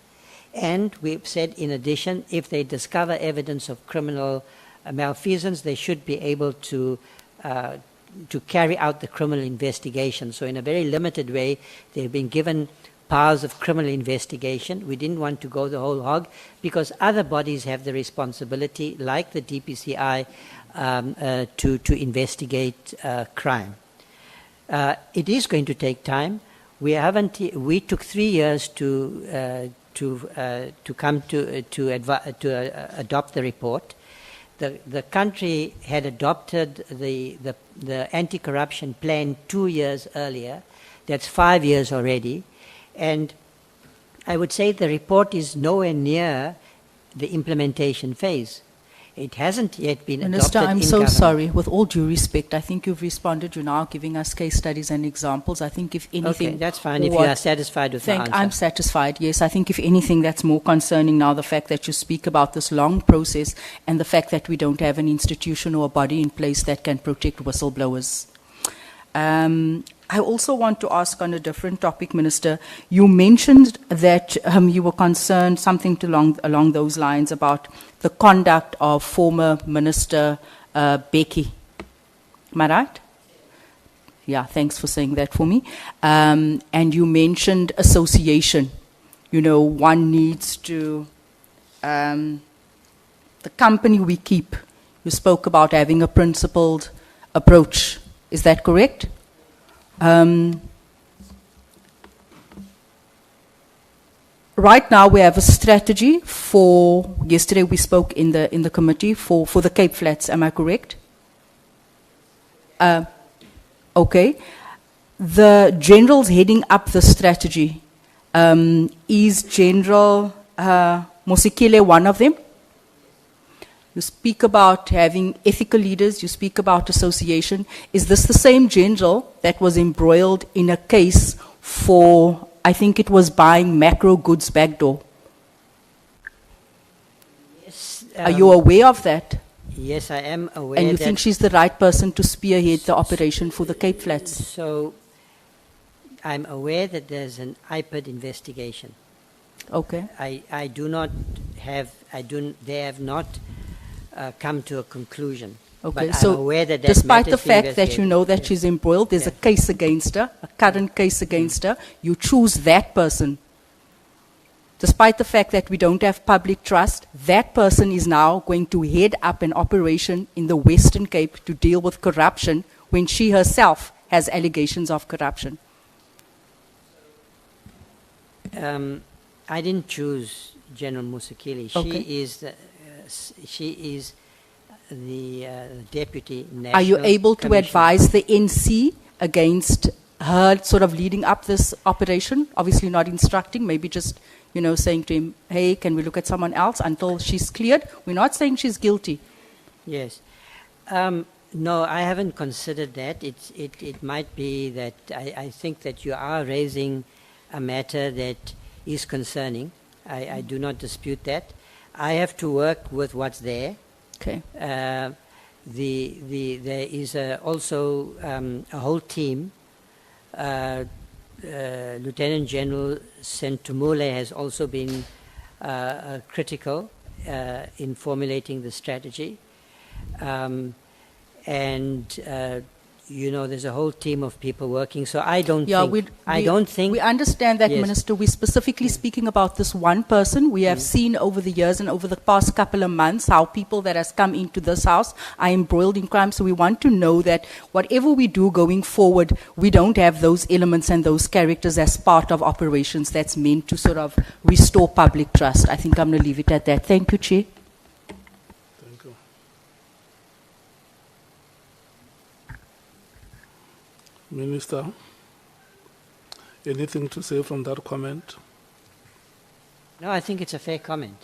And we've said, in addition, if they discover evidence of criminal malfeasance, they should be able to carry out the criminal investigation. So in a very limited way, they've been given powers of criminal investigation. We didn't want to go the whole hog because other bodies have the responsibility, like the DPCI, to investigate crime. It is going to take time. We took 3 years to adopt the report. The country had adopted the anti-corruption plan 2 years earlier. That's 5 years already. And I would say the report is nowhere near the implementation phase. It hasn't yet been Minister, adopted I'm in so government. sorry. With all due respect, I think you've responded. You're now giving us case studies and examples. I think if anything... Okay, that's fine if you are satisfied with my answer. I'm satisfied, yes. I think if anything, that's more concerning now, the fact that you speak about this long process and the fact that we don't have an institution or a body in place that can protect whistleblowers. I also want to ask on a different topic, Minister. You mentioned that you were concerned, something along those lines, about the conduct of former Minister Becky. Am I right? Yeah, thanks for saying that for me. And you mentioned association. You know, one needs to... the company we keep, you spoke about having a principled approach. Is that correct? Right now we have a strategy for, yesterday we spoke in the committee for the Cape Flats, am I correct? Okay. The generals heading up the strategy, is General Mosikile one of them? You speak about having ethical leaders, you speak about association. Is this the same general that was embroiled in a case for, I think it was buying macro goods backdoor? Yes. Are you aware of that? Yes, I am aware. And you that think she's the right person to spearhead the operation for the Cape Flats? So I'm aware that there's an IPID investigation. Okay. I do not have, they have not come to a conclusion. Okay, but so I'm aware that despite the matters fact being that you know that she's embroiled, there's a case against her, a current case against her, you choose that person. Despite the fact that we don't have public trust, that person is now going to head up an operation in the Western Cape to deal with corruption when she herself has allegations of corruption. I didn't choose General Musikili. Okay. She is the deputy national. Are you able to commissioner. advise the NC against her sort of leading up this operation? Obviously not instructing, maybe just, saying to him, hey, can we look at someone else until she's cleared? We're not saying she's guilty. Yes. No, I haven't considered that. It might be that I think that you are raising a matter that is concerning. I do not dispute that. I have to work with what's there. Okay. There is also a whole team. Lieutenant General Sentumule has also been critical in formulating the strategy. There's a whole team of people working. So I don't think. We understand that, Yes. Minister. We're specifically speaking about this one person. We have seen over the years and over the past couple of months how people that has come into this house are embroiled in crime. So we want to know that whatever we do going forward, we don't have those elements and those characters as part of operations that's meant to sort of restore public trust. I think I'm going to leave it at that. Thank you, Chair. Thank you. Minister, anything to say from that comment? No, I think it's a fair comment.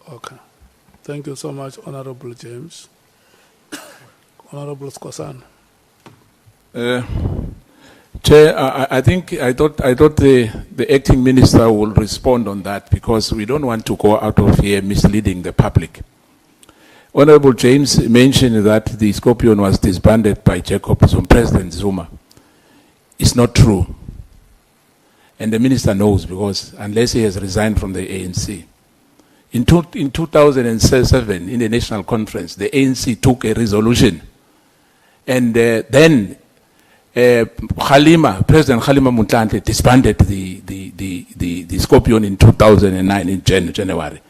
Okay. Thank you so much, Honorable James. Honorable Skosan. Chair, I thought the acting minister will respond on that because we don't want to go out of here misleading the public. Honorable James mentioned that the Scorpion was disbanded by Jacob Zuma, President Zuma. It's not true. And the minister knows because unless he has resigned from the ANC. In 2007, in the national conference, the ANC took a resolution. And then President Kgalema Motlanthe disbanded the Scorpion in 2009 in January.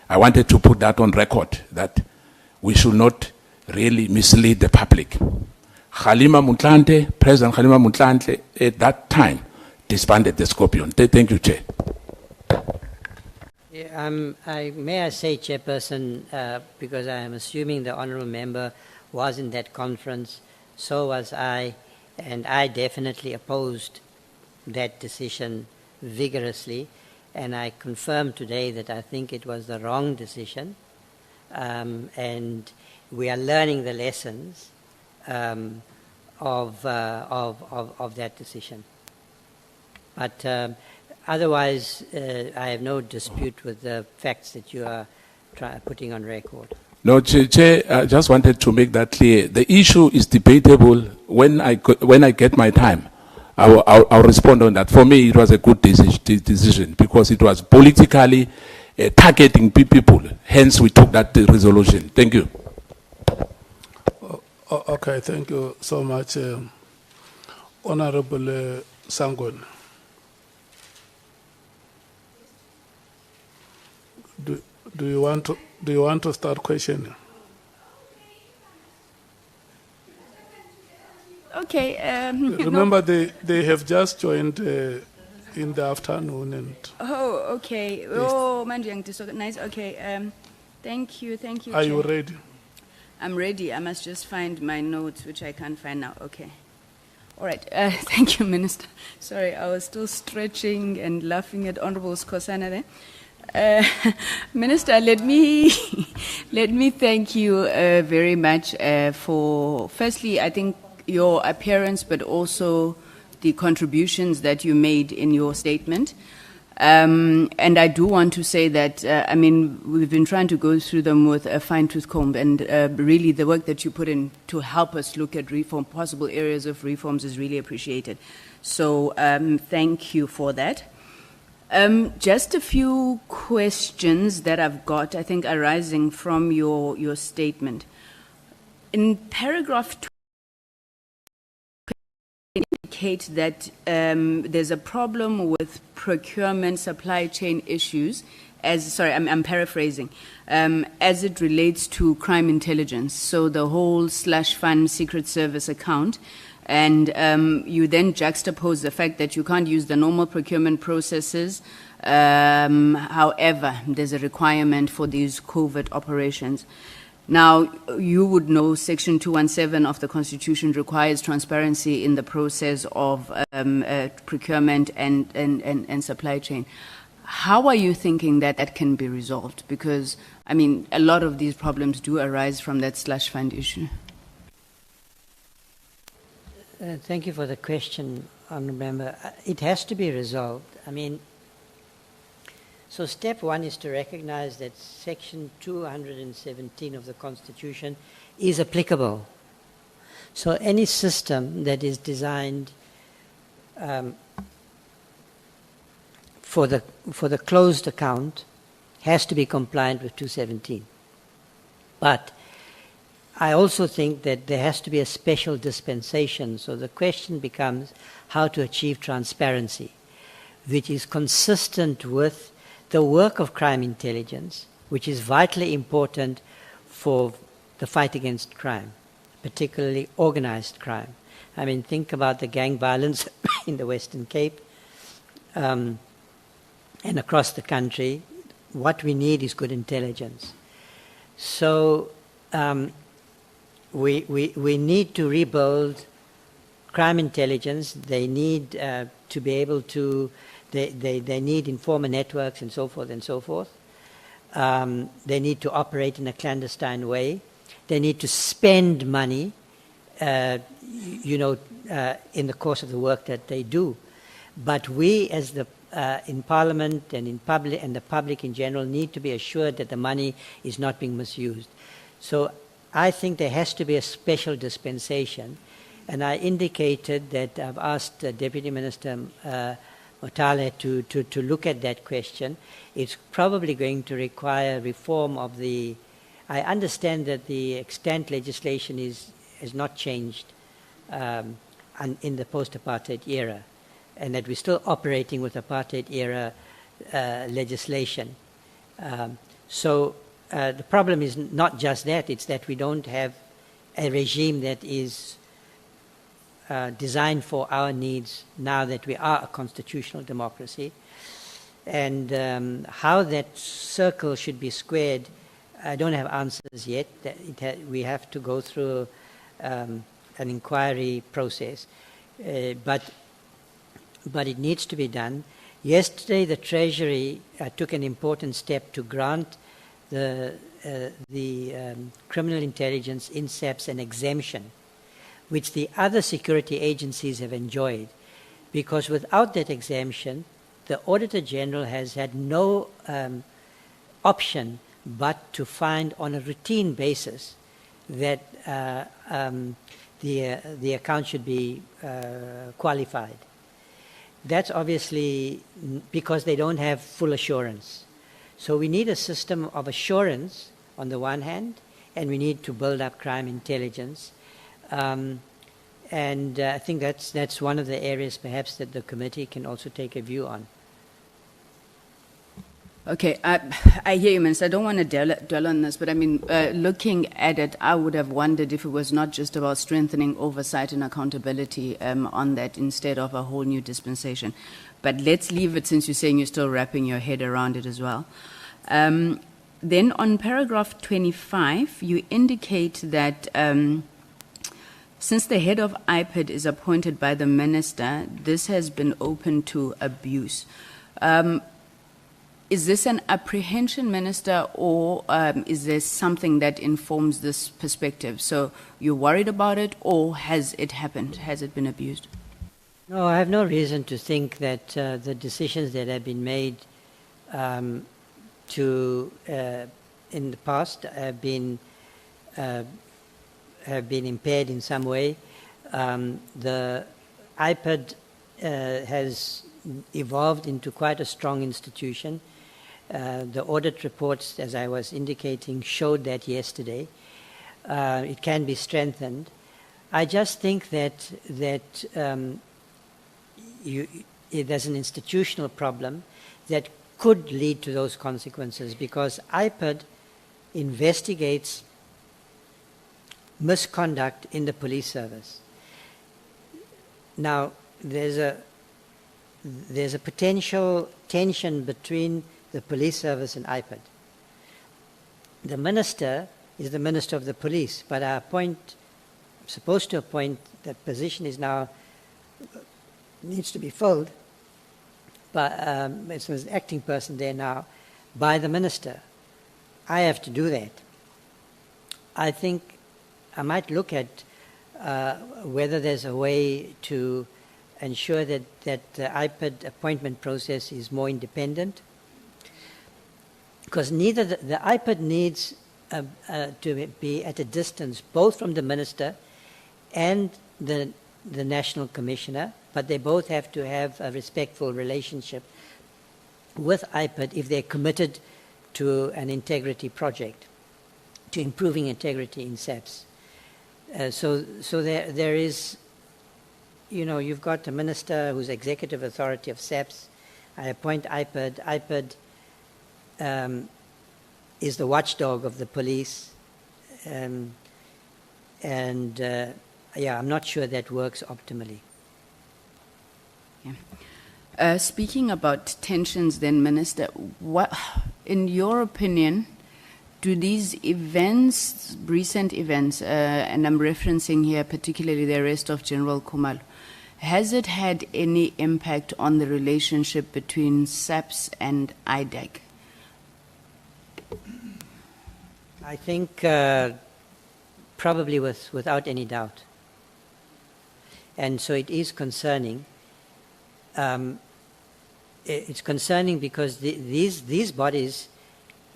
I wanted to put that on record that we should not really mislead the public. President Kgalema Motlanthe at that time disbanded the Scorpion. Thank you, Chair. May I say, Chairperson, because I am assuming the honourable member was in that conference, so was I, and I definitely opposed that decision vigorously, and I confirm today that I think it was the wrong decision, and we are learning the lessons of that decision. But otherwise, I have no dispute with the facts that you are putting on record. No, Chair, I just wanted to make that clear. The issue is debatable. When I get my time, I'll respond on that. For me, it was a good decision because it was politically targeting people. Hence, we took that resolution. Thank you. Okay, thank you so much, Honorable Sangon. Do you want to start questioning? Okay. Remember, they have just joined in the afternoon and. Oh, okay. Oh, man, so nice. Okay. Thank you. Are you ready? I'm ready. I must just find my notes, which I can't find now. Okay. All right. Thank you, Minister. Sorry, I was still stretching and laughing at Honorable Skosana there. Minister, let me thank you very much for, firstly, I think your appearance, but also the contributions that you made in your statement. And I do want to say that, we've been trying to go through them with a fine-tooth comb, and really the work that you put in to help us look at possible areas of reforms is really appreciated. So thank you for that. Just a few questions that I've got, I think, arising from your statement. In paragraph 2, indicate that there's a problem with procurement supply chain issues, I'm paraphrasing, as it relates to crime intelligence, so the whole /fund Secret Service account. And you then juxtapose the fact that you can't use the normal procurement processes. However, there's a requirement for these covert operations. Now, you would know Section 217 of the Constitution requires transparency in the process of procurement and supply chain. How are you thinking that that can be resolved? Because, I mean, a lot of these problems do arise from that slush fund issue. Thank you for the question, Honourable Member. It has to be resolved. I mean, so step one is to recognize that Section 217 of the Constitution is applicable. So any system that is designed for the closed account has to be compliant with 217. But I also think that there has to be a special dispensation. So the question becomes how to achieve transparency, which is consistent with the work of crime intelligence, which is vitally important for the fight against crime, particularly organized crime. I mean, think about the gang violence in the Western Cape and across the country. What we need is good intelligence. So we need to rebuild crime intelligence. They need to be able to, they need informer networks and so forth and so forth. They need to operate in a clandestine way. They need to spend money, in the course of the work that they do. But we, as the in Parliament and in public and the public in general, need to be assured that the money is not being misused. So I think there has to be a special dispensation, and I indicated that I've asked Deputy Minister Motale to look at that question. It's probably going to require reform of the. I understand that the extant legislation has not changed in the post-apartheid era, and that we're still operating with apartheid era legislation. So the problem is not just that, it's that we don't have a regime that is designed for our needs now that we are a constitutional democracy. And how that circle should be squared, I don't have answers yet. We have to go through an inquiry process. But it needs to be done. Yesterday, the Treasury took an important step to grant the criminal intelligence in SAPS an exemption, which the other security agencies have enjoyed, because without that exemption, the Auditor General has had no option but to find on a routine basis that the account should be qualified. That's obviously because they don't have full assurance. So we need a system of assurance on the one hand, and we need to build up crime intelligence. And I think that's one of the areas perhaps that the committee can also take a view on. Okay, I hear you, Minister. I don't want to dwell on this, but I mean, looking at it, I would have wondered if it was not just about strengthening oversight and accountability on that instead of a whole new dispensation. But let's leave it, since you're saying you're still wrapping your head around it as well. Then on paragraph 25, you indicate that since the head of IPID is appointed by the minister, this has been open to abuse. Is this an apprehension, Minister, or is there something that informs this perspective? So you're worried about it, or has it happened? Has it been abused? No, I have no reason to think that the decisions that have been made in the past have been impaired in some way. The IPID has evolved into quite a strong institution. The audit reports, as I was indicating, showed that yesterday. It can be strengthened. I just think that there's an institutional problem that could lead to those consequences, because IPID investigates misconduct in the police service. Now, there's a potential tension between the police service and IPID. The minister is the minister of the police, but I'm supposed to appoint, that position is now, needs to be filled, but it's an acting person there now, by the minister. I have to do that. I think I might look at whether there's a way to ensure that the IPID appointment process is more independent, because neither the IPID needs to be at a distance both from the minister and the national commissioner, but they both have to have a respectful relationship with IPID if they're committed to an integrity project, to improving integrity in SAPS. So there is, you know, you've got the minister who's executive authority of SAPS. I appoint IPID. IPID is the watchdog of the police. Yeah, I'm not sure that works optimally. Yeah. Speaking about tensions then, Minister, what, in your opinion, do these events, recent events, and I'm referencing here particularly the arrest of General Kumalo, has it had any impact on the relationship between SAPS and IDEC? I think probably without any doubt. And so it is concerning. It's concerning because these bodies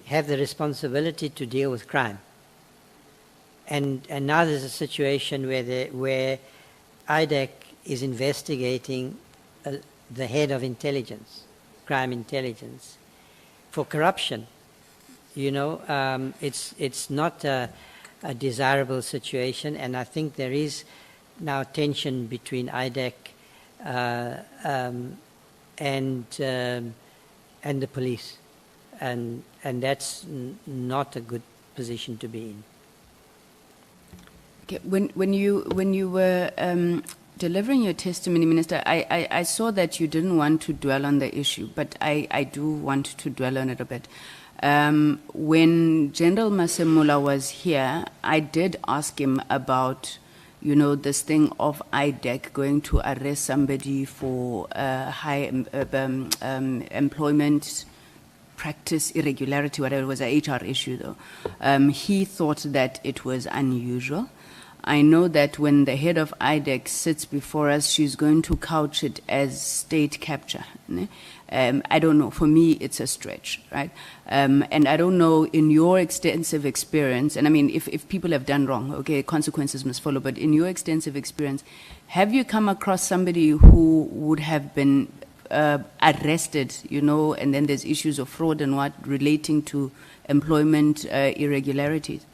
have the responsibility to deal with crime. And now there's a situation where IDEC is investigating the head of intelligence, crime intelligence, for corruption. You know, it's not a desirable situation, and I think there is now tension between IDEC and the police, and that's not a good position to be in. Okay. When you were delivering your testimony, Minister, I saw that you didn't want to dwell on the issue, but I do want to dwell on it a bit. When General Masemula was here, I did ask him about, you know, this thing of IDEC going to arrest somebody for high employment practice irregularity, whatever it was, an HR issue though. He thought that it was unusual. I know that when the head of IDEC sits before us, she's going to couch it as state capture. I don't know. For me, it's a stretch, right? And I don't know, in your extensive experience, and I mean, if people have done wrong, okay, consequences must follow, but in your extensive experience, have you come across somebody who would have been arrested, you know, and then there's issues of fraud and what relating to employment irregularities?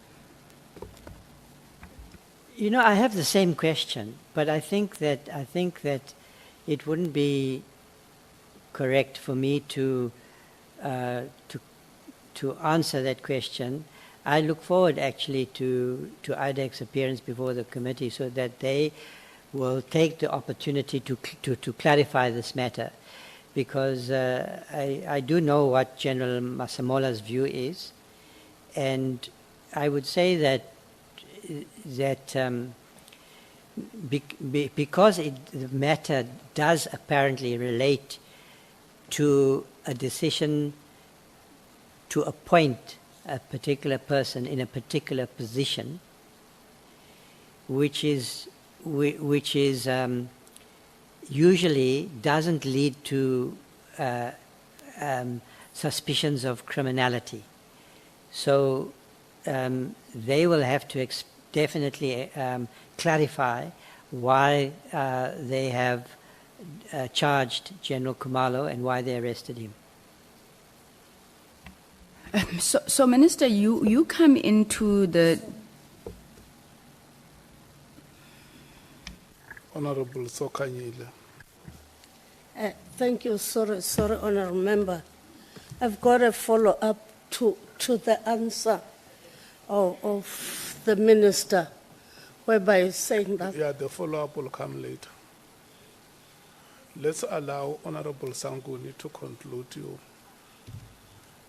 You know, I have the same question, but I think that it wouldn't be correct for me to answer that question. I look forward actually to IDEC's appearance before the committee, so that they will take the opportunity to clarify this matter, because I do know what General Masemola's view is, and I would say that because the matter does apparently relate to a decision to appoint a particular person in a particular position, which is usually doesn't lead to suspicions of criminality. So they will have to definitely clarify why they have charged General Kumalo and why they arrested him. So Minister, you come into the... Honorable Sokanyile. Thank you. Sorry, Honourable Member. I've got a follow-up to the answer of the Minister, whereby he's saying that... Yeah, the follow-up will come later. let's allow Honorable Sanguni to conclude you.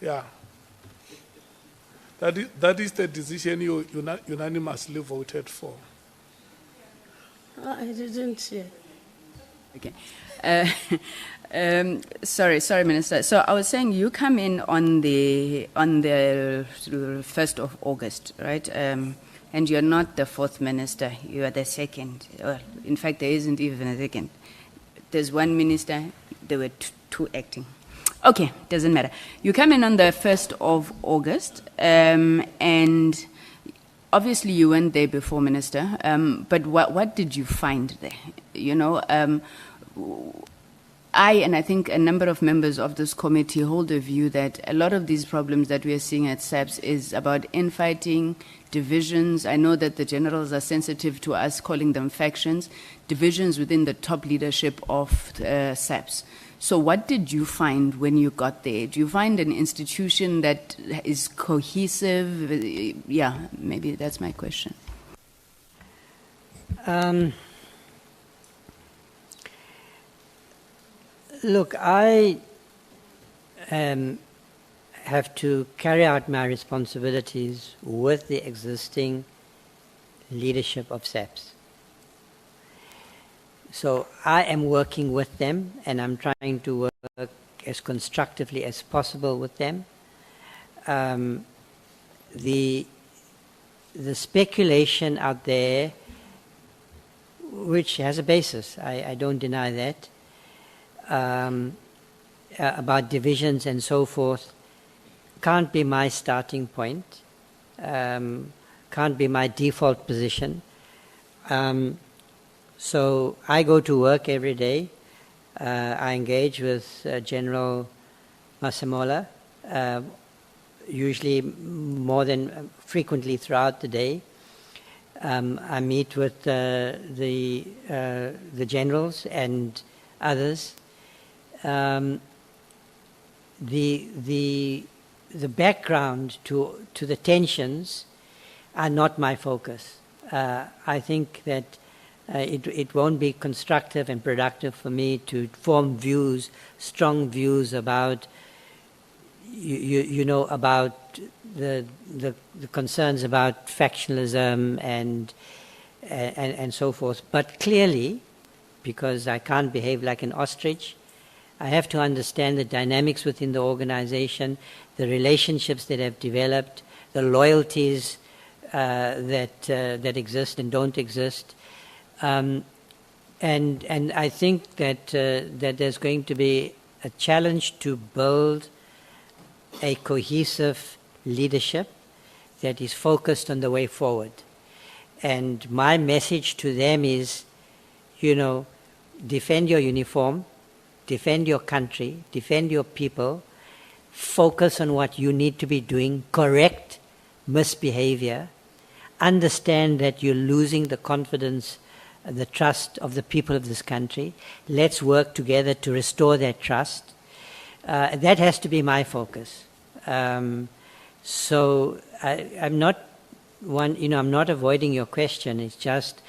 Yeah. That is the decision you unanimously voted for. I didn't hear. Okay. Sorry, Minister. So I was saying you come in on the 1st of August, right? And you're not the fourth minister, you are the second. Well, in fact, there isn't even a second. There's one minister, there were two acting. Okay, doesn't matter. You come in on the 1st of August, and obviously you weren't there before, Minister, but what did you find there? You know, I think a number of members of this committee hold a view that a lot of these problems that we are seeing at SAPS is about infighting, divisions. I know that the generals are sensitive to us calling them factions, divisions within the top leadership of SAPS. So what did you find when you got there? Do you find an institution that is cohesive? Yeah, maybe that's my question. Look, I have to carry out my responsibilities with the existing leadership of SAPS. So I am working with them, and I'm trying to work as constructively as possible with them. The speculation out there, which has a basis, I don't deny that, about divisions and so forth, can't be my starting point, can't be my default position. So I go to work every day. I engage with General Masemola, usually more than frequently throughout the day. I meet with the generals and others. The background to the tensions are not my focus. I think that it won't be constructive and productive for me to form views, strong views about about the concerns about factionalism and so forth. But clearly, because I can't behave like an ostrich, I have to understand the dynamics within the organization, the relationships that have developed, the loyalties that exist and don't exist. And I think that there's going to be a challenge to build a cohesive leadership that is focused on the way forward. And my message to them is, defend your uniform, defend your country, defend your people, focus on what you need to be doing, correct misbehavior, understand that you're losing the confidence, the trust of the people of this country. Let's work together to restore that trust. That has to be my focus. So I'm not I'm not avoiding your question. It's just,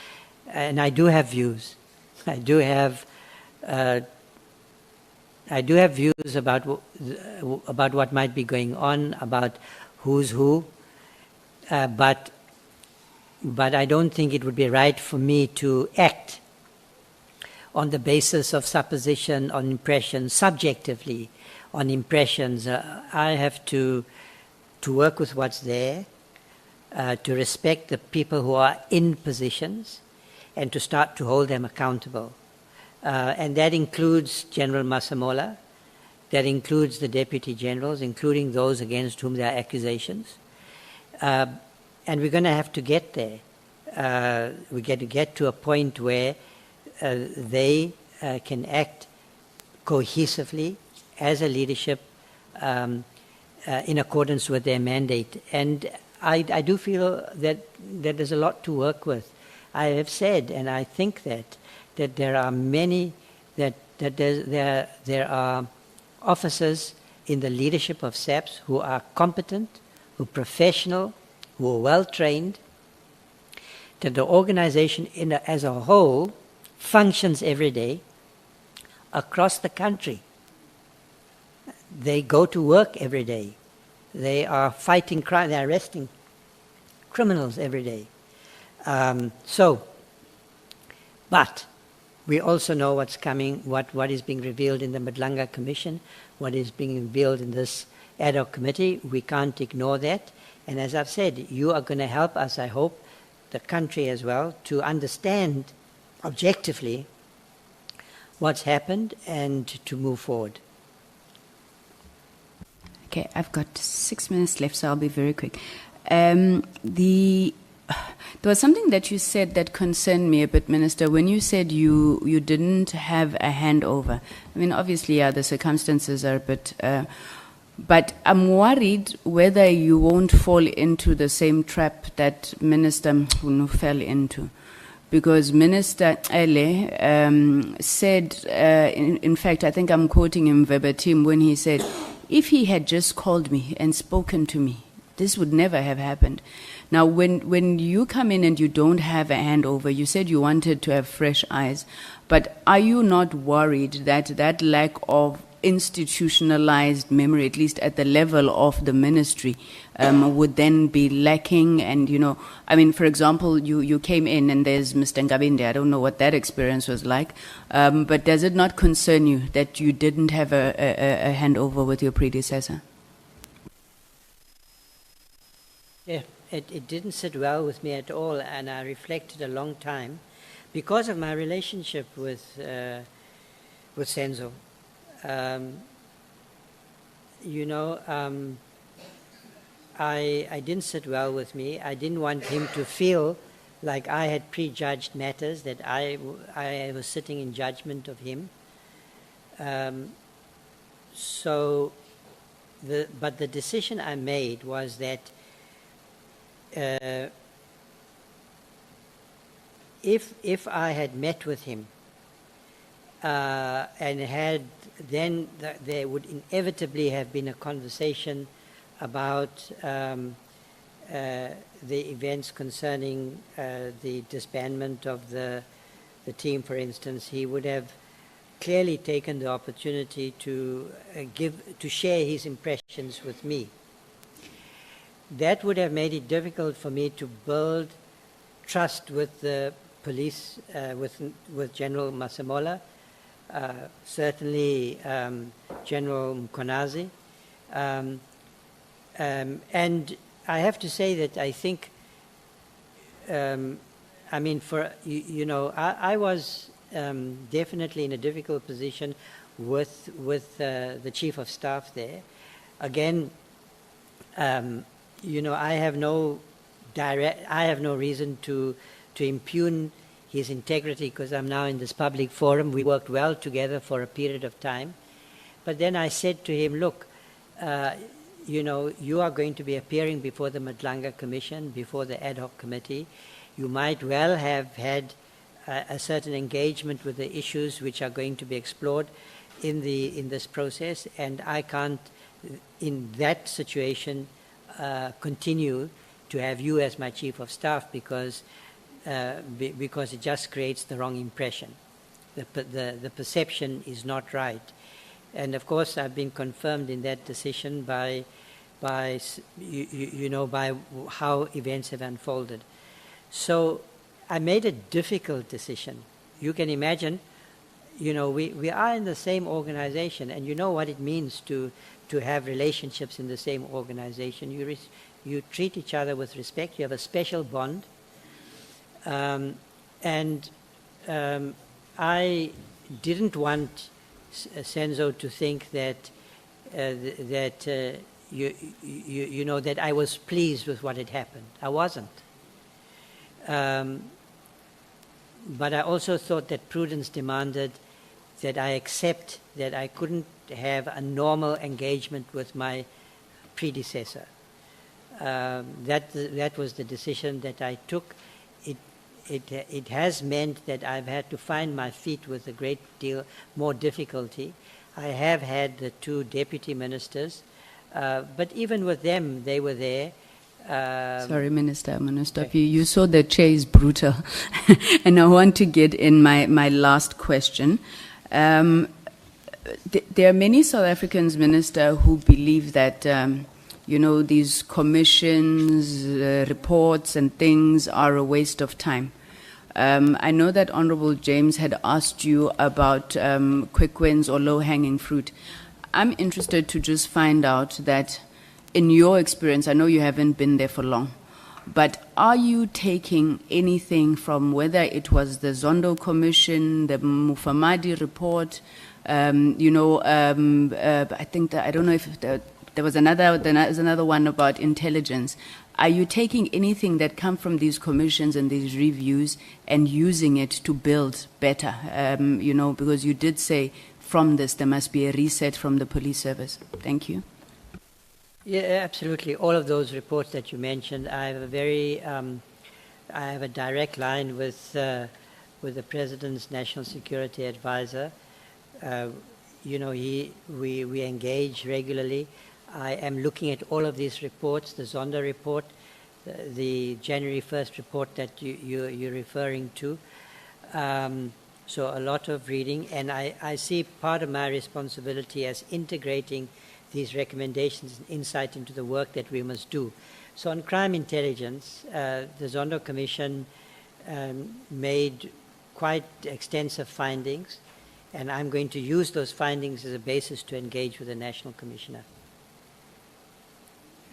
and I do have views. I do have views about what might be going on, about who's who, but I don't think it would be right for me to act on the basis of supposition, on impressions, subjectively, on impressions. I have to work with what's there, to respect the people who are in positions, and to start to hold them accountable. And that includes General Masemola, that includes the deputy generals, including those against whom there are accusations. And we're going to have to get there. We get to get to a point where they can act cohesively as a leadership in accordance with their mandate. And I do feel that there's a lot to work with. I have said, and I think that there are many, that there are officers in the leadership of SAPS who are competent, who are professional, who are well trained, that the organization as a whole functions every day across the country. They go to work every day. They are fighting crime. They're arresting criminals every day. But we also know what's coming, what is being revealed in the Nhlanhla Commission, what is being revealed in this Ad Hoc Committee. We can't ignore that. And as I've said, you are going to help us, I hope, the country as well, to understand objectively what's happened and to move forward. Okay, I've got 6 minutes left, so I'll be very quick. There was something that you said that concerned me a bit, Minister, when you said you didn't have a handover. I mean, obviously, yeah, the circumstances are a bit... but I'm worried whether you won't fall into the same trap that Minister Mkhwanazi fell into. Because Minister Ele said, in fact, I think I'm quoting him verbatim when he said, if he had just called me and spoken to me, this would never have happened. Now, when you come in and you don't have a handover, you said you wanted to have fresh eyes, but are you not worried that that lack of institutionalized memory, at least at the level of the ministry, would then be lacking? And, you know, I mean, for example, you came in and there's Mr. Ngabinde. I don't know what that experience was like, but does it not concern you that you didn't have a handover with your predecessor? Yeah, it didn't sit well with me at all, and I reflected a long time because of my relationship with Senzo. I didn't sit well with me. I didn't want him to feel like I had prejudged matters, that I was sitting in judgment of him. But the decision I made was that if I had met with him and then there would inevitably have been a conversation about the events concerning the disbandment of the team, for instance. He would have clearly taken the opportunity to share his impressions with me. That would have made it difficult for me to build trust with the police, with General Masemola, certainly General Kunazi. And I have to say that I think, I was definitely in a difficult position with the Chief of Staff there. Again, I have no reason to impugn his integrity because I'm now in this public forum. We worked well together for a period of time. But then I said to him, look, you are going to be appearing before the Nhlanhla Commission, before the Ad Hoc Committee. You might well have had a certain engagement with the issues which are going to be explored in this process, and I can't, in that situation, continue to have you as my Chief of Staff because it just creates the wrong impression. The perception is not right. And of course, I've been confirmed in that decision by how events have unfolded. So I made a difficult decision. You can imagine, we are in the same organization, and you know what it means to have relationships in the same organization. You treat each other with respect. You have a special bond. I didn't want Senzo to think that that I was pleased with what had happened. I wasn't. But I also thought that prudence demanded that I accept that I couldn't have a normal engagement with my predecessor. That was the decision that I took. It has meant that I've had to find my feet with a great deal more difficulty. I have had the two deputy ministers, but even with them, they were there. Sorry, Minister, I'm going to stop you. You saw the chair is brutal. And I want to get in my last question. There are many South Africans, Minister, who believe that, these commissions, reports and things are a waste of time. I know that Honorable James had asked you about quick wins or low-hanging fruit. I'm interested to just find out that in your experience, I know you haven't been there for long, but are you taking anything from whether it was the Zondo Commission, the Mufamadi report, I think that, I don't know if there was another one about intelligence. Are you taking anything that come from these commissions and these reviews and using it to build better? Because you did say from this there must be a reset from the police service. Thank you. Yeah, absolutely. All of those reports that you mentioned, I have a direct line with the President's National Security Advisor. We engage regularly. I am looking at all of these reports, the Zonda report, the January 1st report that you're referring to. So a lot of reading, and I see part of my responsibility as integrating these recommendations and insight into the work that we must do. So on crime intelligence, the Zondo Commission made quite extensive findings, and I'm going to use those findings as a basis to engage with the National Commissioner.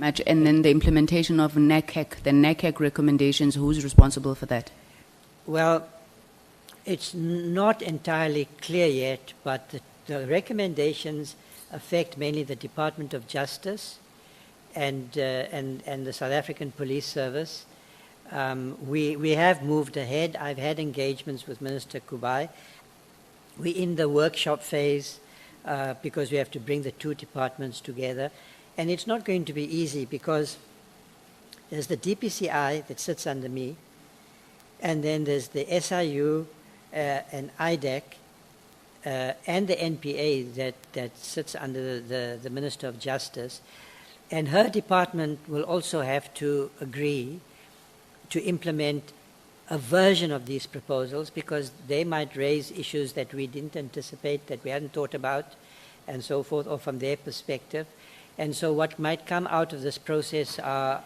And then the implementation of NACAC, the NACAC recommendations, who's responsible for that? Well, it's not entirely clear yet, but the recommendations affect mainly the Department of Justice and the South African Police Service. We have moved ahead. I've had engagements with Minister Kubai. We're in the workshop phase because we have to bring the two departments together. And it's not going to be easy because there's the DPCI that sits under me, and then there's the SIU and IDEC and the NPA that sits under the Minister of Justice. And her department will also have to agree to implement a version of these proposals because they might raise issues that we didn't anticipate, that we hadn't thought about, and so forth, or from their perspective. And so what might come out of this process are,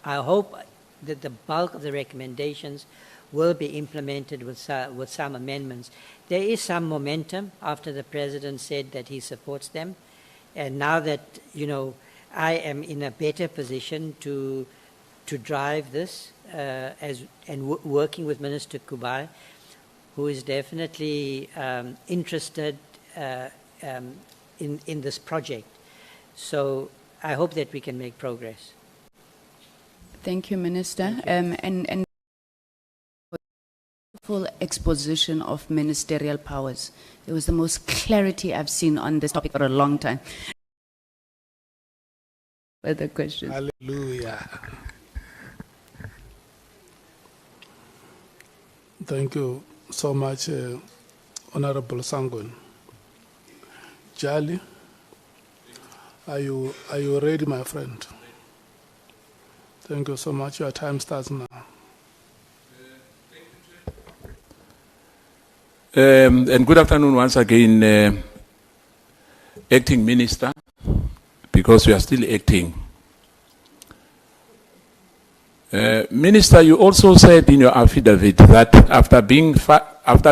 I hope that the bulk of the recommendations will be implemented with some amendments. There is some momentum after the President said that he supports them. And now that, I am in a better position to drive this working with Minister Kubai, who is definitely interested in this project. So I hope that we can make progress. Thank you, Minister. And full exposition of ministerial powers. It was the most clarity I've seen on this topic for a long time. Further questions? Hallelujah. Thank you so much, Honorable Sangon. Jali, are you ready, my friend? Thank you so much. Your time starts now. And good afternoon once again, Acting Minister, because we are still acting. Minister, you also said in your affidavit that after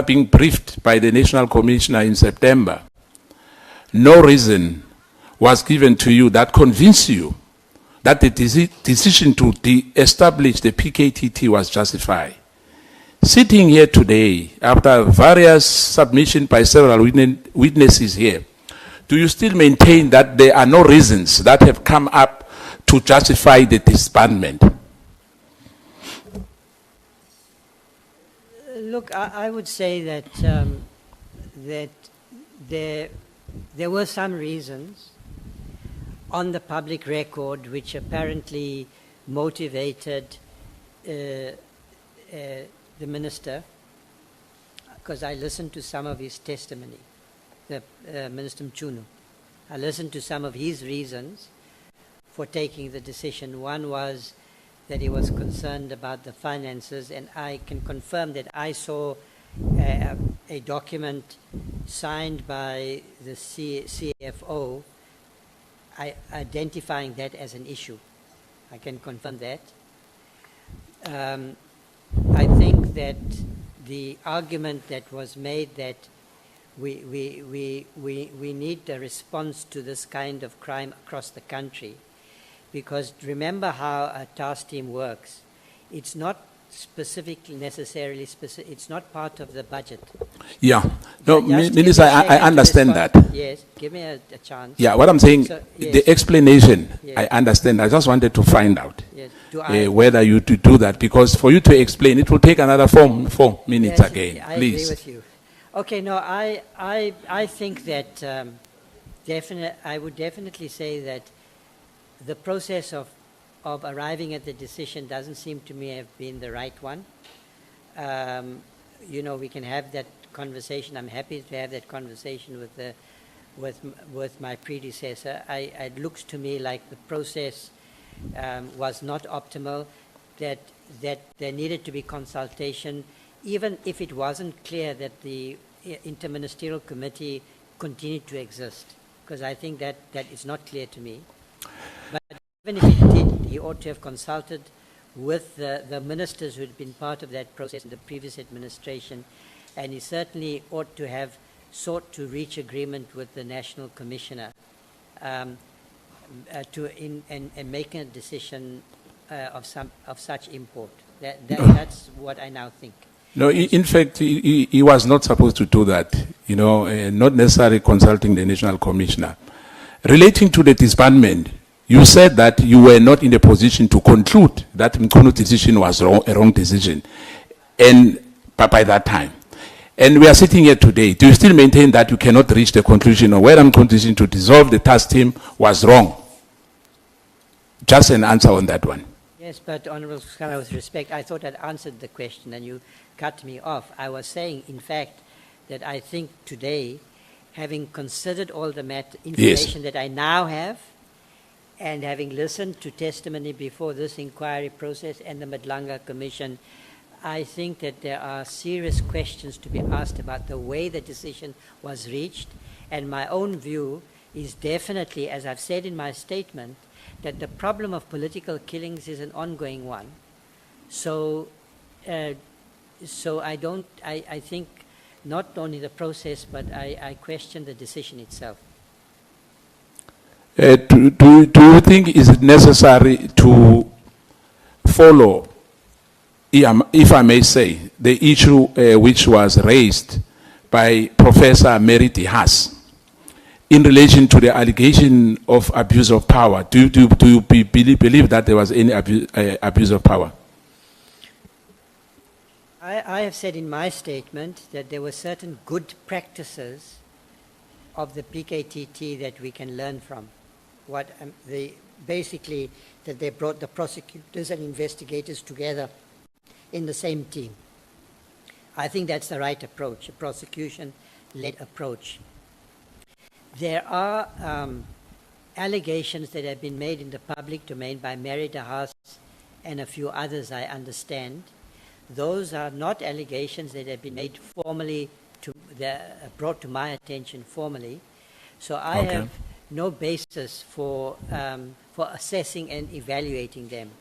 being briefed by the National Commissioner in September, no reason was given to you that convinced you that the decision to establish the PKTT was justified. Sitting here today, after various submissions by several witnesses here, do you still maintain that there are no reasons that have come up to justify the disbandment? Look, I would say that that there were some reasons on the public record which apparently motivated the minister, because I listened to some of his testimony, Minister Mchunu. I listened to some of his reasons for taking the decision. One was that he was concerned about the finances, and I can confirm that I saw a a document signed by the CFO identifying that as an issue. I can confirm that. I think that the argument that was made that we need a response to this kind of crime across the country, because remember how a task team works. It's not specifically necessarily it's not part of the budget. Yeah. No, Minister, I understand that. Yes, give me a chance. Yeah, what I'm saying, So, yes. the explanation, Yes. I understand. I just wanted to find out Yes. Do I- whether you to do that, because for you to explain, it will take another 4 minutes Yes, again. I Please. agree with you. Okay, no, I think that I would definitely say that the process of arriving at the decision doesn't seem to me have been the right one. You know, we can have that conversation. I'm happy to have that conversation with my predecessor. It looks to me like the process was not optimal, that there needed to be consultation, even if it wasn't clear that the interministerial committee continued to exist, because I think that is not clear to me. But even if it did, he ought to have consulted with the ministers who had been part of that process in the previous administration, and he certainly ought to have sought to reach agreement with the National Commissioner and making a decision of such import. That's what I now think. No, in fact, he was not supposed to do that, you know, not necessarily consulting the National Commissioner. Relating to the disbandment, you said that you were not in a position to conclude that Mkhwanazi's decision was a wrong decision, and by that time. And we are sitting here today. Do you still maintain that you cannot reach the conclusion of whether Mkhwanazi's decision to dissolve the task team was wrong? Just an answer on that one. Yes, but Honourable Cachalia, with respect, I thought I'd answered the question and you cut me off. I was saying, in fact, that I think today, having considered all the information that I now have, and having listened to testimony before this inquiry process and the Nhlanhla Commission, I think that there are serious questions to be asked about the way the decision was reached. And my own view is definitely, as I've said in my statement, that the problem of political killings is an ongoing one. So I think not only the process, but I question the decision itself. Do you think is it necessary to follow, if I may say, the issue which was raised by Professor Meriti Haas in relation to the allegation of abuse of power? Do you believe that there was any abuse of power? I have said in my statement that there were certain good practices of the PKTT that we can learn from. Basically, that they brought the prosecutors and investigators together in the same team. I think that's the right approach, a prosecution-led approach. There are allegations that have been made in the public domain by Meriti Haas and a few others, I understand. Those are not allegations that have been made formally, brought to my attention formally. So I have no basis for assessing and evaluating them.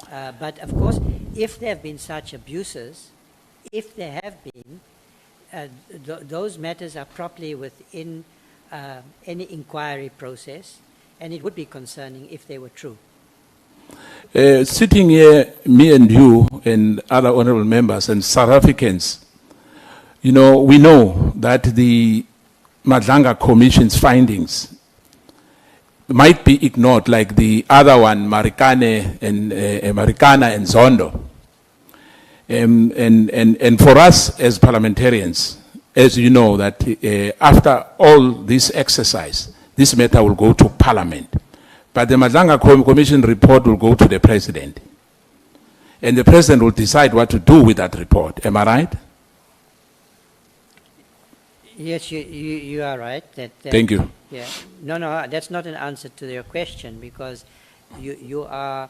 But of course, if there have been such abuses, if there have been, those matters are properly within any inquiry process, and it would be concerning if they were true. Sitting here, me and you and other honorable members and South Africans, you know, we know that the Nhlanhla Commission's findings might be ignored, like the other one, Marikana and Zondo. And for us as parliamentarians, as you know, that after all this exercise, this matter will go to Parliament. But the Nhlanhla Commission report will go to the President. And the President will decide what to do with that report. Am I right? Yes, you are right. Thank you. Yeah. No, that's not an answer to your question, because you have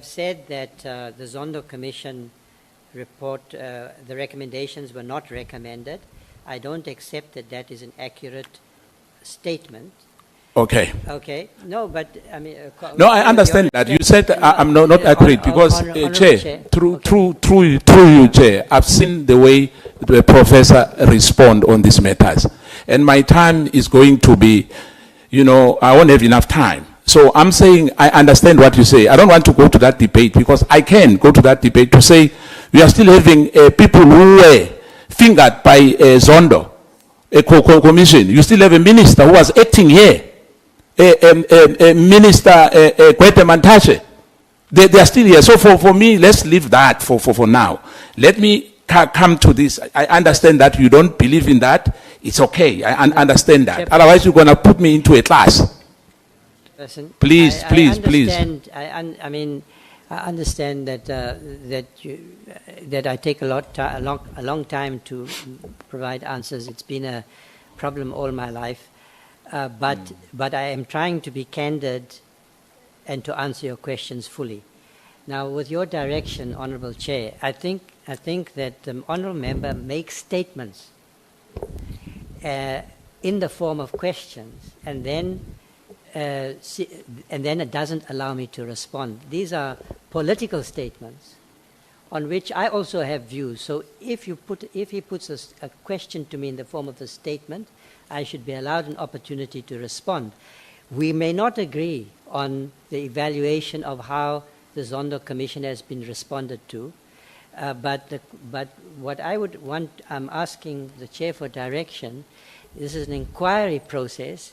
said that the Zondo Commission report, the recommendations were not recommended. I don't accept that that is an accurate statement. Okay. Okay. No, but I mean. No, I understand that. You said I'm not accurate because, Chair, through you, Chair, I've seen the way the Professor respond on these matters. And my time is going to be, you know, I won't have enough time. So I'm saying I understand what you say. I don't want to go to that debate because I can go to that debate to say we are still having people who were fingered by Zondo, a commission. You still have a minister who was acting here. Minister Kwete Mantashe, they are still here. So for me, let's leave that for now. Let me come to this. I understand that you don't believe in that. It's okay. I understand that. Otherwise, you're going to put me into a class. Listen, Please. I mean, I understand that that I take a long time to provide answers. It's been a problem all my life. But I am trying to be candid and to answer your questions fully. Now, with your direction, Honourable Chair, I think that the Honourable Member makes statements in the form of questions, and then it doesn't allow me to respond. These are political statements on which I also have views. So if he puts a question to me in the form of a statement, I should be allowed an opportunity to respond. We may not agree on the evaluation of how the Zondo Commission has been responded to, but what I would want, I'm asking the Chair for direction. This is an inquiry process.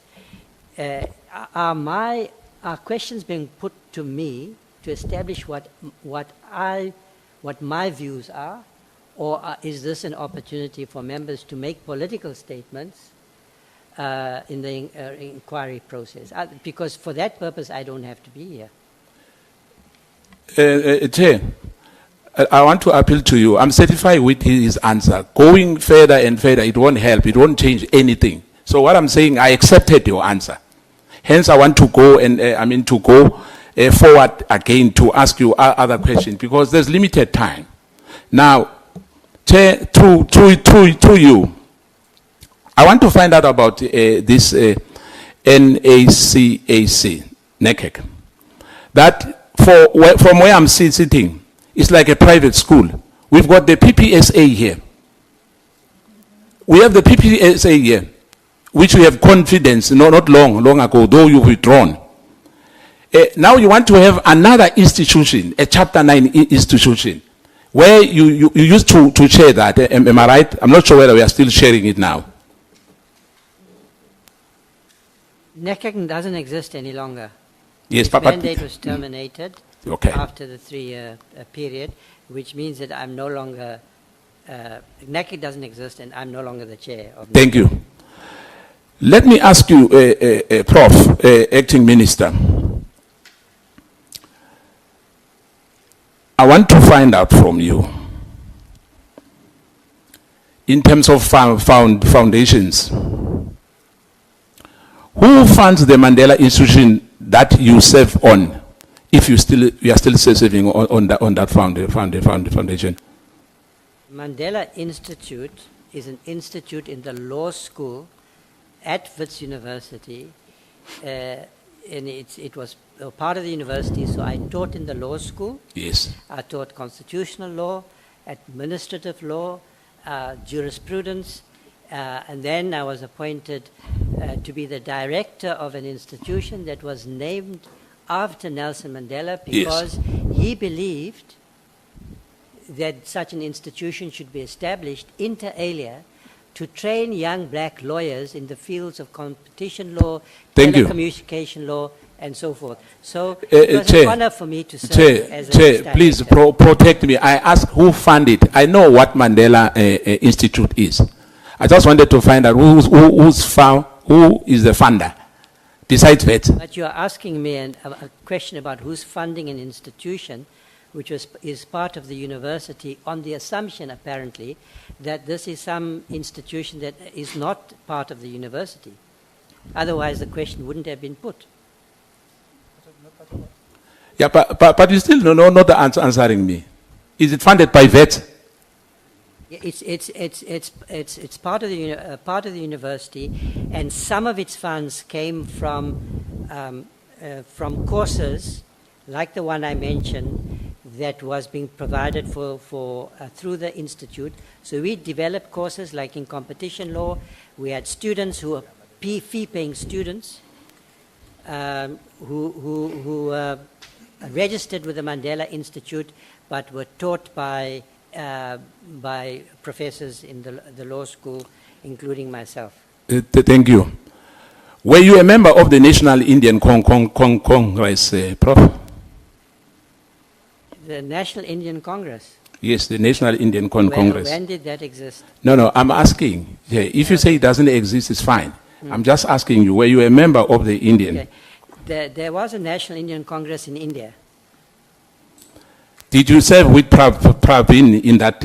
Are questions being put to me to establish what my views are, or is this an opportunity for members to make political statements in the inquiry process? Because for that purpose, I don't have to be here. Chair, I want to appeal to you. I'm satisfied with his answer. Going further and further, it won't help. It won't change anything. So what I'm saying, I accepted your answer. Hence, I want to go and forward again to ask you other questions because there's limited time. Now, Chair, through you, I want to find out about this NACAC. That from where I'm sitting, it's like a private school. We've got the PPSA here. We have the PPSA here, which we have confidence, not long ago, though you've withdrawn. Now you want to have another institution, a Chapter 9 institution, where you used to chair that. Am I right? I'm not sure whether we are still sharing it now. NACAC doesn't exist any longer. Yes, Its mandate was terminated after the 3-year period, which means that I'm no longer, NACAC doesn't exist and I'm no longer the chair of NACAC. Thank you. Let me ask you, Prof, Acting Minister. I want to find out from you, in terms of foundations, who funds the Mandela Institution that you serve on, if you are still serving on that foundation? Mandela Institute is an institute in the law school at Wits University, and it was part of the university, so I taught in the law school. Yes. I taught constitutional law, administrative law, jurisprudence, and then I was appointed to be the director of an institution that was named after Nelson Mandela because he believed that such an institution should be established inter alia to train young black lawyers in the fields of competition law, telecommunication law, and so forth. So it was an honor for me to serve as a Chair, please protect me. I ask who funded. I know what Mandela Institute is. I just wanted to find out who is the funder, besides that. But you are asking me a question about who's funding an institution which is part of the university on the assumption, apparently, that this is some institution that is not part of the university. Otherwise, the question wouldn't have been put. Yeah, but you still not answering me. Is it funded by VET? It's part of the university, and some of its funds came from courses like the one I mentioned that was being provided through the institute. So we developed courses like in competition law. We had students who were fee-paying students who registered with the Mandela Institute, but were taught by professors in the law school, including myself. Thank you. Were you a member of the National Indian Congress, Prof? The National Indian Congress? Yes, the National Indian Congress. When did that exist? No, I'm asking. Yeah, if you say it doesn't exist, it's fine. I'm just asking you, were you a member of the Indian? Okay. There was a National Indian Congress in India. Did you serve with Pravin in that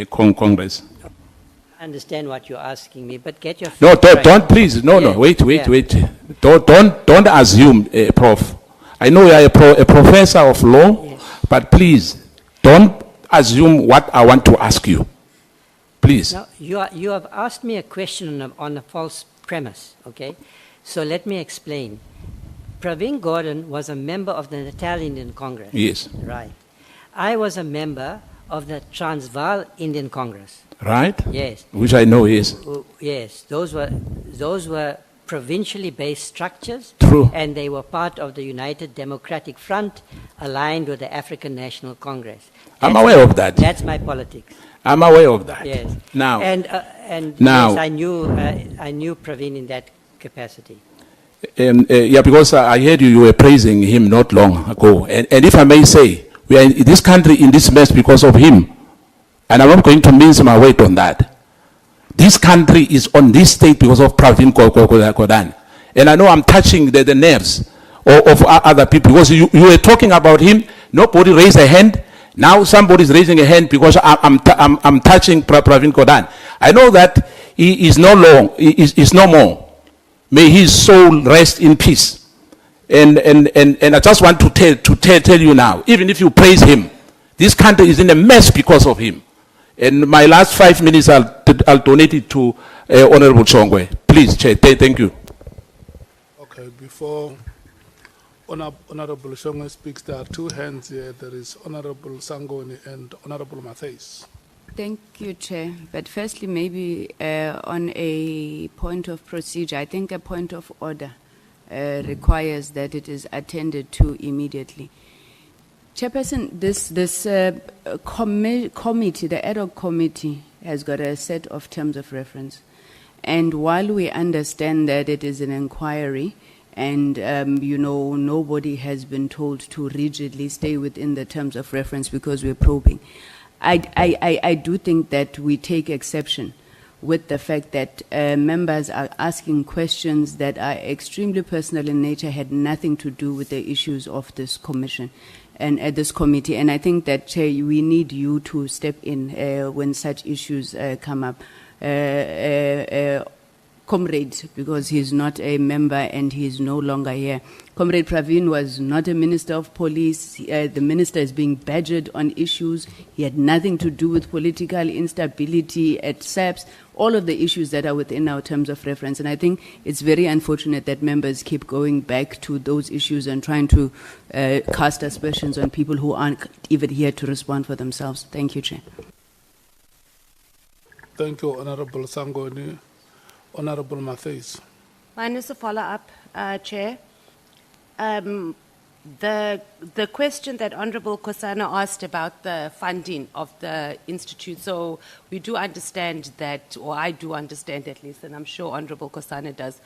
Congress? I understand what you're asking me, but get your... No, facts don't right. please. No, Yeah. wait. Don't assume, Prof. I know you are a professor of law, Yes. but please, don't assume what I want to ask you. Please. Now, you have asked me a question on a false premise, okay? So let me explain. Pravin Gordhan was a member of the Natal Indian Congress. Yes. Right. I was a member of the Transvaal Indian Congress. Right? Yes. Which I know is. Yes. Those were provincially based structures. True. And they were part of the United Democratic Front, aligned with the African National Congress. I'm aware of that. That's my politics. I'm aware of that. Yes. Now. And now. yes, I knew Pravin in that capacity. Yeah, because I heard you were praising him not long ago. And if I may say, we are in this country in this mess because of him. And I'm not going to mince my weight on that. This country is on this state because of Pravin Gordhan. And I know I'm touching the nerves of other people, because you were talking about him, nobody raised a hand. Now somebody's raising a hand because I'm touching Pravin Gordhan. I know that he is no more. May his soul rest in peace. And I just want to tell you now, even if you praise him, this country is in a mess because of him. And my last 5 minutes, I'll donate it to Honorable Chongwe. Please, Chair, thank you. Okay, before Honorable Chongwe speaks, there are two hands here. There is Honorable Sangoni and Honorable Matthys. Thank you, Chair. But firstly, maybe on a point of procedure, I think a point of order requires that it is attended to immediately. Chairperson, this committee, the Ad Hoc Committee, has got a set of terms of reference. And while we understand that it is an inquiry, and nobody has been told to rigidly stay within the terms of reference because we're probing, I do think that we take exception with the fact that members are asking questions that are extremely personal in nature, had nothing to do with the issues of this commission and this committee. And I think that, Chair, we need you to step in when such issues come up. Comrade, because he's not a member and he's no longer here. Comrade Pravin was not a minister of police. The minister is being badgered on issues. He had nothing to do with political instability at SAPS, all of the issues that are within our terms of reference. And I think it's very unfortunate that members keep going back to those issues and trying to cast aspersions on people who aren't even here to respond for themselves. Thank you, Chair. Thank you, Honorable Sangoni. Honorable Matthys. Mine is a follow-up, Chair. The question that Honorable Kosana asked about the funding of the institute, so we do understand that, or I do understand at least, and I'm sure Honorable Kosana does,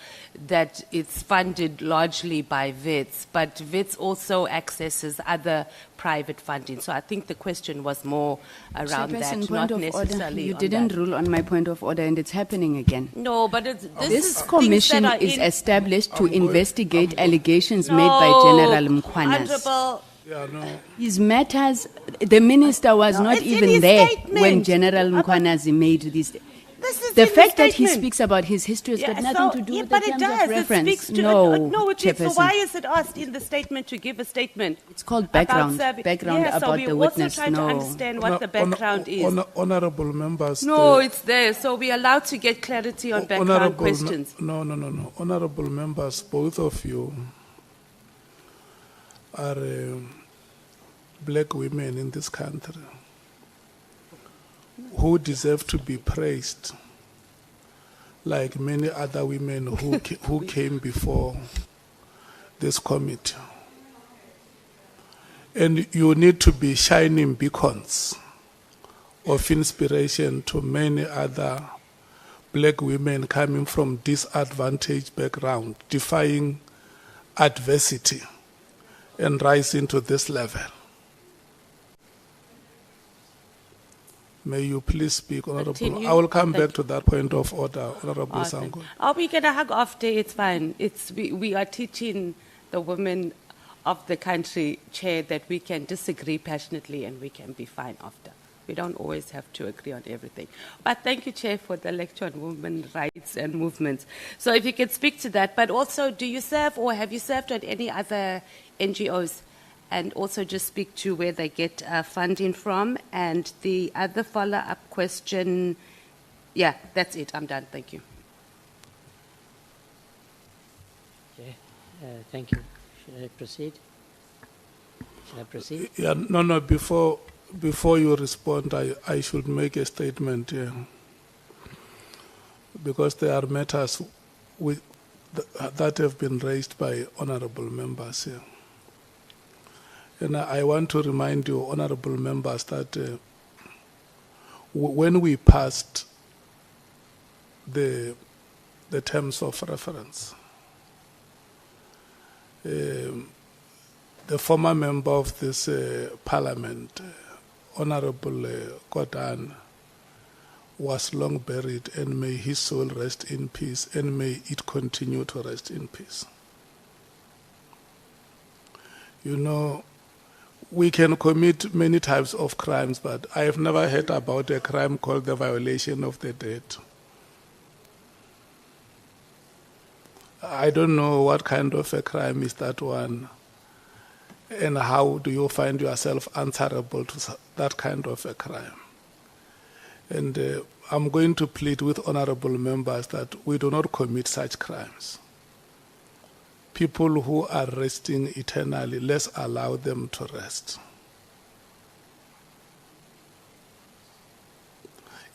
that it's funded largely by WITS, but WITS also accesses other private funding. So I think the question was more around that, not necessarily. You didn't rule on my point of order, and it's happening again. No, but this commission is established to investigate allegations made by General Mkhwanazi. His matters, the minister was not even there when General Mkhwanazi made this. The this is The in fact that he statement. speaks about his history has got Yeah, nothing so- to do yeah, with but the it terms does. of reference. It speaks to no, no, it is. So Chairperson. why is it asked in the statement to give a statement? It's called about background. serving- Background yeah, so about we the also witness. try to No. understand what the background is. Honorable members. No, the- it's there. So we're allowed to get clarity on background Honorable me- questions. No. Honorable members, both of you are black women in this country who deserve to be praised, like many other women who came before this committee. And you need to be shining beacons of inspiration to many other black women coming from disadvantaged background, defying adversity and rising to this level. May you please speak, Honorable. Continue. I will come Thank back to that point of order, Honorable Awesome. Sango. Oh, we can hug after. It's fine. We are teaching the women of the country, Chair, that we can disagree passionately and we can be fine after. We don't always have to agree on everything. But thank you, Chair, for the lecture on women's rights and movements. So if you could speak to that, but also, do you serve or have you served on any other NGOs? And also just speak to where they get funding from. And the other follow-up question, yeah, that's it. I'm done. Thank you. Okay, thank you. Should I proceed? Yeah, no, before you respond, I should make a statement here. Because there are matters that have been raised by honorable members here. And I want to remind you, honorable members, that when we passed the terms of reference, the former member of this parliament, Honorable Gordhan, was long buried, and may his soul rest in peace, and may it continue to rest in peace. You know, we can commit many types of crimes, but I have never heard about a crime called the violation of the dead. I don't know what kind of a crime is that one, and how do you find yourself answerable to that kind of a crime. And I'm going to plead with honorable members that we do not commit such crimes. People who are resting eternally, let's allow them to rest.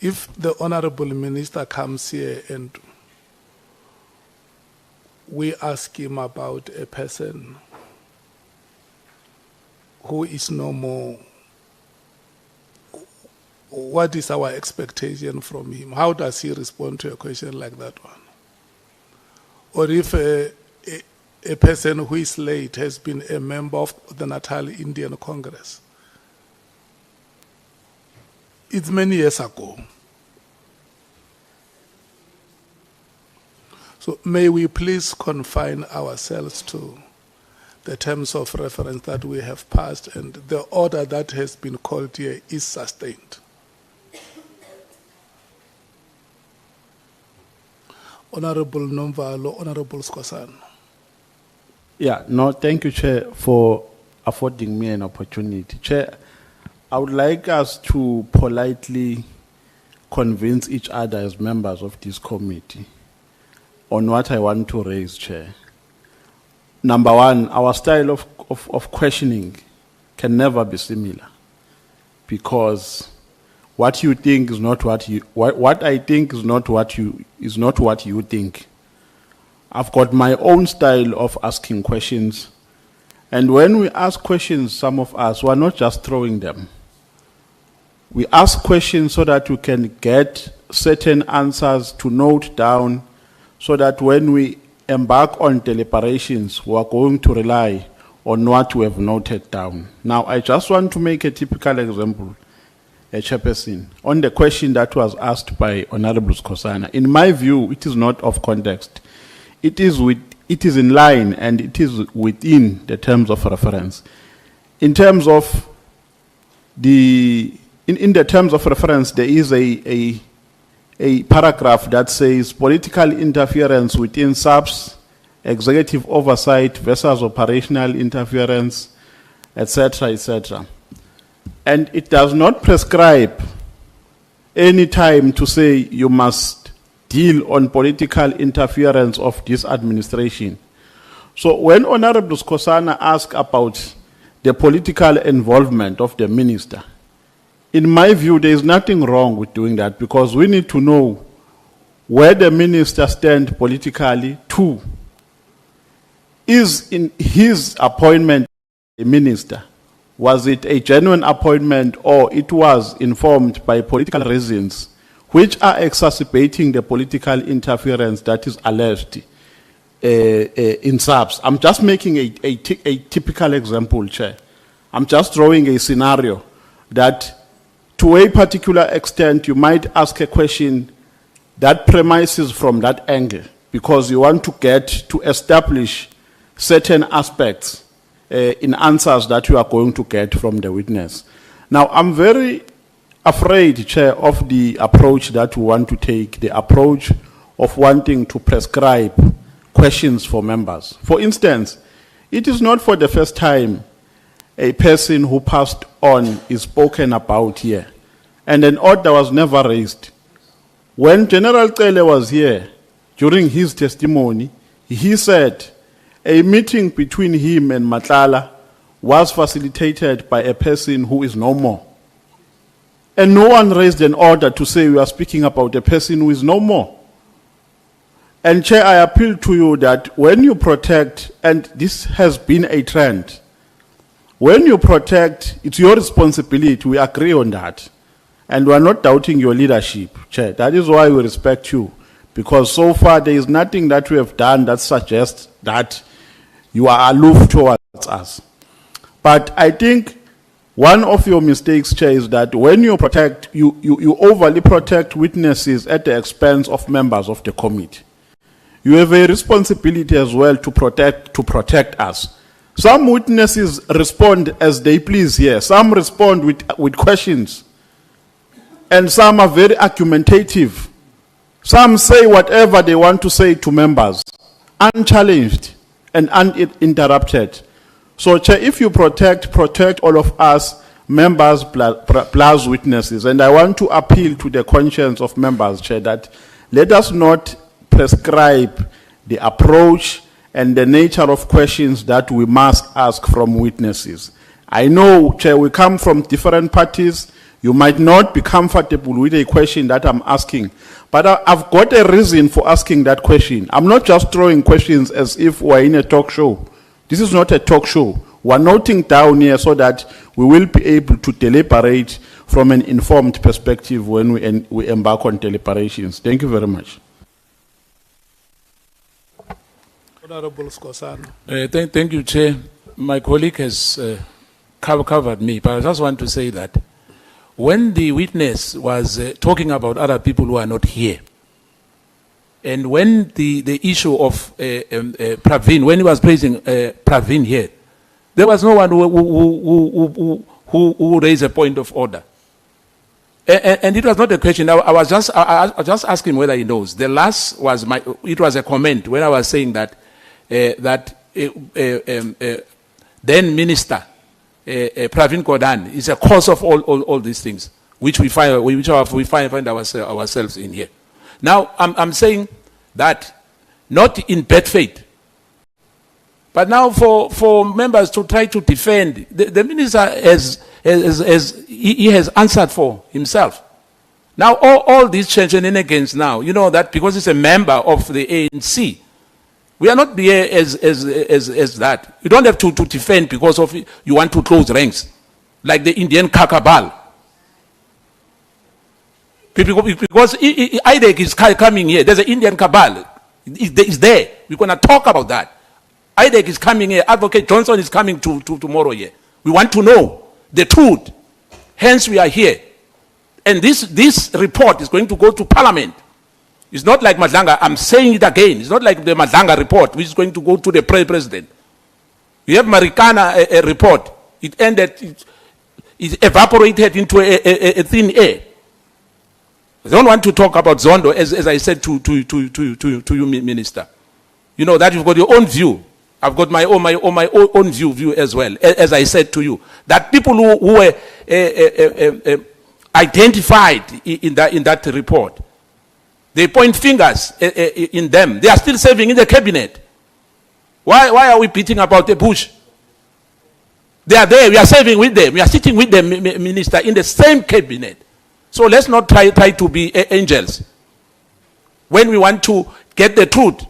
If the honorable minister comes here and we ask him about a person who is no more, what is our expectation from him? How does he respond to a question like that one? Or if a person who is late has been a member of the Natal Indian Congress. It's many years ago. So may we please confine ourselves to the terms of reference that we have passed, and the order that has been called here is sustained. Honorable Nomvalo, Honorable Skosana. Yeah, no, thank you, Chair, for affording me an opportunity. Chair, I would like us to politely convince each other as members of this committee on what I want to raise, Chair. Number one, our style of questioning can never be similar, because what you think is not what you, what I think is not what you think. I've got my own style of asking questions. And when we ask questions, some of us, we're not just throwing them. We ask questions so that we can get certain answers to note down, so that when we embark on deliberations, we are going to rely on what we have noted down. Now, I just want to make a typical example, Chairperson, on the question that was asked by Honorable Skosana. In my view, it is not of context. It is in line and it is within the terms of reference. In terms of in the terms of reference, there is a a paragraph that says political interference within SAPS, executive oversight versus operational interference, etc., etc. And it does not prescribe any time to say you must deal on political interference of this administration. So when Honorable Skosana asked about the political involvement of the minister, in my view, there is nothing wrong with doing that, because we need to know where the minister stands politically. Two, is in his appointment a minister, was it a genuine appointment, or it was informed by political reasons which are exacerbating the political interference that is alleged in SAPS? I'm just making a typical example, Chair. I'm just drawing a scenario that to a particular extent you might ask a question that premises from that angle, because you want to get to establish certain aspects in answers that you are going to get from the witness. Now, I'm very afraid, Chair, of the approach that we want to take, the approach of wanting to prescribe questions for members. For instance, it is not for the first time a person who passed on is spoken about here, and an order was never raised. When General Cele was here, during his testimony, he said a meeting between him and Nhlanhla was facilitated by a person who is no more. And no one raised an order to say we are speaking about a person who is no more. And Chair, I appeal to you that when you protect, and this has been a trend, when you protect, it's your responsibility, we agree on that. And we are not doubting your leadership, Chair. That is why we respect you. Because so far there is nothing that we have done that suggests that you are aloof towards us. But I think one of your mistakes, Chair, is that when you protect, you overly protect witnesses at the expense of members of the committee. You have a responsibility as well to protect us. Some witnesses respond as they please here. Some respond with questions. And some are very argumentative. Some say whatever they want to say to members, unchallenged and uninterrupted. So, Chair, if you protect all of us, members plus witnesses. And I want to appeal to the conscience of members, Chair, that let us not prescribe the approach and the nature of questions that we must ask from witnesses. I know, Chair, we come from different parties. You might not be comfortable with a question that I'm asking, but I've got a reason for asking that question. I'm not just throwing questions as if we're in a talk show. This is not a talk show. We're noting down here so that we will be able to deliberate from an informed perspective when we embark on deliberations. Thank you very much. Honorable Skosana. Thank you, Chair. My colleague has covered me, but I just want to say that when the witness was talking about other people who are not here, and when the issue of Pravin, when he was praising Pravin here, there was no one who raised a point of order. And it was not a question. I was just asking whether he knows. The last was it was a comment when I was saying that then Minister Pravin Gordhan is a cause of all these things, which we find ourselves in here. Now I'm saying that not in bad faith, but now for members to try to defend the minister has answered for himself. Now all these shenanigans now, you know that because he's a member of the ANC. We are not here as that. You don't have to defend because of you want to close ranks, like the Indian Kakabal. Because IDEC is coming here. There's an Indian cabal. It's there. We're going to talk about that. IDEC is coming here. Advocate Johnson is coming to tomorrow here. We want to know the truth. Hence we are here. And this report is going to go to Parliament. It's not like Nhlanhla, I'm saying it again, it's not like the Nhlanhla report, which is going to go to the president. We have Marikana a report. It ended, it evaporated into a thin air. I don't want to talk about Zondo, as I said to you, Minister. You know that you've got your own view. I've got my own view as well. As I said to you, that people who were identified in that report, they point fingers in them. They are still serving in the cabinet. Why are we beating about the bush? They are there. We are serving with them. We are sitting with them, Minister, in the same cabinet. So let's not try to be angels. When we want to get the truth,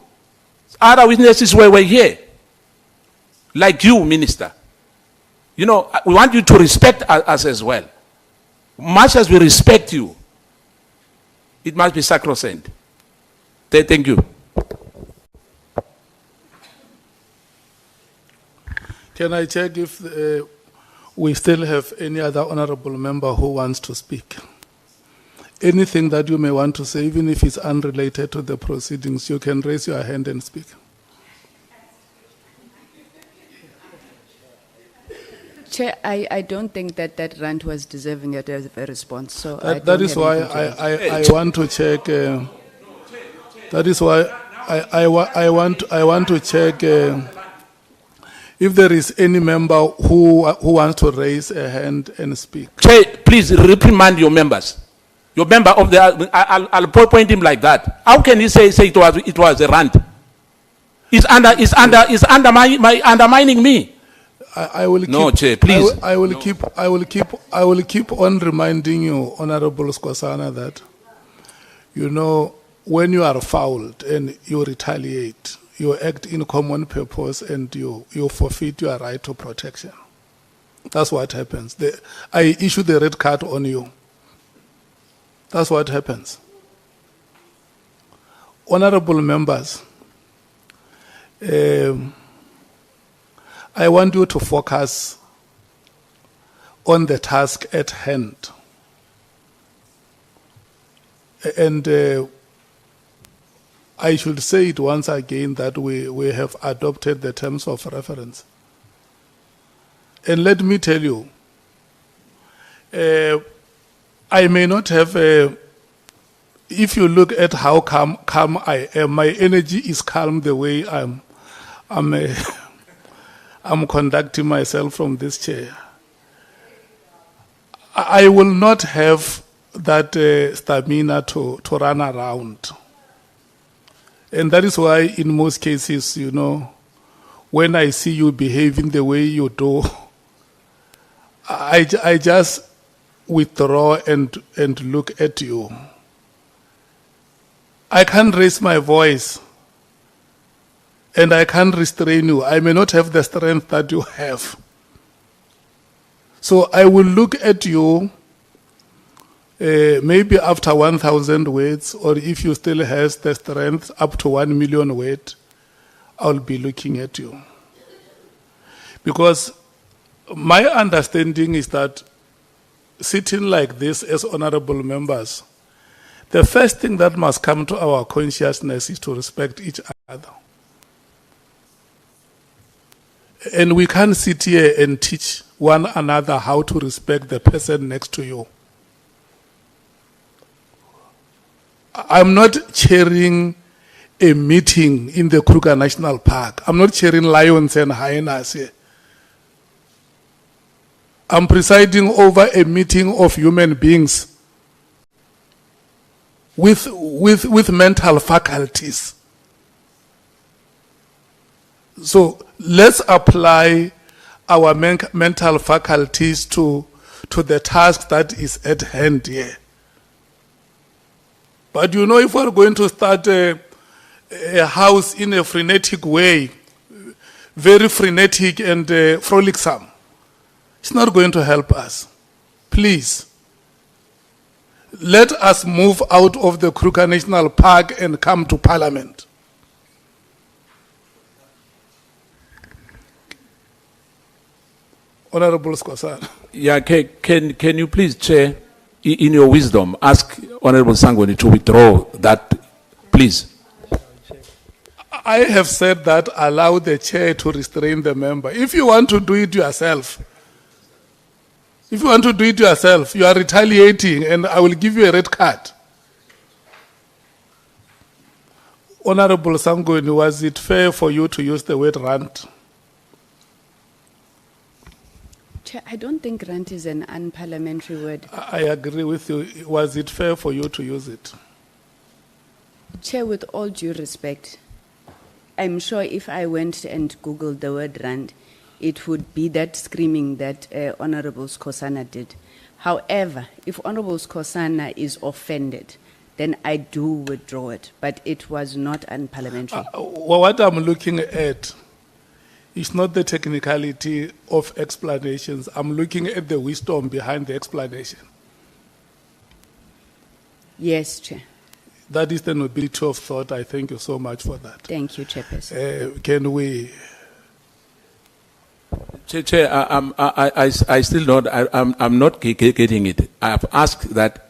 other witnesses were here, like you, Minister. You know, we want you to respect us as well. Much as we respect you, it must be sacrosanct. Thank you. Can I check if we still have any other honorable member who wants to speak? Anything that you may want to say, even if it's unrelated to the proceedings, you can raise your hand and speak. Chair, I don't think that rant was deserving of a response. So that is why I want to check. That is why I want to check if there is any member who wants to raise a hand and speak. Chair, please reprimand your members. Your member of the, I'll point him like that. How can he say it was a rant? It's undermining me. I will keep, no, Chair, please. I will keep on reminding you, Honorable Skwasana, that you know when you are fouled and you retaliate, you act in common purpose and you forfeit your right to protection. That's what happens. I issue the red card on you. That's what happens. Honorable members, I want you to focus on the task at hand. And I should say it once again that we have adopted the terms of reference. And let me tell you, I may not have, if you look at how calm I am, my energy is calm the way I'm conducting myself from this chair. I will not have that stamina to run around. And that is why in most cases, you know, when I see you behaving the way you do, I just withdraw and look at you. I can't raise my voice and I can't restrain you. I may not have the strength that you have. So I will look at you maybe after 1,000 words, or if you still have the strength up to 1 million words, I'll be looking at you. Because my understanding is that sitting like this as honorable members, the first thing that must come to our consciousness is to respect each other. And we can't sit here and teach one another how to respect the person next to you. I'm not chairing a meeting in the Kruger National Park. I'm not chairing lions and hyenas here. I'm presiding over a meeting of human beings with mental faculties. So let's apply our mental faculties to the task that is at hand here. But you know, if we're going to start a house in a frenetic way, very frenetic and frolicsome, it's not going to help us. Please, let us move out of the Kruger National Park and come to Parliament. Honorable Skwasana. Yeah, can you please, Chair, in your wisdom, ask Honorable Sangweni to withdraw that, please? I have said that allow the chair to restrain the member. If you want to do it yourself, you are retaliating and I will give you a red card. Honorable Sangweni, was it fair for you to use the word rant? Chair, I don't think rant is an unparliamentary word. I agree with you. Was it fair for you to use it? Chair, with all due respect, I'm sure if I went and Googled the word rant, it would be that screaming that Honorable Skosana did. However, if Honorable Skosana is offended, then I do withdraw it. But it was not unparliamentary. What I'm looking at is not the technicality of explanations. I'm looking at the wisdom behind the explanation. Yes, Chair. That is the nobility of thought. I thank you so much for that. Thank you, Chairperson. Can we? Chair, I still not, I'm not getting it. I have asked that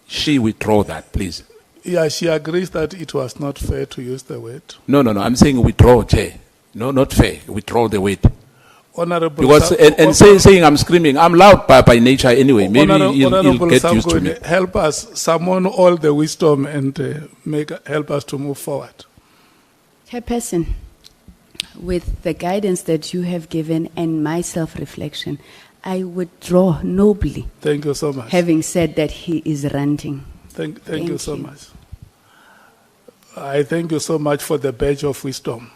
she withdraw that, please. Yeah, she agrees that it was not fair to use the word. No, I'm saying withdraw, Chair. No, not fair. Withdraw the word. Honorable, because saying I'm screaming, I'm loud by nature anyway. Maybe he'll get used to me. Help us summon all the wisdom and help us to move forward. Chairperson, with the guidance that you have given and my self-reflection, I withdraw nobly. Thank you so much. Having said that he is ranting. Thank you so much. I thank you so much for the badge of wisdom.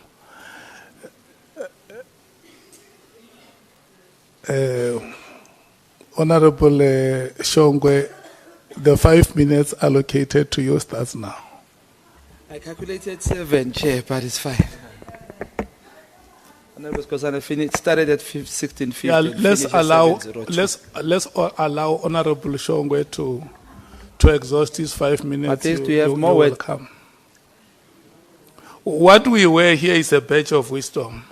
Honorable Shongwe, the 5 minutes allocated to you starts now. I calculated 7, Chair, but it's fine. Honorable Skosana started at 16:50. Yeah, let's allow Honorable Shongwe to exhaust his 5 minutes. At least we have more work. What we wear here is a badge of wisdom.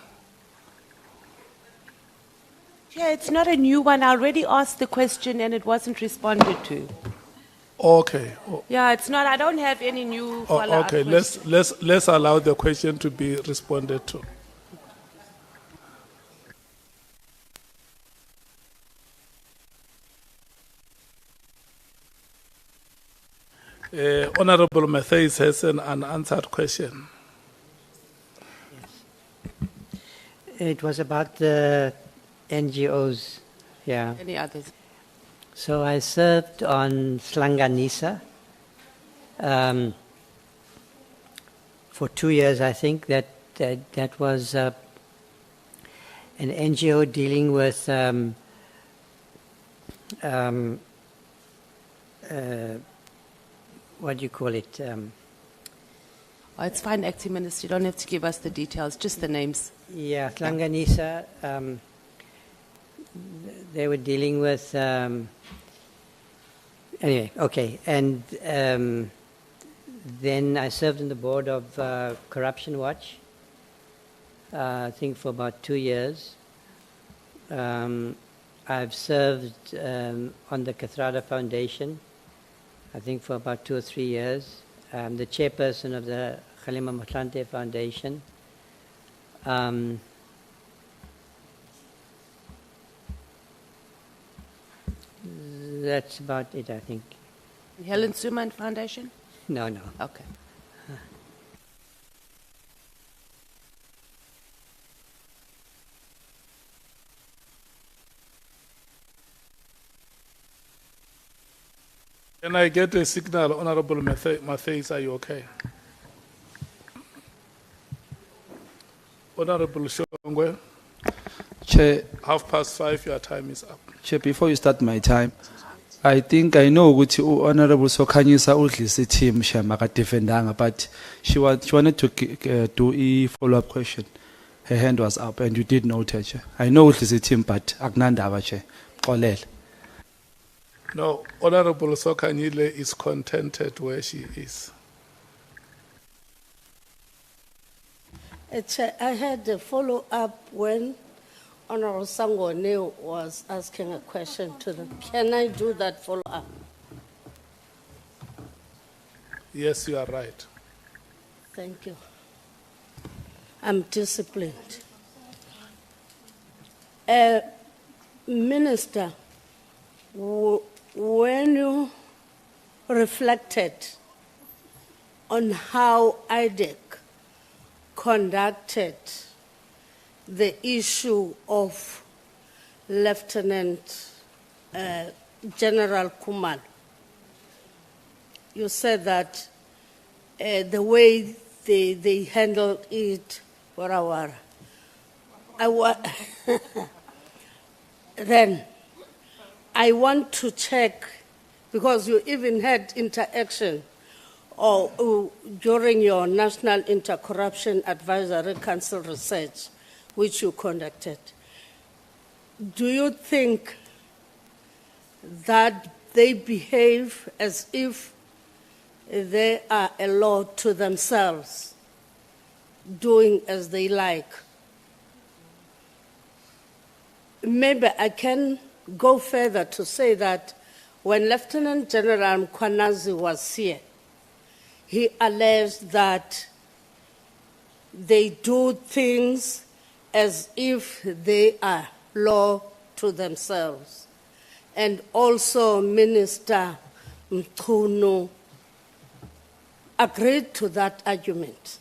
Yeah, it's not a new one. I already asked the question and it wasn't responded to. Okay. Yeah, it's not. I don't have any new follow-up okay, let's allow the question to be responded to. Honorable Matthews has an unanswered question. It was about the NGOs, yeah. Any others? So I served on Slanganisa for 2 years, I think. That was an NGO dealing with what do you call it? Oh, it's fine, Acting Minister. You don't have to give us the details, just the names. Yeah, Slanganisa. They were dealing with, anyway, okay. And then I served on the board of Corruption Watch, I think for about 2 years. I've served on the Kathrada Foundation, I think for about 2 or 3 years. I'm the chairperson of the Khalima Motlanthe Foundation. That's about it, I think. Helen Suman Foundation? No. Okay. Can I get a signal, Honorable Matthews, are you okay? Honorable Shongwe, Chair, 5:30, your time is up. Chair, before you start my time, I think I know ukuthi Honorable Sokhanyisa udlise team shama defendanga, but she wanted to do a follow-up question. Her hand was up and you did note her, Chair. I know udlise team, but akunandaba, Chair. Xolele. No, Honorable Sokanyile is contented where she is. I had a follow-up when Honorable Sangone was asking a question to them. Can I do that follow-up? Yes, you are right. Thank you. I'm disciplined. Minister, when you reflected on how IDEC conducted the issue of Lieutenant General Kumalo. You said that the way they handled it, then I want to check, because you even had interaction during your National Anti-Corruption Advisory Council research, which you conducted. Do you think that they behave as if they are a law to themselves, doing as they like? Maybe I can go further to say that when Lieutenant General Mkhwanazi was here, he alleged that they do things as if they are law to themselves. And also Minister Mkhwanazi agreed to that argument.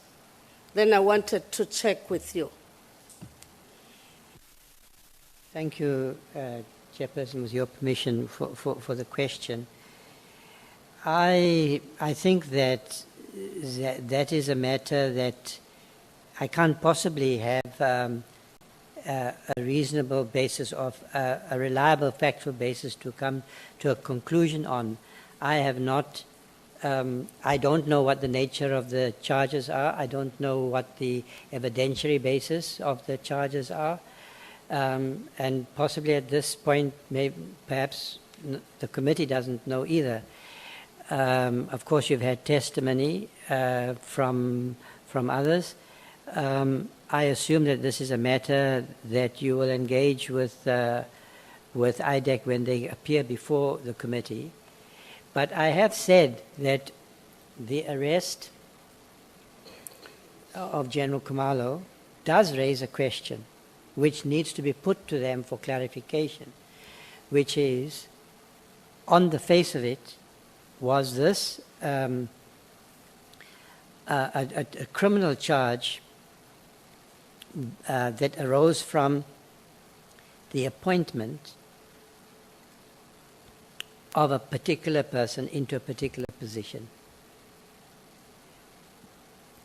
Then I wanted to check with you. Thank you, Chairperson, with your permission for the question. I think that is a matter that I can't possibly have a reasonable basis of a reliable factual basis to come to a conclusion on. I have not. I don't know what the nature of the charges are. I don't know what the evidentiary basis of the charges are. And possibly at this point, perhaps the committee doesn't know either. Of course, you've had testimony from others. I assume that this is a matter that you will engage with IDEC when they appear before the committee. But I have said that the arrest of General Kumalo does raise a question which needs to be put to them for clarification, which is, on the face of it, was this a criminal charge that arose from the appointment of a particular person into a particular position.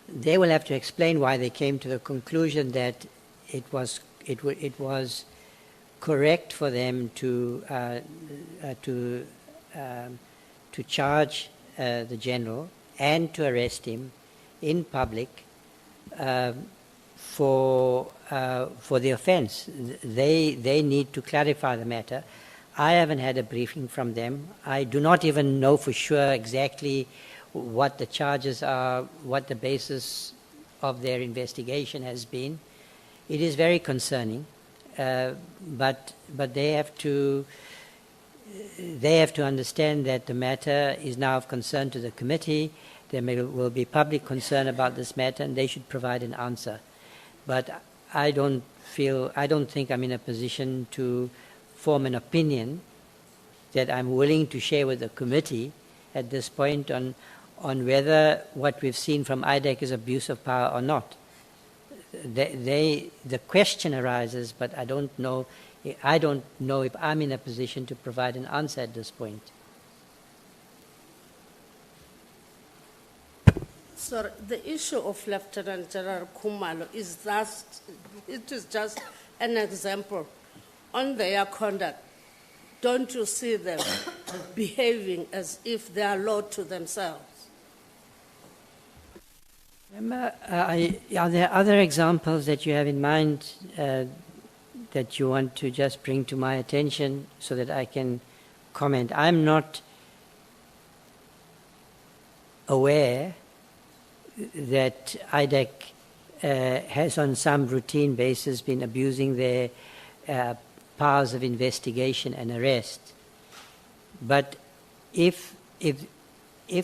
They will have to explain why they came to the conclusion that it was correct for them to charge the general and to arrest him in public for the offence. They need to clarify the matter. I haven't had a briefing from them. I do not even know for sure exactly what the charges are, what the basis of their investigation has been. It is very concerning, but they have to understand that the matter is now of concern to the committee. There will be public concern about this matter, and they should provide an answer. But I don't think I'm in a position to form an opinion that I'm willing to share with the committee at this point on whether what we've seen from IDEC is abuse of power or not. The question arises, but I don't know if I'm in a position to provide an answer at this point. Sir, the issue of Lieutenant General Kumalo is just an example on their conduct. Don't you see them behaving as if they are law to themselves? Are there other examples that you have in mind that you want to just bring to my attention so that I can comment? I'm not aware that IDEC has on some routine basis been abusing their powers of investigation and arrest. But if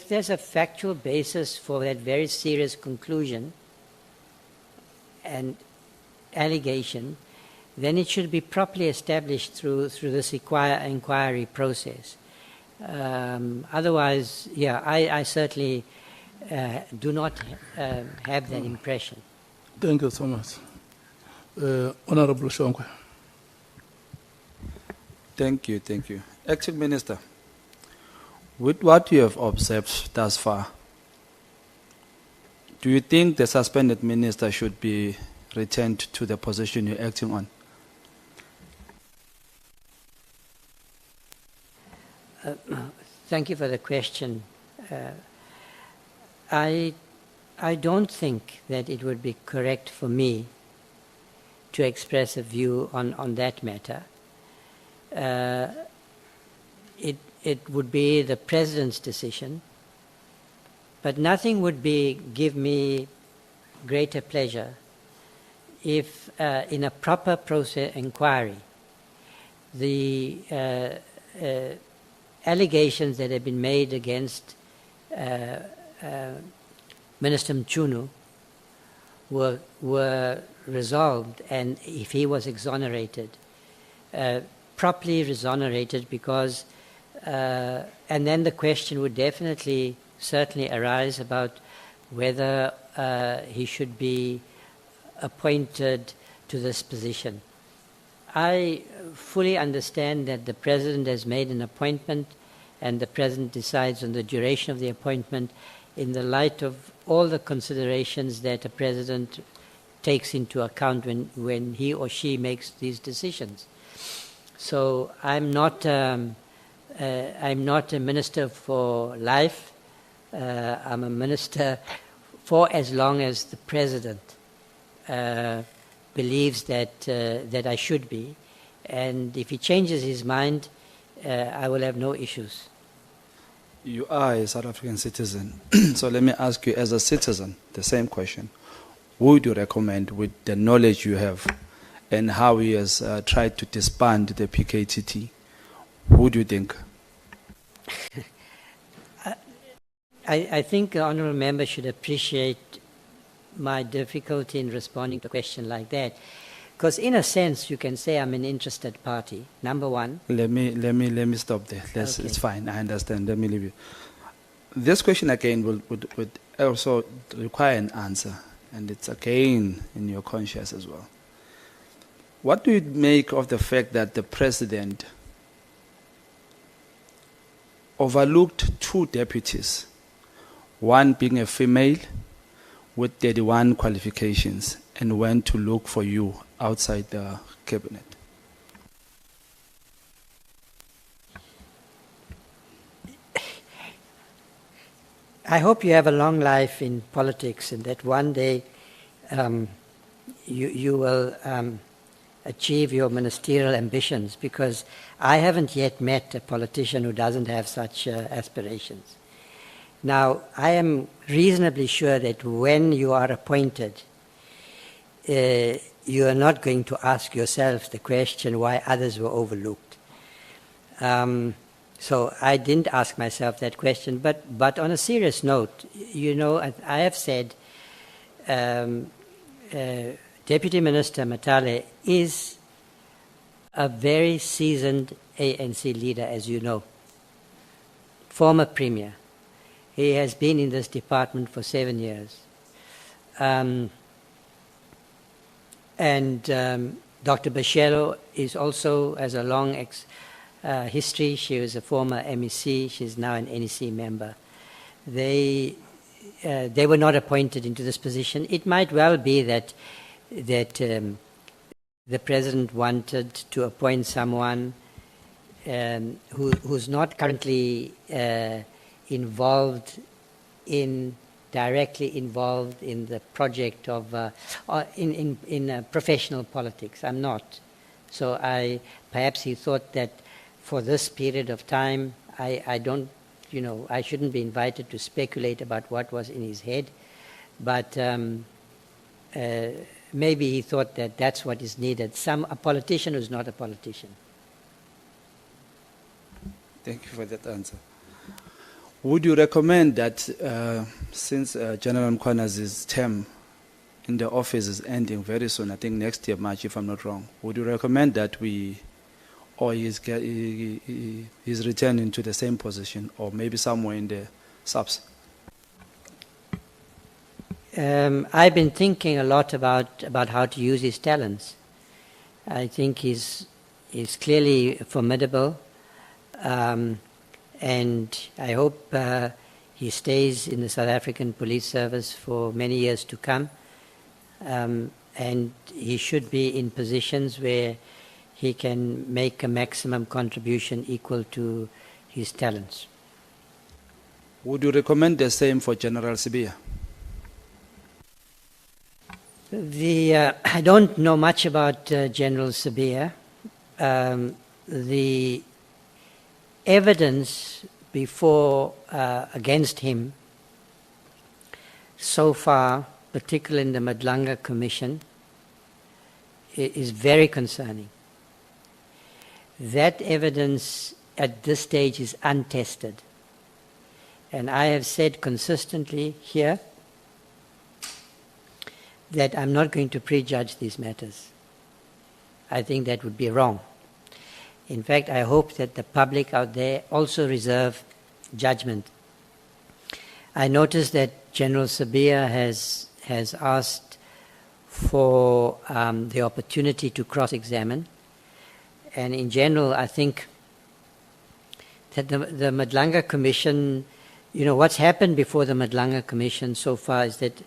there's a factual basis for that very serious conclusion and allegation, then it should be properly established through this inquiry process. Otherwise, I certainly do not have that impression. Thank you so much. Honorable Shonkwe. Thank you, thank you. Acting Minister, with what you have observed thus far, do you think the suspended minister should be returned to the position you're acting on? Thank you for the question. I don't think that it would be correct for me to express a view on that matter. It would be the President's decision, but nothing would give me greater pleasure if in a proper process inquiry the allegations that have been made against Minister Mchunu were resolved, and if he was exonerated, properly exonerated, because and then the question would certainly arise about whether he should be appointed to this position. I fully understand that the President has made an appointment and the President decides on the duration of the appointment in the light of all the considerations that a President takes into account when he or she makes these decisions. So I'm not a minister for life. I'm a minister for as long as the President believes that I should be. And if he changes his mind, I will have no issues. You are a South African citizen. So let me ask you, as a citizen, the same question. Who would you recommend, with the knowledge you have and how he has tried to disband the PKTT? Who do you think? I think the honourable member should appreciate my difficulty in responding to a question like that, because in a sense you can say I'm an interested party. Number one. Let me stop there. Okay. It's fine. I understand. Let me leave you. This question again would also require an answer, and it's again in your conscience as well. What do you make of the fact that the President overlooked 2 deputies, one being a female with 31 qualifications, and went to look for you outside the cabinet? I hope you have a long life in politics and that one day you will achieve your ministerial ambitions, because I haven't yet met a politician who doesn't have such aspirations. Now, I am reasonably sure that when you are appointed, you are not going to ask yourself the question why others were overlooked. So I didn't ask myself that question. But on a serious note, you know, I have said Deputy Minister Matale is a very seasoned ANC leader, as you know, former Premier. He has been in this department for 7 years. Dr. Bashelo is also has a long history. She was a former MEC. She's now an NEC member. They were not appointed into this position. It might well be that the President wanted to appoint someone who's not currently directly involved in the project of in professional politics. I'm not. So perhaps he thought that for this period of time, I don't, you know, I shouldn't be invited to speculate about what was in his head, but maybe he thought that that's what is needed. A politician who's not a politician. Thank you for that answer. Would you recommend that since General Mkhwanazi's term in the office is ending very soon, I think next year, March, if I'm not wrong, would you recommend that he's returning to the same position, or maybe somewhere in the SAPS? I've been thinking a lot about how to use his talents. I think he's clearly formidable, and I hope he stays in the South African Police Service for many years to come, and he should be in positions where he can make a maximum contribution equal to his talents. Would you recommend the same for General Sibia? I don't know much about General Sibia. The evidence against him so far, particularly in the Nhlanhla Commission, is very concerning. That evidence at this stage is untested. And I have said consistently here that I'm not going to prejudge these matters. I think that would be wrong. In fact, I hope that the public out there also reserve judgment. I noticed that General Sibia has asked for the opportunity to cross-examine. And in general, I think that the Nhlanhla Commission, what's happened before the Nhlanhla Commission so far is that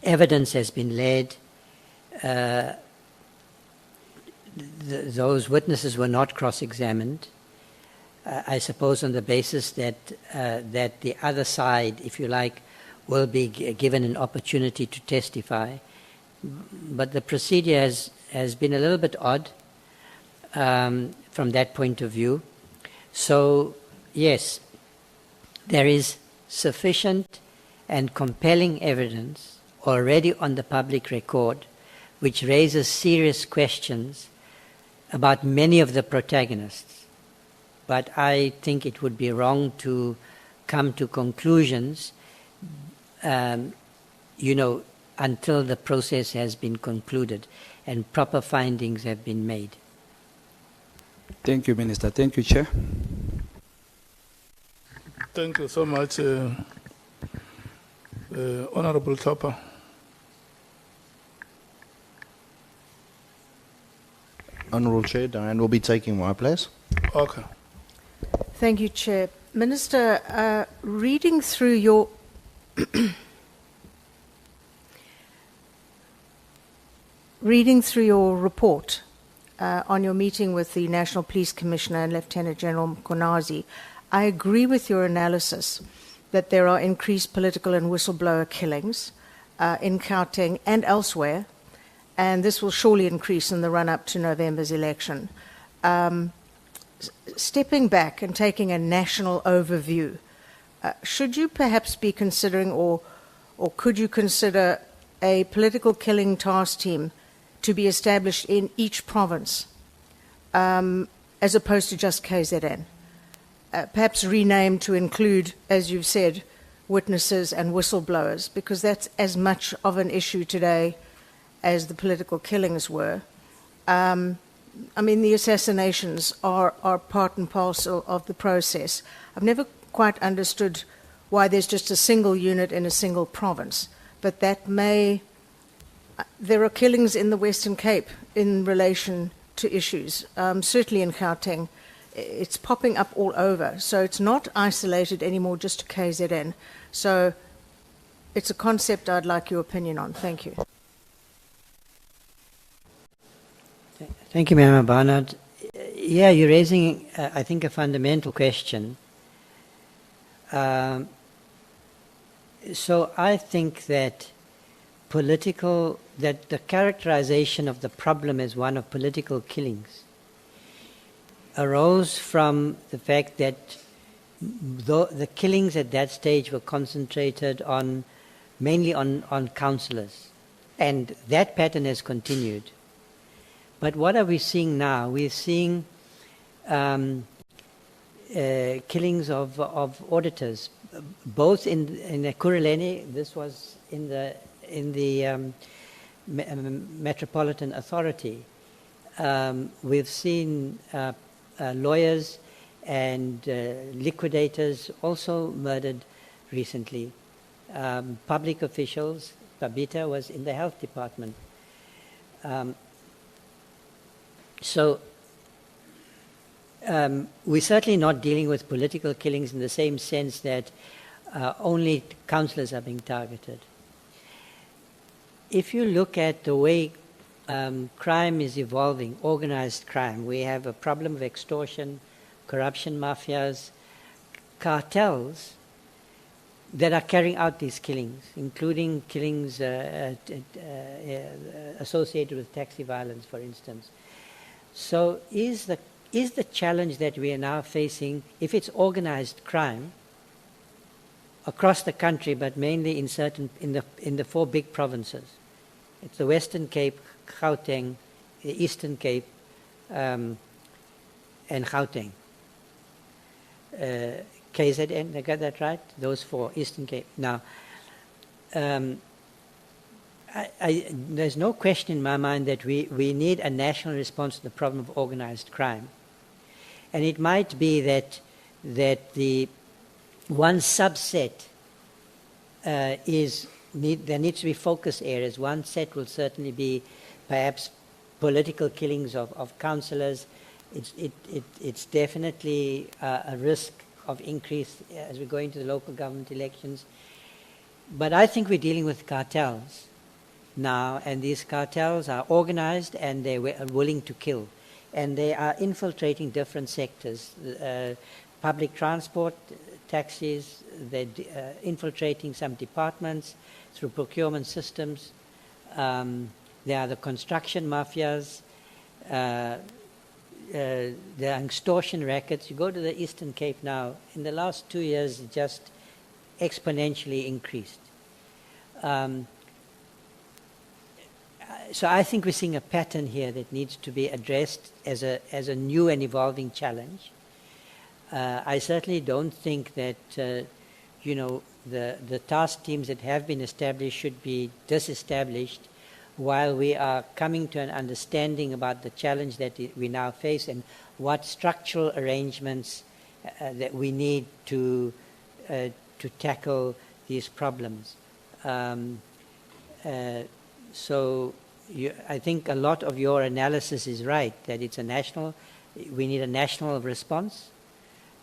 evidence has been laid. Those witnesses were not cross-examined. I suppose on the basis that the other side, if you like, will be given an opportunity to testify. But the procedure has been a little bit odd from that point of view. So, yes, there is sufficient and compelling evidence already on the public record which raises serious questions about many of the protagonists. But I think it would be wrong to come to conclusions, until the process has been concluded and proper findings have been made. Thank you, Minister. Thank you, Chair. Thank you so much, Honorable Topper. Honourable Chair, Diane will be taking my place. Okay. Thank you, Chair. Minister, reading through your report on your meeting with the National Police Commissioner and Lieutenant General Kunazi, I agree with your analysis that there are increased political and whistleblower killings in Gauteng and elsewhere, and this will surely increase in the run-up to November's election. Stepping back and taking a national overview, should you perhaps be considering or could you consider a political killing task team to be established in each province as opposed to just KZN? Perhaps renamed to include, as you've said, witnesses and whistleblowers, because that's as much of an issue today as the political killings were. The assassinations are part and parcel of the process. I've never quite understood why there's just a single unit in a single province, but there are killings in the Western Cape in relation to issues, certainly in Gauteng. It's popping up all over, so it's not isolated anymore just to KZN. So it's a concept I'd like your opinion on. Thank you. Thank you, Madam Barnard. Yeah, you're raising, I think, a fundamental question. So I think that the characterization of the problem as one of political killings arose from the fact that the killings at that stage were concentrated mainly on councillors, and that pattern has continued. But what are we seeing now? We're seeing killings of auditors, both in Ekurhuleni. This was in the Metropolitan Authority. We've seen lawyers and liquidators also murdered recently. public officials. Babita was in the health department. We're certainly not dealing with political killings in the same sense that only councillors are being targeted. If you look at the way crime is evolving, organized crime, we have a problem of extortion, corruption mafias, cartels that are carrying out these killings, including killings associated with taxi violence, for instance. So is the challenge that we are now facing, if it's organized crime across the country, but mainly in the 4 big provinces? It's the Western Cape, Gauteng, the Eastern Cape, and Gauteng. KZN, I got that right? Those 4, Eastern Cape. Now, there's no question in my mind that we need a national response to the problem of organized crime. And it might be that the one subset there needs to be focus areas. One set will certainly be perhaps political killings of councillors. It's definitely a risk of increase as we go into the local government elections. But I think we're dealing with cartels now, and these cartels are organized and they are willing to kill. And they are infiltrating different sectors, public transport, taxis, they're infiltrating some departments through procurement systems. There are the construction mafias, there are extortion rackets. You go to the Eastern Cape now, in the last 2 years, it just exponentially increased. So I think we're seeing a pattern here that needs to be addressed as a new and evolving challenge. I certainly don't think that the task teams that have been established should be disestablished while we are coming to an understanding about the challenge that we now face and what structural arrangements that we need to tackle these problems. I think a lot of your analysis is right, that we need a national response,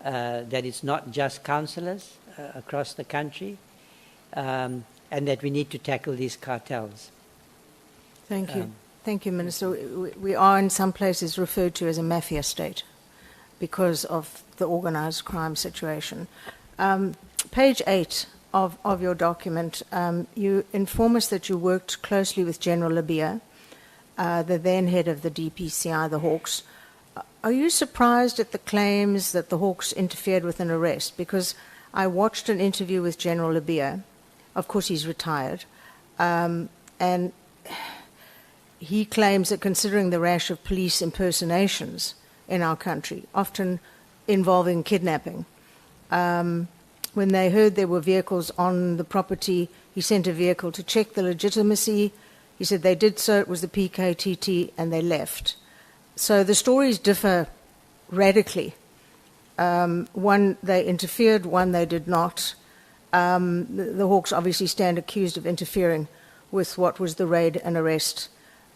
that it's not just councillors across the country, and that we need to tackle these cartels. Thank you. Thank you, Minister. We are in some places referred to as a mafia state because of the organized crime situation. Page 8 of your document, you inform us that you worked closely with General Labia, the then head of the DPCI, the Hawks. Are you surprised at the claims that the Hawks interfered with an arrest? Because I watched an interview with General Labia. Of course, he's retired. And he claims that considering the rash of police impersonations in our country, often involving kidnapping, when they heard there were vehicles on the property, he sent a vehicle to check the legitimacy. He said they did so, it was the PKTT, and they left. So the stories differ radically. One, they interfered, one, they did not. The Hawks obviously stand accused of interfering with what was the raid and arrest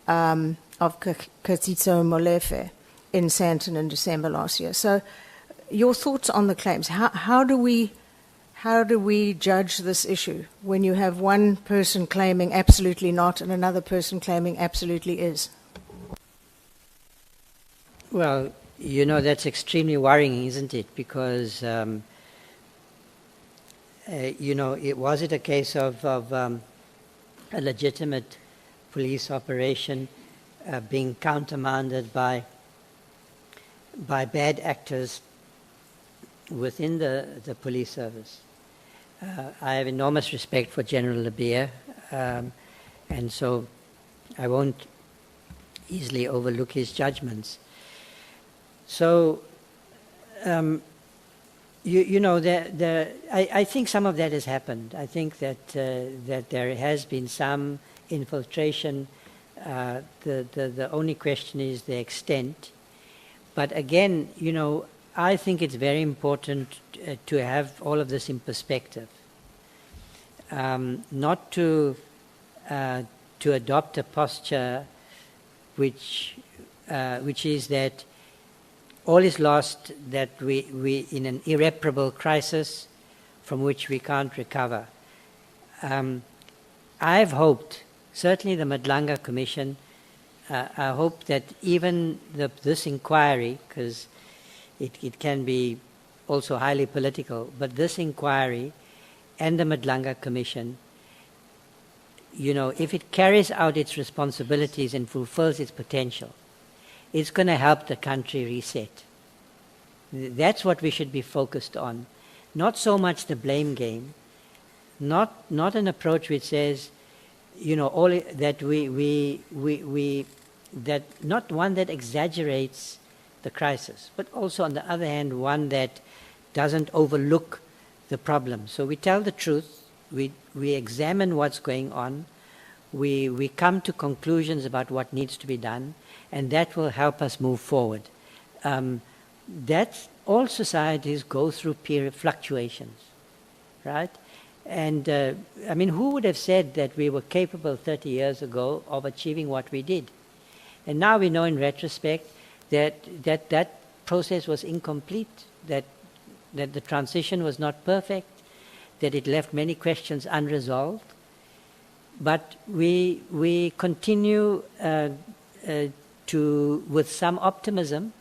of Katsiso Molefe in Sandton in December last year. So your thoughts on the claims. How do we judge this issue when you have one person claiming absolutely not and another person claiming absolutely is? Well, that's extremely worrying, isn't it? Because, was it a case of a legitimate police operation being countermanded by bad actors within the police service? I have enormous respect for General Labia, and so I won't easily overlook his judgments. So, I think some of that has happened. I think that there has been some infiltration. The only question is the extent. But again, I think it's very important to have all of this in perspective. not to adopt a posture which is that all is lost, that we in an irreparable crisis from which we can't recover. I've hoped, certainly the Nhlanhla Commission, I hope that even this inquiry, because it can be also highly political, but this inquiry and the Nhlanhla Commission, you know, if it carries out its responsibilities and fulfills its potential, it's going to help the country reset. That's what we should be focused on. Not so much the blame game, not an approach which says, you know, all that that not one that exaggerates the crisis, but also on the other hand one that doesn't overlook the problem. So we tell the truth, we examine what's going on, we come to conclusions about what needs to be done, and that will help us move forward. That's all societies go through period fluctuations, right? And I mean, who would have said that we were capable 30 years ago of achieving what we did? And now we know in retrospect that process was incomplete, that the transition was not perfect, that it left many questions unresolved. But we continue with some optimism,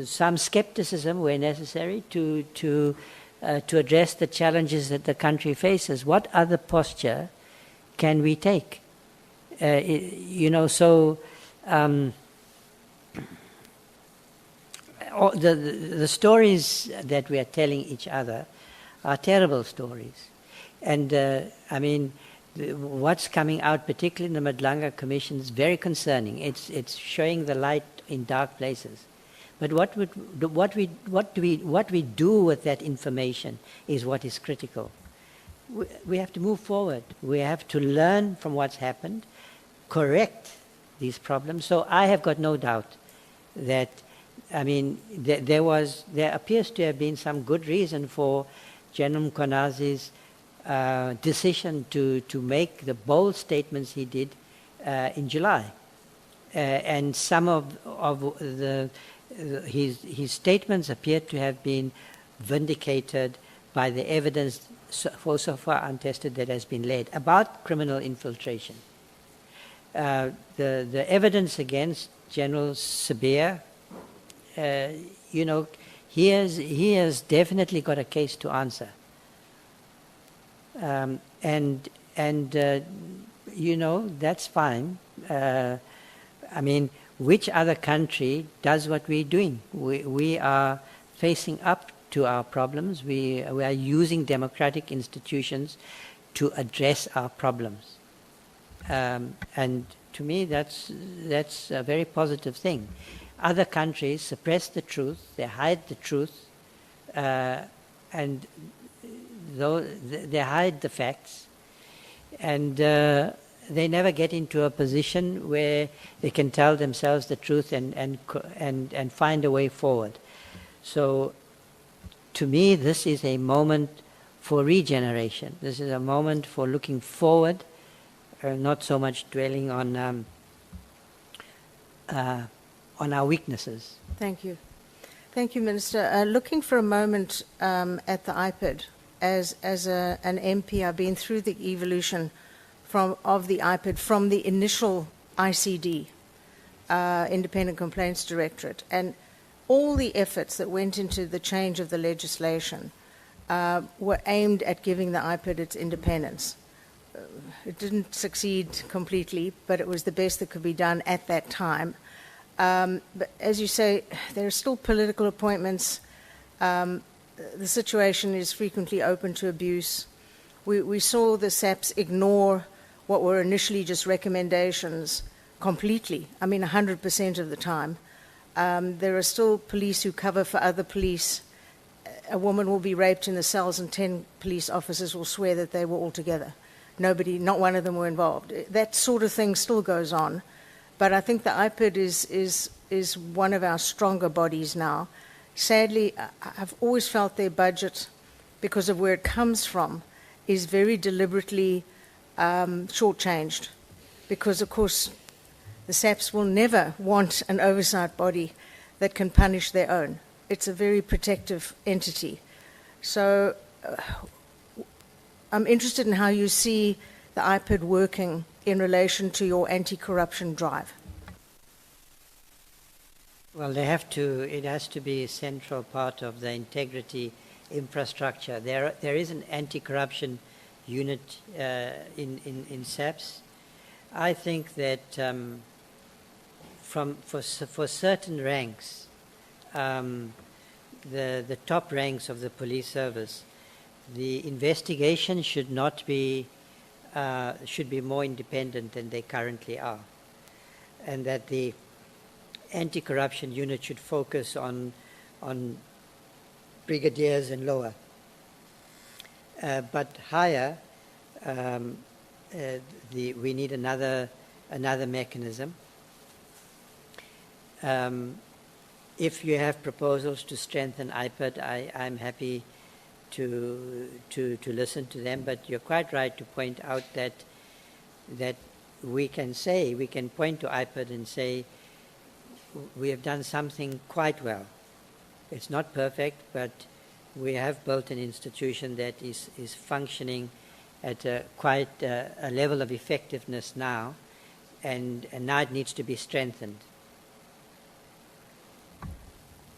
some skepticism where necessary, to address the challenges that the country faces. What other posture can we take? You know, so the stories that we are telling each other are terrible stories. And I mean, what's coming out, particularly in the Nhlanhla Commission, is very concerning. It's showing the light in dark places. But what we do with that information is what is critical. We have to move forward. We have to learn from what's happened, correct these problems. So I have got no doubt that, I mean, there appears to have been some good reason for General Mkhwanazi's decision to make the bold statements he did in July. And some of his statements appear to have been vindicated by the evidence so far untested that has been laid about criminal infiltration. The evidence against General Sabir, you know, he has definitely got a case to answer. You know, that's fine. I mean, which other country does what we're doing? We are facing up to our problems. We are using democratic institutions to address our problems. And to me, that's a very positive thing. Other countries suppress the truth, they hide the truth, and they hide the facts, and they never get into a position where they can tell themselves the truth and find a way forward. So, to me, this is a moment for regeneration. This is a moment for looking forward, not so much dwelling on our weaknesses. Thank you. Thank you, Minister. Looking for a moment at the IPID. As an MP, I've been through the evolution of the IPID from the initial ICD, Independent Complaints Directorate, and all the efforts that went into the change of the legislation were aimed at giving the IPID its independence. It didn't succeed completely, but it was the best that could be done at that time. But as you say, there are still political appointments. The situation is frequently open to abuse. We saw the SAPS ignore what were initially just recommendations completely, I mean 100% of the time. There are still police who cover for other police. A woman will be raped in the cells and 10 police officers will swear that they were all together. Not one of them were involved. That sort of thing still goes on. But I think the IPID is one of our stronger bodies now. Sadly, I've always felt their budget, because of where it comes from, is very deliberately shortchanged, because, of course, the SAPS will never want an oversight body that can punish their own. It's a very protective entity. So I'm interested in how you see the IPID working in relation to your anti-corruption drive. Well, it has to be a central part of the integrity infrastructure. There is an anti-corruption unit in SAPS. I think that for certain ranks, the top ranks of the police service, the investigation should not be should be more independent than they currently are, and that the anti-corruption unit should focus on brigadiers and lower. But higher, we need another mechanism. If you have proposals to strengthen IPID, I'm happy to listen to them. But you're quite right to point out that we can point to IPID and say we have done something quite well. It's not perfect, but we have built an institution that is functioning at quite a level of effectiveness now, and now it needs to be strengthened.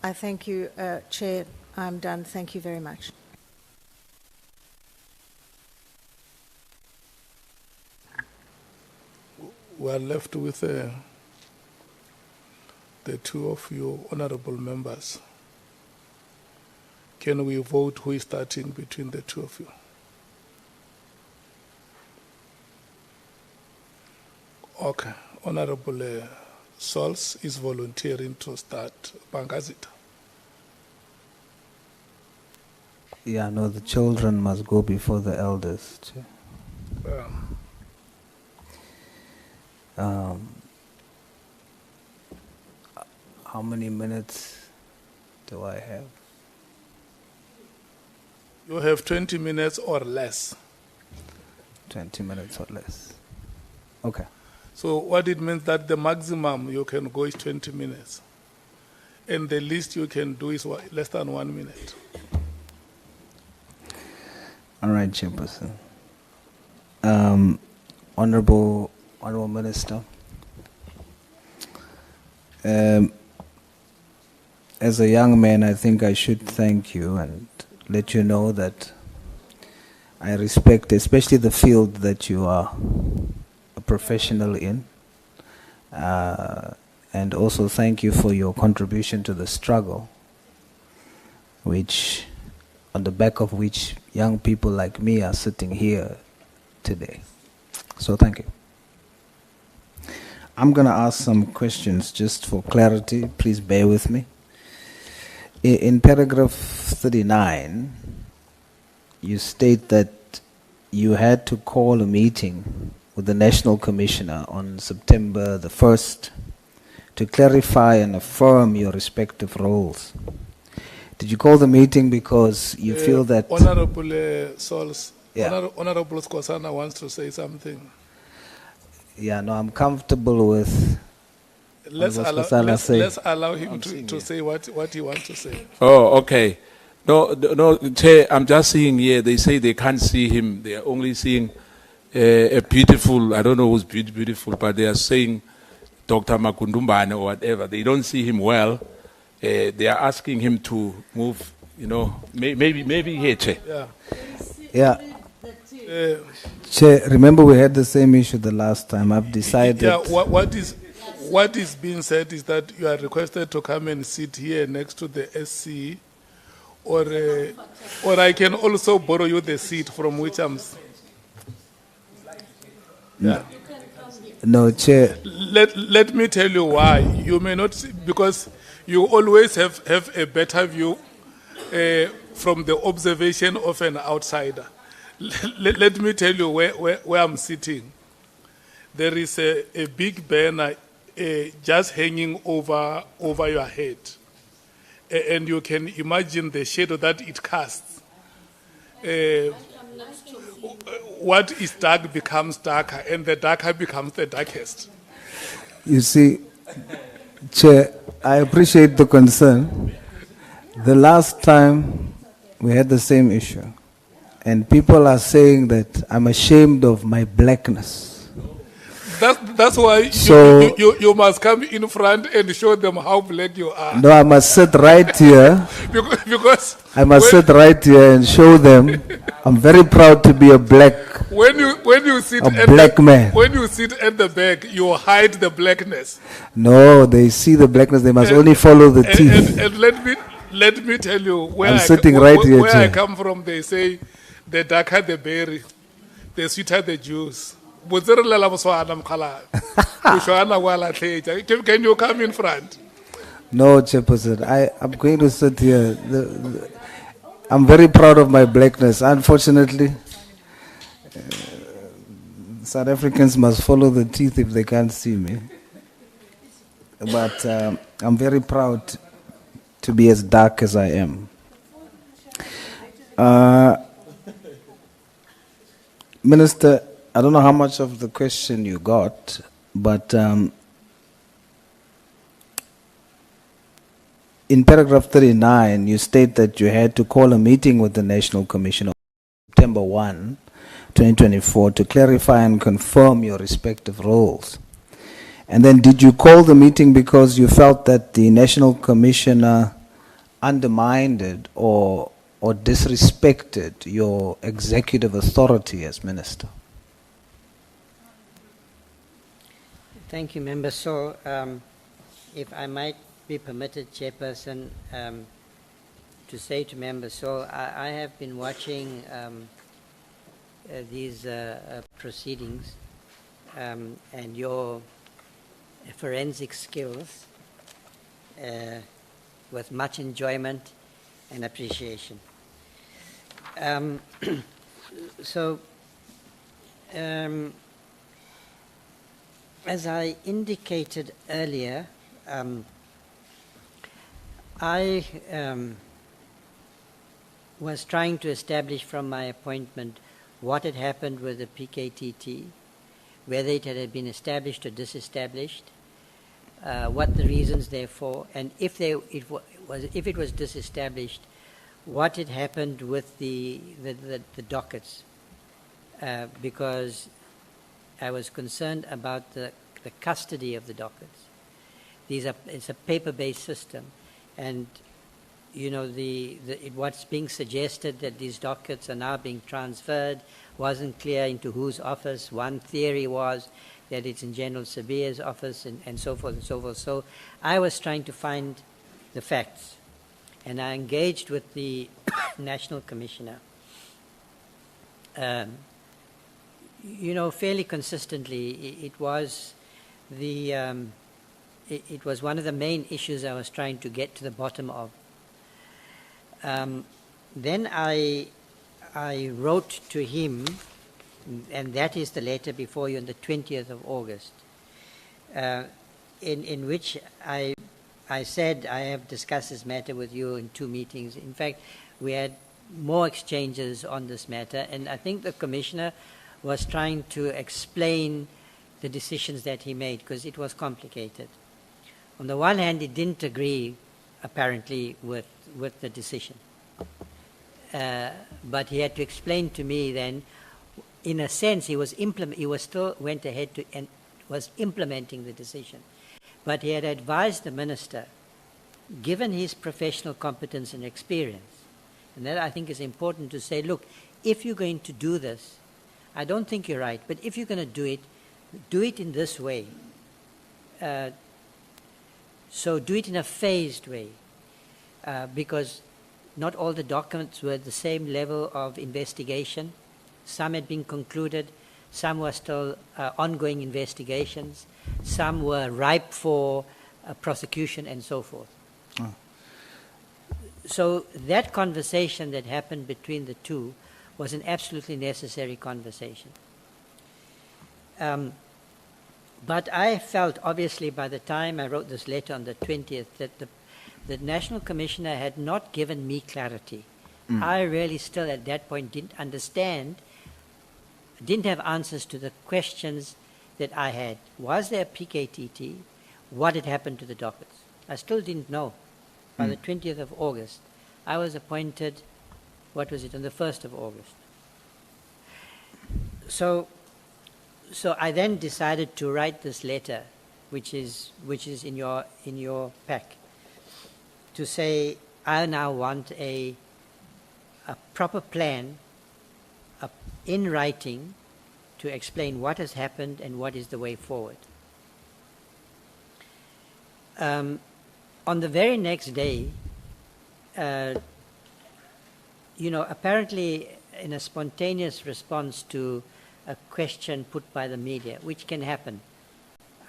I thank you, Chair. I'm done. Thank you very much. We are left with the two of you honorable members. Can we vote who is starting between the two of you? Okay. Honorable Sols is volunteering to start. Bangazita. Yeah, no, the children must go before the elders. Chair. How many minutes do I have? You have 20 minutes or less. 20 minutes or less. Okay. So what it means that the maximum you can go is 20 minutes. And the least you can do is less than 1 minute. All right, Chairperson. Honorable Minister, as a young man, I think I should thank you and let you know that I respect especially the field that you are a professional in, and also thank you for your contribution to the struggle, which, on the back of which young people like me are sitting here today. So thank you. I'm going to ask some questions just for clarity. Please bear with me. In paragraph 39, you state that you had to call a meeting with the National Commissioner on September the 1st to clarify and affirm your respective roles. Did you call the meeting because you feel that... Honorable Sols, Yeah. Honorable Skosana wants to say something. Yeah, no, I'm comfortable with... Let's allow him to say what he wants to say. Oh, okay. No, Chair, I'm just seeing here, they say they can't see him. They are only seeing a beautiful, I don't know who's beautiful, but they are saying Dr. Makundumbane or whatever. They don't see him well. They are asking him to move, maybe here, Chair. Yeah. Chair, remember we had the same issue the last time. I've decided... Yeah, what is being said is that you are requested to come and sit here next to the SC, or I can also borrow you the seat from which I'm... Yeah. No, Chair. Let me tell you why. You may not, because you always have a better view from the observation of an outsider. Let me tell you where I'm sitting. There is a big banner just hanging over your head. And you can imagine the shadow that it casts. what is dark becomes darker, and the darker becomes the darkest. You see, Chair, I appreciate the concern. The last time we had the same issue, and people are saying that I'm ashamed of my blackness. That's why So- you must come in front and show them how black you are. No, I must sit right here. Because I must when- sit right here and show them I'm very proud to be a black. when you sit A at black the, man. when you sit at the back, you hide the blackness. No, they see the blackness. They must only follow the teeth. And let me tell you where I'm sitting right here, where I Chair. come from. They say the darker the berry, the sweeter the juice. Botserelela Moswana Mkhwanazi. Ushwana wala theja. Can you come in front? No, Chairperson, I'm going to sit here. I'm very proud of my blackness. Unfortunately, South Africans must follow the teeth if they can't see me. But I'm very proud to be as dark as I am. Minister, I don't know how much of the question you got, but in paragraph 39, you state that you had to call a meeting with the National Commission on September 1, 2024 to clarify and confirm your respective roles. And then did you call the meeting because you felt that the National Commissioner undermined or disrespected your executive authority as minister? Thank you, Member. So, if I might be permitted, Chairperson, to say to members, so I have been watching these proceedings and your forensic skills with much enjoyment and appreciation. As I indicated earlier, I was trying to establish from my appointment what had happened with the PKTT, whether it had been established or disestablished, what the reasons therefore, and if it was disestablished, what had happened with the dockets, because I was concerned about the custody of the dockets. It's a paper-based system, and you know what's being suggested that these dockets are now being transferred wasn't clear into whose office. One theory was that it's in General Sabia's office, and so forth and so forth. So I was trying to find the facts, and I engaged with the National Commissioner. You know, fairly consistently, it was it was one of the main issues I was trying to get to the bottom of. Then I wrote to him, and that is the letter before you on the 20th of August, in which I said I have discussed this matter with you in 2 meetings. In fact, we had more exchanges on this matter, and I think the Commissioner was trying to explain the decisions that he made because it was complicated. On the one hand, he didn't agree, apparently, with the decision. But he had to explain to me then, in a sense, he still went ahead and was implementing the decision. But he had advised the minister, given his professional competence and experience, and that I think is important to say, look, if you're going to do this, I don't think you're right, but if you're going to do it in this way. So do it in a phased way, because not all the documents were at the same level of investigation. Some had been concluded, some were still ongoing investigations, some were ripe for prosecution and so forth. Oh. So that conversation that happened between the two was an absolutely necessary conversation. But I felt, obviously, by the time I wrote this letter on the 20th, that the National Commissioner had not given me clarity. I really still, at that point, didn't understand didn't have answers to the questions that I had. Was there a PKTT? What had happened to the dockets? I still didn't know. By the 20th of August, I was appointed, what was it, on the 1st of August. So I then decided to write this letter, which is in your pack, to say I now want a proper plan in writing to explain what has happened and what is the way forward. On the very next day, apparently in a spontaneous response to a question put by the media, which can happen,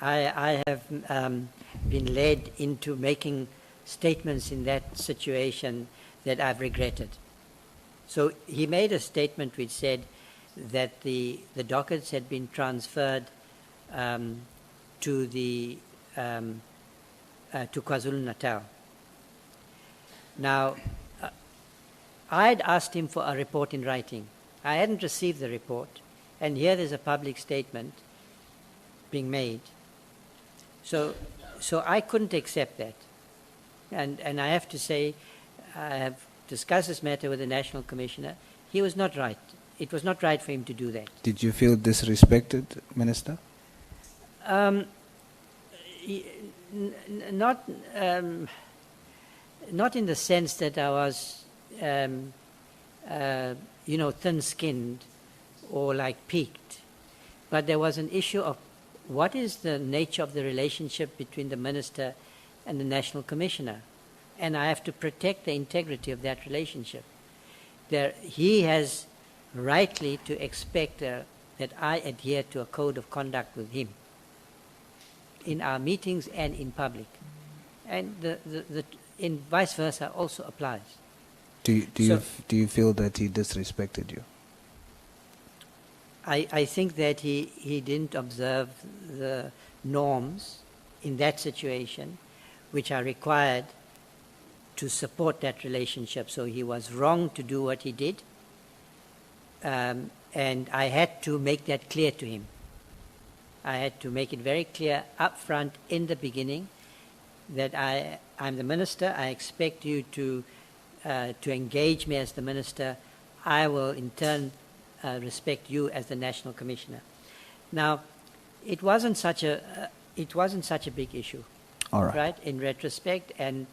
I have been led into making statements in that situation that I've regretted. So he made a statement which said that the dockets had been transferred to KwaZulu-Natal. Now, I had asked him for a report in writing. I hadn't received the report, and here there's a public statement being made. So I couldn't accept that. And I have to say, I have discussed this matter with the National Commissioner. He was not right. It was not right for him to do that. Did you feel disrespected, Minister? Not in the sense that I was, thin-skinned or like peaked, but there was an issue of what is the nature of the relationship between the Minister and the National Commissioner, and I have to protect the integrity of that relationship. He has rightly to expect that I adhere to a code of conduct with him in our meetings and in public, and in vice versa also applies. Do you feel that he disrespected you? I think that he didn't observe the norms in that situation, which are required to support that relationship. So he was wrong to do what he did, and I had to make that clear to him. I had to make it very clear up front in the beginning that I'm the Minister. I expect you to engage me as the Minister. I will in turn respect you as the National Commissioner. Now, it wasn't such a big issue, all right? In retrospect, and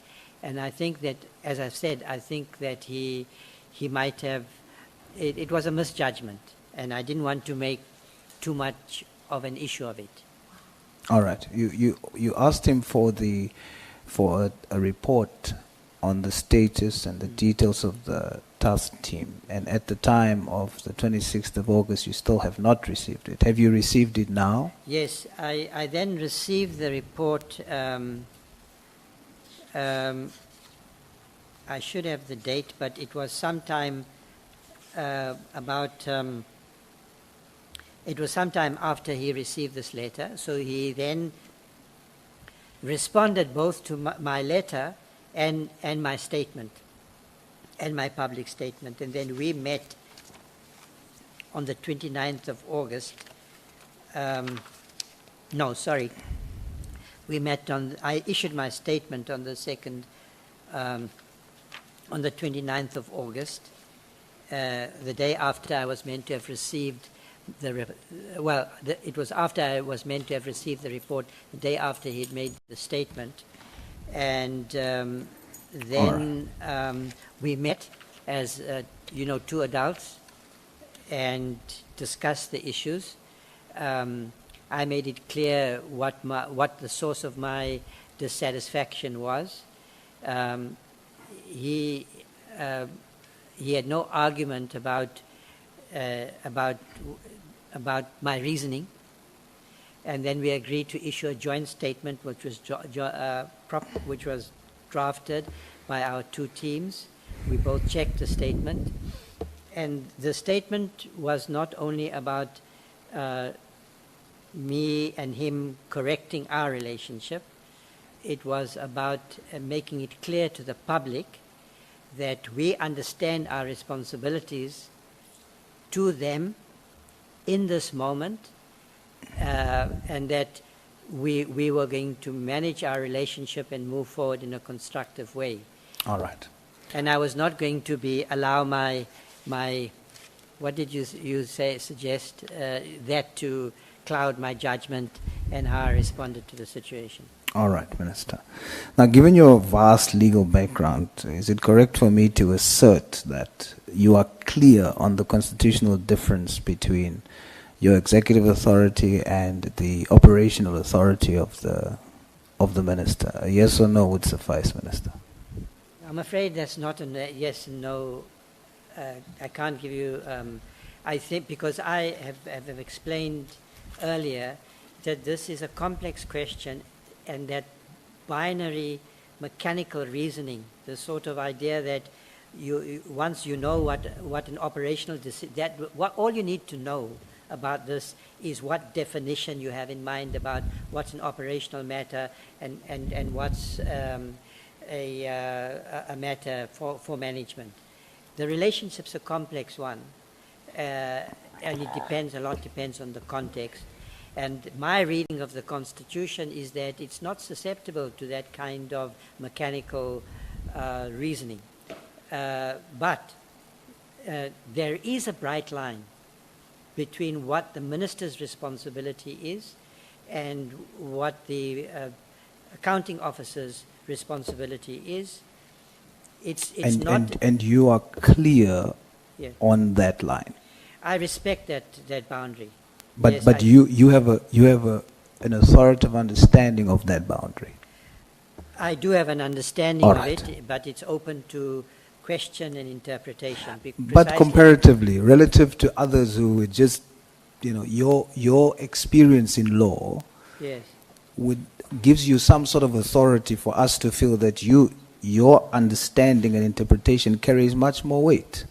I think that, as I've said, I think that he might have. It was a misjudgment, and I didn't want to make too much of an issue of it. All right. You asked him for a report on the status and the details of the task team, and at the time of the 26th of August, you still have not received it. Have you received it now? Yes, I then received the report. I should have the date, but it was sometime it was sometime after he received this letter. So he then responded both to my letter and my statement, and my public statement. And then we met on the 29th of August. I issued my statement on the 2nd, on the 29th of August, the day after I was meant to have received it was after I was meant to have received the report, the day after he had made the statement. And then we met as, two adults and discussed the issues. I made it clear what the source of my dissatisfaction was. He had no argument about my reasoning, and then we agreed to issue a joint statement, which was drafted by our two teams. We both checked the statement, and the statement was not only about me and him correcting our relationship. It was about making it clear to the public that we understand our responsibilities to them in this moment, and that we were going to manage our relationship and move forward in a constructive way. All right. And I was not going to allow my what did you suggest, that to cloud my judgment and how I responded to the situation. All right, Minister. Now, given your vast legal background, is it correct for me to assert that you are clear on the constitutional difference between your executive authority and the operational authority of the minister? A yes or no would suffice, Minister. I'm afraid that's not a yes and no. I can't give you. I think because I have explained earlier that this is a complex question, and that binary mechanical reasoning, the sort of idea that once you know what an operational all you need to know about this is what definition you have in mind about what's an operational matter and what's a matter for management. The relationship's a complex one, and it depends, a lot depends on the context. And my reading of the Constitution is that it's not susceptible to that kind of mechanical reasoning. But there is a bright line between what the minister's responsibility is and what the accounting officer's responsibility is. It's not. And you are clear Yeah. on that line. I respect that boundary. But Yes, but you have an authoritative understanding of that boundary. I do have an understanding All of right. it, but it's open to question and interpretation. But Precisely- comparatively, relative to others who would just, your experience in law Yes. gives you some sort of authority for us to feel that your understanding and interpretation carries much more weight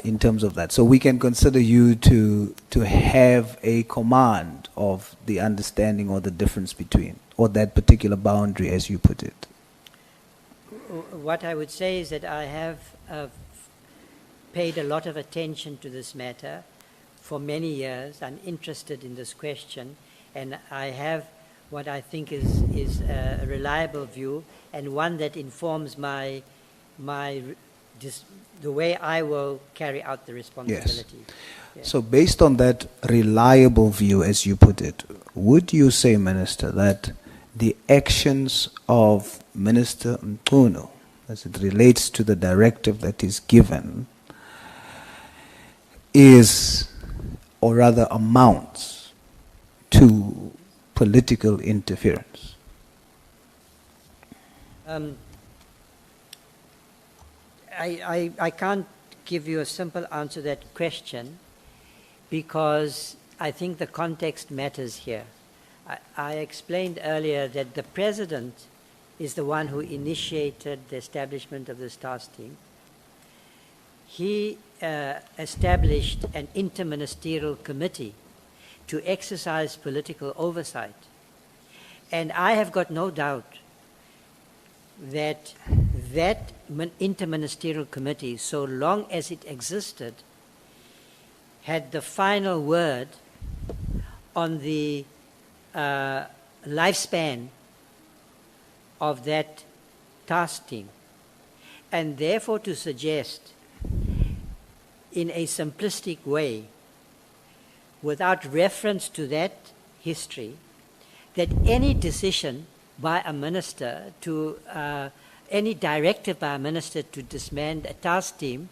in terms of that. So we can consider you to have a command of the understanding or the difference between, or that particular boundary, as you put it. What I would say is that I have paid a lot of attention to this matter for many years. I'm interested in this question, and I have what I think is a reliable view, and one that informs the way I will carry out the responsibility. Yeah. So based on that reliable view, as you put it, would you say, Minister, that the actions of Minister Mkhwanazi, as it relates to the directive that is given, is, or rather amounts to political interference? I can't give you a simple answer to that question, because I think the context matters here. I explained earlier that the President is the one who initiated the establishment of this task team. He established an interministerial committee to exercise political oversight. And I have got no doubt that that interministerial committee, so long as it existed, had the final word on the lifespan of that task team. And therefore to suggest in a simplistic way, without reference to that history, that any decision by a minister to, any directive by a minister to disband a task team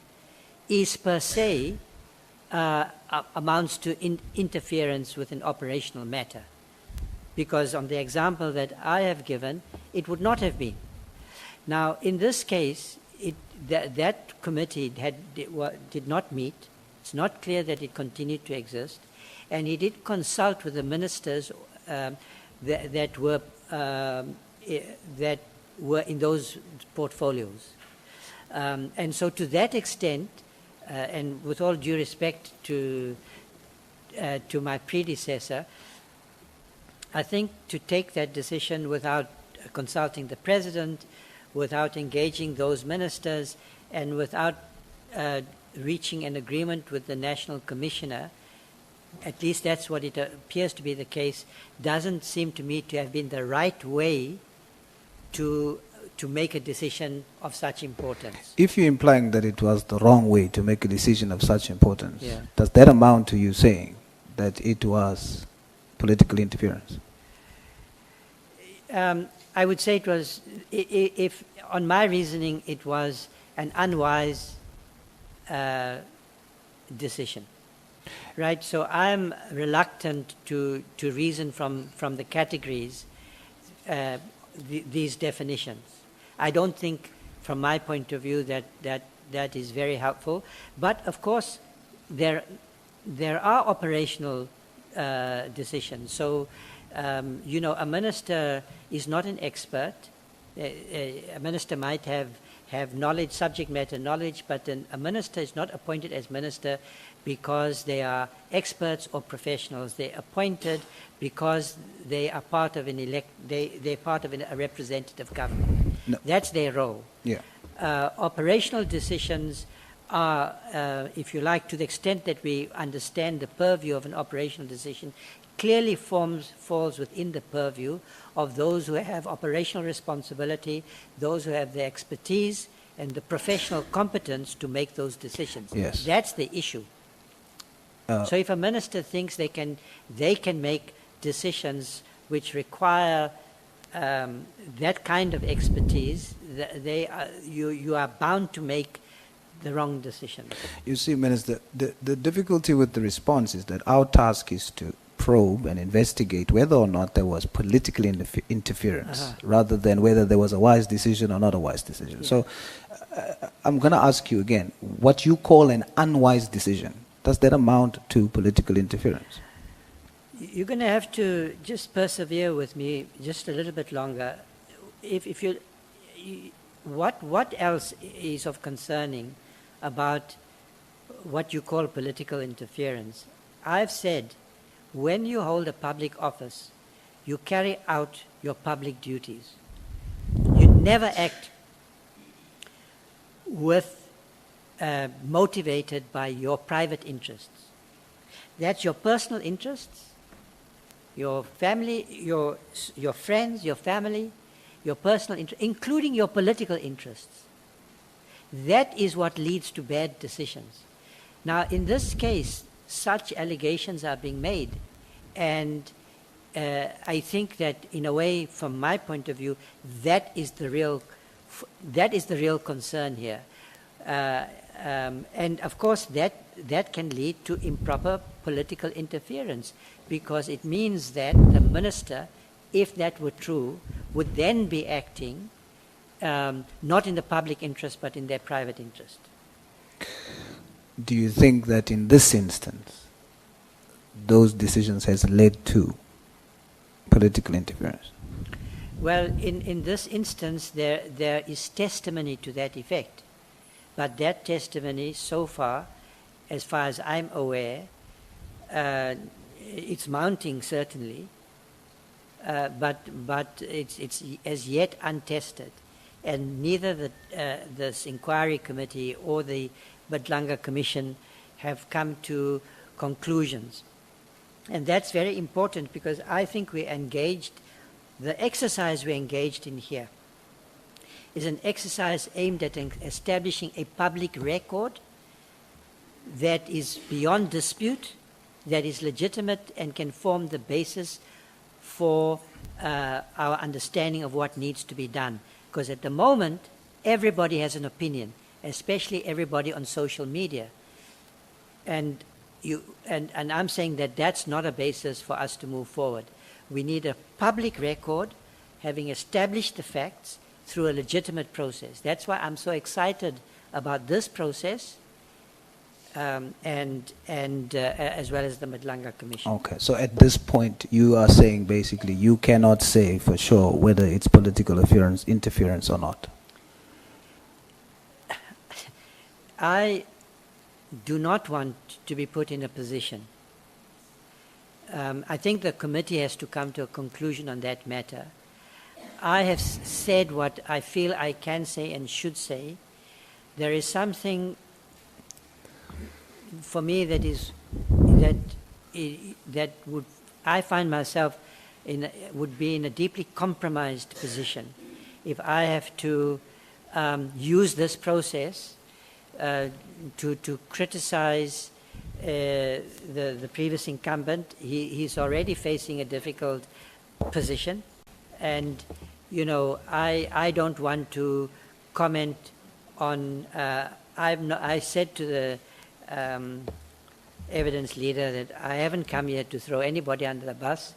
is per se amounts to interference with an operational matter. Because on the example that I have given, it would not have been. Now, in this case, that committee did not meet. It's not clear that it continued to exist. And he did consult with the ministers that were in those portfolios. And so to that extent, and with all due respect to my predecessor, I think to take that decision without consulting the President, without engaging those ministers, and without reaching an agreement with the National Commissioner at least that's what it appears to be the case, doesn't seem to me to have been the right way to make a decision of such importance. If you're implying that it was the wrong way to make a decision of such importance, Yeah. does that amount to you saying that it was political interference? I would say it was, if on my reasoning, it was an unwise decision. Right, so I'm reluctant to reason from the categories these definitions. I don't think, from my point of view, that is very helpful. But of course, there are operational decisions. So, you know, a minister is not an expert. A minister might have knowledge, subject matter knowledge, but a minister is not appointed as minister because they are experts or professionals. They're appointed because they are part of they're part of a representative government. No. That's their role. Yeah. Operational decisions are, if you like, to the extent that we understand the purview of an operational decision, clearly falls within the purview of those who have operational responsibility, those who have the expertise and the professional competence to make those decisions. Yes. That's the issue. So if a minister thinks they can make decisions which require that kind of expertise, you are bound to make the wrong decisions. You see, Minister, the difficulty with the response is that our task is to probe and investigate whether or not there was political interference, rather than whether there was a wise decision or not a wise decision. Yeah. So I'm going to ask you again, what you call an unwise decision, does that amount to political interference? You're going to have to just persevere with me just a little bit longer. If you, what else is of concerning about what you call political interference? I've said, when you hold a public office, you carry out your public duties. You never act motivated by your private interests. That's your personal interests, your family, your friends, your family, your personal interests, including your political interests. That is what leads to bad decisions. Now, in this case, such allegations are being made, and I think that, in a way, from my point of view, that is the real concern here. And of course, that can lead to improper political interference, because it means that the minister, if that were true, would then be acting not in the public interest but in their private interest. Do you think that in this instance, those decisions has led to political interference? Well, in this instance, there is testimony to that effect. But that testimony, so far as I'm aware, it's mounting certainly, but it's as yet untested, and neither this inquiry committee or the Nhlanhla Commission have come to conclusions, and that's very important, because I think we engaged. The exercise we engaged in here is an exercise aimed at establishing a public record that is beyond dispute, that is legitimate and can form the basis for our understanding of what needs to be done. Because at the moment, everybody has an opinion, especially everybody on social media. And I'm saying that that's not a basis for us to move forward. We need a public record, having established the facts through a legitimate process. That's why I'm so excited about this process, and as well as the Nhlanhla Commission. Okay, so at this point, you are saying basically you cannot say for sure whether it's political interference or not. I do not want to be put in a position. I think the committee has to come to a conclusion on that matter. I have said what I feel I can say and should say. There is something for me that that would, I find myself would be in a deeply compromised position if I have to use this process to criticize the previous incumbent. He's already facing a difficult position, and I don't want to comment on. I said to the evidence leader that I haven't come here to throw anybody under the bus.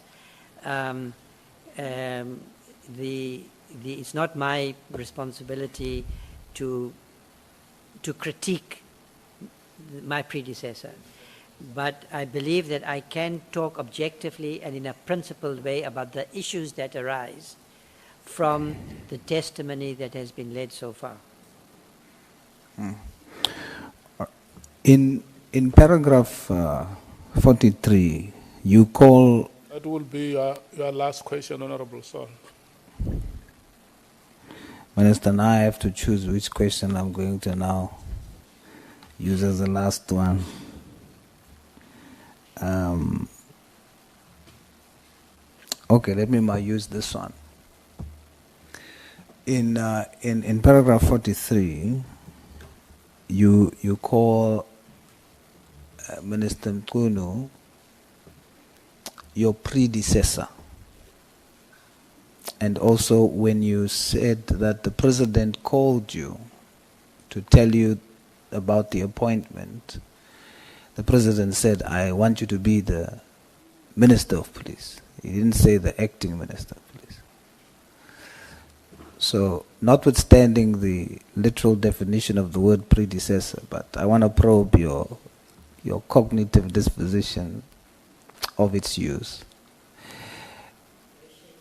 It's not my responsibility to critique my predecessor, but I believe that I can talk objectively and in a principled way about the issues that arise from the testimony that has been led so far. In paragraph 43, you call... That will be your last question, Honorable Son. Minister, now I have to choose which question I'm going to now use as the last one. Okay, let me use this one. In paragraph 43, you call Minister Mkhwanazi your predecessor. And also when you said that the president called you to tell you about the appointment, the president said, I want you to be the Minister of Police. He didn't say the acting Minister of Police. So, notwithstanding the literal definition of the word predecessor, but I want to probe your cognitive disposition of its use.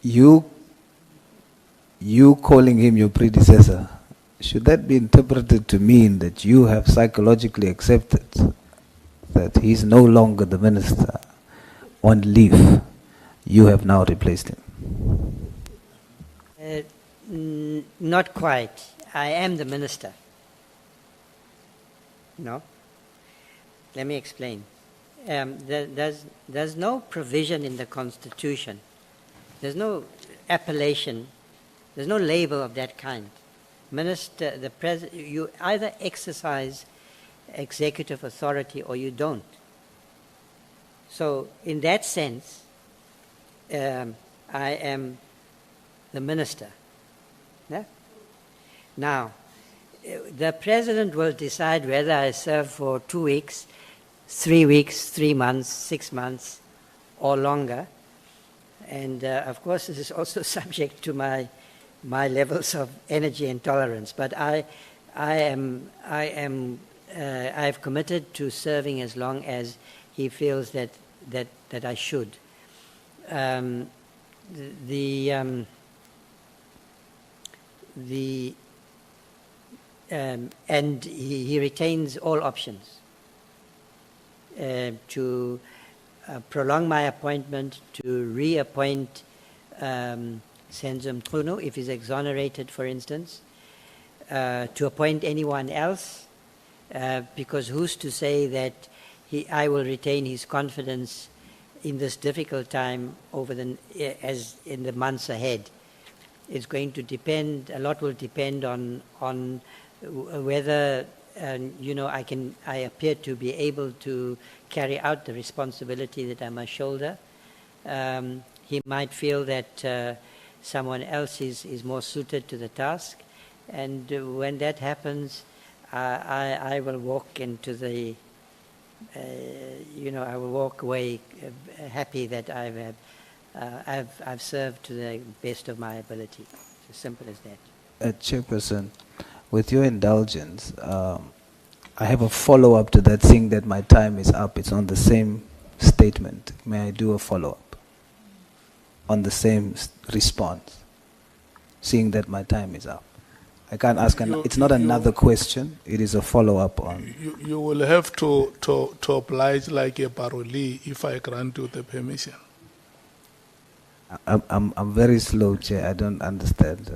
You calling him your predecessor, should that be interpreted to mean that you have psychologically accepted that he's no longer the minister on leave? You have now replaced him. Not quite. I am the minister. No. Let me explain. There's no provision in the Constitution. There's no appellation. There's no label of that kind. Minister, the president, you either exercise executive authority or you don't. So, in that sense, I am the minister. Yeah? Now, the president will decide whether I serve for 2 weeks, 3 weeks, 3 months, 6 months, or longer. And of course, this is also subject to my levels of energy and tolerance. But I've committed to serving as long as he feels that I should. And he retains all options to prolong my appointment, to reappoint Senzo Mkhwanazi if he's exonerated, for instance, to appoint anyone else, because who's to say that I will retain his confidence in this difficult time as in the months ahead. It's going to depend. A lot will depend on whether I appear to be able to carry out the responsibility that I must shoulder. He might feel that someone else is more suited to the task, and when that happens, I will walk into the. I will walk away happy that I've served to the best of my ability. It's as simple as that. Chairperson, with your indulgence, I have a follow-up to that, seeing that my time is up. It's on the same statement. May I do a follow-up on the same response, seeing that my time is up? I can't ask. It's not another question. It is a follow-up on. You will have to oblige like a parolee if I grant you the permission. I'm very slow, Chair. I don't understand.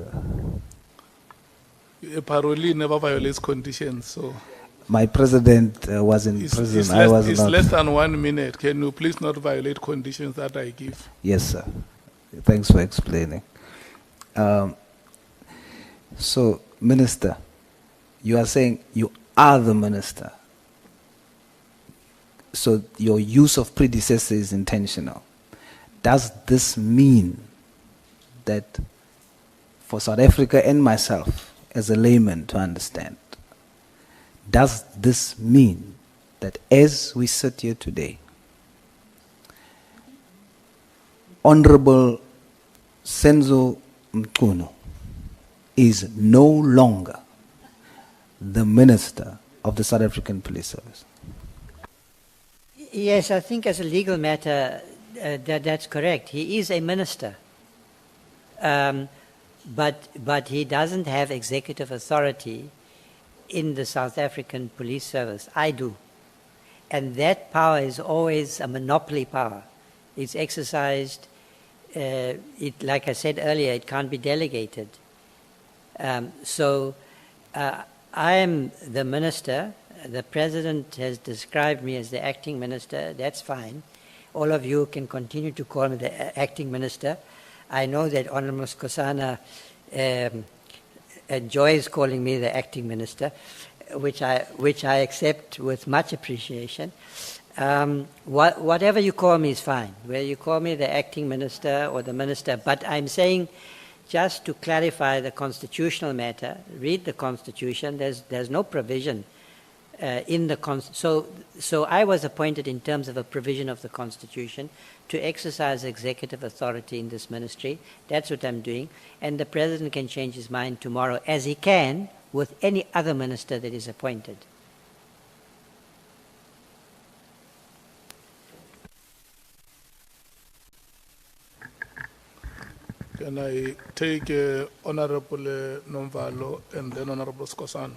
A parolee never violates conditions, so. My president was in prison. I was It's not. less than 1 minute. Can you please not violate conditions that I give? Yes, sir. Thanks for explaining. So, Minister, you are saying you are the minister. So your use of predecessor is intentional. Does this mean that for South Africa and myself as a layman to understand, does this mean that as we sit here today, Honorable Senzo Mkhwanazi is no longer the Minister of the South African Police Service? Yes, I think as a legal matter, that's correct. He is a minister. But he doesn't have executive authority in the South African Police Service. I do. And that power is always a monopoly power. It's exercised, like I said earlier, it can't be delegated. So I am the minister. The president has described me as the acting minister. That's fine. All of you can continue to call me the acting minister. I know that Honorable Nkosana enjoys calling me the acting minister, which I accept with much appreciation. Whatever you call me is fine. Whether you call me the acting minister or the minister, but I'm saying, just to clarify the constitutional matter, read the Constitution. There's no provision in the so I was appointed in terms of a provision of the Constitution to exercise executive authority in this ministry. That's what I'm doing. And the president can change his mind tomorrow, as he can with any other minister that is appointed. Can I take Honorable Nomvalo and then Honorable Nkosana?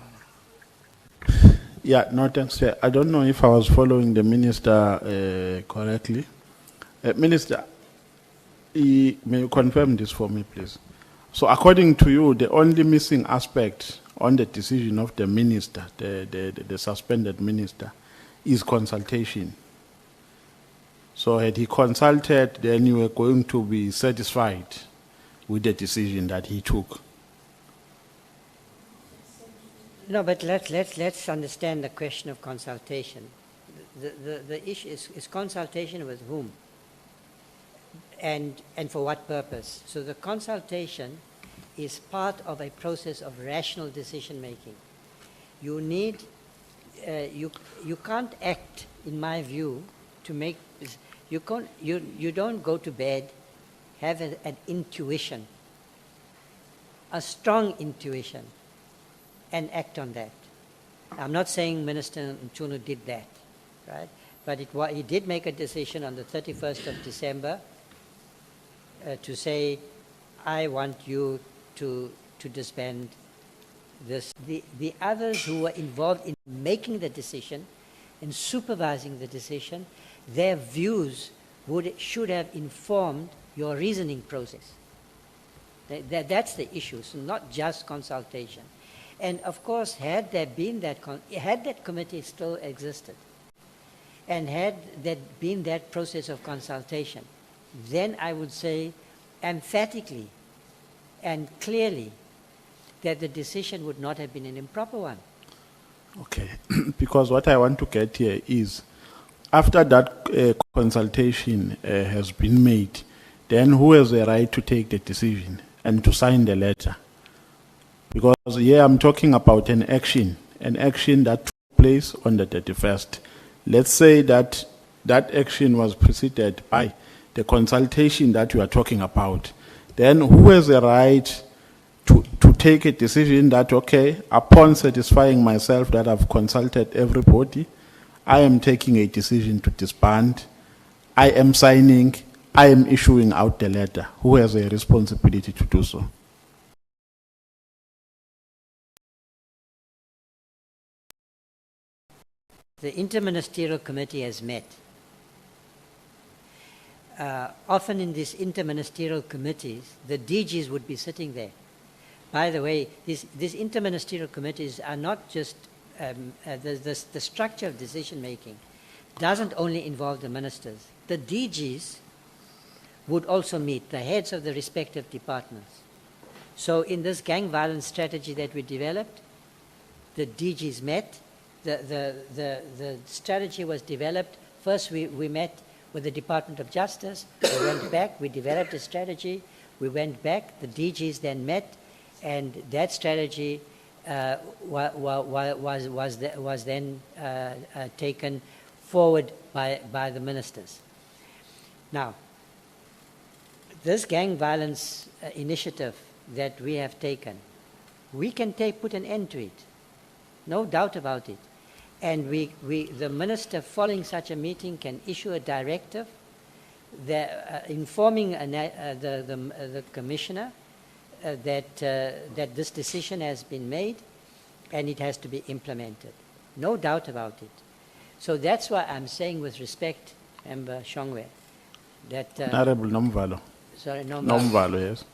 Yeah, no, thanks, Chair. I don't know if I was following the minister correctly. Minister, may you confirm this for me, please? So according to you, the only missing aspect on the decision of the minister, the suspended minister, is consultation. So had he consulted, then you were going to be satisfied with the decision that he took. No, but let's understand the question of consultation. The issue is consultation with whom? And for what purpose? So the consultation is part of a process of rational decision making. You need, you can't act, in my view, to make, you don't go to bed, have an intuition, a strong intuition, and act on that. I'm not saying Minister Mkhwanazi did that, right? But he did make a decision on the 31st of December to say, I want you to disband this. The others who were involved in making the decision and supervising the decision, their views should have informed your reasoning process. That's the issue, so not just consultation. And of course, had there been had that committee still existed, and had there been that process of consultation, then I would say emphatically and clearly that the decision would not have been an improper one. Okay, because what I want to get here is, after that consultation has been made, then who has the right to take the decision and to sign the letter? Because here I'm talking about an action that took place on the 31st. Let's say that that action was preceded by the consultation that you are talking about. Then who has the right to take a decision that, okay, upon satisfying myself that I've consulted everybody, I am taking a decision to disband, I am signing, I am issuing out the letter. Who has a responsibility to do so? The Interministerial Committee has met. Often in these interministerial committees, the DGs would be sitting there. By the way, these interministerial committees are not just the structure of decision making doesn't only involve the ministers. The DGs would also meet, the heads of the respective departments. So in this gang violence strategy that we developed, the DGs met, the strategy was developed. First we met with the Department of Justice, we went back, we developed a strategy, we went back, the DGs then met, and that strategy was then taken forward by the ministers. Now, this gang violence initiative that we have taken, we can put an end to it, no doubt about it. And the minister, following such a meeting, can issue a directive that, informing the commissioner that this decision has been made and it has to be implemented. No doubt about it. So that's why I'm saying, with respect, Member Shongwe, that... Honorable Nomvalo. Sorry, Nomvalo, yes.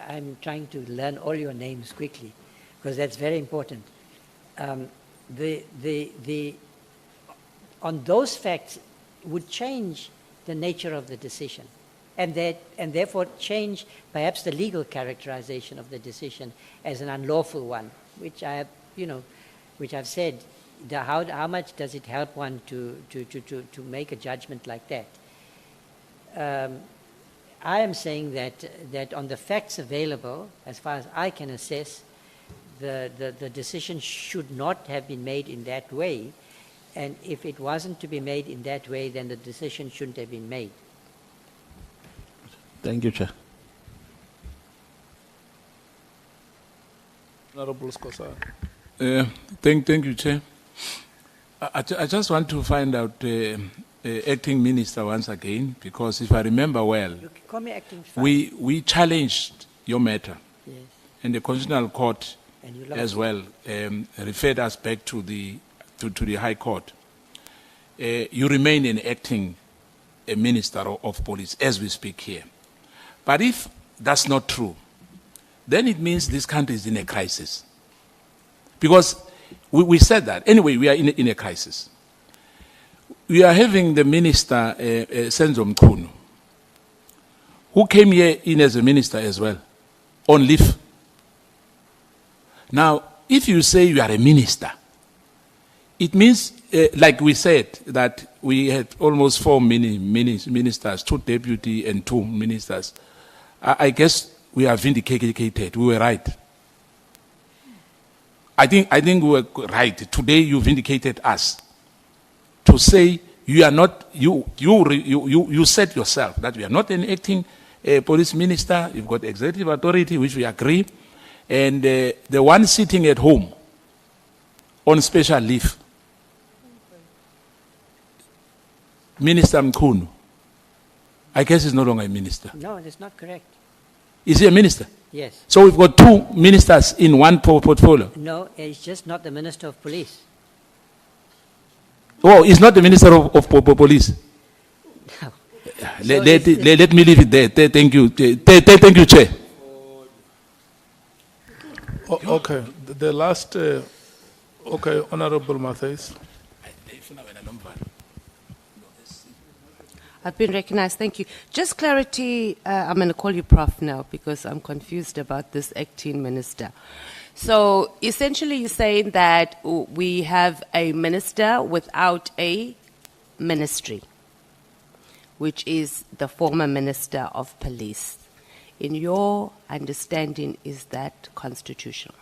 I'm trying to learn all your names quickly, because that's very important. On those facts would change the nature of the decision, and therefore change perhaps the legal characterization of the decision as an unlawful one, which I have, which I've said. How much does it help one to make a judgment like that? I am saying that on the facts available, as far as I can assess, the decision should not have been made in that way, and if it wasn't to be made in that way, then the decision shouldn't have been made. Thank you, Chair. Honorable Scosa. Thank you, Chair. I just want to find out acting minister once again, because if I remember well, You can call me acting. we challenged your matter, Yes. and the Constitutional Court And you lost. as well referred us back to the High Court. You remain an acting minister of police as we speak here. But if that's not true, then it means this country is in a crisis. Because we said that. Anyway, we are in a crisis. We are having the minister, Senzo Mkhunu, who came here in as a minister as well, on leave. Now, if you say you are a minister, it means, like we said, that we had almost 4 ministers, 2 deputy and 2 ministers. I guess we are vindicated. We were right. I think we were right. Today you vindicated us to say you are not. You said yourself that we are not an acting police minister. You've got executive authority, which we agree, and the one sitting at home on special leave, Minister Mkhunu, I guess is no longer a minister. No, that's not correct. Is he a minister? Yes. So we've got 2 ministers in one portfolio. No, he's just not the Minister of Police. Oh, he's not the Minister of Police. No. Let me leave it there. Thank you. Thank you, Chair. Okay, the last, okay, Honorable Matthys. I've been recognized. Thank you. Just clarity, I'm going to call you Prof now because I'm confused about this acting minister. So essentially you're saying that we have a minister without a ministry, which is the former Minister of Police. In your understanding, is that constitutional?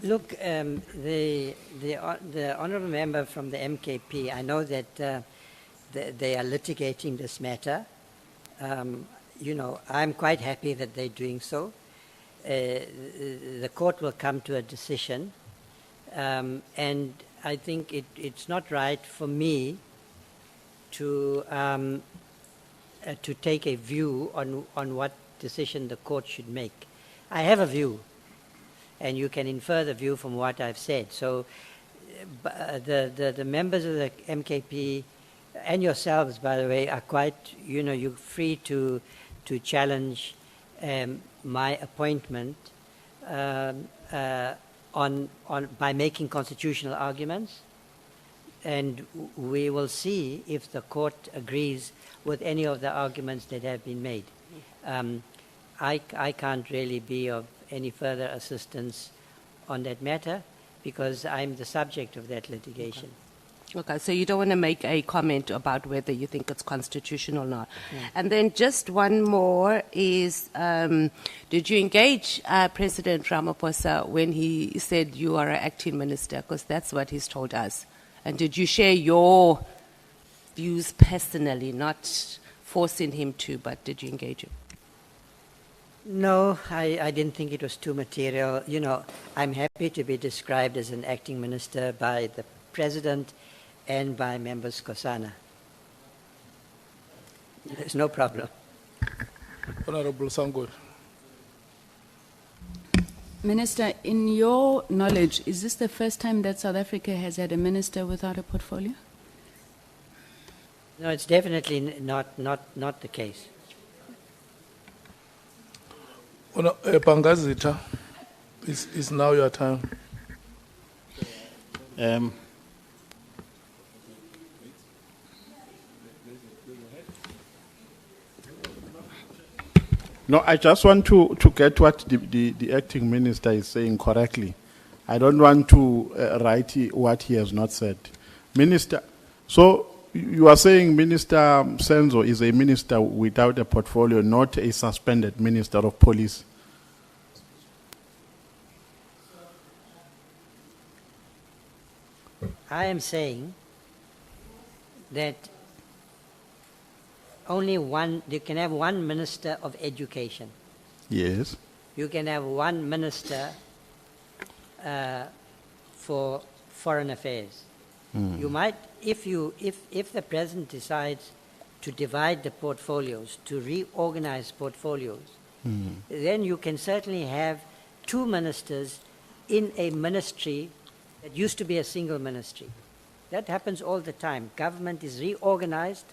Look, the honourable member from the MKP, I know that they are litigating this matter. I'm quite happy that they're doing so. The court will come to a decision, and I think it's not right for me to take a view on what decision the court should make. I have a view, and you can infer the view from what I've said. So the members of the MKP and yourselves, by the way, are quite, you're free to challenge my appointment by making constitutional arguments, and we will see if the court agrees with any of the arguments that have been made. I can't really be of any further assistance on that matter because I'm the subject of that litigation. Okay, so you don't want to make a comment about whether you think it's constitutional or not. And then just one more is, did you engage President Ramaphosa when he said you are an acting minister? Because that's what he's told us. And did you share your views personally, not forcing him to, but did you engage him? No, I didn't think it was too material. You know, I'm happy to be described as an acting minister by the President and by members Kosana. There's no problem. Honorable Sangor. Minister, in your knowledge, is this the first time that South Africa has had a minister without a portfolio? No, it's definitely not the case. Pangazita, is now your time. No, I just want to get what the acting minister is saying correctly. I don't want to write what he has not said. Minister, so you are saying Minister Senzo is a minister without a portfolio, not a suspended minister of police? I am saying that you can have one minister of education. Yes. You can have one minister for foreign affairs. You might, if the president decides to divide the portfolios, to reorganize portfolios, then you can certainly have two ministers in a ministry that used to be a single ministry. That happens all the time. Government is reorganized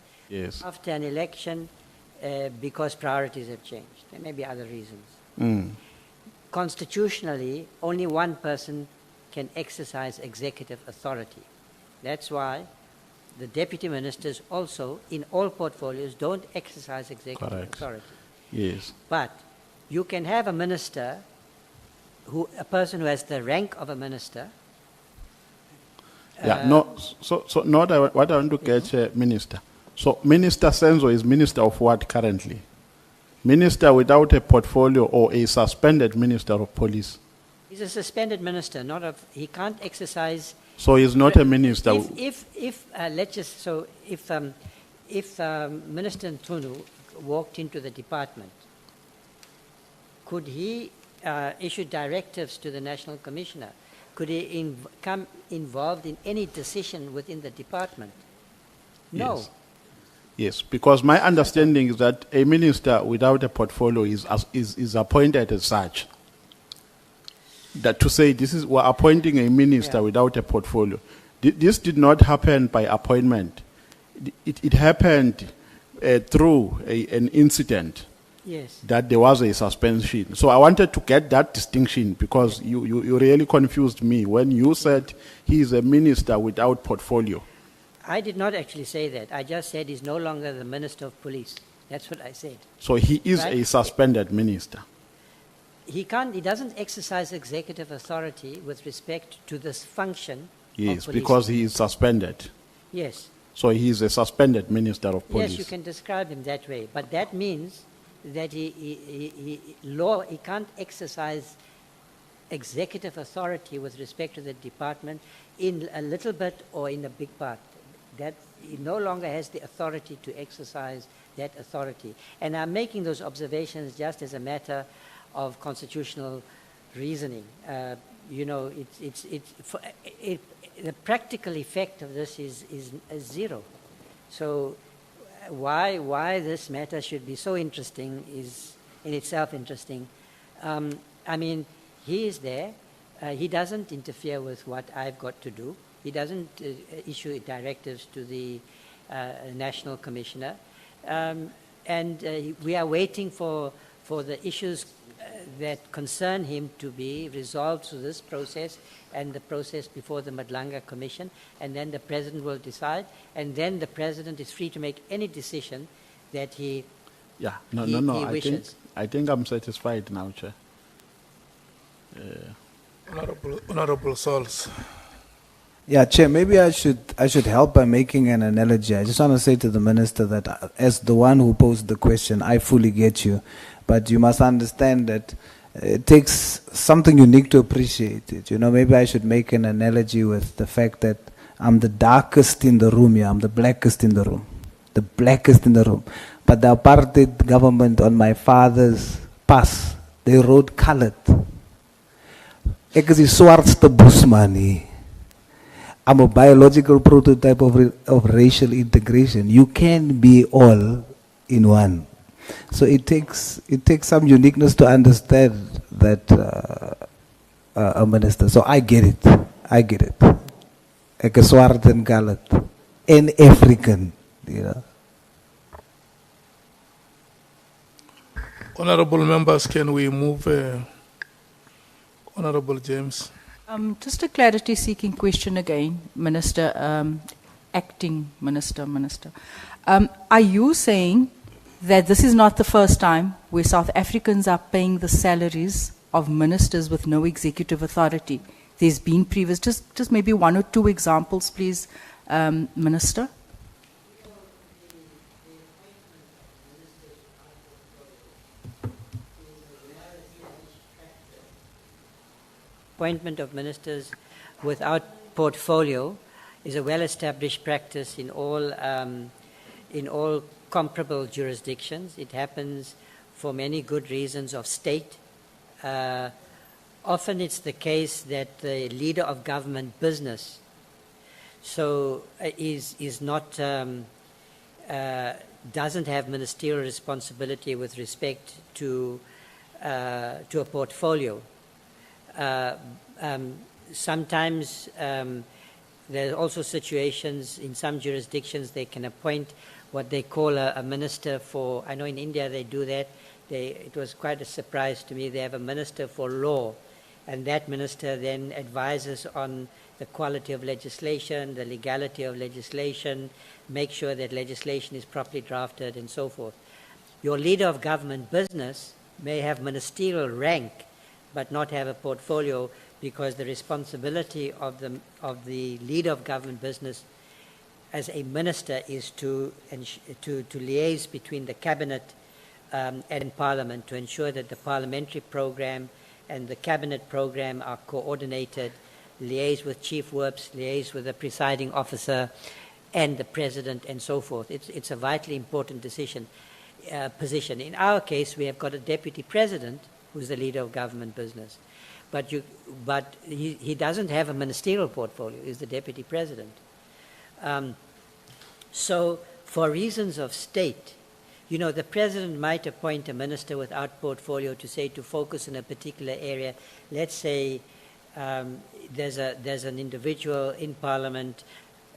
after an election because priorities have changed. There may be other reasons. Constitutionally, only one person can exercise executive authority. That's why the deputy ministers also, in all portfolios, don't exercise executive authority. Yes. But you can have a minister, a person who has the rank of a minister. So what I want to get, Minister. So Minister Senzo is minister of what currently? Minister without a portfolio or a suspended minister of police? He's a suspended minister, he can't exercise. So he's not a minister. If Minister Ntunu walked into the department, could he issue directives to the National Commissioner? Could he come involved in any decision within the department? No. Yes, because my understanding is that a minister without a portfolio is appointed as such. That to say we're appointing a minister without a portfolio. This did not happen by appointment. It happened through an incident. Yes. That there was a suspension. So I wanted to get that distinction because you really confused me when you said he is a minister without portfolio. I did not actually say that. I just said he's no longer the Minister of Police. That's what I said. So he is a suspended minister. He doesn't exercise executive authority with respect to this function. Yes, because he is suspended. Yes. So he is a suspended minister of police. Yes, you can describe him that way. But that means that he can't exercise executive authority with respect to the department in a little bit or in a big part. That he no longer has the authority to exercise that authority. And I'm making those observations just as a matter of constitutional reasoning. The practical effect of this is zero. So why this matter should be so interesting is in itself interesting. I mean, he is there. He doesn't interfere with what I've got to do. He doesn't issue directives to the National Commissioner. And we are waiting for for the issues that concern him to be resolved through this process and the process before the Nhlanhla Commission, and then the President will decide, and then the President is free to make any decision that he wishes. I think I'm satisfied now, Chair. Honorable Souls. Yeah, Chair, maybe I should help by making an analogy. I just want to say to the Minister that as the one who posed the question, I fully get you. But you must understand that it takes something unique to appreciate it. You know, maybe I should make an analogy with the fact that I'm the darkest in the room here. I'm the blackest in the room. The blackest in the room. But the apartheid government on my father's pass, they wrote colored. Ek is die swartste Boesman hier. I'm a biological prototype of racial integration. You can be all in one. So it takes some uniqueness to understand that a minister. So I get it. I get it. Ek is swart en colored. And African, you know. Honorable members, can we move? Honorable James. Just a clarity-seeking question again, Minister, Acting Minister. Are you saying that this is not the first time where South Africans are paying the salaries of ministers with no executive authority? There's been previous, just maybe one or two examples, please, Minister. Appointment of ministers without portfolio is a well-established practice in all comparable jurisdictions. It happens for many good reasons of state. Often it's the case that the leader of government business is not doesn't have ministerial responsibility with respect to a portfolio. Sometimes there are also situations in some jurisdictions they can appoint what they call a minister for, I know in India they do that. It was quite a surprise to me. They have a minister for law, and that minister then advises on the quality of legislation, the legality of legislation, make sure that legislation is properly drafted and so forth. Your leader of government business may have ministerial rank but not have a portfolio, because the responsibility of the leader of government business as a minister is to liaise between the cabinet and parliament to ensure that the parliamentary program and the cabinet program are coordinated, liaise with chief whips, liaise with the presiding officer and the president and so forth. It's a vitally important position. In our case, we have got a deputy president who's the leader of government business. But he doesn't have a ministerial portfolio. He's the deputy president. So for reasons of state, you know, the president might appoint a minister without portfolio to focus in a particular area. Let's say there's an individual in parliament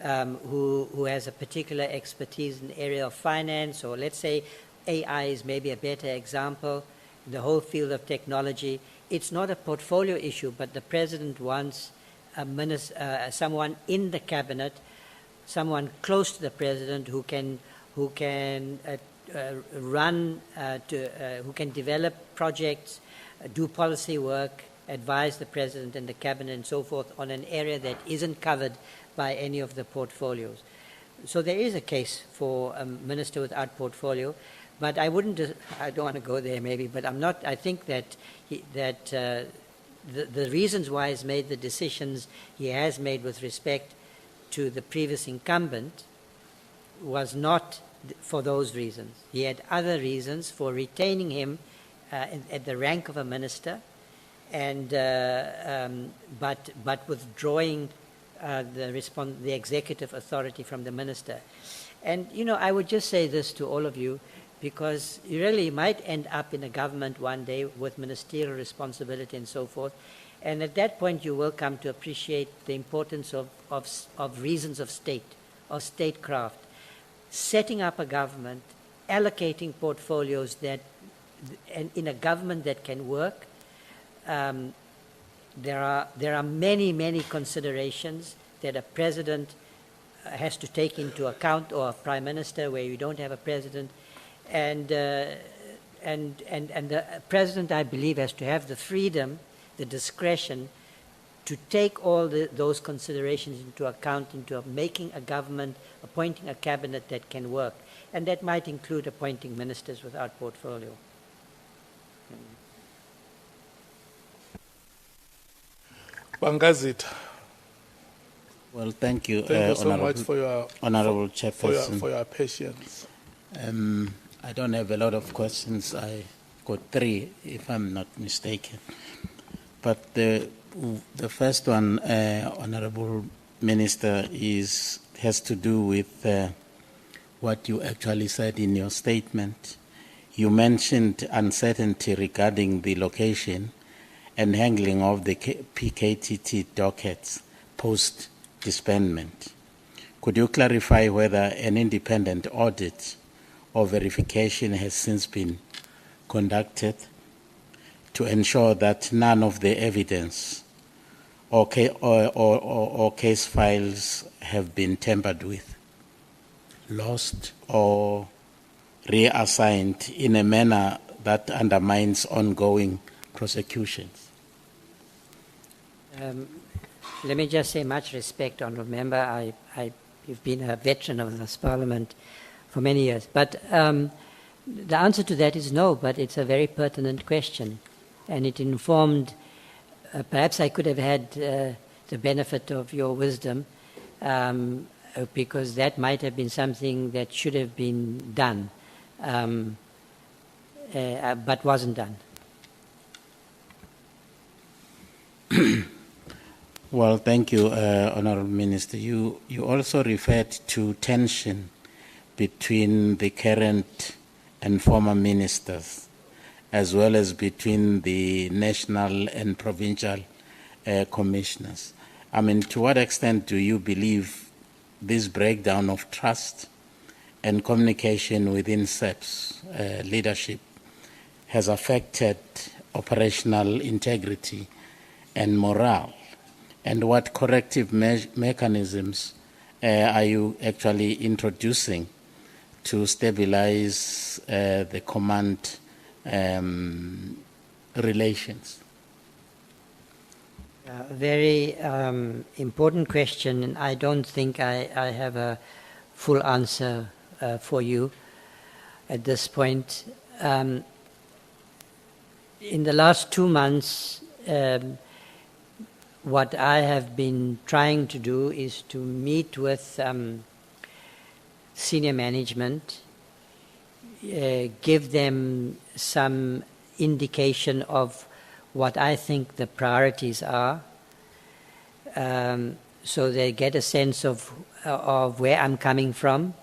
who has a particular expertise in the area of finance, or let's say AI is maybe a better example, the whole field of technology. It's not a portfolio issue, but the president wants someone in the cabinet, someone close to the president who can develop projects, do policy work, advise the president and the cabinet and so forth on an area that isn't covered by any of the portfolios. So there is a case for a minister without portfolio. But I don't want to go there maybe, but I think that the reasons why he's made the decisions he has made with respect to the previous incumbent was not for those reasons. He had other reasons for retaining him at the rank of a minister, and but withdrawing the executive authority from the minister. And you know, I would just say this to all of you, because you really might end up in a government one day with ministerial responsibility and so forth. And at that point, you will come to appreciate the importance of reasons of state, of statecraft. Setting up a government, allocating portfolios and in a government that can work, there are many considerations that a president has to take into account, or a prime minister where you don't have a president, and the president, I believe, has to have the freedom, the discretion to take all those considerations into account into making a government, appointing a cabinet that can work, and that might include appointing ministers without portfolio. Bangazit. Well, thank you, Thank you so much for your Honorable Chairperson. For your patience. I don't have a lot of questions. I got 3, if I'm not mistaken. But the first one, Honorable Minister, has to do with what you actually said in your statement. You mentioned uncertainty regarding the location and handling of the PKTT dockets post-disbandment. Could you clarify whether an independent audit or verification has since been conducted to ensure that none of the evidence or case files have been tampered with, lost, or reassigned in a manner that undermines ongoing prosecutions? Let me just say, much respect, honourable member. You've been a veteran of this parliament for many years. But the answer to that is no, but it's a very pertinent question. And it informed, perhaps I could have had the benefit of your wisdom, because that might have been something that should have been done, but wasn't done. Well, thank you, Honourable Minister. You also referred to tension between the current and former ministers, as well as between the national and provincial commissioners. I mean, to what extent do you believe this breakdown of trust and communication within SAPS leadership has affected operational integrity and morale? And what corrective mechanisms are you actually introducing to stabilize the command relations? Very important question, and I don't think I have a full answer for you at this point. In the last 2 months, what I have been trying to do is to meet with senior management, give them some indication of what I think the priorities are, so they get a sense of where I'm coming from,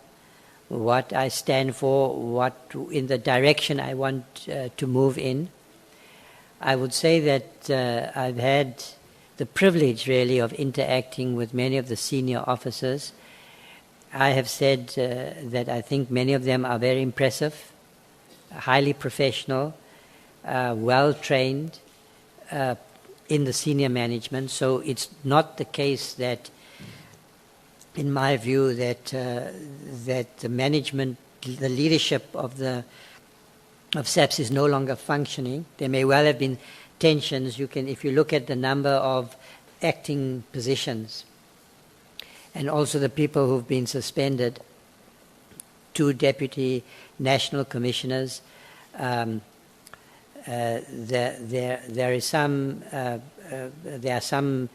what I stand for, what in the direction I want to move in. I would say that I've had the privilege really of interacting with many of the senior officers. I have said that I think many of them are very impressive, highly professional, well trained in the senior management. So it's not the case that, in my view, that the management, the leadership of SAPS is no longer functioning. There may well have been tensions. If you look at the number of acting positions and also the people who've been suspended, 2 deputy national commissioners, there are some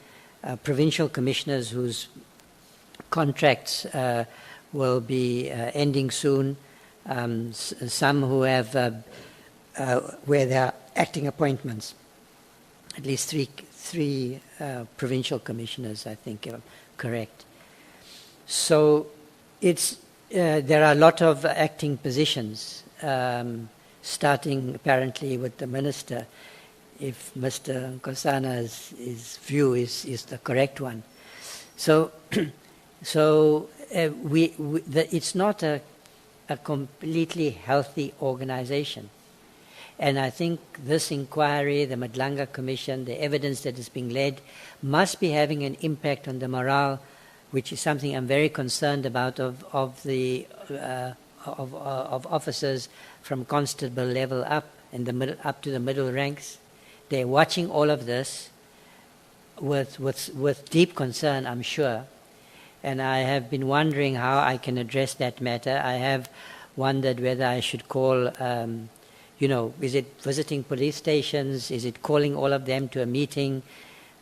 provincial commissioners whose contracts will be ending soon, some who have where there are acting appointments. At least three provincial commissioners, I think, are correct. So there are a lot of acting positions, starting apparently with the minister, if Mr. Nkosana's view is the correct one. So it's not a completely healthy organization. And I think this inquiry, the Nhlanhla Commission, the evidence that is being led, must be having an impact on the morale, which is something I'm very concerned about of officers from constable level up and the middle, up to the middle ranks. They're watching all of this with deep concern, I'm sure. And I have been wondering how I can address that matter. I have wondered whether I should call, is it visiting police stations? Is it calling all of them to a meeting?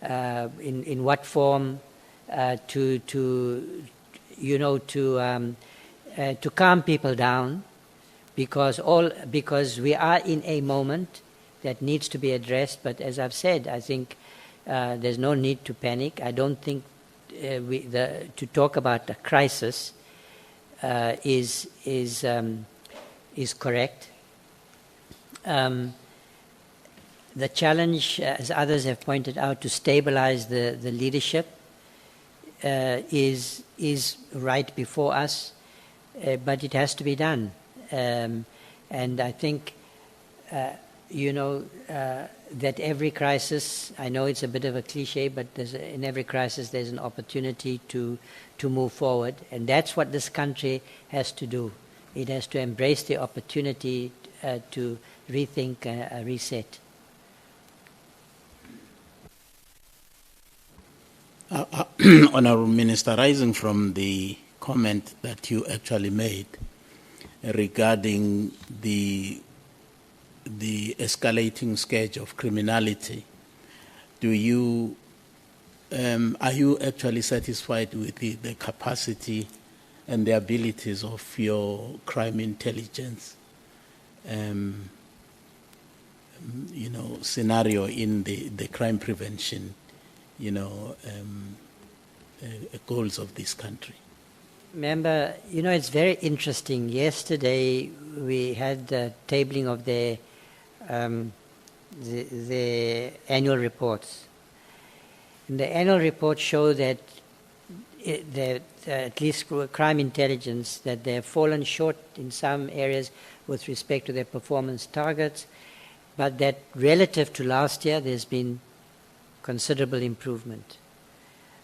In what form? To calm people down, because we are in a moment that needs to be addressed. But as I've said, I think there's no need to panic. I don't think to talk about a crisis is correct. The challenge, as others have pointed out, to stabilize the leadership is right before us, but it has to be done. And I think, that every crisis, I know it's a bit of a cliche, but in every crisis there's an opportunity to move forward. And that's what this country has to do. It has to embrace the opportunity to rethink, reset. Honourable Minister, rising from the comment that you actually made regarding the escalating scourge of criminality, are you actually satisfied with the capacity and the abilities of your crime intelligence scenario in the crime prevention goals of this country? Member, it's very interesting. Yesterday we had the tabling of the annual reports. And the annual reports show that at least crime intelligence, that they have fallen short in some areas with respect to their performance targets, but that relative to last year there's been considerable improvement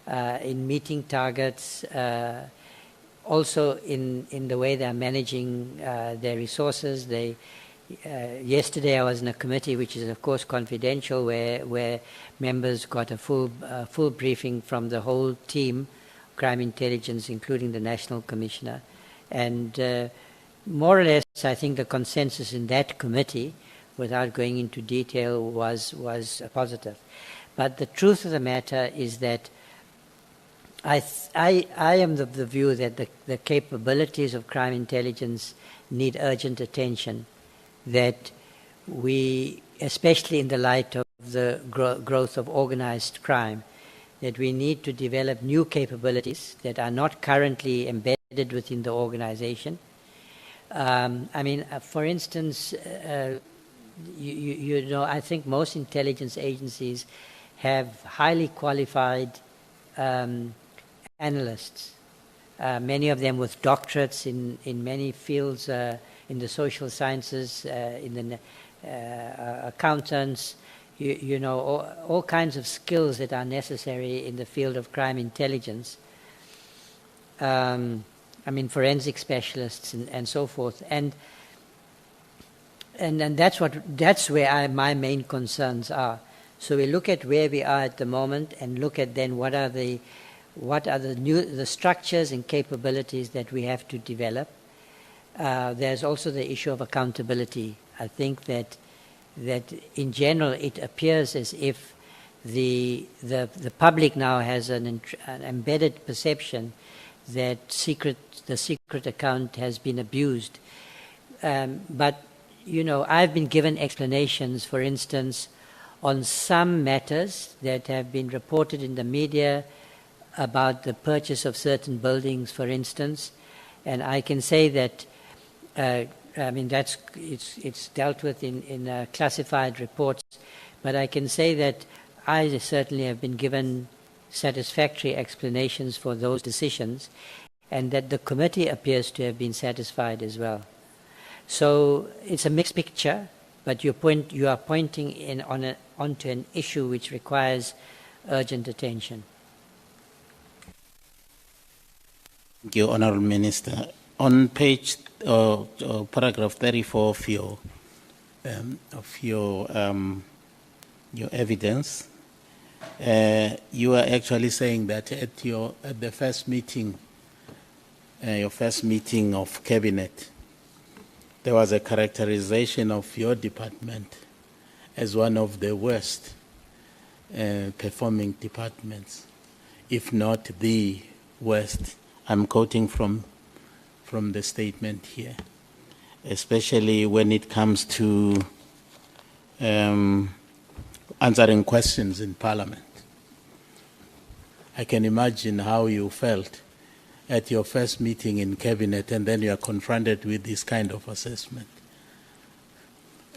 in meeting targets, also in the way they're managing their resources. Yesterday I was in a committee which is of course confidential, where members got a full briefing from the whole team, crime intelligence, including the National Commissioner. And more or less I think the consensus in that committee, without going into detail, was positive. But the truth of the matter is that I am of the view that the capabilities of crime intelligence need urgent attention, that we, especially in the light of the growth of organized crime, that we need to develop new capabilities that are not currently embedded within the organization. For instance, I think most intelligence agencies have highly qualified analysts, many of them with doctorates in many fields, in the social sciences, in the accountants, all kinds of skills that are necessary in the field of crime intelligence. Forensic specialists and so forth. And that's where my main concerns are. So we look at where we are at the moment and look at then what are the structures and capabilities that we have to develop. There's also the issue of accountability. I think that in general it appears as if the public now has an embedded perception that the secret account has been abused. But I've been given explanations, for instance, on some matters that have been reported in the media about the purchase of certain buildings, for instance, and I can say that it's dealt with in classified reports, but I can say that I certainly have been given satisfactory explanations for those decisions, and that the committee appears to have been satisfied as well. So it's a mixed picture, but you are pointing in onto an issue which requires urgent attention. Thank you, Honourable Minister. On page paragraph 34 of your evidence, you are actually saying that at the first meeting, your first meeting of cabinet, there was a characterization of your department as one of the worst performing departments, if not the worst. I'm quoting from the statement here, especially when it comes to answering questions in Parliament. I can imagine how you felt at your first meeting in Cabinet, and then you are confronted with this kind of assessment.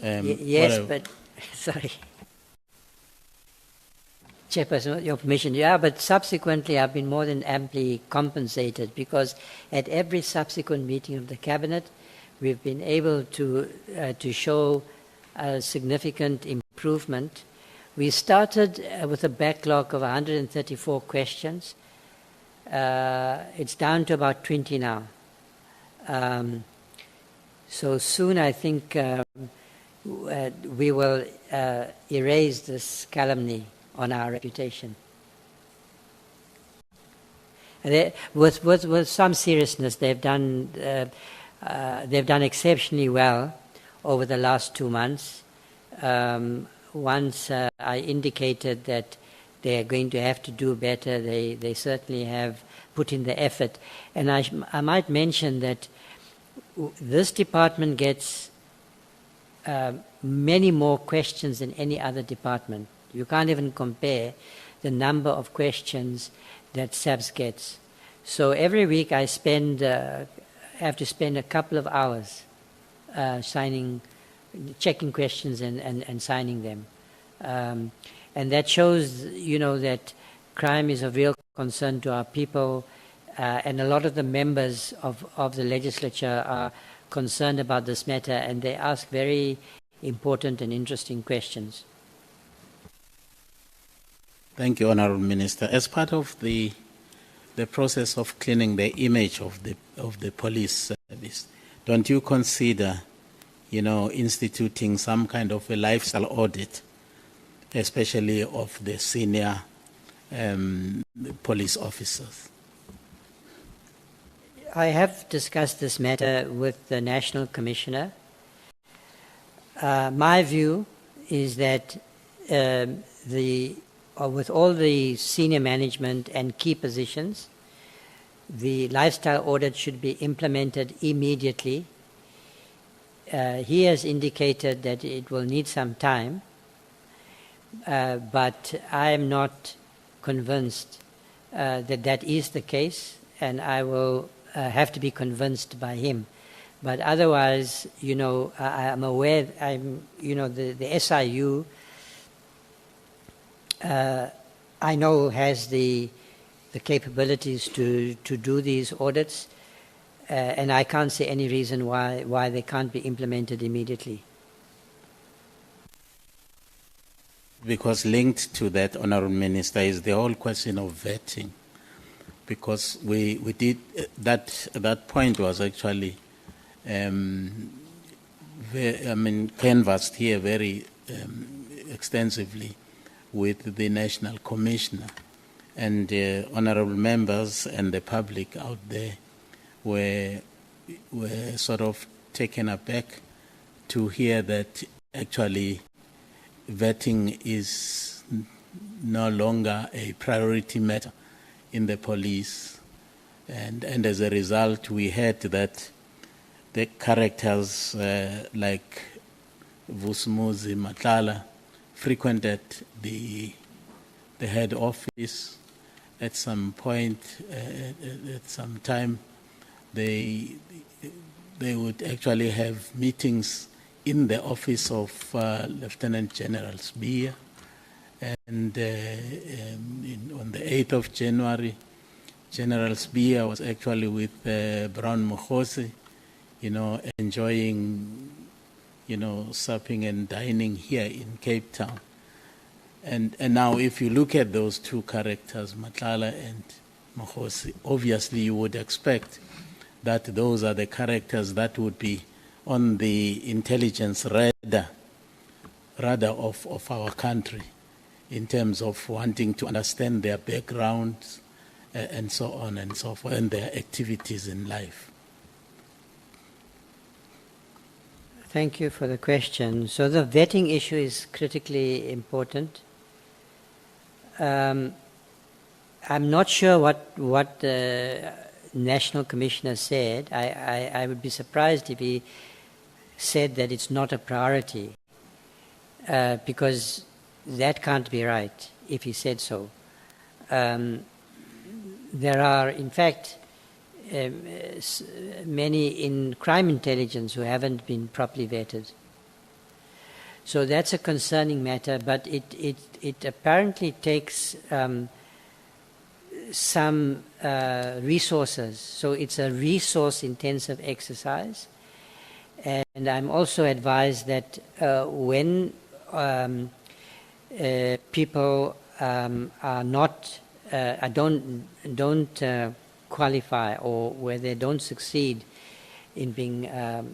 Yes, but, sorry. Chairperson, with your permission, yeah, but subsequently I've been more than amply compensated, because at every subsequent meeting of the Cabinet, we've been able to show a significant improvement. We started with a backlog of 134 questions. It's down to about 20 now. So soon I think we will erase this calumny on our reputation. And with some seriousness, they've done exceptionally well over the last 2 months. Once I indicated that they are going to have to do better, they certainly have put in the effort. And I might mention that this department gets many more questions than any other department. You can't even compare the number of questions that SAPS gets. So every week I have to spend a couple of hours checking questions and signing them. And that shows, that crime is of real concern to our people, and a lot of the members of the legislature are concerned about this matter, and they ask very important and interesting questions. Thank you, Honourable Minister. As part of the process of cleaning the image of the police service, don't you consider, instituting some kind of a lifestyle audit, especially of the senior police officers? I have discussed this matter with the National Commissioner. My view is that with all the senior management and key positions, the lifestyle audit should be implemented immediately. He has indicated that it will need some time, but I am not convinced that is the case, and I will have to be convinced by him. But otherwise, I'm aware, the SIU, I know has the capabilities to do these audits, and I can't see any reason why they can't be implemented immediately. Because linked to that, Honourable Minister, is the whole question of vetting. Because we did, that point was actually, canvassed here very extensively with the National Commissioner. And honourable members and the public out there were sort of taken aback to hear that actually vetting is no longer a priority matter in the police. And as a result, we heard that the characters like Vusumuzi Nhlanhla frequented the head office. At some point, at some time, they would actually have meetings in the office of Lieutenant General Sbiya. And on the 8th of January, General Sbiya was actually with Brown Mokhosi, enjoying supping and dining here in Cape Town. And now if you look at those two characters, Nhlanhla and Mkhwanazi, obviously you would expect that those are the characters that would be on the intelligence radar of our country in terms of wanting to understand their backgrounds and so on and so forth, and their activities in life. Thank you for the question. So the vetting issue is critically important. I'm not sure what the National Commissioner said. I would be surprised if he said that it's not a priority, because that can't be right if he said so. There are, in fact, many in crime intelligence who haven't been properly vetted. So that's a concerning matter, but it apparently takes some resources. So it's a resource-intensive exercise. And I'm also advised that when people are not, don't qualify, or where they don't succeed in being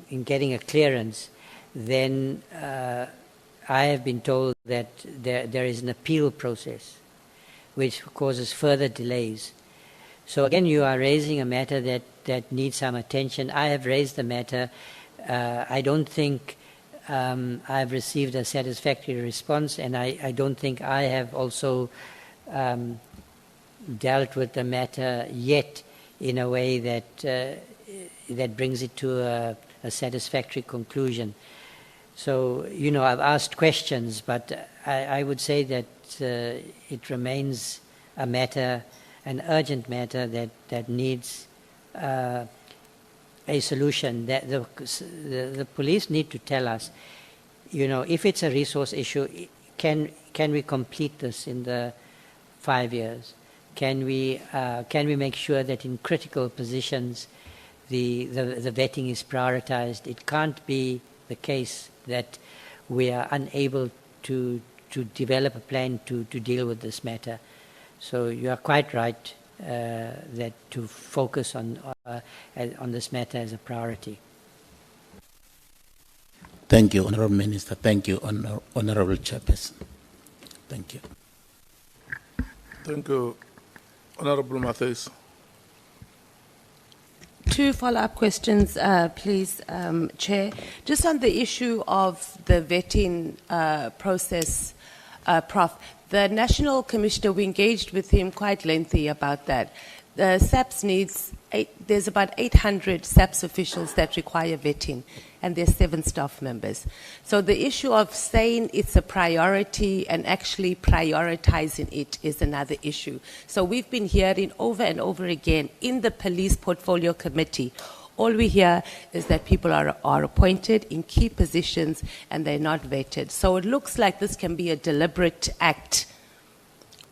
in getting a clearance, then I have been told that there is an appeal process which causes further delays. So again, you are raising a matter that needs some attention. I have raised the matter. I don't think I've received a satisfactory response, and I don't think I have also dealt with the matter yet in a way that brings it to a satisfactory conclusion. So, I've asked questions, but I would say that it remains a matter, an urgent matter that needs a solution. That the police need to tell us, if it's a resource issue, can we complete this in the 5 years? Can we make sure that in critical positions the vetting is prioritized? It can't be the case that we are unable to develop a plan to deal with this matter. So you are quite right that to focus on this matter as a priority. Thank you, Honourable Minister. Thank you, Honourable Chairperson. Thank you. Thank you, Honourable Mathis. Two follow-up questions, please, Chair. Just on the issue of the vetting process, Prof, the National Commissioner, we engaged with him quite lengthy about that. The SAPS needs, there's about 800 SAPS officials that require vetting, and there's 7 staff members. So the issue of saying it's a priority and actually prioritizing it is another issue. So we've been hearing over and over again in the Police Portfolio Committee, all we hear is that people are appointed in key positions and they're not vetted. So it looks like this can be a deliberate act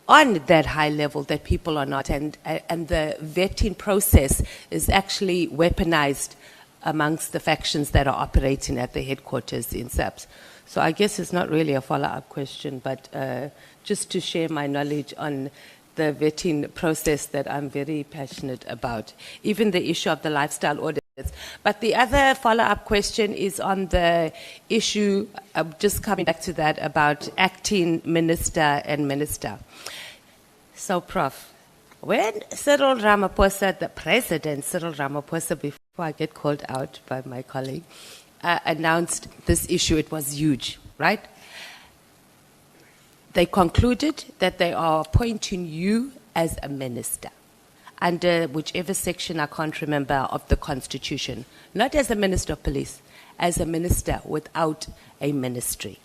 on that high level that people are not, and the vetting process is actually weaponized amongst the factions that are operating at the headquarters in SAPS. So I guess it's not really a follow-up question, but just to share my knowledge on the vetting process that I'm very passionate about, even the issue of the lifestyle audits. But the other follow-up question is on the issue, just coming back to that, about acting minister and minister. So, Prof, when Cyril Ramaphosa, the President Cyril Ramaphosa, before I get called out by my colleague, announced this issue, it was huge, right? They concluded that they are appointing you as a minister under whichever section, I can't remember, of the Constitution, not as a Minister of Police, as a minister without a ministry.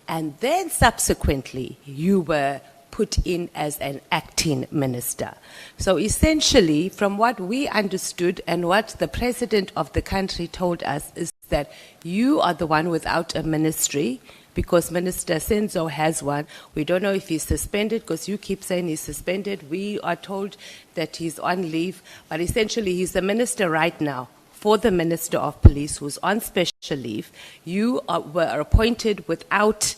And then subsequently, you were put in as an acting minister. So essentially, from what we understood and what the President of the country told us is that you are the one without a ministry, because Minister Senzo has one. We don't know if he's suspended, because you keep saying he's suspended. We are told that he's on leave, but essentially he's the minister right now for the Minister of Police who's on special leave. You were appointed without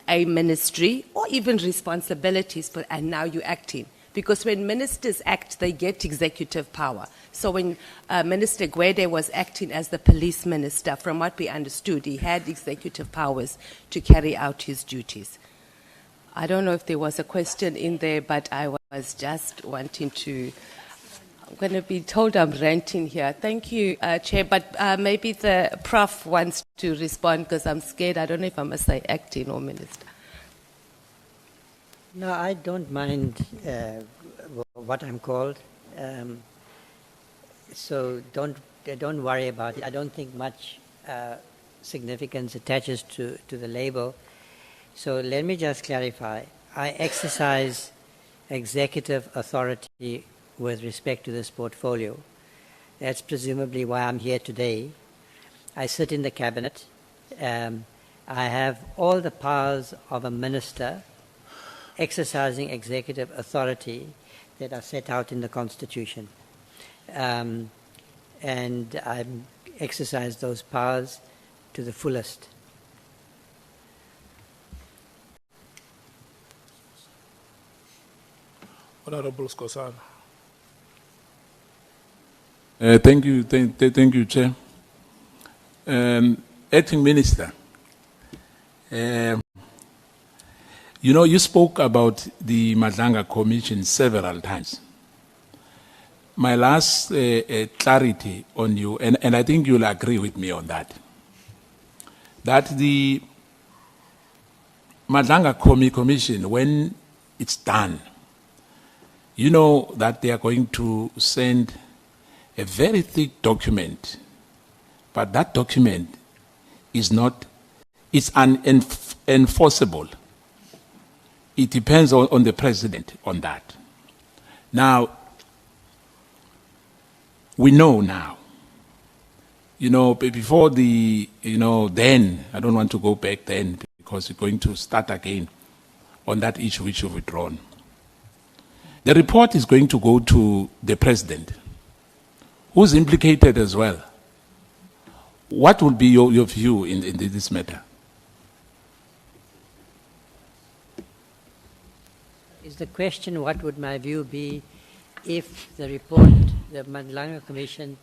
a ministry or even responsibilities, and now you're acting. Because when ministers act, they get executive power. So when Minister Gwede was acting as the police minister, from what we understood, he had executive powers to carry out his duties. I don't know if there was a question in there, but I was just wanting to... I'm going to be told I'm ranting here. Thank you, Chair, but maybe the Prof wants to respond because I'm scared. I don't know if I must say acting or minister. No, I don't mind what I'm called. So don't worry about it. I don't think much significance attaches to the label. So let me just clarify. I exercise executive authority with respect to this portfolio. That's presumably why I'm here today. I sit in the cabinet. I have all the powers of a minister exercising executive authority that are set out in the Constitution. And I exercise those powers to the fullest. Honorable Skosana. Thank you, Chair. Acting Minister, you know, you spoke about the Nhlanhla Commission several times. My last clarity on you, and I think you'll agree with me on that the Nhlanhla Commission, when it's done, you know that they are going to send a very thick document, but that document is not, it's unenforceable. It depends on the president on that. Now, we know now, you know, before then, I don't want to go back then because we're going to start again on that issue which you've withdrawn. The report is going to go to the president, who's implicated as well. What would be your view in this matter? Is the question, what would my view be if the report, the Nhlanhla Commission,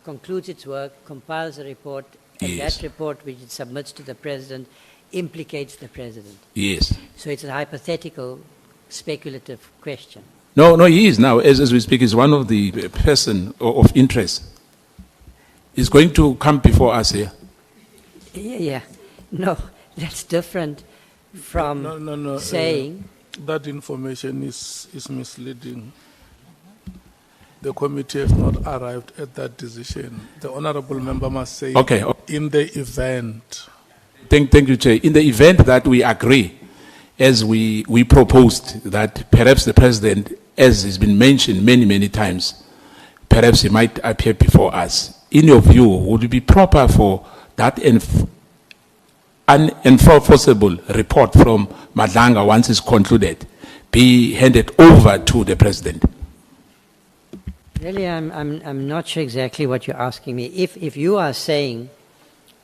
concludes its work, compiles a report, and Yes. that report which it submits to the President implicates the President? Yes. So it's a hypothetical, speculative question. No, he is now, as we speak, is one of the person of interest. He's going to come before us here. Yeah. No, that's different from No. saying... That information is misleading. The committee has not arrived at that decision. The honorable member must say, Okay. in the event. Thank you, Chair. In the event that we agree, as we proposed, that perhaps the President, as has been mentioned many times, perhaps he might appear before us. In your view, would it be proper for that unenforceable report from Nhlanhla, once it's concluded, be handed over to the President? Really, I'm not sure exactly what you're asking me. If you are saying,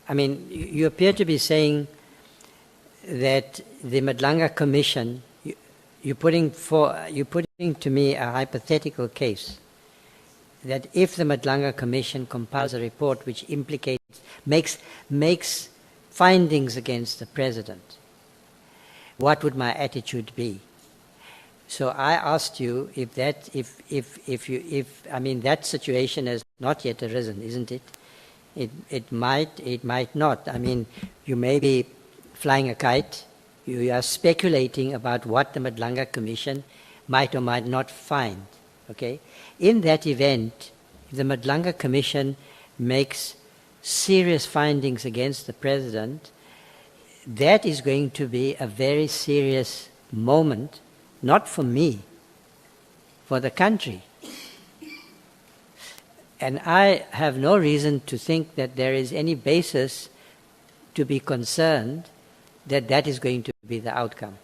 I mean, you appear to be saying that the Nhlanhla Commission, you're putting to me a hypothetical case, that if the Nhlanhla Commission compiles a report which makes findings against the President, what would my attitude be? So I asked you if that situation has not yet arisen, isn't it? It might not. I mean, you may be flying a kite. You are speculating about what the Nhlanhla Commission might or might not find. Okay. In that event, if the Nhlanhla Commission makes serious findings against the President, that is going to be a very serious moment, not for me, for the country. And I have no reason to think that there is any basis to be concerned that that is going to be the outcome.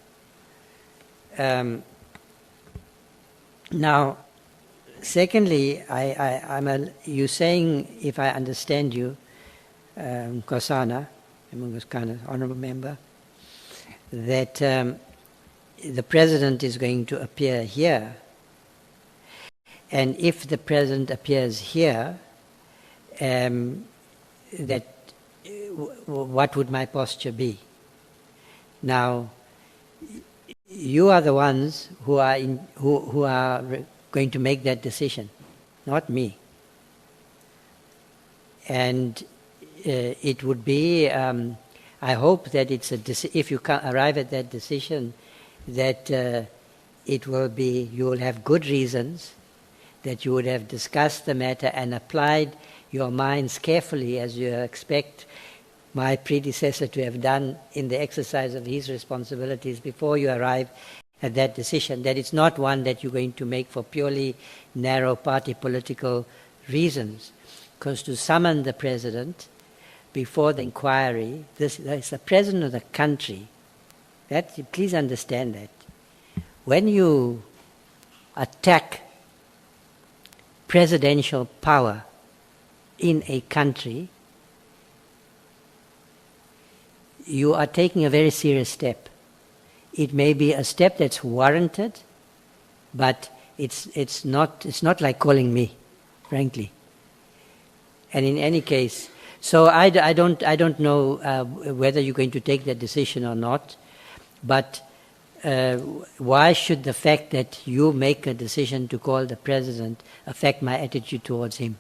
Now, Secondly, you're saying, if I understand you, Nkosana, honorable member, that the president is going to appear here. And if the president appears here, what would my posture be? Now, you are the ones who are going to make that decision, not me. And it would be, I hope that if you arrive at that decision, that it will be, you will have good reasons, that you would have discussed the matter and applied your minds carefully, as you expect my predecessor to have done in the exercise of his responsibilities before you arrive at that decision, that it's not one that you're going to make for purely narrow party political reasons. Because to summon the president before the inquiry, this is the president of the country. Please understand that. When you attack presidential power in a country, you are taking a very serious step. It may be a step that's warranted, but it's not like calling me, frankly. And in any case, so I don't know whether you're going to take that decision or not, but why should the fact that you make a decision to call the president affect my attitude towards him?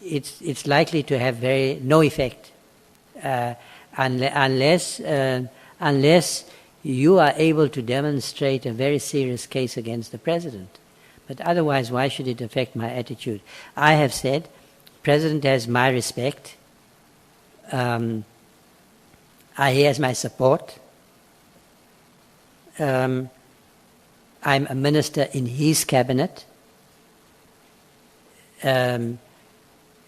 It's likely to have no effect unless you are able to demonstrate a very serious case against the president. But otherwise, why should it affect my attitude? I have said, the president has my respect. He has my support. I'm a minister in his cabinet. And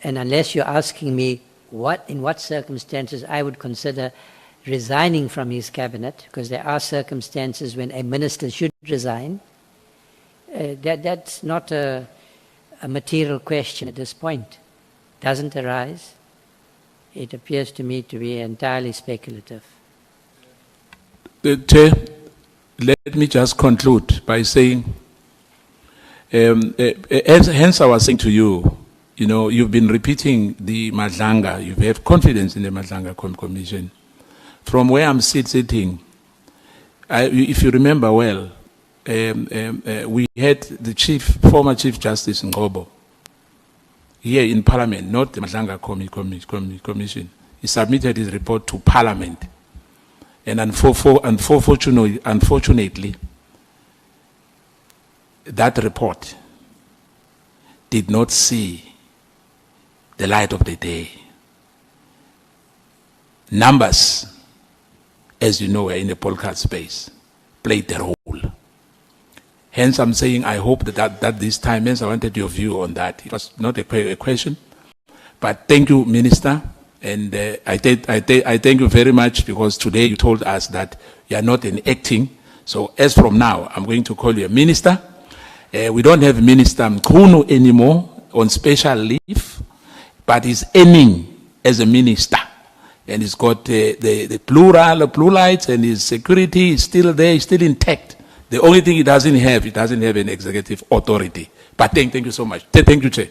unless you're asking me in what circumstances I would consider resigning from his cabinet, because there are circumstances when a minister should resign, that's not a material question at this point. Doesn't arise. It appears to me to be entirely speculative. Chair, let me just conclude by saying, hence I was saying to you, you've been repeating the Madlanga, you have confidence in the Madlanga Commission. From where I'm sitting, if you remember well, we had the former Chief Justice Ngobo here in Parliament, not the Madlanga Commission. He submitted his report to Parliament. And unfortunately, that report did not see the light of the day. Numbers, as you know, are in the podcast space, played their role. Hence, I'm saying I hope that this time, hence I wanted your view on that. It was not a question, but thank you, Minister, and I thank you very much, because today you told us that you are not an acting. So as from now, I'm going to call you a minister. We don't have Minister Mkhunu anymore on special leave, but he's earning as a minister. And he's got the blue lights, and his security is still there, he's still intact. The only thing he doesn't have an executive authority. But thank you so much. Thank you, Chair.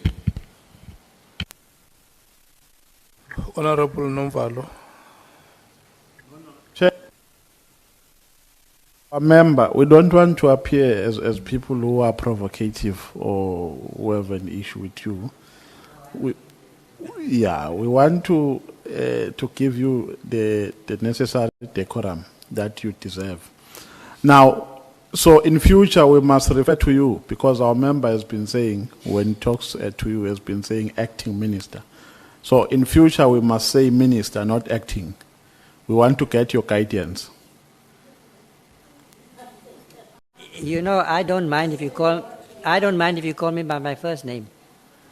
Honorable Nomvalo. Chair. A member, we don't want to appear as people who are provocative or who have an issue with you. We want to give you the necessary decorum that you deserve. Now, so in future we must refer to you, because our member has been saying, when he talks to you, has been saying acting minister. So in future we must say minister, not acting. We want to get your guidance. I don't mind if you call me by my first name.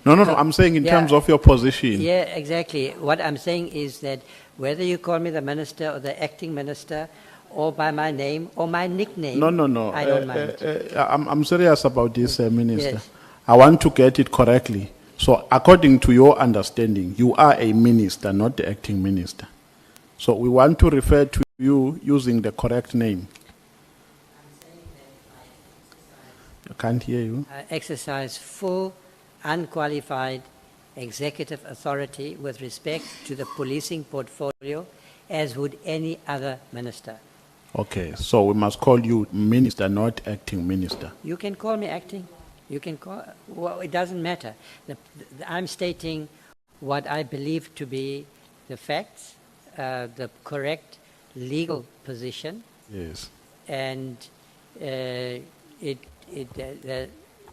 No, I'm saying in terms of your position. Yeah, exactly. What I'm saying is that whether you call me the minister or the acting minister or by my name or my nickname, No. I don't mind. I'm serious about this, Minister. Yes. I want to get it correctly. So, according to your understanding, you are a minister, not the acting minister. So, we want to refer to you using the correct name. I can't hear you. I exercise full, unqualified executive authority with respect to the policing portfolio, as would any other minister. Okay, so we must call you minister, not acting minister. You can call me acting. You can call. Well, it doesn't matter. I'm stating what I believe to be the facts, the correct legal position. Yes. And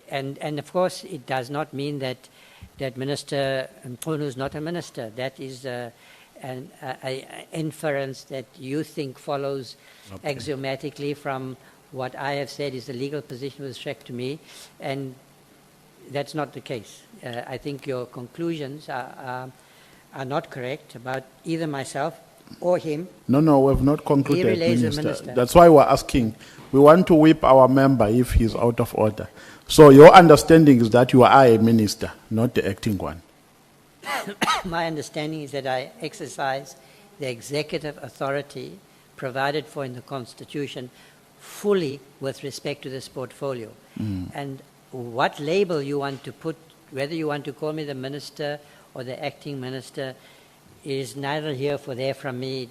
and of course, it does not mean that Minister Mkhwanazi is not a minister. That is an inference that you think follows axiomatically from what I have said is the legal position with respect to me, and that's not the case. I think your conclusions are not correct about either myself or him. No, we have not concluded, He relays the Minister. minister. That's why we're asking. We want to whip our member if he's out of order. So your understanding is that you are a minister, not the acting one. My understanding is that I exercise the executive authority provided for in the Constitution fully with respect to this portfolio. And what label you want to put, whether you want to call me the minister or the acting minister, is neither here for there from me.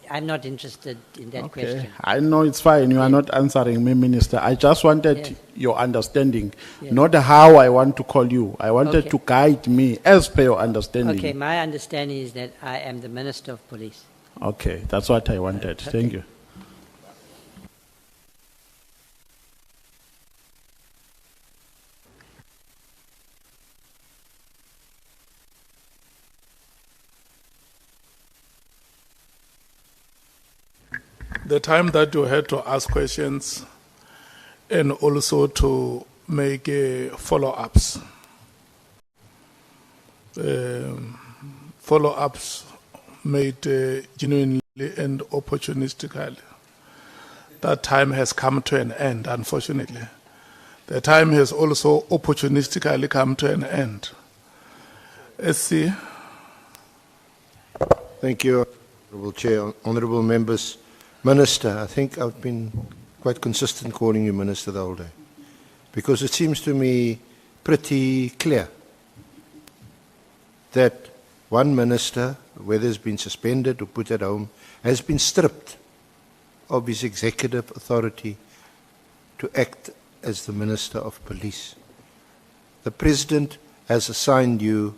I'm not interested in that question. I know it's fine. You are not answering me, Minister. I just wanted your understanding, not how I want to call you. I wanted to guide me as per your understanding. Okay, my understanding is that I am the Minister of Police. Okay, that's what I wanted. Thank you. The time that you had to ask questions and also to make follow-ups. Follow-ups made genuinely and opportunistically. That time has come to an end, unfortunately. The time has also opportunistically come to an end. SC. Thank you, Honourable Chair. Honourable members, Minister, I think I've been quite consistent calling you Minister the whole day, because it seems to me pretty clear that one minister, whether it's been suspended or put at home, has been stripped of his executive authority to act as the Minister of Police. The President has assigned you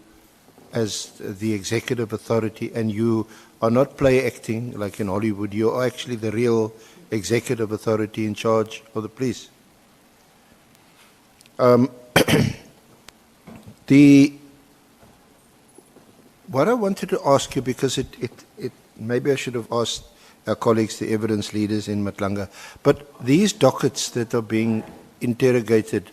as the executive authority, and you are not play acting like in Hollywood. You are actually the real executive authority in charge of the police. What I wanted to ask you, because maybe I should have asked our colleagues, the evidence leaders in Nhlanhla, but these dockets that are being interrogated,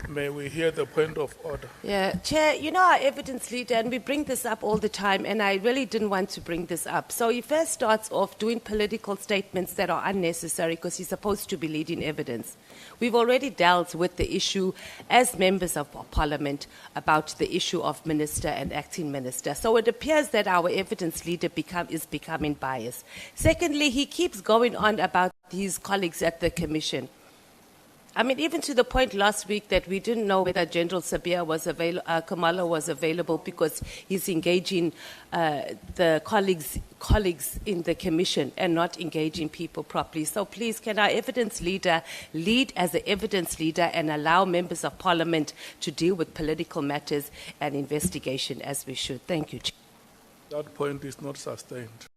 May we hear the point of order? Yeah, Chair, you know our evidence leader, and we bring this up all the time, and I really didn't want to bring this up. So he first starts off doing political statements that are unnecessary because he's supposed to be leading evidence. We've already dealt with the issue as members of Parliament about the issue of minister and acting minister. So it appears that our evidence leader is becoming biased. Secondly, he keeps going on about his colleagues at the Commission. I mean, even to the point last week that we didn't know whether General Sabia was Kumalo was available because he's engaging the colleagues in the Commission and not engaging people properly. So please, can our evidence leader lead as an evidence leader and allow members of Parliament to deal with political matters and investigation as we should? Thank you, Chair. That point is not sustained.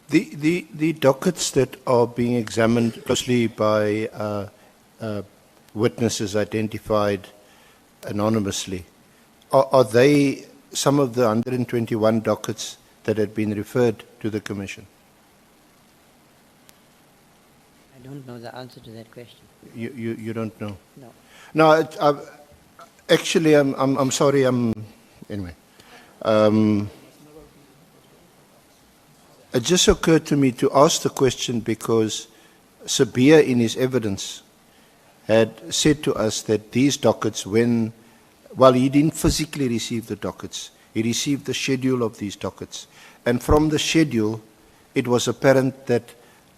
The dockets that are being examined closely by witnesses identified anonymously, are they some of the 121 dockets that had been referred to the Commission? I don't know the answer to that question. You don't know? No. No, Actually, I'm sorry. Anyway. It just occurred to me to ask the question because Sabia, in his evidence, had said to us that these dockets, while he didn't physically receive the dockets, he received the schedule of these dockets. And from the schedule, it was apparent that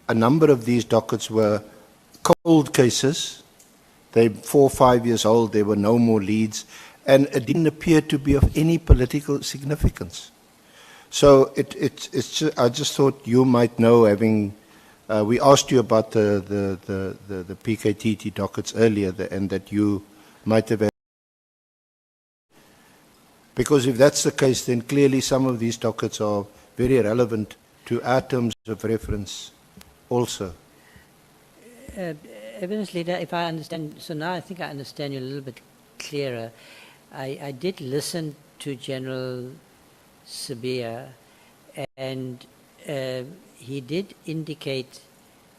a number of these dockets were cold cases. They're 4 or 5 years old, there were no more leads, and it didn't appear to be of any political significance. So I just thought you might know, having we asked you about the PKTT dockets earlier, and that you might have had. Because if that's the case, then clearly some of these dockets are very relevant to our terms of reference also. Evidence leader, if I understand, so now I think I understand you a little bit clearer. I did listen to General Sabia, and he did indicate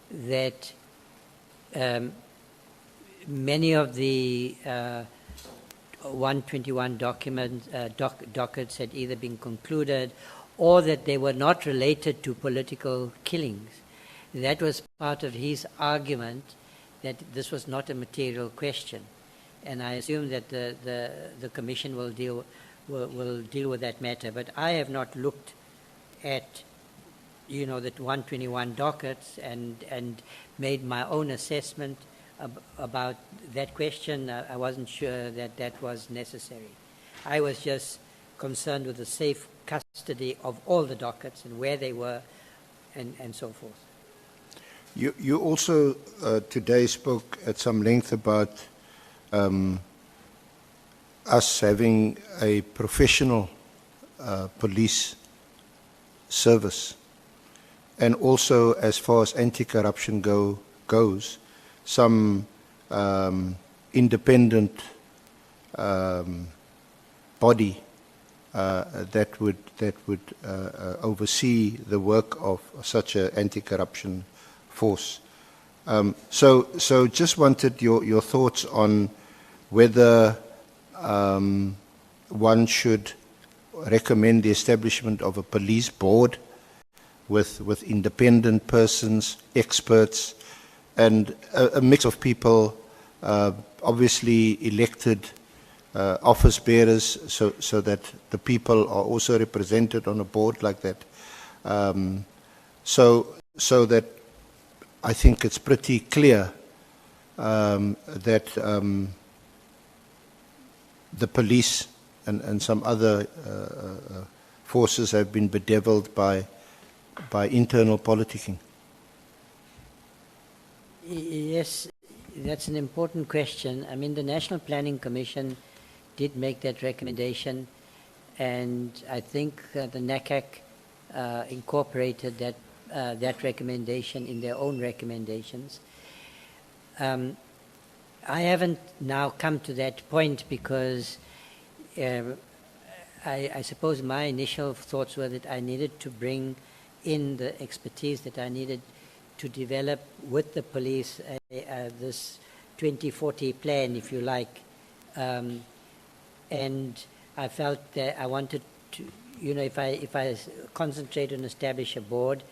that many of the 121 dockets had either been concluded or that they were not related to political killings. That was part of his argument that this was not a material question. And I assume that the Commission will deal with that matter. But I have not looked at, the 121 dockets and made my own assessment about that question. I wasn't sure that that was necessary. I was just concerned with the safe custody of all the dockets and where they were and so forth. You also today spoke at some length about us having a professional police service, and also as far as anti-corruption goes, some independent body that would oversee the work of such an anti-corruption force. So just wanted your thoughts on whether one should recommend the establishment of a police board with independent persons, experts, and a mix of people, obviously elected office bearers, so that the people are also represented on a board like that. So that I think it's pretty clear that the police and some other forces have been bedeviled by internal politicking. Yes, that's an important question. I mean, the National Planning Commission did make that recommendation, and I think the NACAC incorporated that recommendation in their own recommendations. I haven't now come to that point because I suppose my initial thoughts were that I needed to bring in the expertise that I needed to develop with the police this 2040 plan, if you like. And I felt that I wanted to, if I concentrate and establish a board,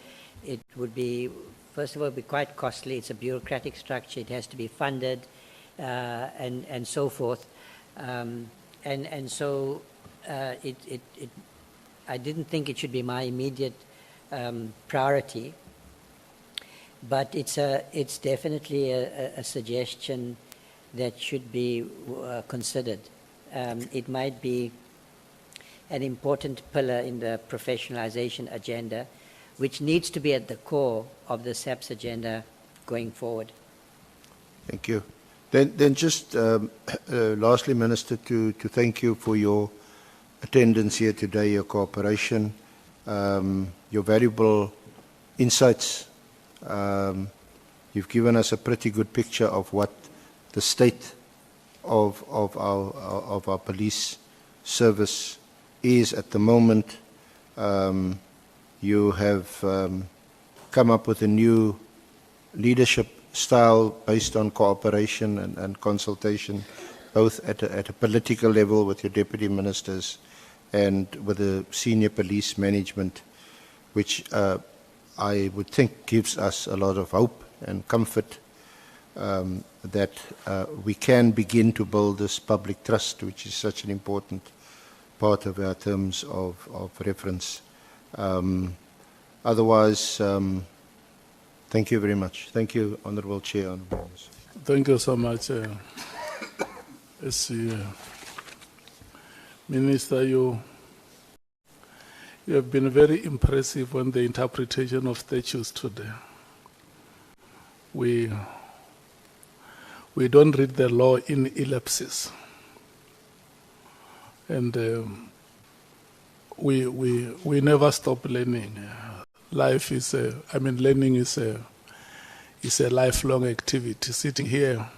it would be, first of all, be quite costly. It's a bureaucratic structure. It has to be funded, and so forth. And so I didn't think it should be my immediate priority. But it's definitely a suggestion that should be considered. It might be an important pillar in the professionalization agenda, which needs to be at the core of the SAPS agenda going forward. Thank you. Then just lastly, Minister, to thank you for your attendance here today, your cooperation, your valuable insights. You've given us a pretty good picture of what the state of our police service is at the moment. You have come up with a new leadership style based on cooperation and consultation both at a political level with your deputy ministers and with the senior police management, which I would think gives us a lot of hope and comfort that we can begin to build this public trust, which is such an important part of our terms of reference. Otherwise, thank you very much. Thank you, Honourable Chair. Honourable Members. Thank you so much, Minister. You have been very impressive on the interpretation of statutes today. We don't read the law in ellipses, and we never stop learning. Life is learning is a lifelong activity. Sitting here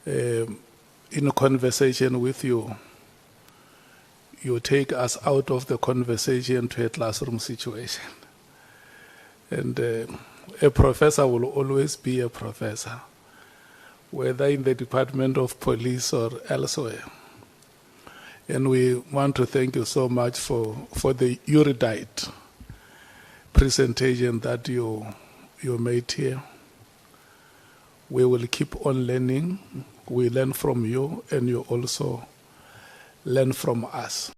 in a conversation with you, you take us out of the conversation to a classroom situation. And a professor will always be a professor, whether in the Department of Police or elsewhere. And we want to thank you so much for the erudite presentation that you made here. We will keep on learning. We learn from you, and you also learn from us.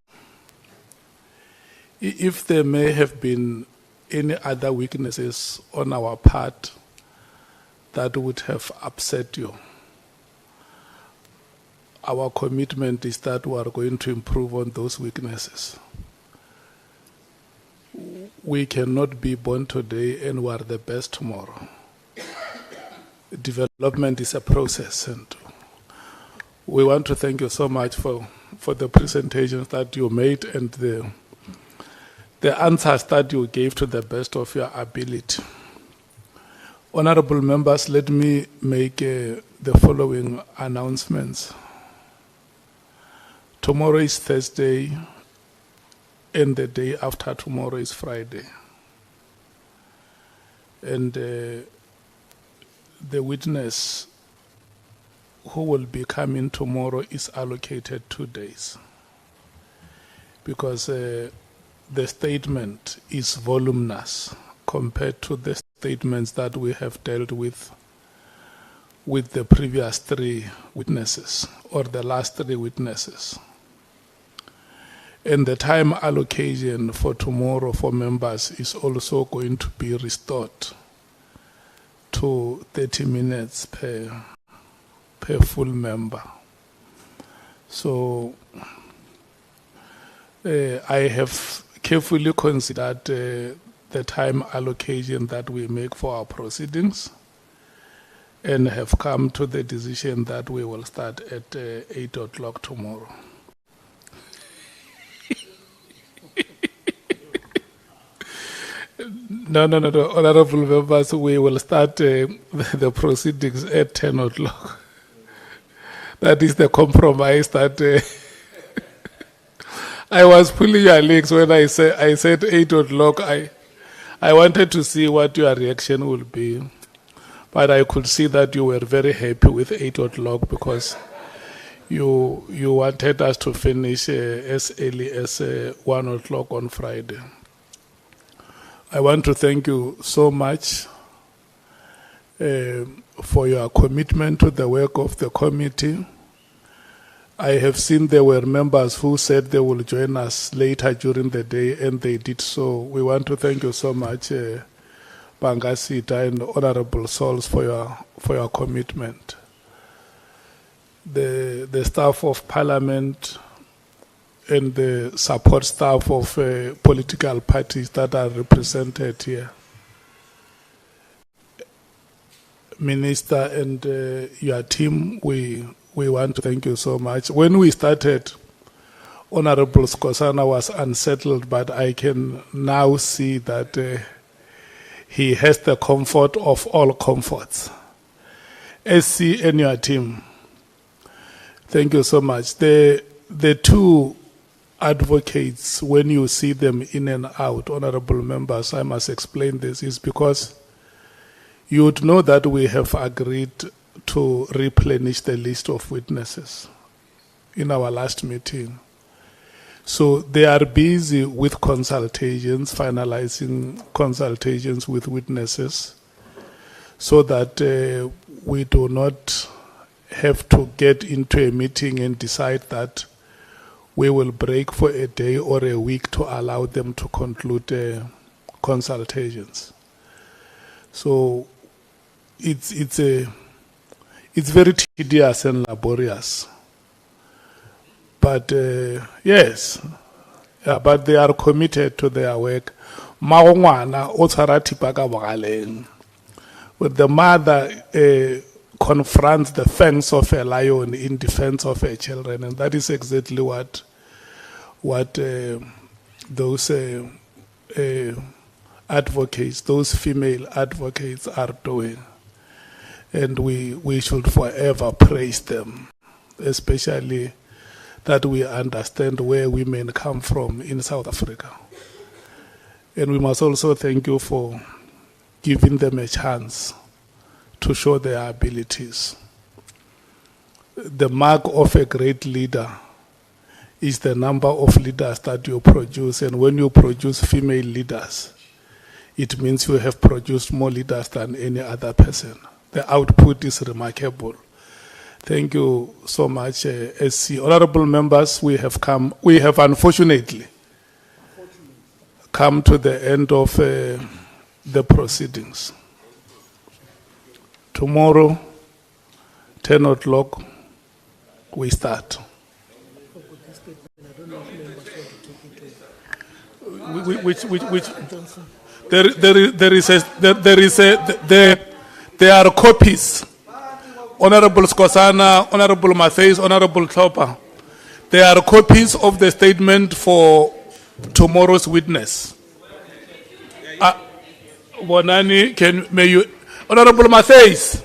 If there may have been any other weaknesses on our part that would have upset you, our commitment is that we are going to improve on those weaknesses. We cannot be born today and we are the best tomorrow. Development is a process, and we want to thank you so much for the presentations that you made and the answers that you gave to the best of your ability. Honorable members, let me make the following announcements. Tomorrow is Thursday, and the day after tomorrow is Friday. And the witness who will be coming tomorrow is allocated 2 days, because the statement is voluminous compared to the statements that we have dealt with the previous 3 witnesses, or the last 3 witnesses. And the time allocation for tomorrow for members is also going to be restored to 30 minutes per full member. So I have carefully considered the time allocation that we make for our proceedings, and have come to the decision that we will start at 8 o'clock tomorrow. No, honorable members, we will start the proceedings at 10 o'clock. That is the compromise that I was pulling your legs when I said 8 o'clock. I wanted to see what your reaction would be, but I could see that you were very happy with 8 o'clock, because you wanted us to finish as early as 1 o'clock on Friday. I want to thank you so much for your commitment to the work of the committee. I have seen there were members who said they will join us later during the day, and they did so. We want to thank you so much, Bangasita and Honorable Souls, for your commitment. The staff of Parliament and the support staff of political parties that are represented here. Minister and your team, we want to thank you so much. When we started, Honorable Skosana was unsettled, but I can now see that he has the comfort of all comforts. SC and your team, thank you so much. The 2 advocates, when you see them in and out, honorable members, I must explain this, is because you would know that we have agreed to replenish the list of witnesses in our last meeting. So they are busy with consultations, finalizing consultations with witnesses, so that we do not have to get into a meeting and decide that we will break for a day or a week to allow them to conclude consultations. So it's very tedious and laborious. But yes, but they are committed to their work. Maongwana o tshwara thipa ka bogaleng. When the mother confronts the fangs of a lion in defense of her children, and that is exactly what those advocates, those female advocates, are doing. And we should forever praise them, especially that we understand where women come from in South Africa. And we must also thank you for giving them a chance to show their abilities. The mark of a great leader is the number of leaders that you produce. And when you produce female leaders, it means you have produced more leaders than any other person. The output is remarkable. Thank you so much, SC. Honorable members, we have unfortunately come to the end of the proceedings. Tomorrow, 10 o'clock, we start. There are copies. Honorable Skosana, Honorable Matthews, Honorable Klopa. There are copies of the statement for tomorrow's witness. Bonani, may you, Honorable Matthews.